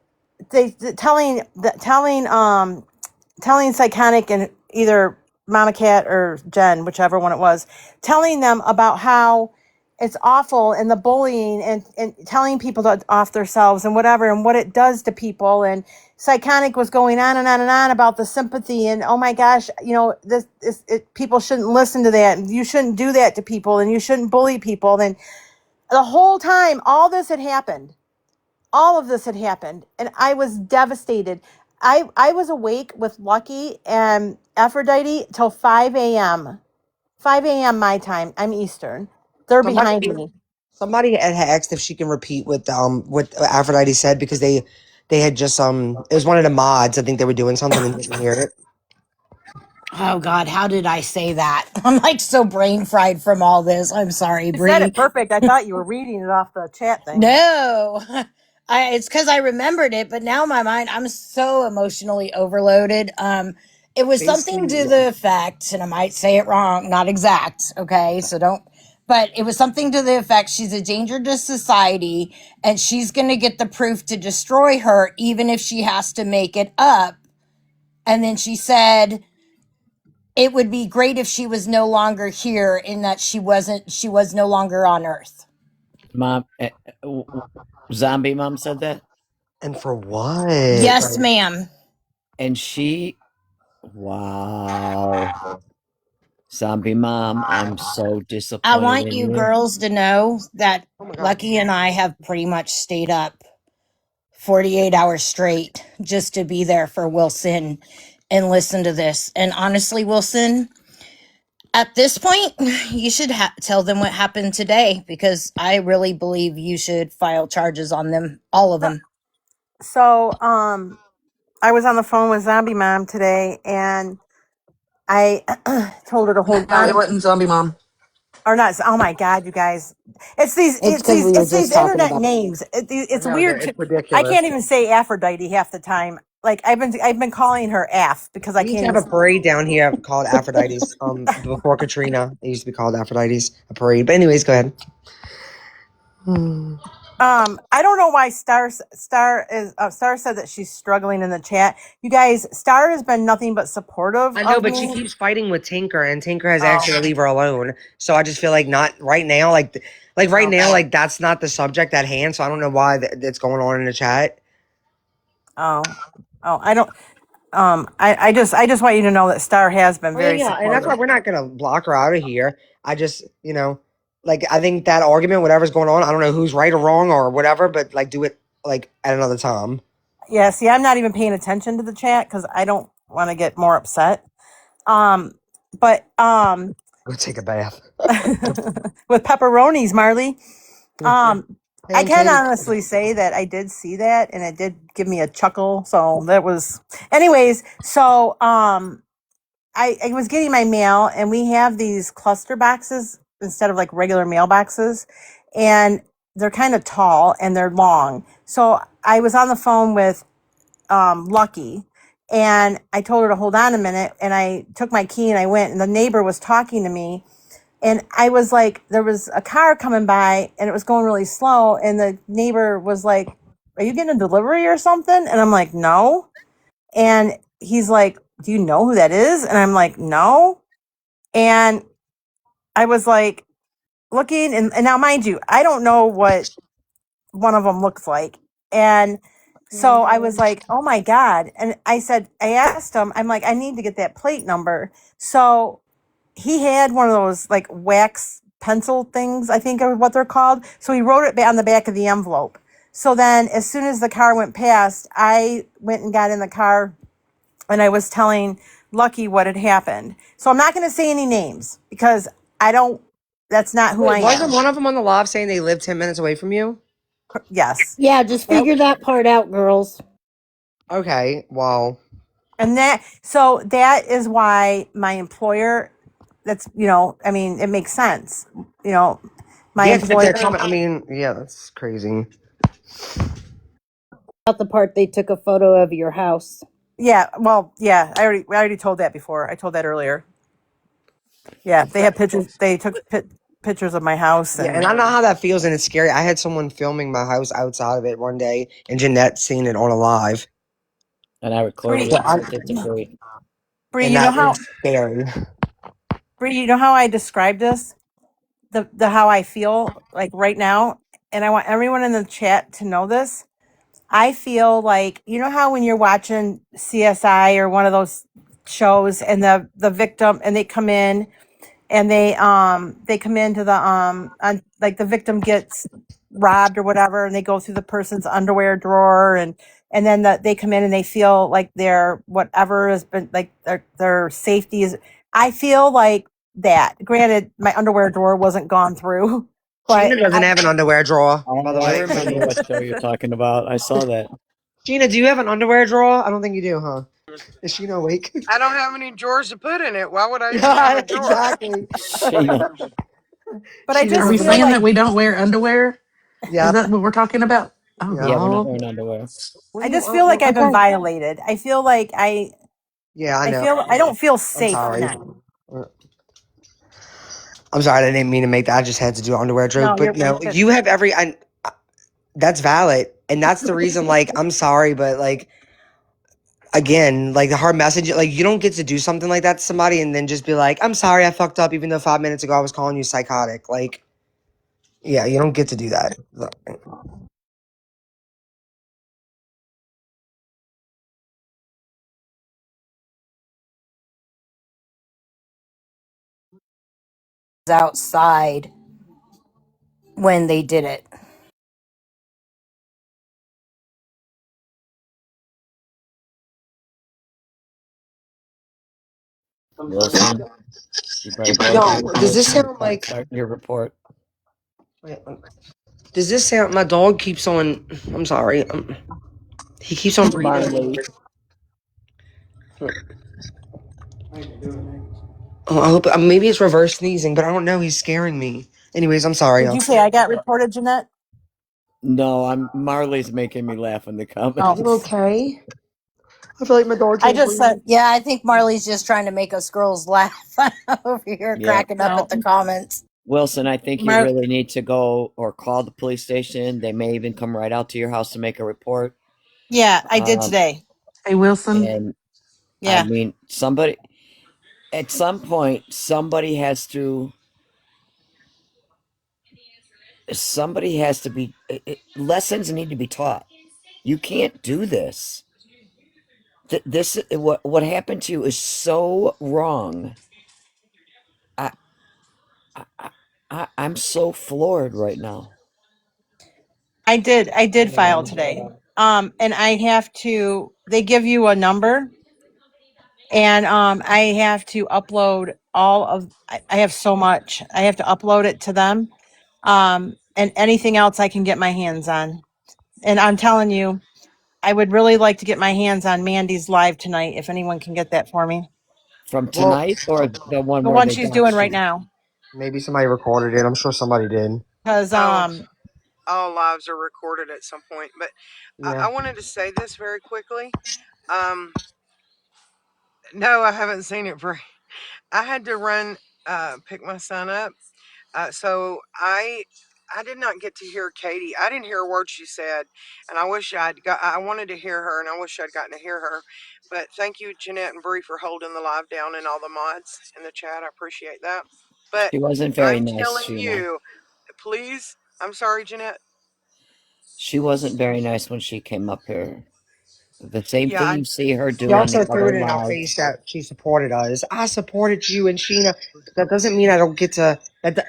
N: telling Psychonic and either Mama Cat or Jen, whichever one it was, telling them about how it's awful and the bullying and telling people to off themselves and whatever and what it does to people. And Psychonic was going on and on and on about the sympathy and, oh my gosh, people shouldn't listen to that. And you shouldn't do that to people and you shouldn't bully people. And the whole time, all of this had happened and I was devastated. I was awake with Lucky and Aphrodite till 5 a.m. 5 a.m. my time. I'm Eastern. They're
B: Somebody,
N: behind me.
B: somebody had asked if she can repeat what Aphrodite said because they had just it was one of the mods. I think they were doing something and didn't hear it.
L: Oh God, how did I say that? I'm like so brain fried from all this. I'm sorry,
N: You said
L: Bree.
N: it perfect. I thought you were reading it off the chat thing.
L: No, it's because I remembered it, but now my mind, I'm so emotionally overloaded. It was something to
B: Basically,
L: the effect, and I might say it wrong, not exact, okay? So don't, but it was something to the effect she's a danger to society, and she's going to get the proof to destroy her, even if she has to make it up. And then she said, it would be great if she was no longer here, in that she was no longer on Earth.
C: Mom, zombie mom said that,
B: and for what?
L: Yes,
B: Like,
L: ma'am.
C: and she Wow. Zombie mom, I'm so
L: I
C: disappointed
L: want
C: in
L: you
C: you.
L: girls to know that
B: Oh my god.
L: Lucky and I have pretty much stayed up 48 hours straight just to be there for Wilson and listen to this. And honestly, Wilson, at this point, you should tell them what happened today because I really believe you should file charges on them, all of them.
N: So, I was on the phone with Zombie Mom today, and I told her to hold
M: No, it
N: on,
M: wasn't Zombie Mom.
N: or not. Oh my God, you guys! It's these,
B: It's because we were
N: it's these
B: just talking
N: internet
B: about.
N: names.
B: I
N: It's
B: know
N: weird.
B: it's
N: I
B: ridiculous.
N: can't even say Aphrodite half the time. Like I've been calling her Af because I
B: We used
N: can't
B: to have
N: even.
B: a parade down here called Aphrodite's. Before Katrina, it used to be called Aphrodite's a parade. But anyways, go ahead. Hmm.
N: I don't know why Star said that she's struggling in the chat. You guys, Star has been nothing but supportive
B: I know,
N: of
B: but she
N: me.
B: keeps fighting with Tinker, and Tinker has asked
N: Oh,
B: her to leave her alone. So I just feel like not right now, like right now,
N: okay.
B: like that's not the subject at hand. So I don't know why that's going on in the chat.
N: Oh, oh, I don't. I just want you to know that Star has been
B: Oh yeah,
N: very
B: yeah, and that's why
N: supportive.
B: we're not gonna block her out of here. I just, like I think that argument, whatever's going on, I don't know who's right or wrong or whatever, but like do it like at another time.
N: Yeah, see, I'm not even paying attention to the chat because I don't want to get more upset. Um, but
B: Go take a bath.
N: with pepperonis, Marley. I
B: Hey,
N: can
B: Katie.
N: honestly say that I did see that, and it did give me a chuckle. So that was, anyways. So I was getting my mail, and we have these cluster boxes instead of like regular mailboxes, and they're kind of tall and they're long. So I was on the phone with Lucky, and I told her to hold on a minute, and I took my key and I went, and the neighbor was talking to me, and I was like, there was a car coming by, and it was going really slow, and the neighbor was like, "Are you getting a delivery or something?" And I'm like, "No." And he's like, "Do you know who that is?" And I'm like, "No." And I was like looking, and now mind you, I don't know what one of them looks like. And so I was like, "Oh my God." And I asked him, I'm like, "I need to get that plate number." So he had one of those like wax pencil things, I think are what they're called. So he wrote it on the back of the envelope. So then as soon as the car went past, I went and got in the car, and I was telling Lucky what had happened. So I'm not going to say any names because I don't, that's not who I
B: Wait, wasn't
N: am.
B: one of them on the live saying they live 10 minutes away from you?
N: Yes.
L: Yeah, just
N: Yep.
L: figure that part out, girls.
B: Okay, well,
N: And that is why my employer, that's, I mean, it makes sense. You know, my
B: yeah, because if they're
N: employer,
B: coming, I mean, yeah, that's crazy.
L: About the part they took a photo of your house.
N: yeah, well, yeah, I already told that before. I told that earlier. Yeah, they have pictures. They took pictures of my house,
B: Yeah, and
N: and
B: I know how that feels, and it's scary. I had someone filming my house outside of it one day, and Jeanette seen it on a live,
C: And I recorded
N: Bree,
C: it
B: so
C: and sent it to Bree.
N: Bree,
B: and that is scary.
N: You know how I describe this, the how I feel like right now, and I want everyone in the chat to know this. I feel like, you know how when you're watching CSI or one of those shows, and the victim, and they come in, and they come into the like the victim gets robbed or whatever, and they go through the person's underwear drawer, and then they come in and they feel like their whatever has been like their safety is. I feel like that. Granted, my underwear drawer wasn't gone through, but
B: Sheena doesn't have an underwear drawer, by
C: Oh,
B: the
C: I
B: way.
C: remember what show you're talking about. I saw that.
B: Sheena, do you have an underwear drawer? I don't think you do, huh? Is Sheena awake?
G: I don't have any drawers to put in it. Why would I even have a
B: Yeah,
G: drawer?
B: exactly.
C: Shayna.
N: I
B: Sheena
M: Are
N: just
M: we
B: doesn't.
N: feel
M: saying that
N: like
M: we don't wear underwear? Is
B: Yep.
M: that what we're talking about? Oh
C: Yeah,
M: God.
C: we're not
B: Yep.
C: wearing underwear.
B: What
N: I
B: do you?
N: just feel like I've been
B: Okay.
N: violated. I feel like
B: Yeah, I know.
N: I don't feel
B: I'm
N: safe
B: sorry.
N: now.
B: I'm sorry. I didn't mean to make that. I just had to do an underwear joke.
N: No,
B: But no, you have every. That's valid, and that's the reason. Like, I'm sorry, but like again, like the hard message. Like, you don't get to do something like that to somebody and then just be like, "I'm sorry, I fucked up," even though 5 minutes ago I was calling you psychotic. Like, yeah, you don't get to do that.
L: outside when they did it.
C: Wilson, you better go ahead
B: Yo, does
C: and
B: this sound like?
C: start your report.
B: Wait, does this sound? My dog keeps on. I'm sorry. He keeps on breathing.
C: Marley.
B: Oh, I hope maybe it's reverse sneezing, but I don't know. He's scaring me. Anyways, I'm sorry.
D: Did you say I got reported, Jeanette?
C: No, I'm Marley's making me laugh in the
D: Oh,
B: You
C: comments.
B: okay? I feel like my dog
D: I
B: can't
D: just
B: breathe.
D: said
L: Yeah, I think Marley's just trying to make us girls laugh over here,
C: Yeah.
L: cracking up at
D: no.
L: the comments.
C: Wilson, I think you
D: Mar-
C: really need to go or call the police station. They may even come right out to your house to make a report.
D: yeah, I did
C: Um,
D: today.
M: Hey, Wilson.
C: and I
D: Yeah,
C: mean, somebody at some point, somebody has to be, lessons need to be taught. You can't do this. This what happened to you is so wrong. I, I'm so floored right now.
D: I did. I did file today. And I have to. They give you a number, and I have to upload all of. I have so much. I have to upload it to them, and anything else I can get my hands on. And I'm telling you, I would really like to get my hands on Mandy's live tonight. If anyone can get that for me,
C: From
B: Well,
C: tonight or the one
D: the
C: where
D: one
C: they
D: she's
C: got
D: doing right
C: you?
D: now,
B: maybe somebody recorded it. I'm sure somebody did.
D: because
G: Oh, all lives are recorded at some point. But
B: Yeah.
G: I wanted to say this very quickly. Um, no, I haven't seen it. I had to run, pick my son up. So I did not get to hear Katie. I didn't hear a word she said, and I wish I'd got. I wanted to hear her, and I wish I'd gotten to hear her. But thank you, Jeanette and Bree, for holding the live down and all the mods in the chat. I appreciate that. But
C: She wasn't very
G: I'm
C: nice,
G: telling
C: Sheena.
G: you, please. I'm sorry, Jeanette.
C: She wasn't very nice when she came up here. The same
G: Yeah,
C: thing you see her
B: She
C: do on
B: also
C: the
B: threw
C: other
B: it in our
C: lives.
B: face that she supported us. I supported you and Sheena. That doesn't mean I don't get to.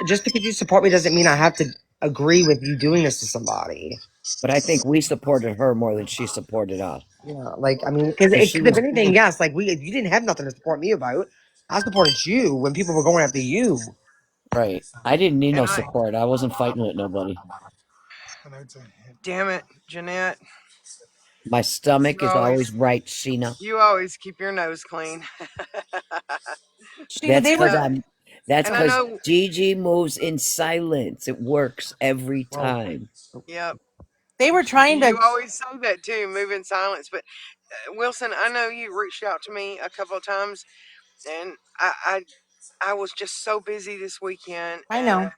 B: Just because you support me doesn't mean I have to agree with you doing this to somebody.
C: But I think we supported her more than she supported us.
B: Yeah, like I mean, because
C: Because she
B: if
C: was
B: anything, yes, like you didn't have nothing to support me about. I supported you when people were going after you.
C: right. I didn't need no
G: and I.
C: support. I wasn't fighting with nobody.
G: Damn it, Jeanette.
C: My stomach
G: You
C: is always
G: always.
C: right, Sheena.
G: You always keep your nose clean.
D: Sheena,
C: That's
D: they were
C: because
G: no,
C: I'm. That's
G: and I
C: because
G: know.
C: Gigi moves in silence. It works every
B: Well,
C: time.
G: Yep.
D: they were trying
G: You
D: to.
G: always say that too, move in silence. But Wilson, I know you reached out to me a couple of times, and I was just so busy this weekend,
D: I
G: and
D: know.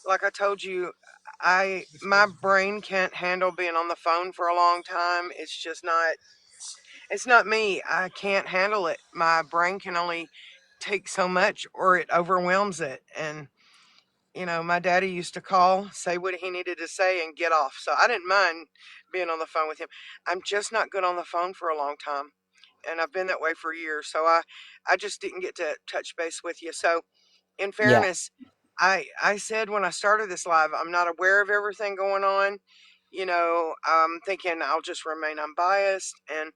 G: like I told you, my brain can't handle being on the phone for a long time. It's just not. It's not me. I can't handle it. My brain can only take so much, or it overwhelms it, and my daddy used to call, say what he needed to say, and get off. So I didn't mind being on the phone with him. I'm just not good on the phone for a long time. And I've been that way for years. So I just didn't get to touch base with you. So in
C: Yeah.
G: fairness, I said when I started this live, I'm not aware of everything going on. I'm thinking I'll just remain unbiased, and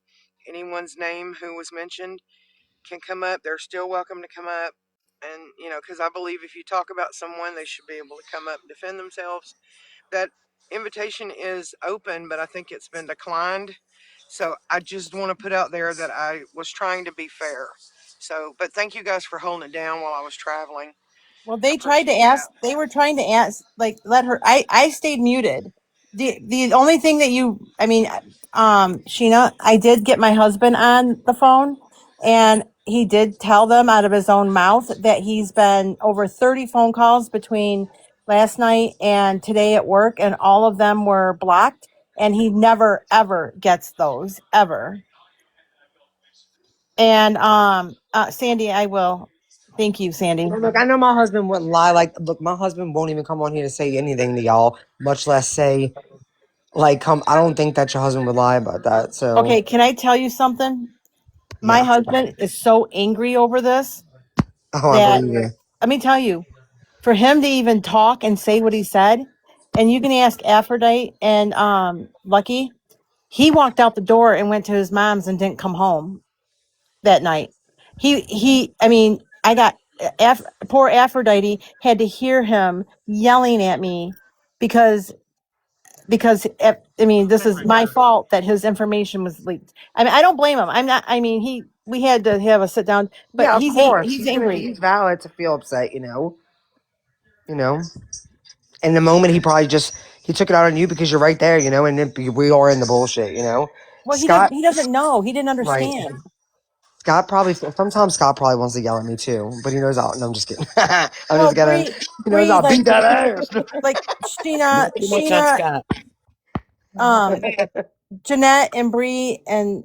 G: anyone's name who was mentioned can come up. They're still welcome to come up. And, because I believe if you talk about someone, they should be able to come up and defend themselves. That invitation is open, but I think it's been declined. So I just want to put out there that I was trying to be fair. So, but thank you guys for holding it down while I was traveling.
D: Well,
G: I
D: they tried to
G: appreciate that.
D: ask. They were trying to ask, like, let her. I stayed muted. The only thing that I mean, Sheena, I did get my husband on the phone, and he did tell them out of his own mouth that he's been over 30 phone calls between last night and today at work, and all of them were blocked, and he never ever gets those ever. And Sandy, I will. Thank you, Sandy.
B: look, I know my husband wouldn't lie. Like, look, my husband won't even come on here to say anything to y'all, much less say like, come. I don't think that your husband would lie about that. So,
D: Okay, can I tell you something? My
B: yeah.
D: husband is so angry over this
B: Oh, I
D: that
B: believe you.
D: let me tell you.
N: for him to even talk and say what he said, and you can ask Aphrodite and Lucky, he walked out the door and went to his mom's and didn't come home that night. I mean, I got poor Aphrodite had to hear him yelling at me because I mean, this is my fault that his information was leaked. I mean, I don't blame him. I'm not. I mean, we had to have a sit down, but
B: Yeah, of course.
N: he's angry.
B: He's valid to feel upset, you know. You know. In the moment, he took it out on you because you're right there, you know, and then we are in the bullshit, you know.
N: Well,
B: Scott,
N: he doesn't know. He didn't
B: right?
N: understand.
B: Sometimes Scott probably wants to yell at me too, but he knows I'll. No, I'm just kidding. I'm
N: Well,
B: just kidding. He knows
N: Bree,
B: I'll beat that ass.
N: like
C: Not too much on Scott.
N: um, Jeanette and Bree and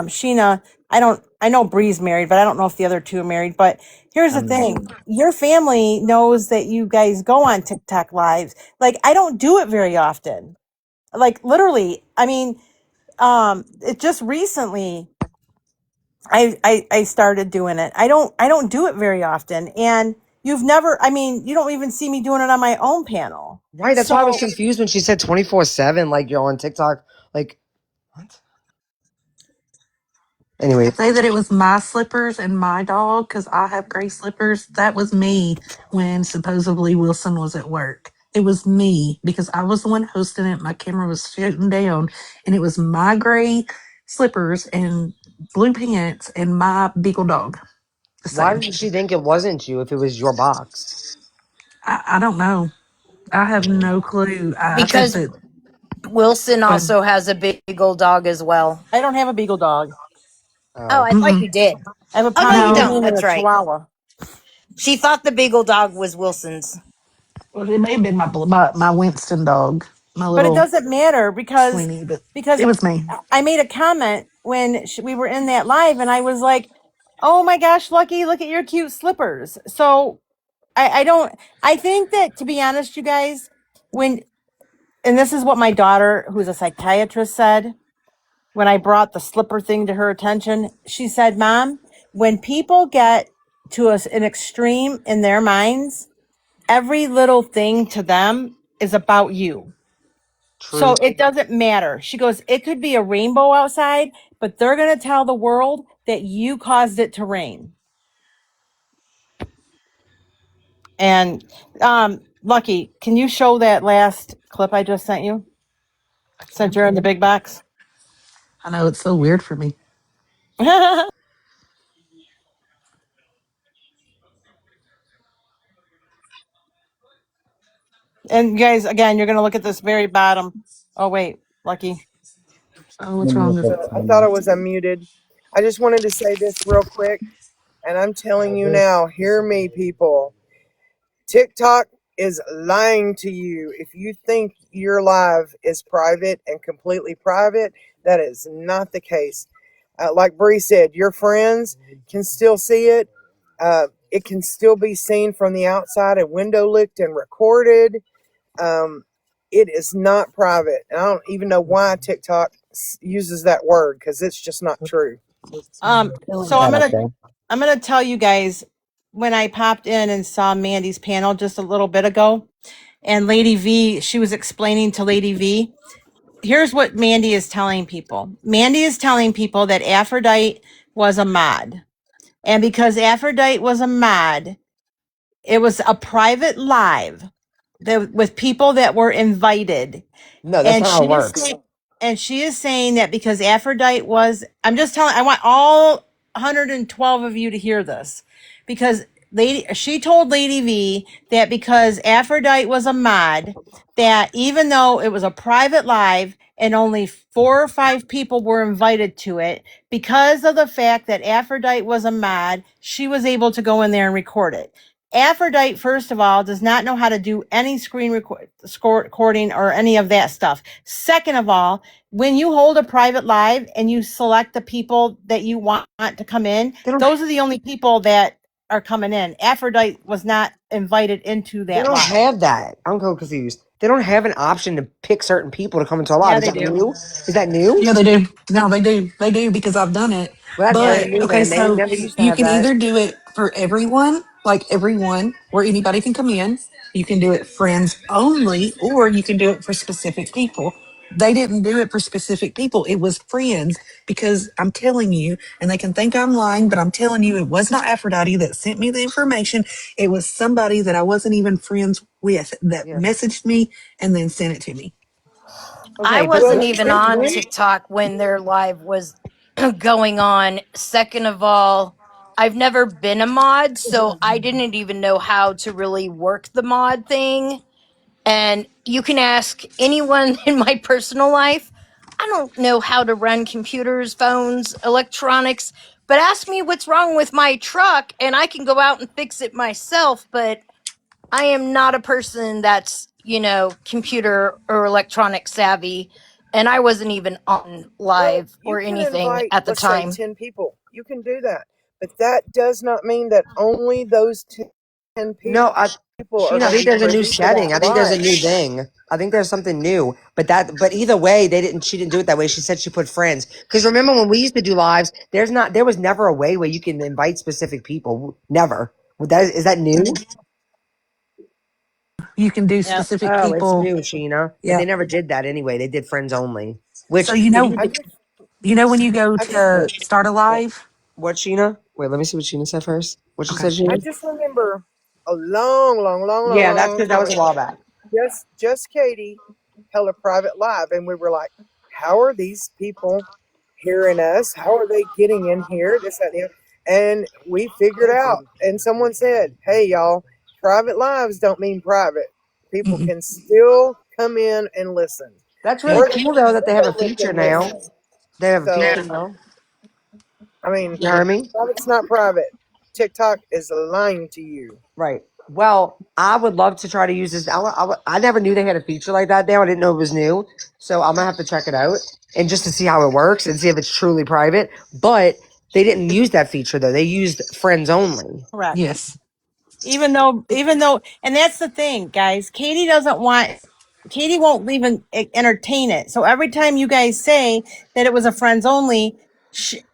N: Sheena. I know Bree's married, but I don't know if the other two are married. But here's the thing: your family knows that you guys go on TikTok lives. Like, I don't do it very often. Like, literally, I mean, it just recently I started doing it. I don't do it very often, and you've never. I mean, you don't even see me doing it on my own panel.
B: Right. That's why I was
N: So
B: confused when she said 24/7. Like you're on TikTok. Like what? Anyway,
M: Say that it was my slippers and my dog because I have gray slippers. That was me when supposedly Wilson was at work. It was me because I was the one hosting it. My camera was shooting down, and it was my gray slippers and blue pants and my beagle dog.
B: why
M: So
B: did she think it wasn't you if it was your box?
M: I don't know. I have no clue. I think
L: Because
M: that.
L: Wilson
M: Go ahead.
L: also has a big old dog as well.
N: I don't have a beagle dog.
L: Oh,
B: Oh,
L: I thought
M: Mm-mm.
L: you did.
N: I have a
L: Oh no, you
M: No.
L: don't.
N: Pomeranian and
L: That's
N: a
L: right.
N: Chihuahua.
L: She thought the beagle dog was Wilson's.
M: Well, it may have been my Winston dog, my
N: But it
M: little
N: doesn't matter
M: Sweeney, but
N: because
M: it was me.
N: I made a comment when we were in that live, and I was like, "Oh my gosh, Lucky, look at your cute slippers." So I don't. I think that, to be honest, you guys, when and this is what my daughter, who's a psychiatrist, said when I brought the slipper thing to her attention. She said, "Mom, when people get to an extreme in their minds, every little thing to them is about you." So
B: true.
N: it doesn't matter. She goes, it could be a rainbow outside, but they're going to tell the world that you caused it to rain. And Lucky, can you show that last clip I just sent you? Since you're in the big box.
M: I know it's so weird for me.
N: And you guys, again, you're going to look at this very bottom. Oh, wait, Lucky.
M: Oh, what's wrong with it?
A: I thought it was unmuted. I just wanted to say this real quick, and I'm telling you now, hear me, people. TikTok is lying to you. If you think your live is private and completely private, that is not the case. Like Bree said, your friends can still see it. It can still be seen from the outside and window licked and recorded. Um, it is not private. And I don't even know why TikTok uses that word because it's just not true.
N: So I'm gonna tell you guys when I popped in and saw Mandy's panel just a little bit ago, and Lady V, she was explaining to Lady V. Here's what Mandy is telling people. Mandy is telling people that Aphrodite was a mod, and because Aphrodite was a mod, it was a private live with people that were invited,
B: No, that's
N: and
B: not how it works.
N: she is saying that because Aphrodite was, I'm just telling, I want all 112 of you to hear this, because she told Lady V that because Aphrodite was a mod, that even though it was a private live and only 4 or 5 people were invited to it, because of the fact that Aphrodite was a mod, she was able to go in there and record it. Aphrodite, first of all, does not know how to do any screen recording or any of that stuff. Second of all, when you hold a private live and you select the people that you want to come in, those are the only people that are coming in. Aphrodite was not invited into
B: They
N: that
B: don't
N: live.
B: have that. I'm so confused. They don't have an option to pick certain people to come into a live.
N: Yeah,
B: Is
N: they
B: that
N: do.
B: new? Is that new?
M: Yeah, they do. No, they do. They do because I've done it.
B: Well, that's
N: Yeah,
B: very
M: But
B: new
M: okay,
B: then. They
M: so
B: never used to
M: you
B: have
M: can
B: that.
M: either do it for everyone like everyone, where anybody can come in. You can do it friends only, or you can do it for specific people. They didn't do it for specific people. It was friends because I'm telling you, and they can think I'm lying, but I'm telling you, it was not Aphrodite that sent me the information. It was somebody that I wasn't even friends with that
B: Yeah.
M: messaged me and then sent it to me.
L: I
B: Okay, but
L: wasn't
A: Well,
L: even
A: it,
L: on
A: it,
L: TikTok when their live was going on. Second of all, I've never been a mod, so I didn't even know how to really work the mod thing. And you can ask anyone in my personal life. I don't know how to run computers, phones, electronics, but ask me what's wrong with my truck and I can go out and fix it myself. But I am not a person that's, computer or electronic savvy. And I wasn't even on
A: well,
L: live
A: you
L: or
A: can
L: anything
A: invite,
L: at the
A: let's say,
L: time.
A: 10 people. You can do that. But that does not mean that only those 10
B: no,
A: people are
B: Sheena, I
A: going to
B: think
A: be
B: there's a new
A: privy to
B: setting.
A: that
B: I think there's a new
A: live.
B: thing. I think there's something new. But either way, they didn't. She didn't do it that way. She said she put friends. Because remember when we used to do lives, there was never a way where you can invite specific people. Never. Is that new?
M: You can do
L: Yep.
M: specific
B: Oh, it's
M: people.
B: new, Sheena. But
M: Yeah.
B: they never did that anyway. They did friends only.
M: So
B: Which
M: you
B: if
M: know,
B: you
A: I
B: did,
A: just,
M: when you go
A: I just,
M: to start a live,
B: what Sheena? Wait, let me see what Sheena said first. What she
M: okay.
B: said,
A: I
B: Sheena?
A: just remember a long, long, long, long,
B: Yeah,
A: long,
B: that's
A: long
B: because that
A: time
B: was a
A: ago.
B: while back.
A: Just Katie held a private live, and we were like, "How are these people hearing us? How are they getting in here? This, that, and the other." And we figured out. And someone said, "Hey, y'all, private lives don't mean private. People
M: Mm-mm.
A: can still come in and listen,
B: That's really
M: Yeah.
A: or they
B: cool
A: can
B: though that they
A: see
B: have a
A: public
B: feature
A: and
B: now.
A: listen."
B: They have a
A: So,
B: feature now.
A: I mean,
B: You heard me?
A: private's not private. TikTok is lying to you.
B: Right. Well, I would love to try to use this. I never knew they had a feature like that now. I didn't know it was new. So I'm going to have to check it out and just to see how it works and see if it's truly private. But they didn't use that feature though. They used friends only.
L: Correct.
M: Yes.
H: Even though, and that's the thing, guys. Katie won't even entertain it. So every time you guys say that it was a friends only,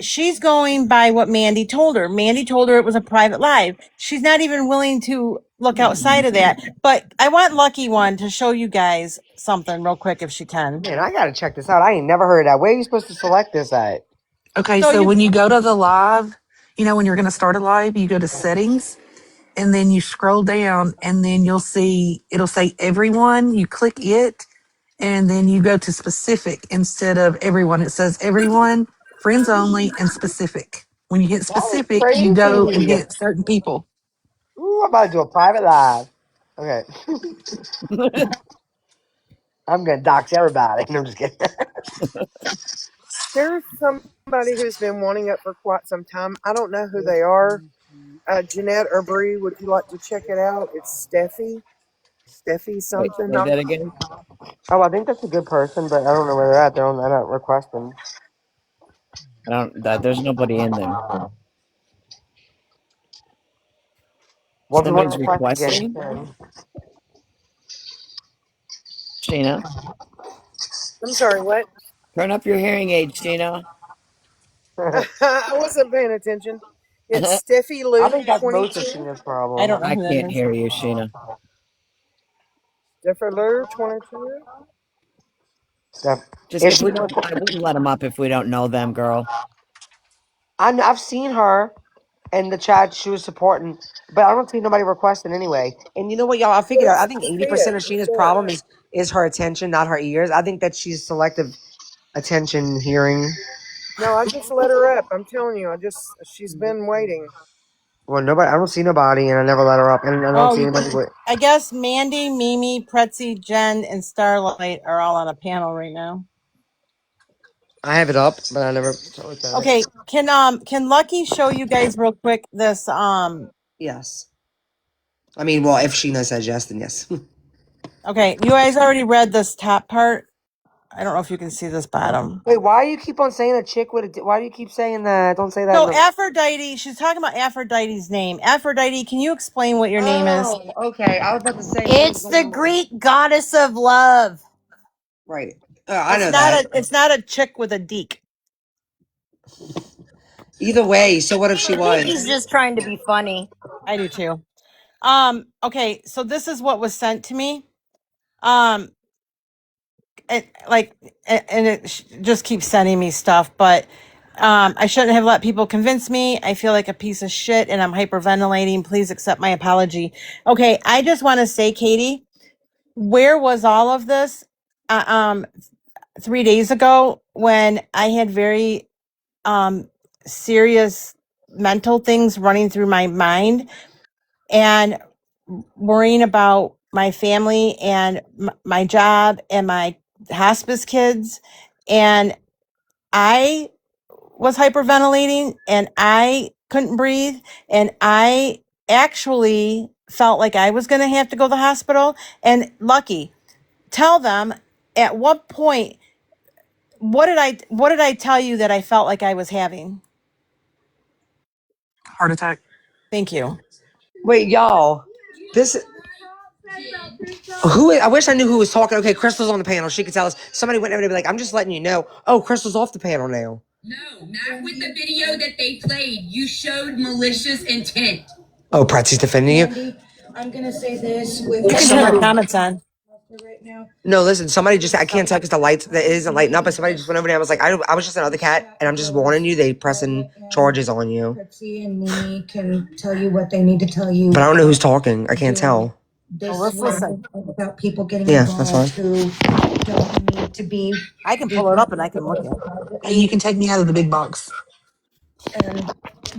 H: she's going by what Mandy told her. Mandy told her it was a private live. She's not even willing to look outside of that. But I want Lucky One to show you guys something real quick if she can.
B: Man, I got to check this out. I ain't never heard of that. Where are you supposed to select this at?
M: Okay.
H: So
M: So
H: you
M: when you go to the live, when you're going to start a live, you go to settings and then you scroll down and then it'll say everyone. You click it and then you go to specific instead of everyone. It says everyone, friends only, and specific. When you hit
B: That is
M: specific, you go and
B: crazy.
M: hit certain people.
B: Ooh, I'm about to do a private live. Okay. I'm going to dox everybody. No, I'm just kidding.
A: There's somebody who's been wanting it for quite some time. I don't know who they are. Jeanette or Bree, would you like to check it out? It's Steffi
K: Wait,
A: something.
K: say that again.
B: Oh, I think that's a good person, but I don't know where they're at. They're not requesting.
K: I don't. There's nobody in there.
B: Well, if you want to
K: Somebody's
B: request again, you
K: requesting.
B: can.
K: Shayna,
A: I'm sorry, what?
K: turn up your hearing aid, Shayna.
A: I wasn't paying attention.
K: I
A: It's Steffi
B: I
A: Lou
B: think that's most of
A: 22.
B: Sheena's
H: I
B: problem.
H: don't know who that
K: can't
H: is.
K: hear you, Shayna.
A: Steffi Lou 22.
B: Steph.
K: Just
B: If
K: if
B: she
K: we don't,
B: wants,
K: I wouldn't let them up if we don't know them, girl.
B: I've seen her in the chat. She was supporting, but I don't see nobody requesting anyway. And you know what, y'all? I figured out. I
A: Yes,
B: think
A: you see
B: 80%
A: it.
B: of
A: You
B: Sheena's
A: see it.
B: problem is her attention, not her ears. I think that she's selective attention hearing.
A: No, I just let her up. I'm telling you, she's been waiting.
B: Well, nobody. I don't see nobody, and I never let her up, and I don't
H: Oh,
B: see anybody. With,
H: I guess Mandy, Mimi, Pretzi, Jen, and Starlight are all on a panel right now.
B: I have it up, but I never looked at it.
H: Okay, can Lucky show you guys real quick this
B: Yes. I mean, well, if Sheena says yes, then yes.
H: okay, you guys already read this top part. I don't know if you can see this bottom.
B: Wait, why do you keep on saying a chick with a? Why do you keep saying that? Don't say that.
H: So
B: No.
H: Aphrodite, she's talking about Aphrodite's name. Aphrodite, can you explain what your name is?
B: Oh, okay. I was about to say what is
L: It's
B: going
L: the
B: on.
L: Greek goddess of love.
B: Right. I know that.
H: It's not a chick with a deek.
B: Either way, so what if she
L: I think he's
B: was?
L: just trying to be funny.
H: I do too. Okay, so this is what was sent to me. Um, and it just keeps sending me stuff, but I shouldn't have let people convince me. I feel like a piece of shit and I'm hyperventilating. Please accept my apology. Okay, I just want to say, Katie, where was all of this 3 days ago when I had very serious mental things running through my mind and worrying about my family and my job and my hospice kids. And I was hyperventilating and I couldn't breathe. And I actually felt like I was going to have to go to the hospital. And lucky, tell them at what point, what did I tell you that I felt like I was having?
M: Heart attack.
H: Thank you.
B: Wait, y'all. This who? I wish I knew who was talking. Okay, Crystal's on the panel. She could tell us. Somebody went over to be like, "I'm just letting you know." Oh, Crystal's off the panel now.
E: No, not with the video that they played. You showed malicious intent.
B: Oh, Pretzy's defending you.
E: I'm gonna say this with
H: You can turn the
B: Somebody.
H: comments on.
E: right now.
B: No, listen. Somebody just. I can't tell because the lights that it isn't lighting up. But somebody just went over there. I was like, I was just another cat, and I'm just warning you. They pressing charges on you.
E: Pepsi and Mimi can tell you what they need to tell you.
B: But I don't know who's talking. I can't tell.
H: Well,
E: This
H: let's listen.
E: about people getting
B: Yeah, that's
E: involved
B: fine.
E: who don't need to be.
H: I can pull it up and I can look at it.
M: Hey, you can take me out of the big box.
E: And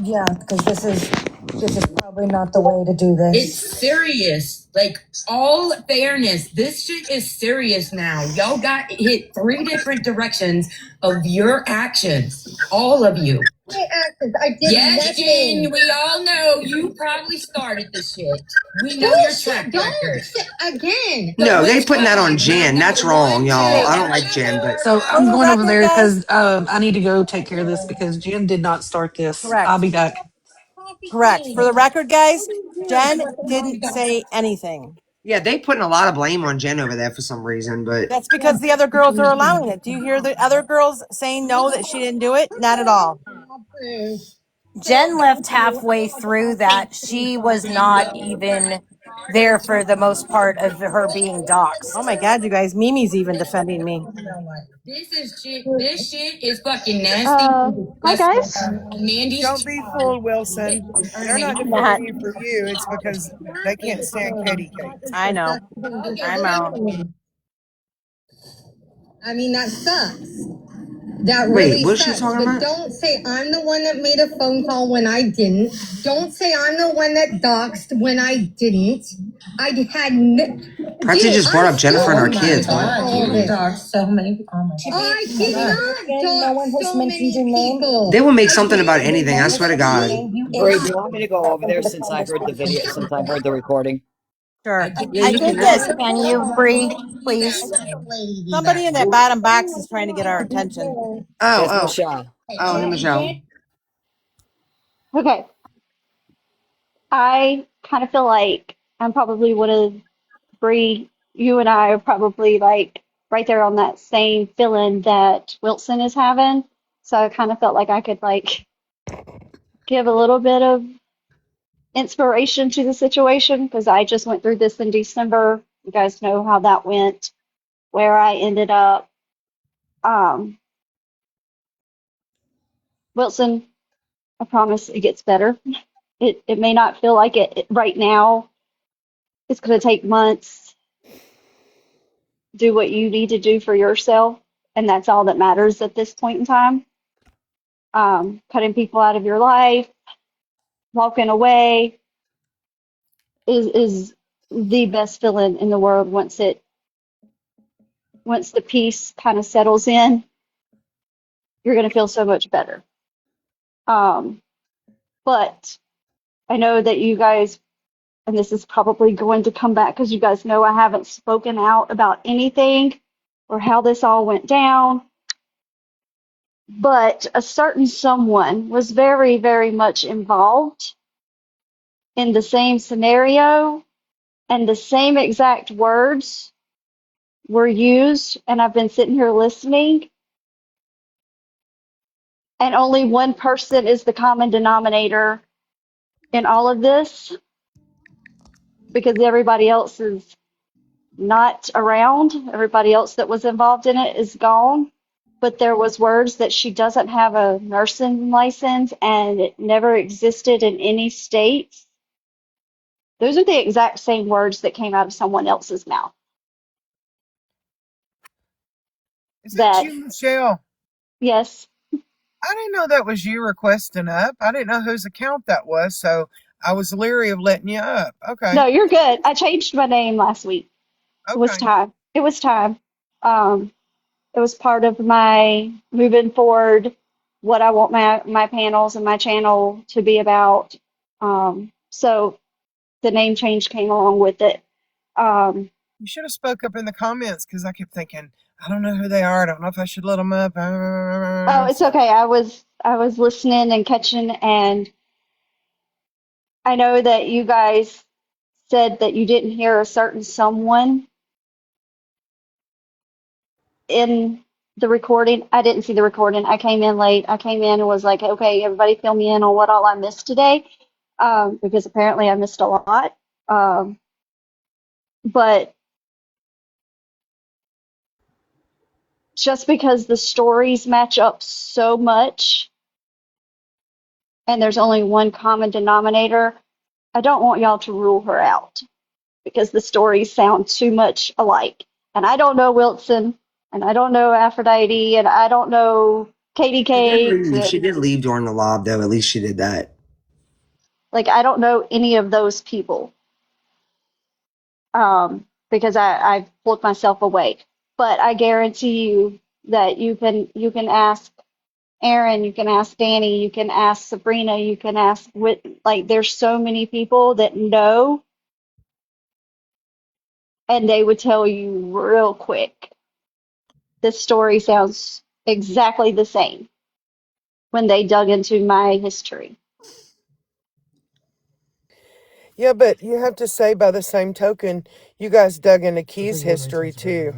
E: yeah, because this is probably not the way to do this. It's serious. Like, all fairness, this shit is serious now. Y'all got hit 3 different directions of your actions. All of you. My actions. I did yes, nothing. Jen, we all know you probably started this shit. We know your track record. Again.
B: No, they putting that on Jen. That's wrong, y'all. I don't like Jen, but
M: So
H: For
M: I'm
H: the
M: going over
H: record,
M: there
H: guys,
M: because I need to go take care of this because Jen did not start this. I'll
H: correct.
M: be back.
H: Correct. For the record, guys, Jen didn't say anything.
B: yeah, they putting a lot of blame on Jen over there for some reason. But
H: That's because the other girls are allowing it. Do you hear the other girls saying no, that she didn't do it? Not at all.
L: Jen left halfway through that. She was not even there for the most part of her being
H: Oh
L: doxxed.
H: my God, you guys, Mimi's even defending me.
E: This is shit. This shit is fucking nasty.
I: Hi guys.
E: Mandy's.
A: Don't be fooled, Wilson. They're not
L: I'm
A: defending
L: not.
A: you for you. It's because they can't stand Katie Kate.
H: I know. I'm out.
E: I mean, that sucks. That
B: wait,
E: really
B: what is she
E: sucks.
B: talking
E: But
B: about?
E: don't say I'm the one that made a phone call when I didn't. Don't say I'm the one that doxed when I didn't. I had
B: Pretzy just brought up Jennifer and her kids. What?
E: doxed so many people. I did not dox so many people.
B: They will make something about anything. I swear to God.
C: Bree, do you want me to go over there since I heard the video, since I heard the recording?
H: Sure.
L: Yeah,
H: I
L: you
H: think
L: can.
H: that
L: Can you, Bree, please?
H: somebody in that bottom box is trying to get our attention.
B: Oh,
C: It's
B: oh,
C: Michelle.
B: oh, hey, Michelle.
I: Okay. I kind of feel like I'm probably one of Bree. You and I are probably like right there on that same feeling that Wilson is having. So I kind of felt like I could like give a little bit of inspiration to the situation because I just went through this in December. You guys know how that went, where I ended up. Um, Wilson, I promise it gets better. It may not feel like it right now. It's going to take months. Do what you need to do for yourself, and that's all that matters at this point in time. Cutting people out of your life, walking away is the best feeling in the world once the peace kind of settles in. You're going to feel so much better. Um, but I know that you guys, and this is probably going to come back because you guys know I haven't spoken out about anything or how this all went down. But a certain someone was very, very much involved in the same scenario, and the same exact words were used. And I've been sitting here listening, and only one person is the common denominator in all of this because everybody else is not around. Everybody else that was involved in it is gone. But there was words that she doesn't have a nursing license and it never existed in any states. Those are the exact same words that came out of someone else's mouth.
A: Is that
I: That,
A: you, Michelle?
I: yes,
A: I didn't know that was you requesting up. I didn't know whose account that was, so I was leery of letting you up. Okay.
I: no, you're good. I changed my name last week. It was
A: Okay.
I: time. It was time. Um, it was part of my moving forward, what I want my panels and my channel to be about. So the name change came along with it. Um,
A: You should have spoke up in the comments because I kept thinking, I don't know who they are. I don't know if I should let them up.
I: oh, it's
A: So,
I: okay. I was listening and catching, and I know that you guys said that you didn't hear a certain someone in the recording. I didn't see the recording. I came in late. I came in and was like, okay, everybody fill me in on what all I missed today, because apparently I missed a lot. Um, but just because the stories match up so much and there's only one common denominator, I don't want y'all to rule her out because the stories sound too much alike. And I don't know Wilson, and I don't know Aphrodite, and I don't know Katie
B: She did
I: Cakes,
B: leave. She
I: and
B: did leave during the lob, though. At least she did that.
I: like I don't know any of those people, because I pulled myself away. But I guarantee you that you can ask Aaron, you can ask Danny, you can ask Sabrina, you can ask Whit. Like there's so many people that know, and they would tell you real quick. This story sounds exactly the same when they dug into my history.
A: yeah, but you have to say by the same token, you guys dug into Key's history too.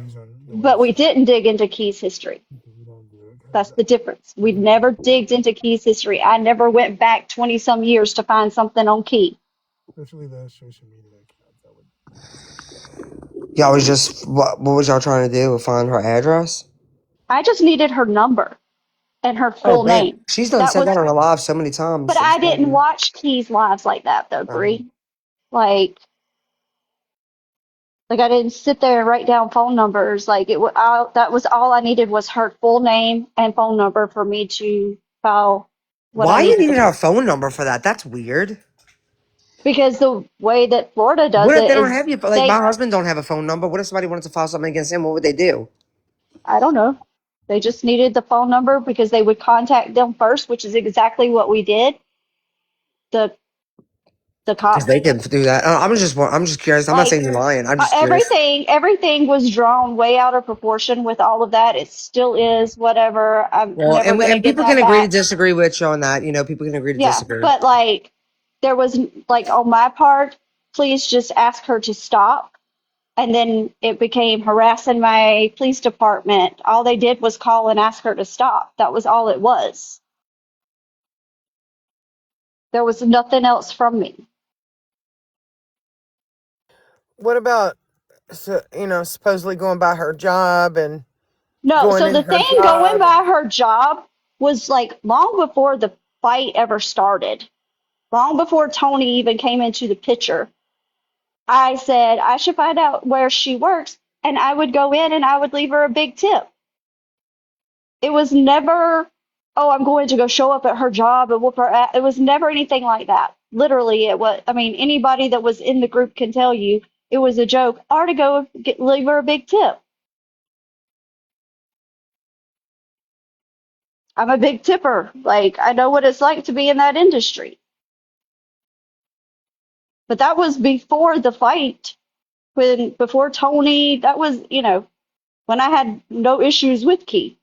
I: But we didn't dig into Key's history. That's the difference. We never digged into Key's history. I never went back 20 some years to find something on Key.
B: Y'all was just what was y'all trying to do? Find her address?
I: I just needed her number and her
B: Oh
I: full
B: man,
I: name.
B: she's done
I: That
B: said that
I: was,
B: on her live so many
I: but
B: times.
I: I didn't watch Key's lives like that though, Bree. Like, like I didn't sit there and write down phone numbers. Like that was all I needed was her full name and phone number for me to file what I
B: Why you
I: needed
B: needed
I: to.
B: her phone number for that? That's weird.
I: Because the way that Florida does
B: What if
I: it
B: they don't
I: is
B: have you? Like my
I: they,
B: husband don't have a phone number. What if somebody wanted to file something against him? What would they do?
I: I don't know. They just needed the phone number because they would contact them first, which is exactly what we did. The the
B: Because
I: cop
B: they can do that. I'm just curious. I'm not
I: like
B: saying you're lying. I'm just curious.
I: everything was drawn way out of proportion with all of that. It still is whatever. I'm
B: Well,
I: never
B: and
I: gonna
B: and
I: get
B: people can
I: that
B: agree to
I: back.
B: disagree with you on that. You know, people can agree to
I: Yeah,
B: disagree.
I: but like there was like on my part, please just ask her to stop. And then it became harassing my police department. All they did was call and ask her to stop. That was all it was. There was nothing else from me.
A: What about, supposedly going by her job and
I: No,
A: going
I: so
A: in
I: the
A: her
I: thing going
A: job?
I: by her job was like long before the fight ever started, long before Tony even came into the picture. I said I should find out where she works, and I would go in and I would leave her a big tip. It was never, oh, I'm going to go show up at her job and whoop her ass. It was never anything like that. Literally, it was, I mean, anybody that was in the group can tell you it was a joke, or to go leave her a big tip. I'm a big tipper. Like, I know what it's like to be in that industry. But that was before the fight, before Tony, that was, when I had no issues with Keith.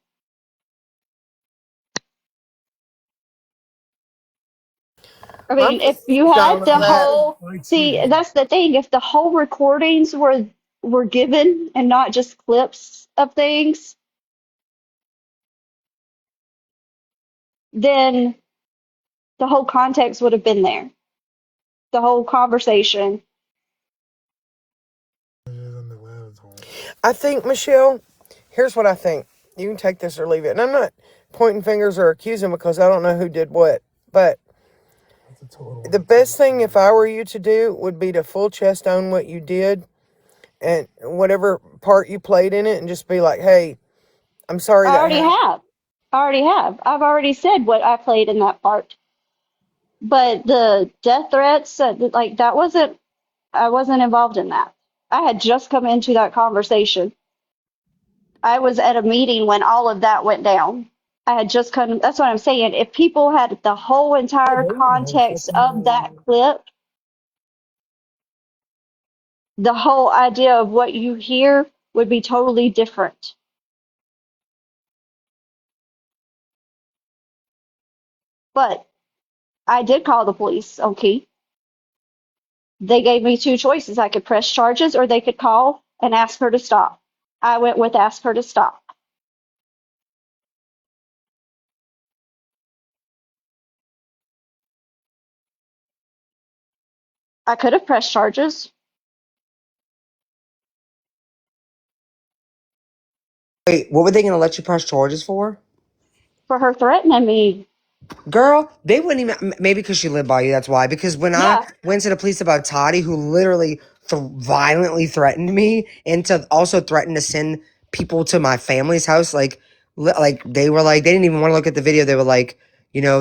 I: I
A: I'm
I: mean, if you
A: confused on
I: had
A: all
I: the
A: that.
I: whole, see, that's the thing. If the whole recordings were given and not just clips of things, then the whole context would have been there. The whole conversation.
A: I think, Michelle, here's what I think. You can take this or leave it. And I'm not pointing fingers or accusing because I don't know who did what. But the best thing, if I were you to do, would be to full chest own what you did and whatever part you played in it and just be like, hey, I'm sorry
I: I
A: that
I: already
A: happened.
I: have. I already have. I've already said what I played in that part. But the death threats, like that wasn't, I wasn't involved in that. I had just come into that conversation. I was at a meeting when all of that went down. I had just come, that's what I'm saying. If people had the whole entire context of that clip, the whole idea of what you hear would be totally different. But I did call the police on Key. They gave me two choices. I could press charges or they could call and ask her to stop. I went with ask her to stop. I could have pressed charges
B: Wait, what were they going to let you press charges for?
I: for her threatening me.
B: Girl, they wouldn't even. Maybe because she lived by you, that's why. Because when I
I: Yeah,
B: went to the police about Toddy, who literally violently threatened me and to also threaten to send people to my family's house, like they were like, they didn't even want to look at the video. They were like,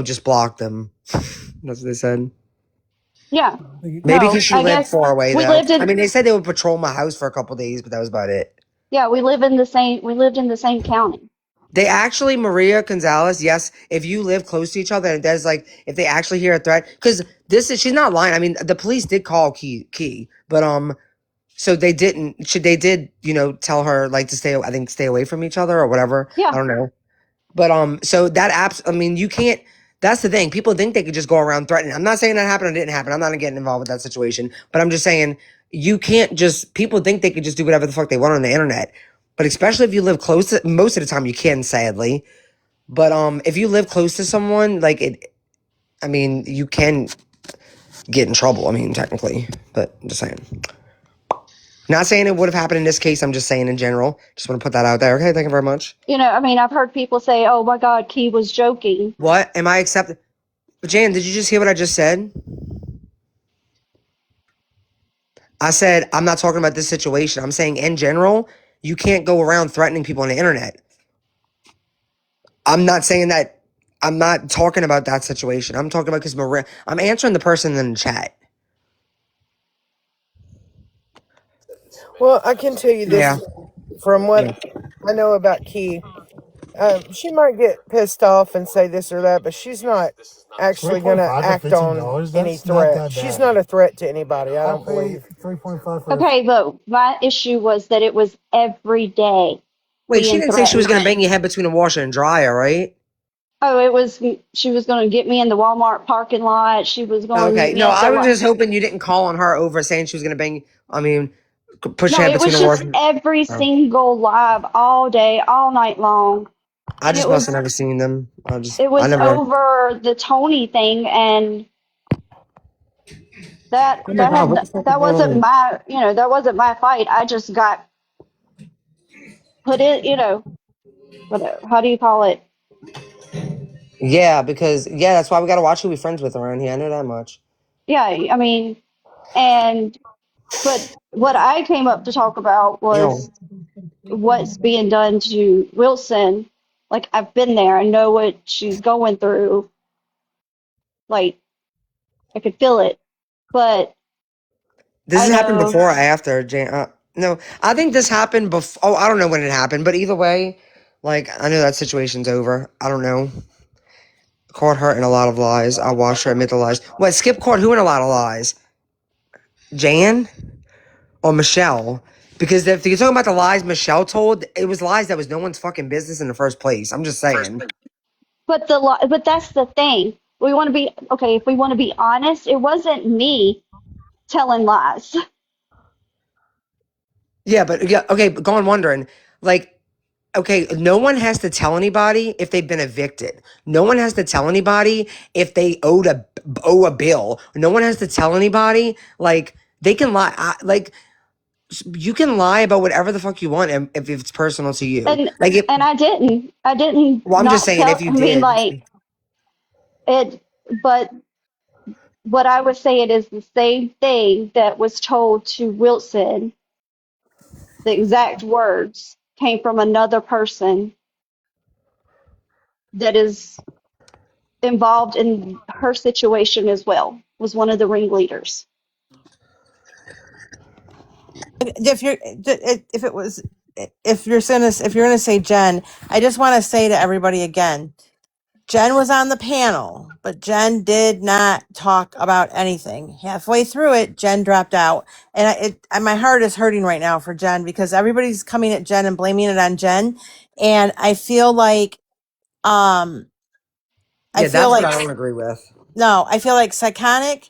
B: just block them. That's what they said.
I: yeah.
B: Maybe because
I: No,
B: she
I: I
B: lived
I: guess
B: far away,
I: we
B: though.
I: lived
B: I
I: in,
B: mean, they said they would patrol my house for a couple days, but that was about it.
I: yeah, we lived in the same county.
B: They actually, Maria Gonzalez, yes, if you live close to each other, and there's like, if they actually hear a threat, because she's not lying. I mean, the police did call Key, but, so they didn't, they did, tell her like to stay, I think, stay away from each other or whatever. I
I: Yeah,
B: don't know. But, so that apps, I mean, you can't, that's the thing. People think they could just go around threatening. I'm not saying that happened or didn't happen. I'm not getting involved with that situation, but I'm just saying you can't just, people think they could just do whatever the fuck they want on the internet. But especially if you live close to, most of the time you can, sadly. But if you live close to someone, like it, I mean, you can get in trouble. I mean, technically, but I'm just saying. Not saying it would have happened in this case. I'm just saying in general. Just want to put that out there. Okay, thank you very much.
I: I mean, I've heard people say, "Oh my God, Key was joking."
B: What am I accepting? Jan, did you just hear what I just said? I said I'm not talking about this situation. I'm saying in general, you can't go around threatening people on the internet. I'm not saying that. I'm not talking about that situation. I'm talking about because Maria. I'm answering the person in the chat.
A: Well, I can tell you this
B: Yeah.
A: from what
B: Yeah.
A: I know about Key. She might get pissed off and say this or that, but she's not actually going to act on any threat. She's not a threat to anybody, I don't believe.
I: Okay, but my issue was that it was every day
B: Wait, she
I: being
B: didn't say she was
I: threatened.
B: going to bang your head between a washer and dryer, right?
I: Oh, it was, she was going to get me in the Walmart parking lot. She was going to
B: Okay.
I: meet me
B: No,
I: at
B: I
I: the,
B: was just hoping you didn't call on her over saying she was going to bang. I mean, push your
I: no,
B: head
I: it
B: between
I: was
B: the
I: just
B: washer.
I: every
B: Oh.
I: single live all day, all night long.
B: I
I: And
B: just must have never seen them.
I: it
B: I
I: was
B: never.
I: over the Tony thing. And
B: Oh my God, what the fuck is
I: that
B: going
I: wasn't
B: on?
I: my, that wasn't my fight. I just got put in, how do you call it?
B: Yeah, because, yeah, that's why we got to watch who we friends with around here. I know that much.
I: Yeah, I mean, and, but what I came up to talk about
B: Ew.
I: was what's being done to Wilson. Like, I've been there. I know what she's going through. Like, I could feel it. But
B: This
I: I
B: has happened
I: know,
B: before or after, Jan. No, I think this happened before. Oh, I don't know when it happened, but either way, like, I know that situation's over. I don't know. Caught her in a lot of lies. I watched her admit the lies. What, Skip caught who in a lot of lies? Jan or Michelle? Because if you're talking about the lies Michelle told, it was lies that was no one's fucking business in the first place. I'm just saying.
I: but but that's the thing. We want to be, okay, if we want to be honest, it wasn't me telling lies.
B: Yeah, but yeah, okay, but go on wondering. Like, okay, no one has to tell anybody if they've been evicted. No one has to tell anybody if they owe a bill. No one has to tell anybody. Like they can lie. Like you can lie about whatever the fuck you want if it's personal to you.
I: And
B: Like it.
I: I didn't
B: Well, I'm just
I: not
B: saying if
I: tell.
B: you
I: I mean,
B: did.
I: like it. But what I was saying is the same thing that was told to Wilson. The exact words came from another person that is involved in her situation as well. Was one of the ringleaders.
H: If you're if it was if you're gonna say Jen, I just want to say to everybody again, Jen was on the panel, but Jen did not talk about anything. Halfway through it, Jen dropped out, and my heart is hurting right now for Jen because everybody's coming at Jen and blaming it on Jen, and um, I
B: Yeah,
H: feel
B: that's what
H: like
B: I don't agree with.
H: no, I feel like Psychotic,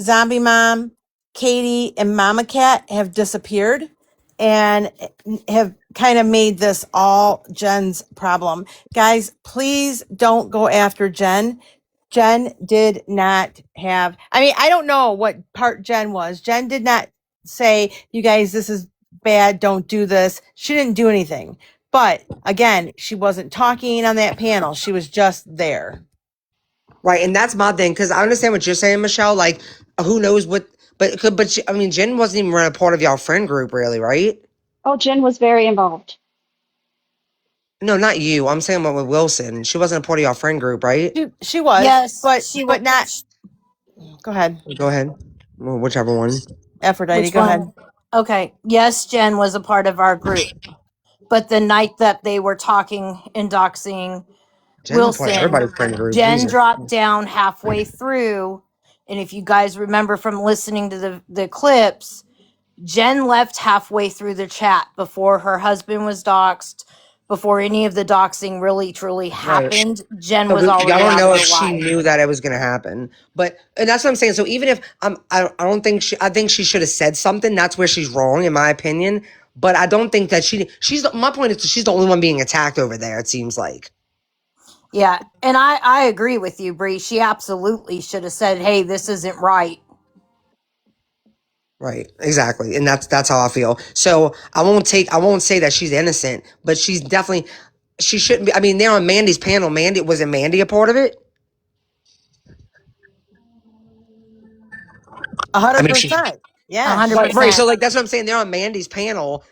H: Zombie Mom, Katie, and Mama Cat have disappeared and have kind of made this all Jen's problem. Guys, please don't go after Jen. Jen did not have, I mean, I don't know what part Jen was. Jen did not say, you guys, this is bad. Don't do this. She didn't do anything. But again, she wasn't talking on that panel. She was just there.
B: Right, and that's my thing because I understand what you're saying, Michelle. Like, who knows what? I mean, Jen wasn't even a part of y'all friend group, really, right?
I: Oh, Jen was very involved.
B: No, not you. I'm saying about with Wilson. She wasn't a part of y'all friend group, right?
H: She was,
L: Yes, she was.
H: but not. Go ahead,
B: Go ahead. Well, whichever one.
H: Aphrodite.
L: Which
H: Go ahead.
L: one? Okay. Yes, Jen was a part of our group. But the night that they were talking and doxing
B: Jen's a part of
L: Wilson,
B: everybody's friend group.
L: Jen
B: Jesus.
L: dropped down halfway through. And if you guys remember from listening to the clips, Jen left halfway through the chat before her husband was doxxed, before any of the doxing really truly
B: Right.
L: happened. Jen
B: So
L: was
B: y'all
L: already
B: don't
L: out of
B: know
L: the
B: if she
L: live.
B: knew that it was gonna happen, and that's what I'm saying. So even if I don't think I think she should have said something. That's where she's wrong, in my opinion. But I don't think that my point is she's the only one being attacked over there. It seems like.
L: Yeah. And I agree with you, Bree. She absolutely should have said, hey, this isn't right.
B: Right, exactly, and that's how I feel. So I won't say that she's innocent, but she's definitely, she shouldn't be. I mean, they're on Mandy's panel. Wasn't Mandy a part of it? I mean, she
H: 100%.
L: A
H: Yeah,
L: hundred
H: she.
B: right. So
L: percent.
B: like that's what I'm saying. They're on Mandy's panel,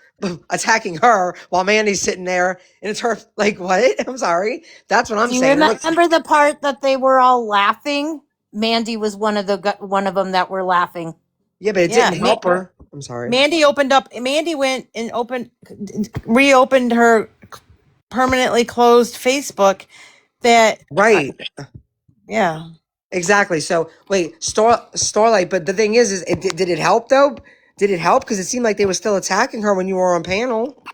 B: attacking her while Mandy's sitting there, and it's her. Like what? I'm sorry. That's what I'm
L: Do you
B: saying. And look,
L: remember the part that they were all laughing? Mandy was one of them that were laughing.
B: yeah, but it
H: Yeah,
B: didn't help her. I'm sorry.
H: Mandy opened up. Mandy went and reopened her permanently closed Facebook. That,
B: Right.
H: yeah.
B: Exactly. So wait, Starlight. But the thing is did it help though? Did it help? Because it seemed like they were still attacking her when you were on panel.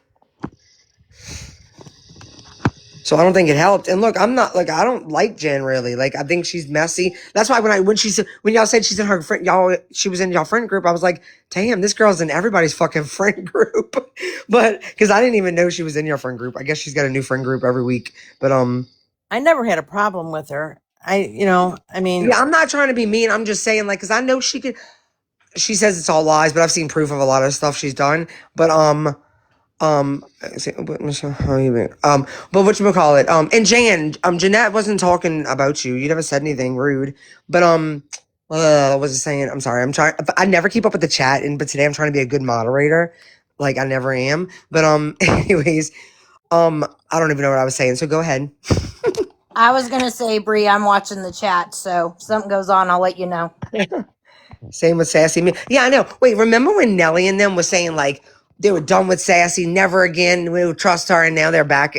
B: So I don't think it helped. And look, I'm not like I don't like Jen really. Like I think she's messy. That's why when y'all said she's in her friend y'all she was in y'all friend group, I was like, damn, this girl's in everybody's fucking friend group. But because I didn't even know she was in your friend group. I guess she's got a new friend group every week. But
H: I never had a problem with her. I mean,
B: yeah, I'm not trying to be mean. I'm just saying like because I know she says it's all lies, but I've seen proof of a lot of stuff she's done. But how you been? But whatchamacallit, and Jeanette wasn't talking about you. You never said anything rude. But what was I saying? I'm sorry. I'm trying. I never keep up with the chat, but today I'm trying to be a good moderator. Like I never am. But anyways, I don't even know what I was saying. So go ahead.
L: I was gonna say, Bree, I'm watching the chat, so if something goes on, I'll let you know.
B: Same with Sassy. Yeah, I know. Wait, remember when Nelly and them was saying like they were done with Sassy, never again we would trust her, and now they're back.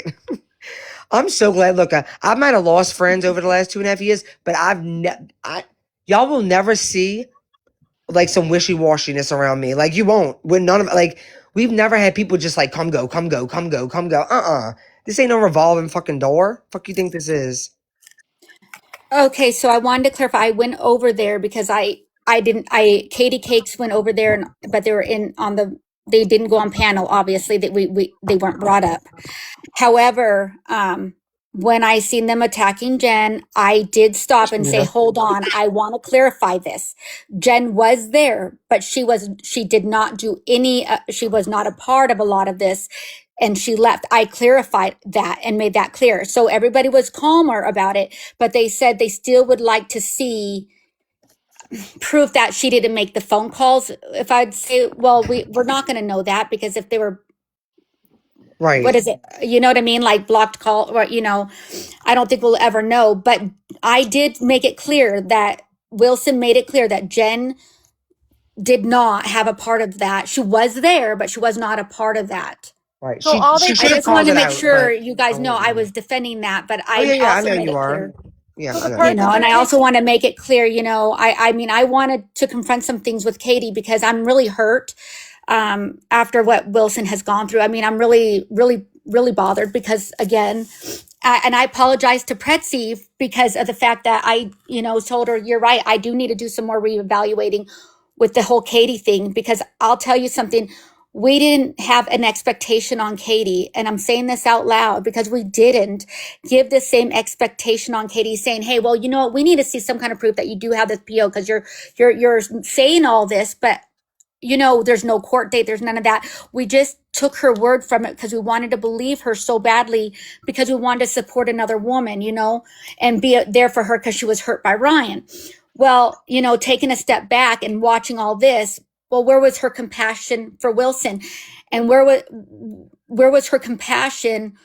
B: I'm so glad. Look, I might have lost friends over the last 2.5 years, but y'all will never see like some wishy washiness around me. Like you won't. When none of like we've never had people just like come go, come go, come go, come go. This ain't no revolving fucking door. Fuck you think this is?
E: Okay, so I wanted to clarify. I went over there because I didn't I Katie Cakes went over there, but they were in on the they didn't go on panel. Obviously, that we they weren't brought up. However, when I seen them attacking Jen, I did stop and say,
B: Yeah.
E: hold on, I want to clarify this. Jen was there, but she did not do any, she was not a part of a lot of this. And she left. I clarified that and made that clear. So everybody was calmer about it, but they said they still would like to see proof that she didn't make the phone calls. If I'd say, well, we're not going to know that, because if they were, what
B: Right.
E: is it? You know what I mean? Like blocked call, or, I don't think we'll ever know. But I did make it clear that Wilson made it clear that Jen did not have a part of that. She was there, but she was not a part of that.
B: Right.
N: So
B: She
N: all
B: she
N: they
E: I
B: should
N: did,
B: have
E: just
B: called
E: wanted to
B: it
E: make
B: out,
E: sure
B: but
E: you
B: I
E: guys know I
B: wouldn't.
E: was defending that, but
B: Oh yeah,
E: I
B: yeah, I
E: also
B: know
E: made
B: you
E: it
B: are.
E: clear.
B: Yeah,
N: so
B: I
N: the
B: know you
N: part that
B: are.
N: they're
E: And I
N: taking.
E: also want to make it clear, I mean, I wanted to confront some things with Katie because I'm really hurt after what Wilson has gone through. I mean, I'm really, really, really bothered because, again, and I apologize to Pretzi because of the fact that I, told her, you're right, I do need to do some more reevaluating with the whole Katie thing, because I'll tell you something. We didn't have an expectation on Katie, and I'm saying this out loud because we didn't give the same expectation on Katie, saying, "Hey, well, you know what? We need to see some kind of proof that you do have this PO, because you're saying all this, but there's no court date, there's none of that." We just took her word from it because we wanted to believe her so badly, because we wanted to support another woman, and be there for her because she was hurt by Ryan. Well, taking a step back and watching all this, well, where was her compassion for Wilson? And where was her compassion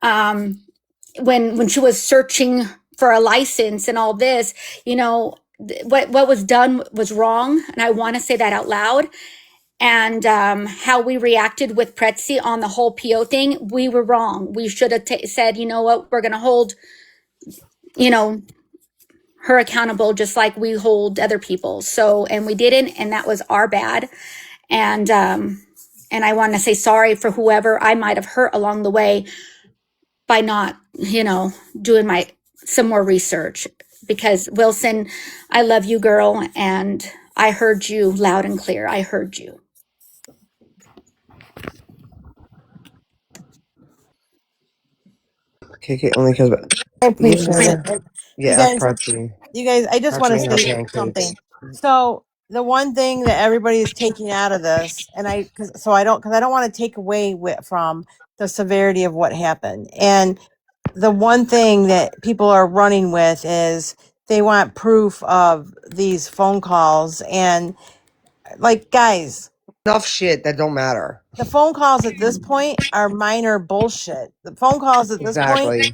E: when she was searching for a license and all this? What was done was wrong, and I want to say that out loud. And how we reacted with Pretzi on the whole PO thing, we were wrong. We should have said, you know what, we're going to hold, you know, her accountable just like we hold other people. So, and we didn't, and that was our bad. And I want to say sorry for whoever I might have hurt along the way by not, doing some more research. Because Wilson, I love you, girl, and I heard you loud and clear. I heard you.
B: KK only cares about.
N: I appreciate
B: Yeah.
N: it. And you
B: Yeah,
N: guys,
B: Prezi.
N: I just want to
B: Prezi and her
N: say
B: pancakes.
N: something. So the one thing that everybody is taking out of this, and because I don't want to take away from the severity of what happened. And the one thing that people are running with is they want proof of these phone calls. And like, guys,
B: Enough shit that don't matter.
N: the phone calls at this point are minor bullshit. The phone calls at this point
B: Exactly.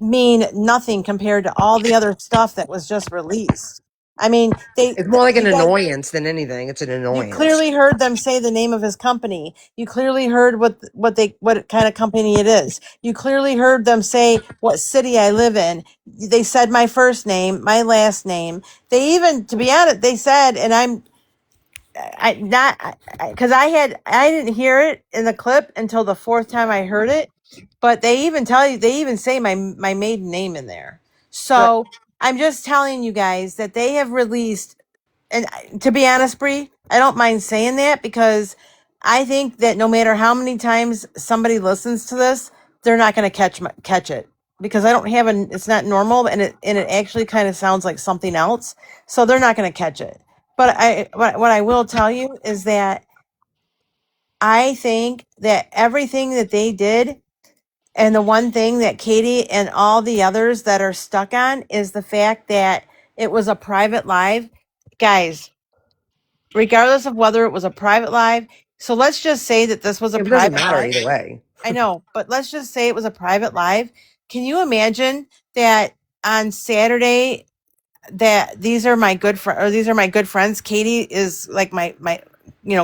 N: mean nothing compared to all the other stuff that was just released. I mean,
B: It's more like an
N: you guys,
B: annoyance than anything. It's an
N: you
B: annoyance.
N: clearly heard them say the name of his company. You clearly heard what kind of company it is. You clearly heard them say what city I live in. They said my first name, my last name. They even, to be honest, they said, and I not because I didn't hear it in the clip until the fourth time I heard it, but they even say my maiden name in there.
B: But
N: So I'm just telling you guys that they have released, and to be honest, Bree, I don't mind saying that because I think that no matter how many times somebody listens to this, they're not going to catch it because I don't have it's not normal, and it actually kind of sounds like something else, so they're not going to catch it. But what I will tell you is that I think that everything that they did, and the one thing that Katie and all the others that are stuck on, is the fact that it was a private live. Guys, regardless of whether it was a private live, so let's just say that this was a
B: it doesn't
N: private
B: matter
N: live.
B: either way.
N: I know, but let's just say it was a private live. Can you imagine that on Saturday that these are my good friend, or these are my good friends? Katie is like my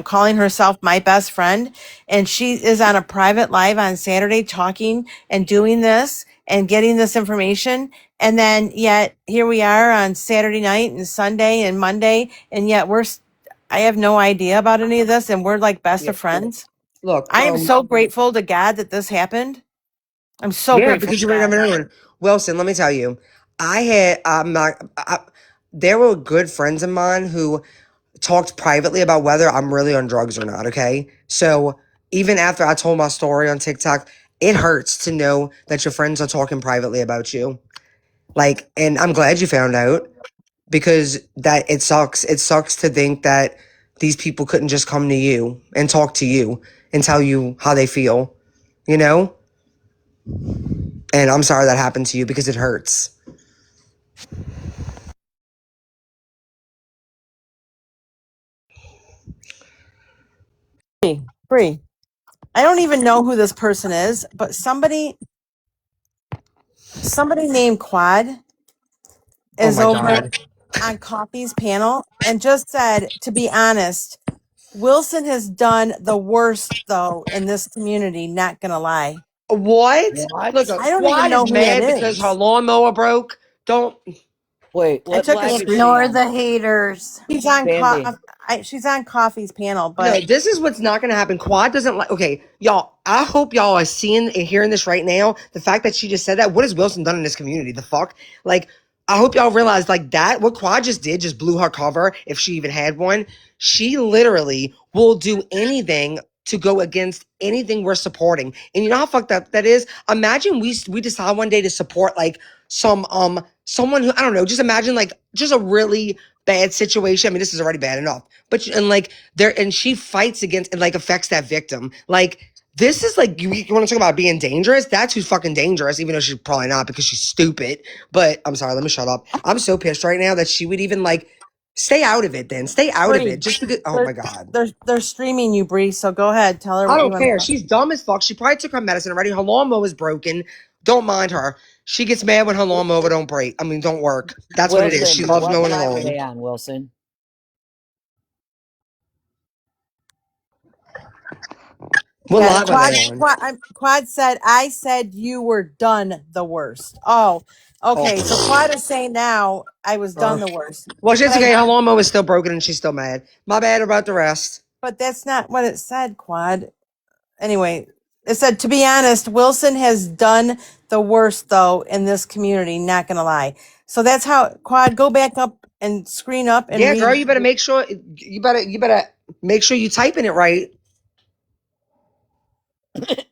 N: calling herself my best friend, and she is on a private live on Saturday talking and doing this and getting this information, and then yet here we are on Saturday night and Sunday and Monday, and yet I have no idea about any of this, and we're like best
B: Yeah.
N: of friends.
B: Look,
N: I am so grateful to God that this happened. I'm so
B: yeah,
N: grateful
B: because
N: to
B: you already
N: God.
B: never known. Wilson, let me tell you, I had I'm not. There were good friends of mine who talked privately about whether I'm really on drugs or not. Okay, so even after I told my story on TikTok, it hurts to know that your friends are talking privately about you. Like, and I'm glad you found out because that it sucks. It sucks to think that these people couldn't just come to you and talk to you and tell you how they feel, you know? And I'm sorry that happened to you because it hurts.
H: Bree, I don't even know who this person is, but somebody named Quad
B: Oh
H: is
B: my
H: over
B: God.
H: on Coffee's panel and just said, to be honest, Wilson has done the worst though in this community, not gonna lie.
B: What? Look,
C: What?
H: I don't even
B: Quad
H: know
B: is
H: who that
B: mad because her
H: is.
B: lawnmower broke. Don't.
C: Wait,
H: I
C: what
H: took a
C: live is
H: screen.
C: she
L: Ignore
C: on?
L: the haters.
H: She's on
C: Sandy.
H: she's on Coffee's panel,
B: No,
H: but
B: this is what's not going to happen. Quad doesn't like. Okay, y'all. I hope y'all are seeing and hearing this right now. The fact that she just said that. What has Wilson done in this community? The fuck. Like, I hope y'all realize like that. What Quad just did just blew her cover. If she even had one, she literally will do anything to go against anything we're supporting. And you know how fucked up that is. Imagine we decide one day to support like someone who I don't know. Just imagine like just a really bad situation. I mean, this is already bad enough. But and like there and she fights against and like affects that victim. Like this is like you want to talk about being dangerous? That's who's fucking dangerous, even though she's probably not because she's stupid. But I'm sorry, let me shut up. I'm so pissed right now that she would even like stay out of it then. Stay out of it.
H: Bree,
B: Just because oh
H: they're
B: my God.
H: they're streaming you, Bree. So go ahead, tell her
B: I
H: what you
B: don't
H: want
B: care.
H: to say.
B: She's dumb as fuck. She probably took her medicine already. Her lawnmower is broken. Don't mind her. She gets mad when her lawnmower don't break. I mean, don't work. That's what it is. She
C: Wilson,
B: loves
C: what
B: mowing the
C: live are
B: lawn.
C: they on, Wilson?
B: What
H: Yeah,
B: live are they on?
H: Quad said, I said you were done the worst. Oh, okay. So
B: Oh.
H: Quad is saying now I was done the worst.
B: Well,
H: But
B: she's okay. Her lawnmower is still broken and she's still mad. My bad about the rest.
H: but that's not what it said, Quad. Anyway, it said, to be honest, Wilson has done the worst though in this community, not gonna lie. So that's how Quad, go back up and screen up and
B: Yeah, girl,
H: read.
B: you better make sure you better make sure you typing it right.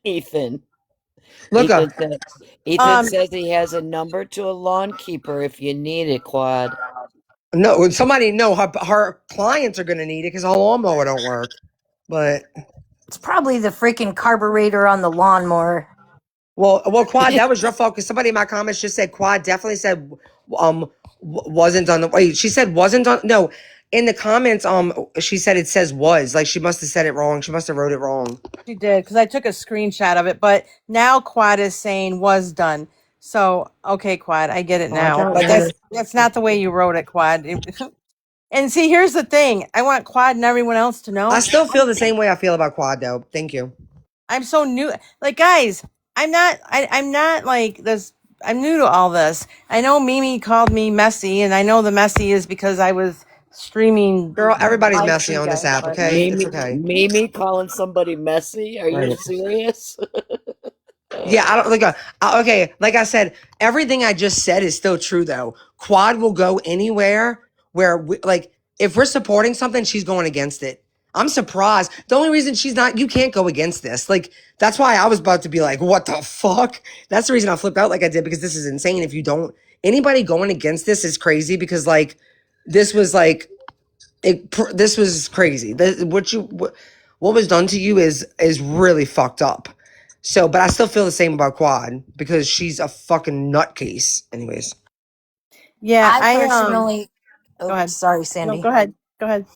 C: Ethan.
B: Look up.
C: Ethan
H: Um,
C: says he has a number to a lawn keeper if you need it, Quad.
B: No, somebody no, her clients are gonna need it because her lawnmower don't work. But
L: It's probably the freaking carburetor on the lawnmower.
B: well, Quad, that was your fault because somebody in my comments just said Quad definitely said wasn't on the wait. She said wasn't on no. In the comments, she said it says was like she must have said it wrong. She must have wrote it wrong.
H: she did because I took a screenshot of it, but now Quad is saying was done. So okay, Quad, I get it
B: Oh, I
H: now.
B: got
H: But
B: it.
H: that's not the way you wrote it, Quad. And see, here's the thing: I want Quad and everyone else to
B: I
H: know
B: still feel the same way I feel about Quad though. Thank you.
H: I'm so new. Like, guys, I'm not like this. I'm new to all this. I know Mimi called me messy, and I know the messy is because I was streaming
B: Girl, everybody's
H: live
B: messy
H: for you
B: on this
H: guys.
B: app,
H: But
B: okay? It's okay.
C: Mimi calling somebody messy? Are you
B: Right.
C: serious?
B: Yeah, I don't like okay, like I said, everything I just said is still true though. Quad will go anywhere where like if we're supporting something, she's going against it. I'm surprised. The only reason she's not, you can't go against this. Like that's why I was about to be like, what the fuck? That's the reason I flipped out like I did because this is insane. If you don't, anybody going against this is crazy because like this was like this was crazy. What was done to you is really fucked up. So, but I still feel the same about Quad because she's a fucking nutcase. Anyways,
H: yeah,
L: I
H: I
L: personally,
H: go
L: oh,
H: ahead.
L: sorry,
H: No,
L: Sandy.
H: go ahead. Go ahead.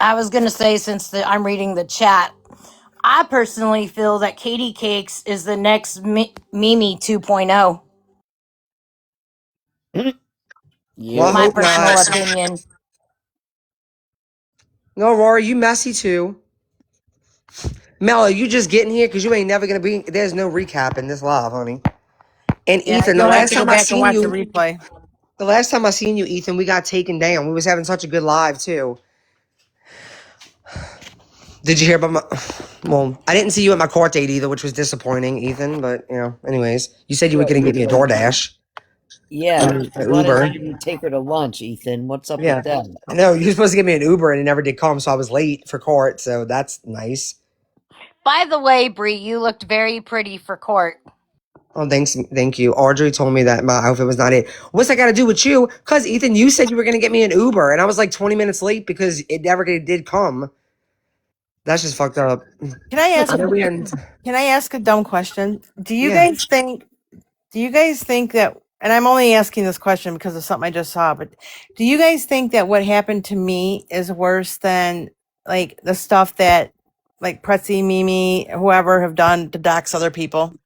L: I was going to say, I'm reading the chat, I personally feel that Katie Cakes is the next Mimi 2.0.
B: well, I
C: You?
L: My
B: hope
L: personal
B: not.
L: opinion.
B: No, Rory, you messy too. Mello, you just getting here because you ain't never gonna be. There's no recap in this live, honey. And
H: Yeah,
B: Ethan,
H: you'll have to go back and watch the replay.
B: the last time I seen you, Ethan, we got taken down. We was having such a good live too. Did you hear about my? Well, I didn't see you at my court date either, which was disappointing, Ethan. But you know, anyways, you said you were
C: What,
B: gonna get me a
C: Ethan?
B: DoorDash,
C: Yeah,
B: an
C: I wanted
B: Uber.
C: you to take her to lunch, Ethan. What's up with
B: Yeah,
C: that?
B: I know you were supposed to give me an Uber, and it never did come, so I was late for court. So that's nice.
L: By the way, Bree, you looked very pretty for court.
B: Oh, thank you. Audrey told me that my outfit was not it. What's that got to do with you? Because Ethan, you said you were gonna get me an Uber, and I was like 20 minutes late because it never did come. That's just fucked up.
N: Can I ask?
B: I know we end.
N: Can I ask a dumb question? Do you
B: Yeah.
N: guys think? Do you guys think that? And I'm only asking this question because of something I just saw. But do you guys think that what happened to me is worse than like the stuff that like Pretzi, Mimi, whoever have done to dox other people?
B: No,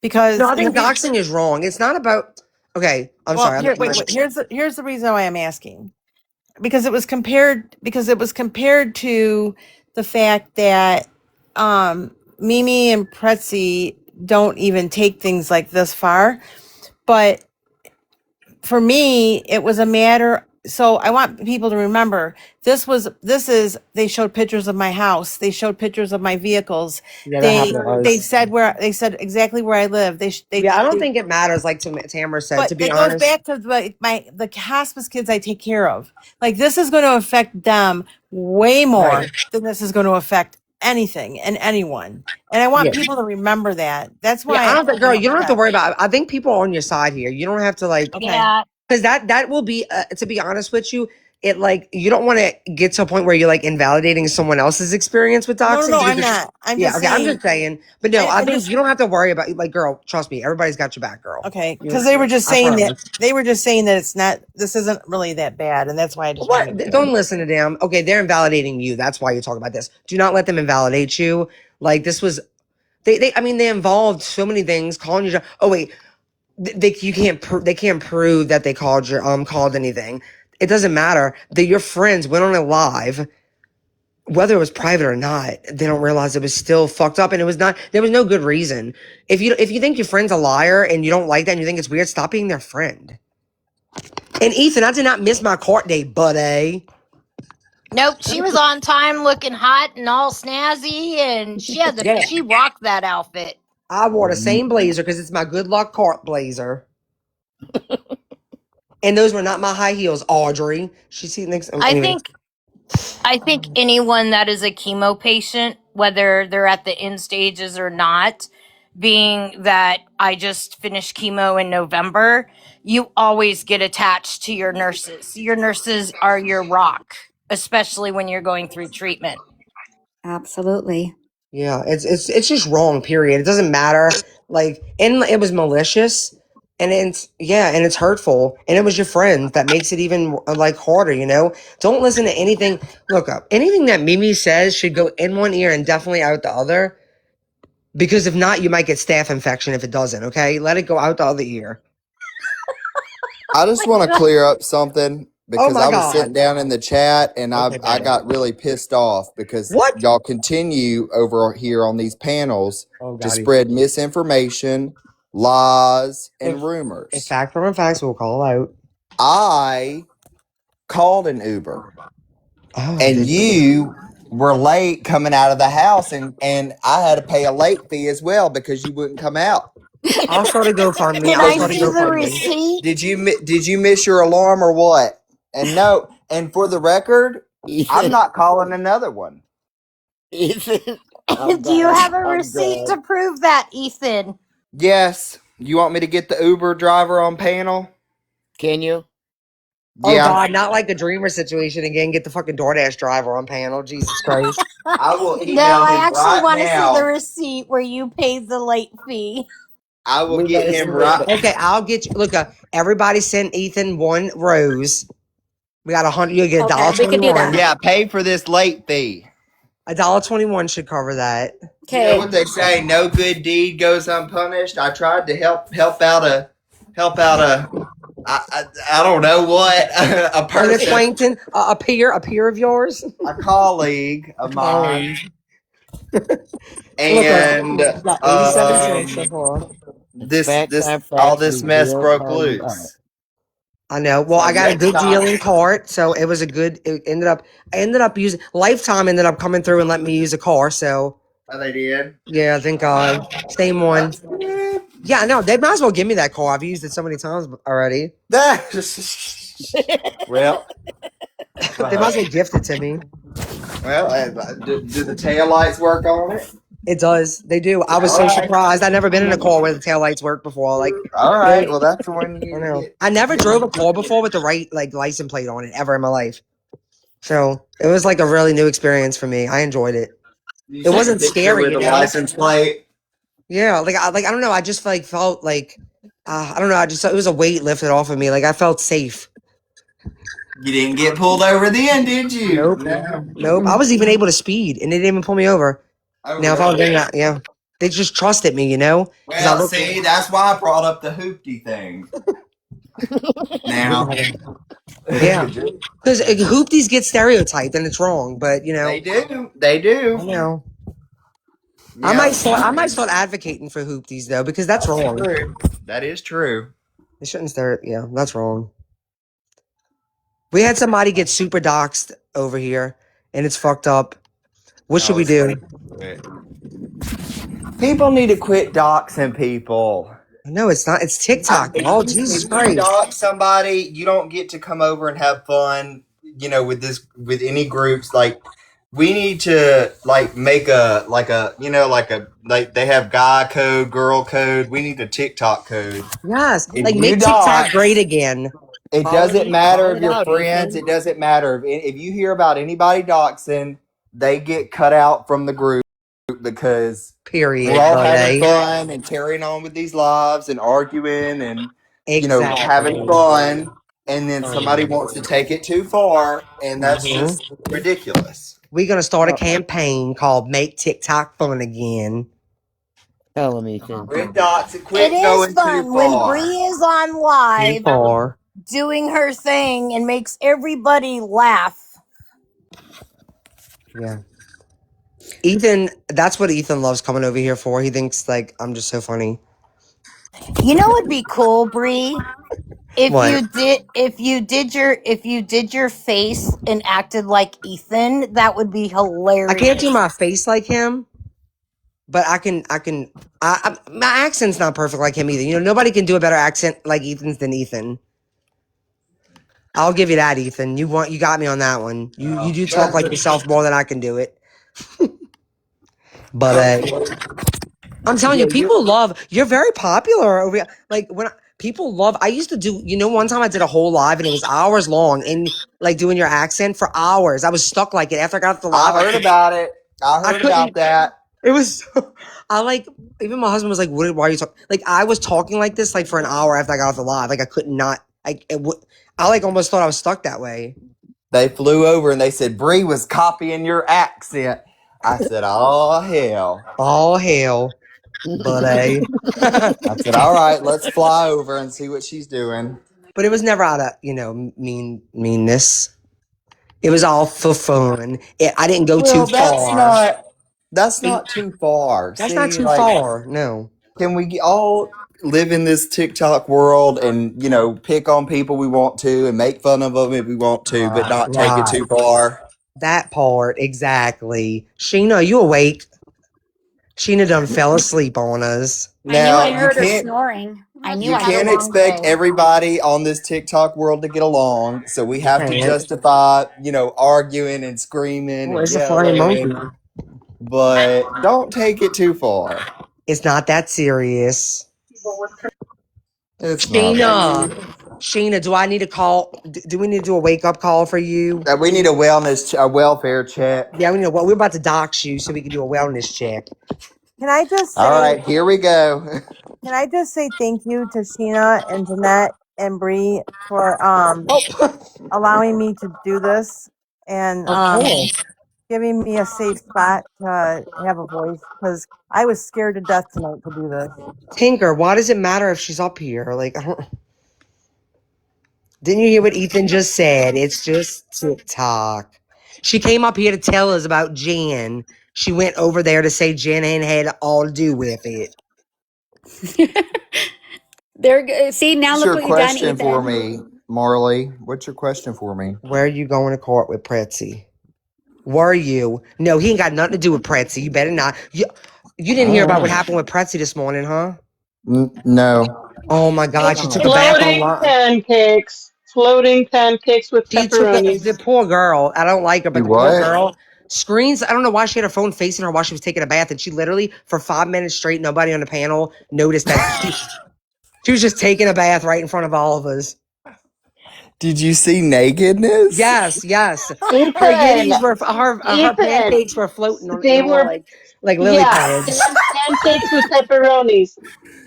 N: Because
B: I think doxing is wrong. It's not about. Okay, I'm
N: well,
B: sorry.
N: here, wait. Here's the reason why I'm asking. Because it was compared to the fact that Mimi and Pretzi don't even take things like this far. But for me, it was a matter. So I want people to remember they showed pictures of my house. They showed pictures of my vehicles.
B: Yeah, that
N: They
B: happened to
N: they
B: us.
N: said exactly where I live.
B: Yeah, I don't think it matters. Like Tamara said,
N: But
B: to be
N: it goes
B: honest.
N: back to the hospice kids I take care of. Like this is going to affect them way more
B: Right.
N: than this is going to affect anything and anyone. And I
B: Yeah.
N: want people to remember that. That's
B: Yeah, I
N: why
B: don't think,
N: I'm
B: girl, you don't have to
N: upset.
B: worry about it. I think people are on your side here. You don't have to like,
N: Okay.
L: Yeah.
B: because that will be, to be honest with you, it like you don't want to get to a point where you're like invalidating someone else's experience with
N: No, no,
B: doxing.
N: no,
B: Because
N: I'm not. I'm
B: yeah,
N: just
B: okay, I'm
N: saying.
B: just saying. But no, I
N: I
B: think
N: just
B: you don't have to worry about like, girl. Trust me, everybody's got your back, girl.
N: okay
B: You,
N: because they were just
B: I
N: saying that
B: promise.
N: it's not. This isn't really that bad, and that's why I just
B: What?
N: wanted to share.
B: Don't listen to them. Okay, they're invalidating you. That's why you talk about this. Do not let them invalidate you. Like this was. I mean, they involved so many things. Calling you. Oh wait, they can't prove that they called anything. It doesn't matter that your friends went on a live, whether it was private or not. They don't realize it was still fucked up, and it was not. There was no good reason. If you think your friend's a liar and you don't like that and you think it's weird, stop being their friend. And Ethan, I did not miss my court date, buddy.
L: Nope, she was on time looking hot and all snazzy, and
B: Yeah,
L: she rocked that outfit.
B: I wore the same blazer because it's my good luck court blazer. And those were not my high heels, Audrey. She thinks
L: I
B: anyway.
L: think I think anyone that is a chemo patient, whether they're at the end stages or not, being that I just finished chemo in November, you always get attached to your nurses. Your nurses are your rock, especially when you're going through treatment.
E: Absolutely.
B: Yeah, it's just wrong. Period. It doesn't matter. Like, and it was malicious, and it's hurtful, and it was your friend that makes it even like harder. You know, don't listen to anything. Look up anything that Mimi says should go in one ear and definitely out the other. Because if not, you might get staph infection if it doesn't. Okay, let it go out the other ear.
Q: I just want to clear up something
B: Oh
Q: because
B: my
Q: I was sitting
B: God.
Q: down in the chat and
B: Okay,
Q: I
B: baby.
Q: got really pissed off because
B: What?
Q: y'all continue over here on these panels
B: Oh
Q: to
B: God.
Q: spread misinformation, lies, and
B: If
Q: rumors.
B: fact from facts, we'll call out.
Q: I called an Uber
B: Oh,
Q: and
B: did
Q: you were late coming out of the house and I had to pay a late fee as well because you wouldn't come out.
B: I'll start a GoFundMe.
L: Can
B: I'll
L: I
B: start a
L: see the
B: GoFundMe.
L: receipt?
Q: Did you miss your alarm or what? And no, and for the record, I'm
C: Ethan,
Q: not calling another one.
C: Ethan, I'm
L: Do you
C: done.
L: have a
C: I'm
L: receipt to
C: done.
L: prove that, Ethan?
Q: Yes. You want me to get the Uber driver on panel?
C: Can you?
B: Oh
Q: Yeah.
B: God, not like the Dreamer situation again. Get the fucking DoorDash driver on panel. Jesus Christ.
Q: I will
L: No,
Q: email
L: I
Q: him
L: actually
Q: right
L: want to see the
Q: now.
L: receipt where you paid the late fee.
Q: I will
C: We
Q: get
C: never
Q: him
C: split
Q: right.
C: it.
B: Okay, I'll get you. Look, everybody send Ethan one rose. We got 100. You'll get a
E: Okay,
B: dollar
E: we can do
B: 21.
E: that.
Q: Yeah, pay for this late fee.
B: $1.21 should cover that.
Q: You know
E: Okay.
Q: what they say, no good deed goes unpunished. I tried to help out a I don't know what a
B: An
Q: person,
B: acquaintance, a peer of yours.
Q: a colleague
B: A
Q: of mine,
B: colleague. Look,
Q: and
B: we got 87 cents so far.
C: It's facts
Q: this
C: are
Q: all
C: facts.
Q: this
C: We
Q: mess
C: will
Q: broke
C: call you out.
Q: loose.
B: I know. Well,
Q: So
B: I got a
Q: next
B: good deal
Q: time,
B: in cart, so it was a good. I ended up using Lifetime. Ended up coming through and letting me use a car. So
Q: oh, they did.
B: yeah, thank God. Same one.
Q: That's good.
B: Yeah, I know. They might as well give me that car. I've used it so many times already.
Q: Well,
B: They might as well gift it to me.
Q: well, do the tail lights work on it?
B: It does. They do. I was
Q: All
B: so
Q: right.
B: surprised. I'd never been in a car where the taillights work before. Like,
Q: All right.
B: they,
Q: Well, that's the one you
B: I
Q: need to
B: know.
Q: get.
B: I never drove a car before with the right like license plate on it ever in my life. So it was like a really new experience for me. I enjoyed it.
Q: You
B: It
Q: take a
B: wasn't
Q: picture
B: scary,
Q: with
B: you
Q: the
B: know.
Q: license plate.
B: Yeah, like I don't know. I just like felt like I don't know. I just it was a weight lifted off of me. Like I felt safe.
Q: You didn't get pulled over then, did you?
B: Nope,
Q: No.
B: nope. I was even able to speed, and they didn't even pull me over.
Q: Oh,
B: Now if I was
Q: really?
B: doing that, yeah, they just trusted me, you know, because I
Q: Well,
B: looked.
Q: see, that's why I brought up the hoopty thing. Now,
B: Yeah, because hoopties get stereotyped, and it's wrong. But you
Q: they
B: know,
Q: do. They
B: I
Q: do.
B: know.
Q: Yeah,
B: I might start advocating for hoopties though, because that's
Q: that's
B: wrong.
Q: true. That is true.
B: They shouldn't stare. Yeah, that's wrong. We had somebody get super doxxed over here, and it's fucked up. What should
Q: Oh,
B: we do?
Q: somebody quit. People need to quit doxing people.
B: No, it's not. It's TikTok. Oh, Jesus
Q: If you
B: Christ.
Q: dox somebody, you don't get to come over and have fun. You know, with any groups. Like, we need to like make like they have guy code, girl code. We need a TikTok code.
B: Yes.
Q: If
B: Like
Q: you
B: make TikTok great
Q: dox,
B: again.
Q: it doesn't matter
C: Call
Q: if
C: it
Q: you're
C: out,
Q: friends.
C: Ethan.
Q: It doesn't matter if you hear about anybody doxing, they get cut out from the group because we're
B: Period,
Q: all having
B: buddy.
Q: fun and carrying on with these lives and arguing and having
B: Exactly.
Q: fun, and then somebody wants to take it too far, and that's
B: Hmm.
Q: just ridiculous.
B: We're gonna start a
C: Tell,
B: campaign called Make TikTok Fun Again.
C: tell him, Ethan.
Q: Quit doxing,
L: It
Q: quit
L: is
Q: going too
L: fun when Bree
Q: far.
L: is on
B: Too
L: live
B: far.
L: doing her thing and makes everybody laugh.
B: Yeah. Ethan, that's what Ethan loves coming over here for. He thinks like I'm just so funny.
L: You know what'd be cool, Bree?
B: What?
L: If you did your face and acted like Ethan, that would be
B: I can't do
L: hilarious.
B: my face like him, but my accent's not perfect like him either. You know, nobody can do a better accent like Ethan's than Ethan. I'll give you that, Ethan. You got me on that one. You do talk like yourself more than I can do it. But I'm telling you,
C: Yeah, you.
B: you're very popular over here. Like people love, I used to do, one time I did a whole live and it was hours long and like doing your accent for hours. I was stuck like it after I got off the
Q: I
B: live.
Q: heard about it. I
B: I
Q: heard about
B: couldn't,
Q: that.
B: it was, I like, even my husband was like, why are you talking? Like I was talking like this like for an hour after I got off the live. Like I could not, I like almost thought I was stuck that way.
Q: They flew over and they said Bree was copying your accent. I said, "Oh hell."
B: All hell, buddy.
Q: I said, "All right, let's fly over and see what she's doing."
B: But it was never out of, meanness. It was all for fun. I didn't go too
Q: Well,
B: far.
Q: that's not too far.
B: That's not
Q: See,
B: too
Q: like,
B: far. No.
Q: can we all live in this TikTok world and pick on people we want to and make fun of them if we want to, but not take it
B: Right.
Q: too far?
B: That part, exactly. Sheena, are you awake? Sheena done fell asleep on us.
R: I knew
Q: Now
R: I heard her snoring. I knew
Q: you
R: I had a
Q: can't
R: long
Q: expect
R: day.
Q: everybody on this TikTok world to get along, so we
B: You
Q: have to
B: can't.
Q: justify, arguing and screaming
B: Oh,
Q: and
B: it's a flying monkey.
Q: yelling, but don't take it too far.
B: It's not that serious.
Q: It's not that
B: Sheena.
Q: serious.
B: Sheena, do I need to call? Do we need to do a wake up call for you?
Q: We need a welfare check.
B: Yeah, we know what we're about to dox you so we can do a wellness check.
H: Can I just
Q: All
H: say,
Q: right, here we go.
H: thank you to Sheena and Jeanette and Bree for
B: Oh,
H: allowing me to do this and
B: of course.
H: giving me a safe spot to have a voice because I was scared to death tonight to do this.
B: Tinker, why does it matter if she's up here? Like, didn't you hear what Ethan just said? It's just TikTok. She came up here to tell us about Jen. She went over there to say Jen ain't had all to do with it.
R: See, now
Q: What's
R: look
Q: your
R: what you done,
Q: question for
R: Ethan.
Q: me, Marley? What's your question for me?
B: Where are you going to court with Pretzi? Were you? No, he ain't got nothing to do with Pretzi. You better not. You didn't hear
Q: All
B: about what
Q: right.
B: happened with Pretzi this morning, huh?
Q: No.
B: Oh my God, she took a bath
S: Floating
B: online.
S: pancakes. Floating pancakes with
B: She took
S: pepperonis.
B: the poor girl. I don't like her,
Q: You
B: but the poor
Q: what?
B: girl screens. I don't know why she had her phone facing her while she was taking a bath, and she literally for 5 minutes straight, nobody on the panel noticed that she was just taking a bath right in front of all of us.
Q: Did you see nakedness?
B: Yes, yes. Her
E: Ethan,
B: yitties were her
E: Ethan,
B: pancakes were floating on
E: they
B: in the water
E: were,
B: like lily
E: yeah,
B: pads.
E: pancakes with pepperonis.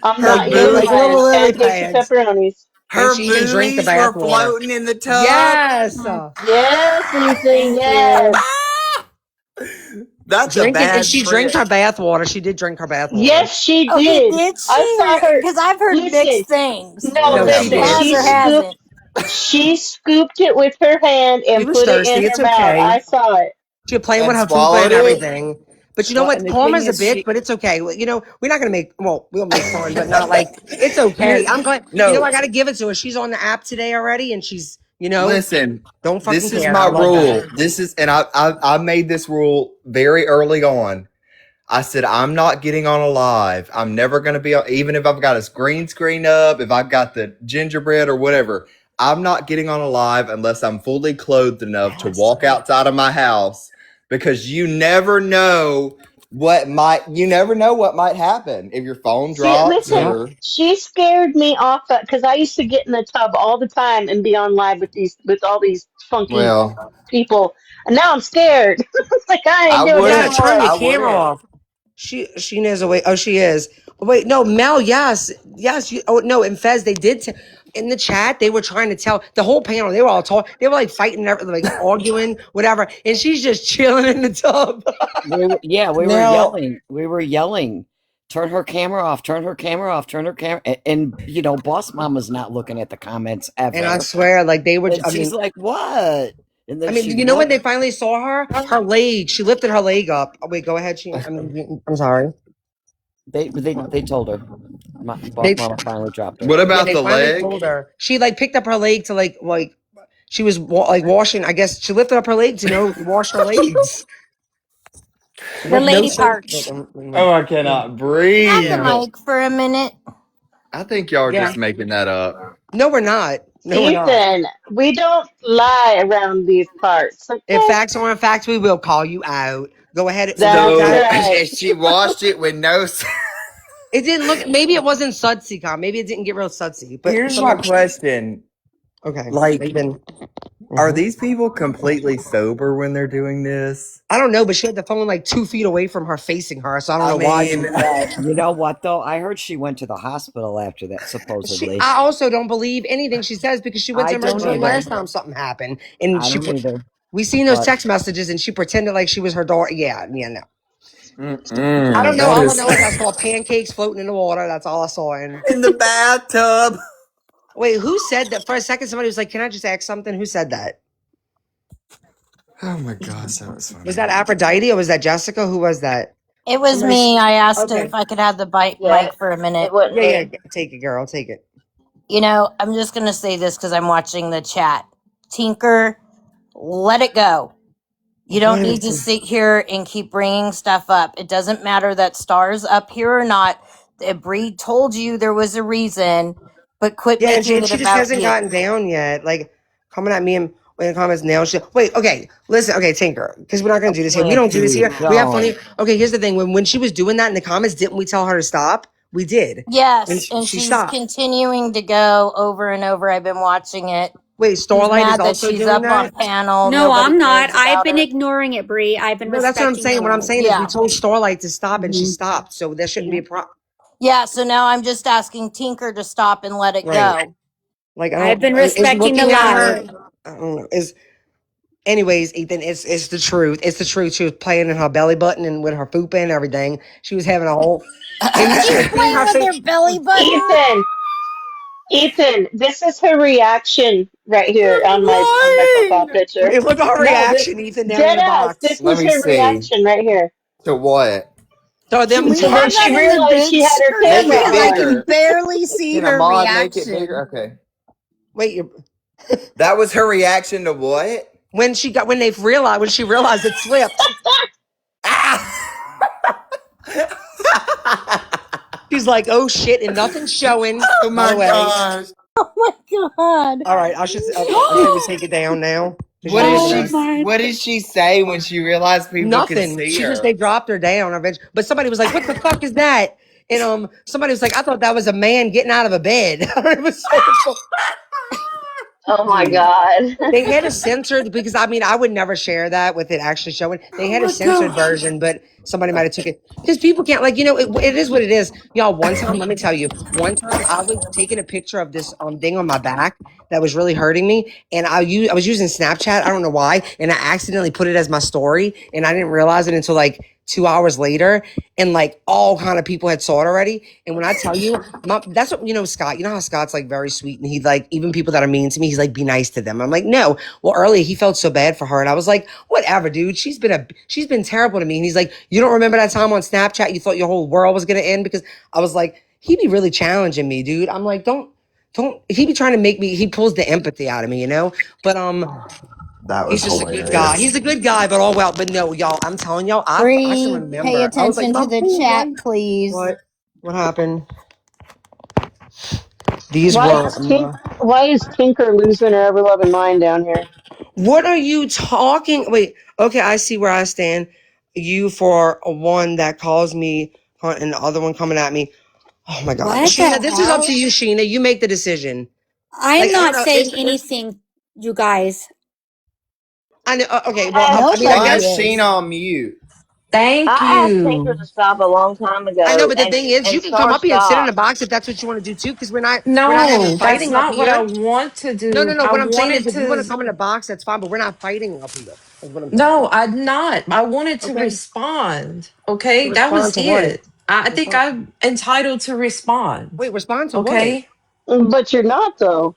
E: I'm
Q: Her
E: not
B: Like
E: even
Q: boob,
B: like
E: lying.
B: little lily
E: Pancakes with
B: pads.
E: pepperonis.
B: And
Q: her
B: she even drank the
Q: boobies
B: bath
Q: were
B: water.
Q: floating in the tub.
B: Yes.
E: Yes, Ethan,
L: Thank you.
E: yes.
Q: That's a
B: Drinking, and
Q: bad
B: she drank
Q: trip.
B: her bath water. She did drink her bath water.
E: Yes, she
L: Okay,
E: did.
L: did
E: I saw
L: she?
E: her.
L: Because I've heard
E: Listen,
L: mixed things.
E: no,
B: No,
L: Whether
B: she
L: she
E: listen.
B: did.
L: has or hasn't.
E: She scooped it with her hand
B: She
E: and
B: was
E: put it in
B: thirsty. It's
E: her mouth.
B: okay.
E: I saw it.
B: She was playing with
Q: And
B: her fupa and
Q: swallowed it.
B: everything. But you know
C: Well,
B: what?
C: and the thing
B: Karma's a
C: is,
B: bitch,
C: she
B: but it's okay. You know, we're not gonna make. Well, we'll make fun, but not like it's okay.
Q: Here,
B: I'm glad. You know,
Q: no,
B: I got to give it to her. She's on the app today already, and she's, you know,
Q: listen.
B: don't fucking
Q: This is
B: care. I
Q: my
B: love that.
Q: rule. This is, and I made this rule very early on. I said, I'm not getting on a live. I'm never going to be on, even if I've got a green screen up, if I've got the gingerbread or whatever, I'm not getting on a live unless I'm fully clothed enough to
B: Yes.
Q: walk outside of my house because you never know what might happen if your phone
E: See,
Q: drops
E: listen,
B: Yep.
Q: or,
E: she scared me off because I used to get in the tub all the time and be on live with all these funky
Q: well,
E: people, and now I'm scared. Like I
Q: I
E: ain't doing it
B: Yeah,
E: no
Q: wouldn't,
B: turn
E: more.
B: the
Q: I
B: camera
Q: wouldn't.
B: off. She knows away. Oh, she is. Wait, no, Mel. Yes, yes. Oh no, in Fez they did. In the chat, they were trying to tell the whole panel. They were all talking. They were like fighting, like arguing, whatever. And she's just chilling in the tub.
C: we were
Q: Now,
C: yelling. We were yelling. Turn her camera off. Turn her camera off. Turn her camera. And you know, Boss Mama's not looking at the comments
B: And I
C: ever.
B: swear, like they were.
C: And she's like, "What?" And
B: I
C: then
B: mean,
C: she
B: you know when
C: looked.
B: they finally saw her, her leg. She lifted her leg up. Oh, wait, go ahead. I'm sorry.
C: They told her. Boss
B: They
C: Mama finally dropped her.
Q: what
B: Yeah,
Q: about
B: they
Q: the
B: finally
Q: leg?
B: told her. She like picked up her leg to like she was like washing. I guess she lifted up her legs, wash her legs
L: The
B: with no
L: lady
B: soap.
L: parts.
Q: Oh, I cannot
L: Have the
Q: breathe.
L: mic for a minute.
Q: I think y'all are
B: Yeah.
Q: just making that up.
B: No, we're not. No, we're not.
E: Ethan, we don't lie around these parts,
B: If
E: okay?
B: facts are in facts, we will call you out. Go ahead.
E: That's
Q: So
E: right.
Q: she washed it with no.
B: It didn't look. Maybe it wasn't sudsy, Con. Maybe it didn't get real sudsy. But
Q: Here's my
B: sometimes.
Q: question:
B: Okay.
Q: like,
B: Even.
Q: are
B: Mhm.
Q: these people completely sober when they're doing this?
B: I don't know, but she had the phone like 2 feet away from her, facing her. So I don't
Q: I
B: know why she
Q: mean,
B: did that.
C: You know what though? I heard she went to the hospital after that,
B: She,
C: supposedly.
B: I also don't believe anything she says because she went
C: I
B: to
C: don't
B: emergency room
C: either.
B: last time something happened, and
C: I don't either.
B: we seen those
C: But
B: text messages, and she pretended like she was her daughter. Yeah, yeah, no. I don't know.
Q: that
B: All I
Q: is
B: know is I saw pancakes floating in the water. That's all I saw. And
Q: in the bathtub.
B: wait, who said that? For a second, somebody was like, "Can I just ask something?" Who said that?
Q: Oh my gosh, that was
B: Was
Q: funny.
B: that Aphrodite or was that Jessica? Who was that?
L: It was
B: Somebody.
L: me. I asked
B: Okay.
L: if I could have the bite
E: Yeah,
L: mic for a minute.
E: it wasn't
B: Yeah, yeah.
E: me.
B: Take it, girl. Take it.
L: You know, I'm just going to say this because I'm watching the chat. Tinker, let it go. You don't need to sit here and keep bringing stuff up. It doesn't matter that Star's up here or not. Bree told you there was a reason, but quit
B: Yeah,
L: making
B: and
L: it
B: she just
L: about
B: hasn't
L: you.
B: gotten down yet. Like coming at me and in the comments now. Wait, okay, listen, okay, Tinker, because we're not gonna do this here. We don't do this
C: Blanche,
B: here. We have funny.
C: don't.
B: Okay, here's the thing. When she was doing that in the comments, didn't we tell her to stop? We did, and
L: Yes, and
B: she
L: she's
B: stopped.
L: continuing to go over and over. I've been watching it.
B: Wait,
L: She's
B: Starlight is
L: mad that
B: also
L: she's
B: doing
L: up on
B: that.
L: panel.
R: No,
L: Nobody
R: I'm not.
L: cares
R: I've
L: about
R: been
L: her.
R: ignoring it, Bree. I've been
B: No, that's what I'm
R: respecting the
B: saying. What I'm
R: room.
B: saying is we
L: Yeah.
B: told Starlight to stop, and she
R: Hmm.
B: stopped. So there shouldn't be
R: Yeah.
B: a problem.
L: Yeah, so now I'm just asking Tinker to stop and let it
B: Right.
L: go.
B: Like I
R: I've
B: don't
R: been
B: is
R: respecting the
B: looking at
R: live.
B: her. I don't know. Is anyways, Ethan, it's the truth. It's the truth. She was playing in her belly button and with her fupa and everything. She was having a whole and she
L: She's
B: was being
L: playing
B: her
L: with
B: face.
L: her belly button.
E: Ethan, Ethan, this is her reaction right here
Q: I'm
E: on my profile
Q: lying.
E: picture.
B: Wait, look at her
E: No, this
B: reaction, Ethan, down in
E: dead
B: the
E: ass.
B: box.
E: This
Q: Let
E: was
Q: me
E: her
Q: see.
E: reaction right here.
Q: To what?
B: So
L: Can
B: them
L: we
E: So
L: have
E: when
L: that
E: she
L: in the
E: realized
L: big
E: she had her
Q: Make
E: camera
Q: it
L: screen? I
E: on.
L: can
Q: bigger.
L: barely see
Q: Can a
L: her
Q: mod make it bigger?
L: reaction.
Q: Okay.
B: wait, you
Q: That was her reaction to what?
B: when she realized it slipped.
Q: Ah!
B: She's like, oh shit, and nothing's showing,
Q: Oh
B: by
Q: my
B: the way.
Q: gosh.
L: Oh my god.
B: All right, I should we take it down now. because she didn't even know.
Q: What did she say when she realized people could
B: Nothing.
Q: see
B: She just
Q: her?
B: they dropped her down eventually. But somebody was like, "What the fuck is that?" And somebody was like, "I thought that was a man getting out of a bed." It was so
S: Oh my
B: dude.
S: God.
B: They had a censored because I mean I would never share that with it actually showing. They
Q: Oh
B: had a
Q: my
B: censored
Q: god.
B: version, but somebody might have took it because people can't like it is what it is. Y'all, one time let me tell you, one time I was taking a picture of this thing on my back that was really hurting me, and I was using Snapchat. I don't know why, and I accidentally put it as my story, and I didn't realize it until like 2 hours later, and like all kind of people had saw it already. And when I tell you, that's what Scott. You know how Scott's like very sweet, and he like even people that are mean to me, he's like be nice to them. I'm like no. Well, earlier he felt so bad for her, and I was like, whatever, dude. She's been terrible to me. And he's like, you don't remember that time on Snapchat you thought your whole world was gonna end because I was like, he be really challenging me, dude. I'm like, don't. He be trying to make me. He pulls the empathy out of me, But
Q: That
B: he's
Q: was
B: just a good guy.
Q: hilarious.
B: He's a good guy, but all well. But no, y'all, I'm telling y'all, I can
L: Bree, pay
B: remember. I was like,
L: attention to
B: Mom,
L: the
B: cool,
L: chat,
B: man.
L: please.
B: What happened? These were.
S: Why is Tinker losing her ever loving mind down here?
B: What are you talking? Wait. Okay, I see where I stand. You for a one that calls me, and the other one coming at me. Oh my God,
R: What the
B: Sheena, this is up
R: hell?
B: to you, Sheena. You make the decision.
R: I'm
B: Like I don't
R: not
B: know.
R: saying anything, you guys.
B: I know. Okay. Well,
S: I
B: I mean, I
S: asked,
Q: Why is
L: Nobody
B: guess
Q: Sheena
L: is.
Q: on mute?
M: Thank
S: I asked Tinker
M: you.
S: to stop a long time
B: I know.
S: ago,
B: But the thing is,
S: and
B: you can come
S: Star
B: up here and sit in the
S: stopped.
B: box if that's what you want to do too. Because we're not having
M: No, that's
B: fighting up
M: not what I
B: here.
M: want to
B: No, no,
M: do.
B: no.
M: I
B: What I'm saying is,
M: wanted
B: if you want to
M: to.
B: come in the box, that's fine. But we're not fighting up here. Is what I'm saying.
M: No, I'm not. I wanted to
B: Okay.
M: respond. Okay, that was
B: Respond to what?
M: it. I think
B: Respond.
M: I'm entitled to respond.
B: Wait. Respond to what?
M: Okay,
S: But you're not though.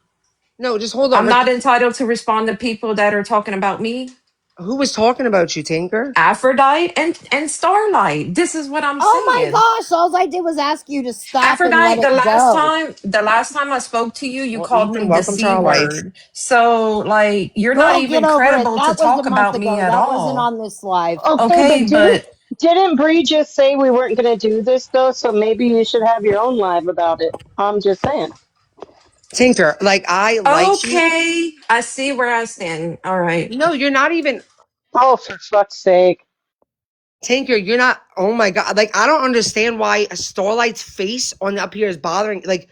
B: No. Just hold on.
M: I'm not entitled to respond to people that are talking about me.
B: Who was talking about you, Tinker?
M: Aphrodite and Starlight. This is what I'm
L: Oh my
M: saying.
L: gosh, all I did was ask you to stop and let
M: Aphrodite,
L: it go.
M: the last time I spoke to you, you
B: Well,
M: called me
B: Ethan,
M: the
B: welcome to
M: C
B: our life.
M: word. So like you're not
L: Girl, get
M: even
L: over it.
M: credible to
L: That was a
M: talk
L: month
M: about me
L: ago.
M: at
L: That wasn't
M: all.
L: on this live.
S: Okay,
M: Okay,
S: but
M: but
S: didn't Bree just say we weren't going to do this though? So maybe you should have your own live about it. I'm just saying.
B: Tinker, like I like you.
M: okay, I see where I stand. All right.
B: No, you're not even
S: Oh, for fuck's sake!
B: Tinker. You're not. Oh my God! Like I don't understand why Starlight's face on up here is bothering. Like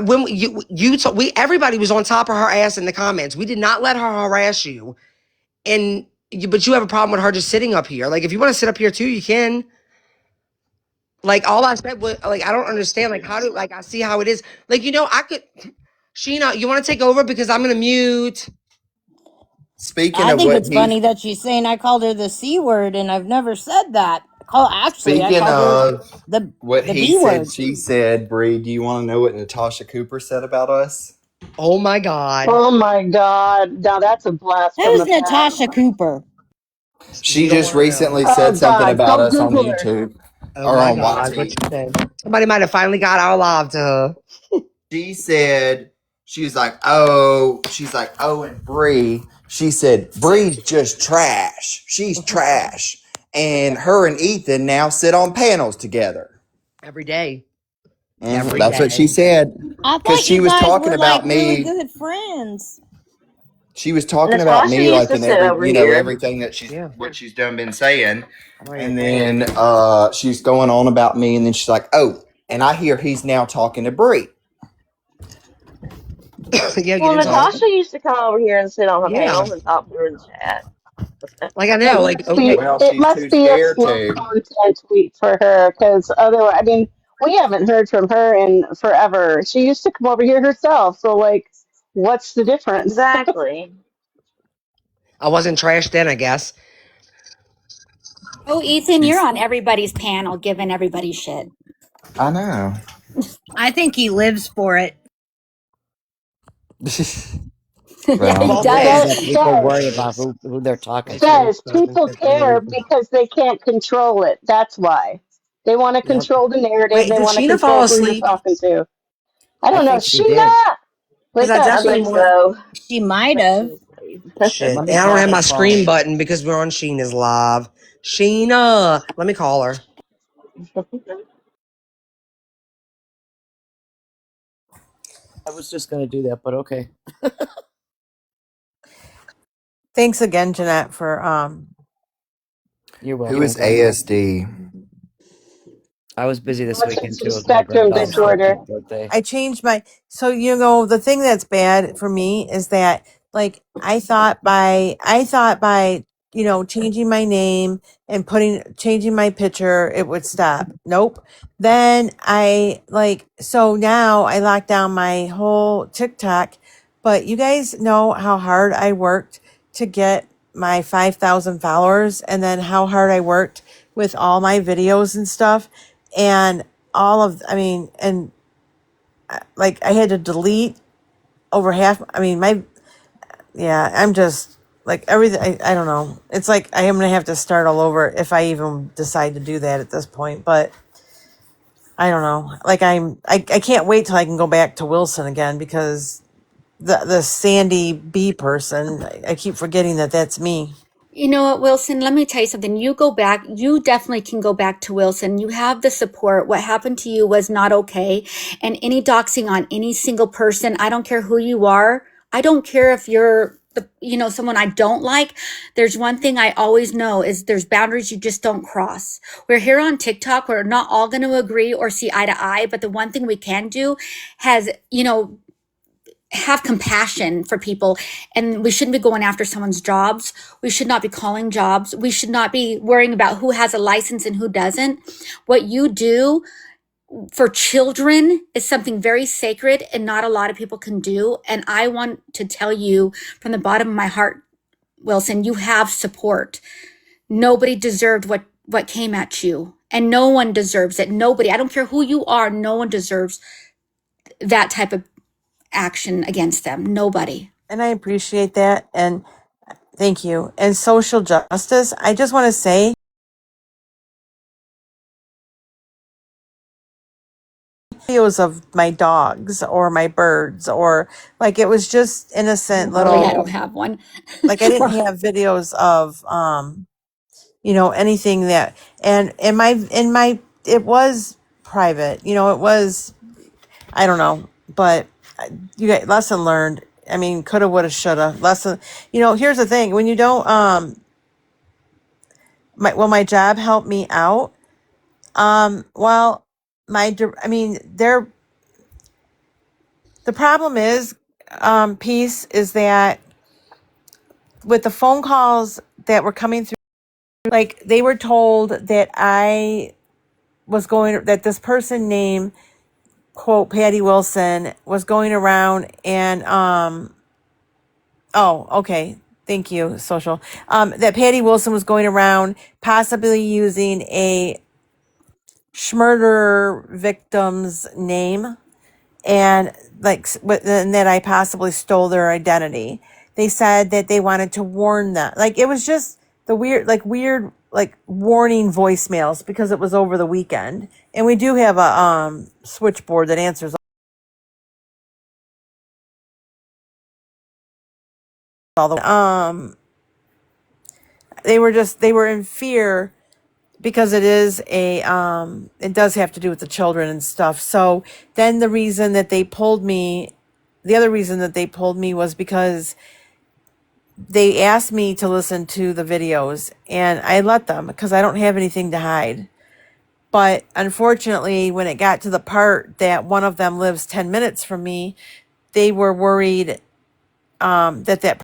B: when we everybody was on top of her ass in the comments. We did not let her harass you, but you have a problem with her just sitting up here. Like if you want to sit up here too, you can. Like all I said was like I don't understand. Like how do like I see how it is. Like I could. Sheena, you want to take over because I'm gonna mute.
Q: Speaking
L: I
Q: of
L: think
Q: what
L: it's
Q: he
L: funny that she's saying I called her the C word and I've never said that. I
Q: speaking
L: called her
Q: of
L: the
Q: what
L: the
Q: he
L: B
Q: said,
L: word.
Q: she said, Bree, do you want to know what Natasha Cooper said about us?
B: Oh my God.
S: Oh my God! Now that's a blast from
L: Who's
S: the past.
L: Natasha Cooper?
B: You
Q: She
B: don't
Q: just
B: want to know.
Q: recently
S: Oh
Q: said something
S: God!
Q: about
S: Go
Q: us on
S: Google her.
Q: YouTube
B: Oh
Q: or
B: my
Q: on
B: God, what
Q: YT.
B: she said. Somebody might have finally got our live to her.
Q: She said, she's like, oh, and Bree, she said, Bree's just trash. She's trash. And her and Ethan now sit on panels together.
B: Every day. Every
Q: That's what she
B: day.
Q: said.
L: I
Q: Because
L: thought
Q: she
L: you
Q: was
L: guys
Q: talking
L: were like
Q: about
L: really
Q: me.
L: good friends.
Q: She was talking about
S: Natasha
Q: me
S: used
Q: like
S: to
Q: in
S: sit over here.
Q: everything that
B: Yeah.
Q: what she's done been saying.
B: Right.
Q: And then she's going on about me, and then she's like, oh, and I hear he's now talking to Bree.
B: Yeah, you
S: Well,
B: didn't tell us.
S: Natasha used to come over here and sit on her
B: Yeah.
S: panels and talk through the chat.
B: Like I know. Like, okay.
Q: Well,
S: It
Q: she's
S: must
Q: too
S: be a
Q: scared
S: slow
Q: to.
S: content week for her, because otherwise, I mean, we haven't heard from her in forever. She used to come over here herself, so like, what's the difference?
I: Exactly.
B: I wasn't trashed then, I guess.
R: Oh, Ethan, you're
Q: She's.
R: on everybody's panel giving everybody shit.
Q: I know.
L: I think he lives for it.
R: Yeah,
C: Well,
R: he
B: Well,
C: maybe
R: does.
S: Says,
C: let people worry
S: says,
C: about who they're talking to.
S: says people care because they can't control it. That's why they want to
B: Yep.
S: control the narrative.
B: Wait,
S: They
B: did
S: want to
B: Sheena fall
S: control who you're
B: asleep?
S: talking to. I
C: I
S: don't know.
C: think she did.
S: Sheena,
B: Because
S: wake
B: I
S: up,
I: I
B: definitely
I: think
S: Sheena.
B: want.
I: so.
L: She
I: I
L: might
I: think
L: have.
I: she's asleep.
B: Shit.
C: Let me
B: And I don't
C: call
B: have
C: her
B: my screen
C: phone.
B: button because we're on Sheena's live. Sheena. Let me call her.
C: I was just gonna do that, but okay.
H: Thanks again, Jeanette, for
C: You're
Q: Who is
C: welcome.
Q: ASD?
C: I was busy this weekend too. It
S: Autism
C: was my
S: spectrum
H: I
C: granddaughter's
H: know.
S: disorder.
C: 13th birthday.
H: I changed my so the thing that's bad for me is that like I thought by changing my name and changing my picture it would stop. Nope. Then so now I locked down my whole TikTok, but you guys know how hard I worked to get my 5,000 followers and then how hard I worked with all my videos and stuff and all of I mean and like I had to delete over half. I mean, I'm just like everything. I don't know. It's like I am gonna have to start all over if I even decide to do that at this point. But I don't know. Like I can't wait till I can go back to Wilson again because the Sandy B person. I keep forgetting that that's me.
R: You know what, Wilson? Let me tell you something. You go back, you definitely can go back to Wilson. You have the support. What happened to you was not okay. And any doxing on any single person, I don't care who you are. I don't care if you're someone I don't like. There's one thing I always know is there's boundaries you just don't cross. We're here on TikTok. We're not all going to agree or see eye to eye, but the one thing we can do has, have compassion for people, and we shouldn't be going after someone's jobs. We should not be calling jobs. We should not be worrying about who has a license and who doesn't. What you do for children is something very sacred and not a lot of people can do. And I want to tell you from the bottom of my heart, Wilson, you have support. Nobody deserved what came at you, and no one deserves it. Nobody, I don't care who you are, no one deserves that type of action against them. Nobody.
H: And I appreciate that. And thank you. And social justice. I just want to say videos of my dogs or my birds or like it was just innocent
R: Carly, I
H: little
R: don't have one.
H: like I didn't have videos of anything that and in my it was private, it was I don't know, but you get lesson learned. I mean, coulda, woulda, shoulda. Lesson, here's the thing: when you don't, my job helped me out. Well, I mean, the problem is, piece is that with the phone calls that were coming through, like they were told that that this person named quote Patty Wilson was going around and oh, okay. Thank you, social. That Patty Wilson was going around possibly using a murder victim's name and and that I possibly stole their identity. They said that they wanted to warn them. Like it was just the weird warning voicemails because it was over the weekend. And we do have a switchboard that answers all the they were in fear because it does have to do with the children and stuff. So then the other reason that they pulled me was because they asked me to listen to the videos and I let them because I don't have anything to hide. But unfortunately, when it got to the part that one of them lives 10 minutes from me, they were worried that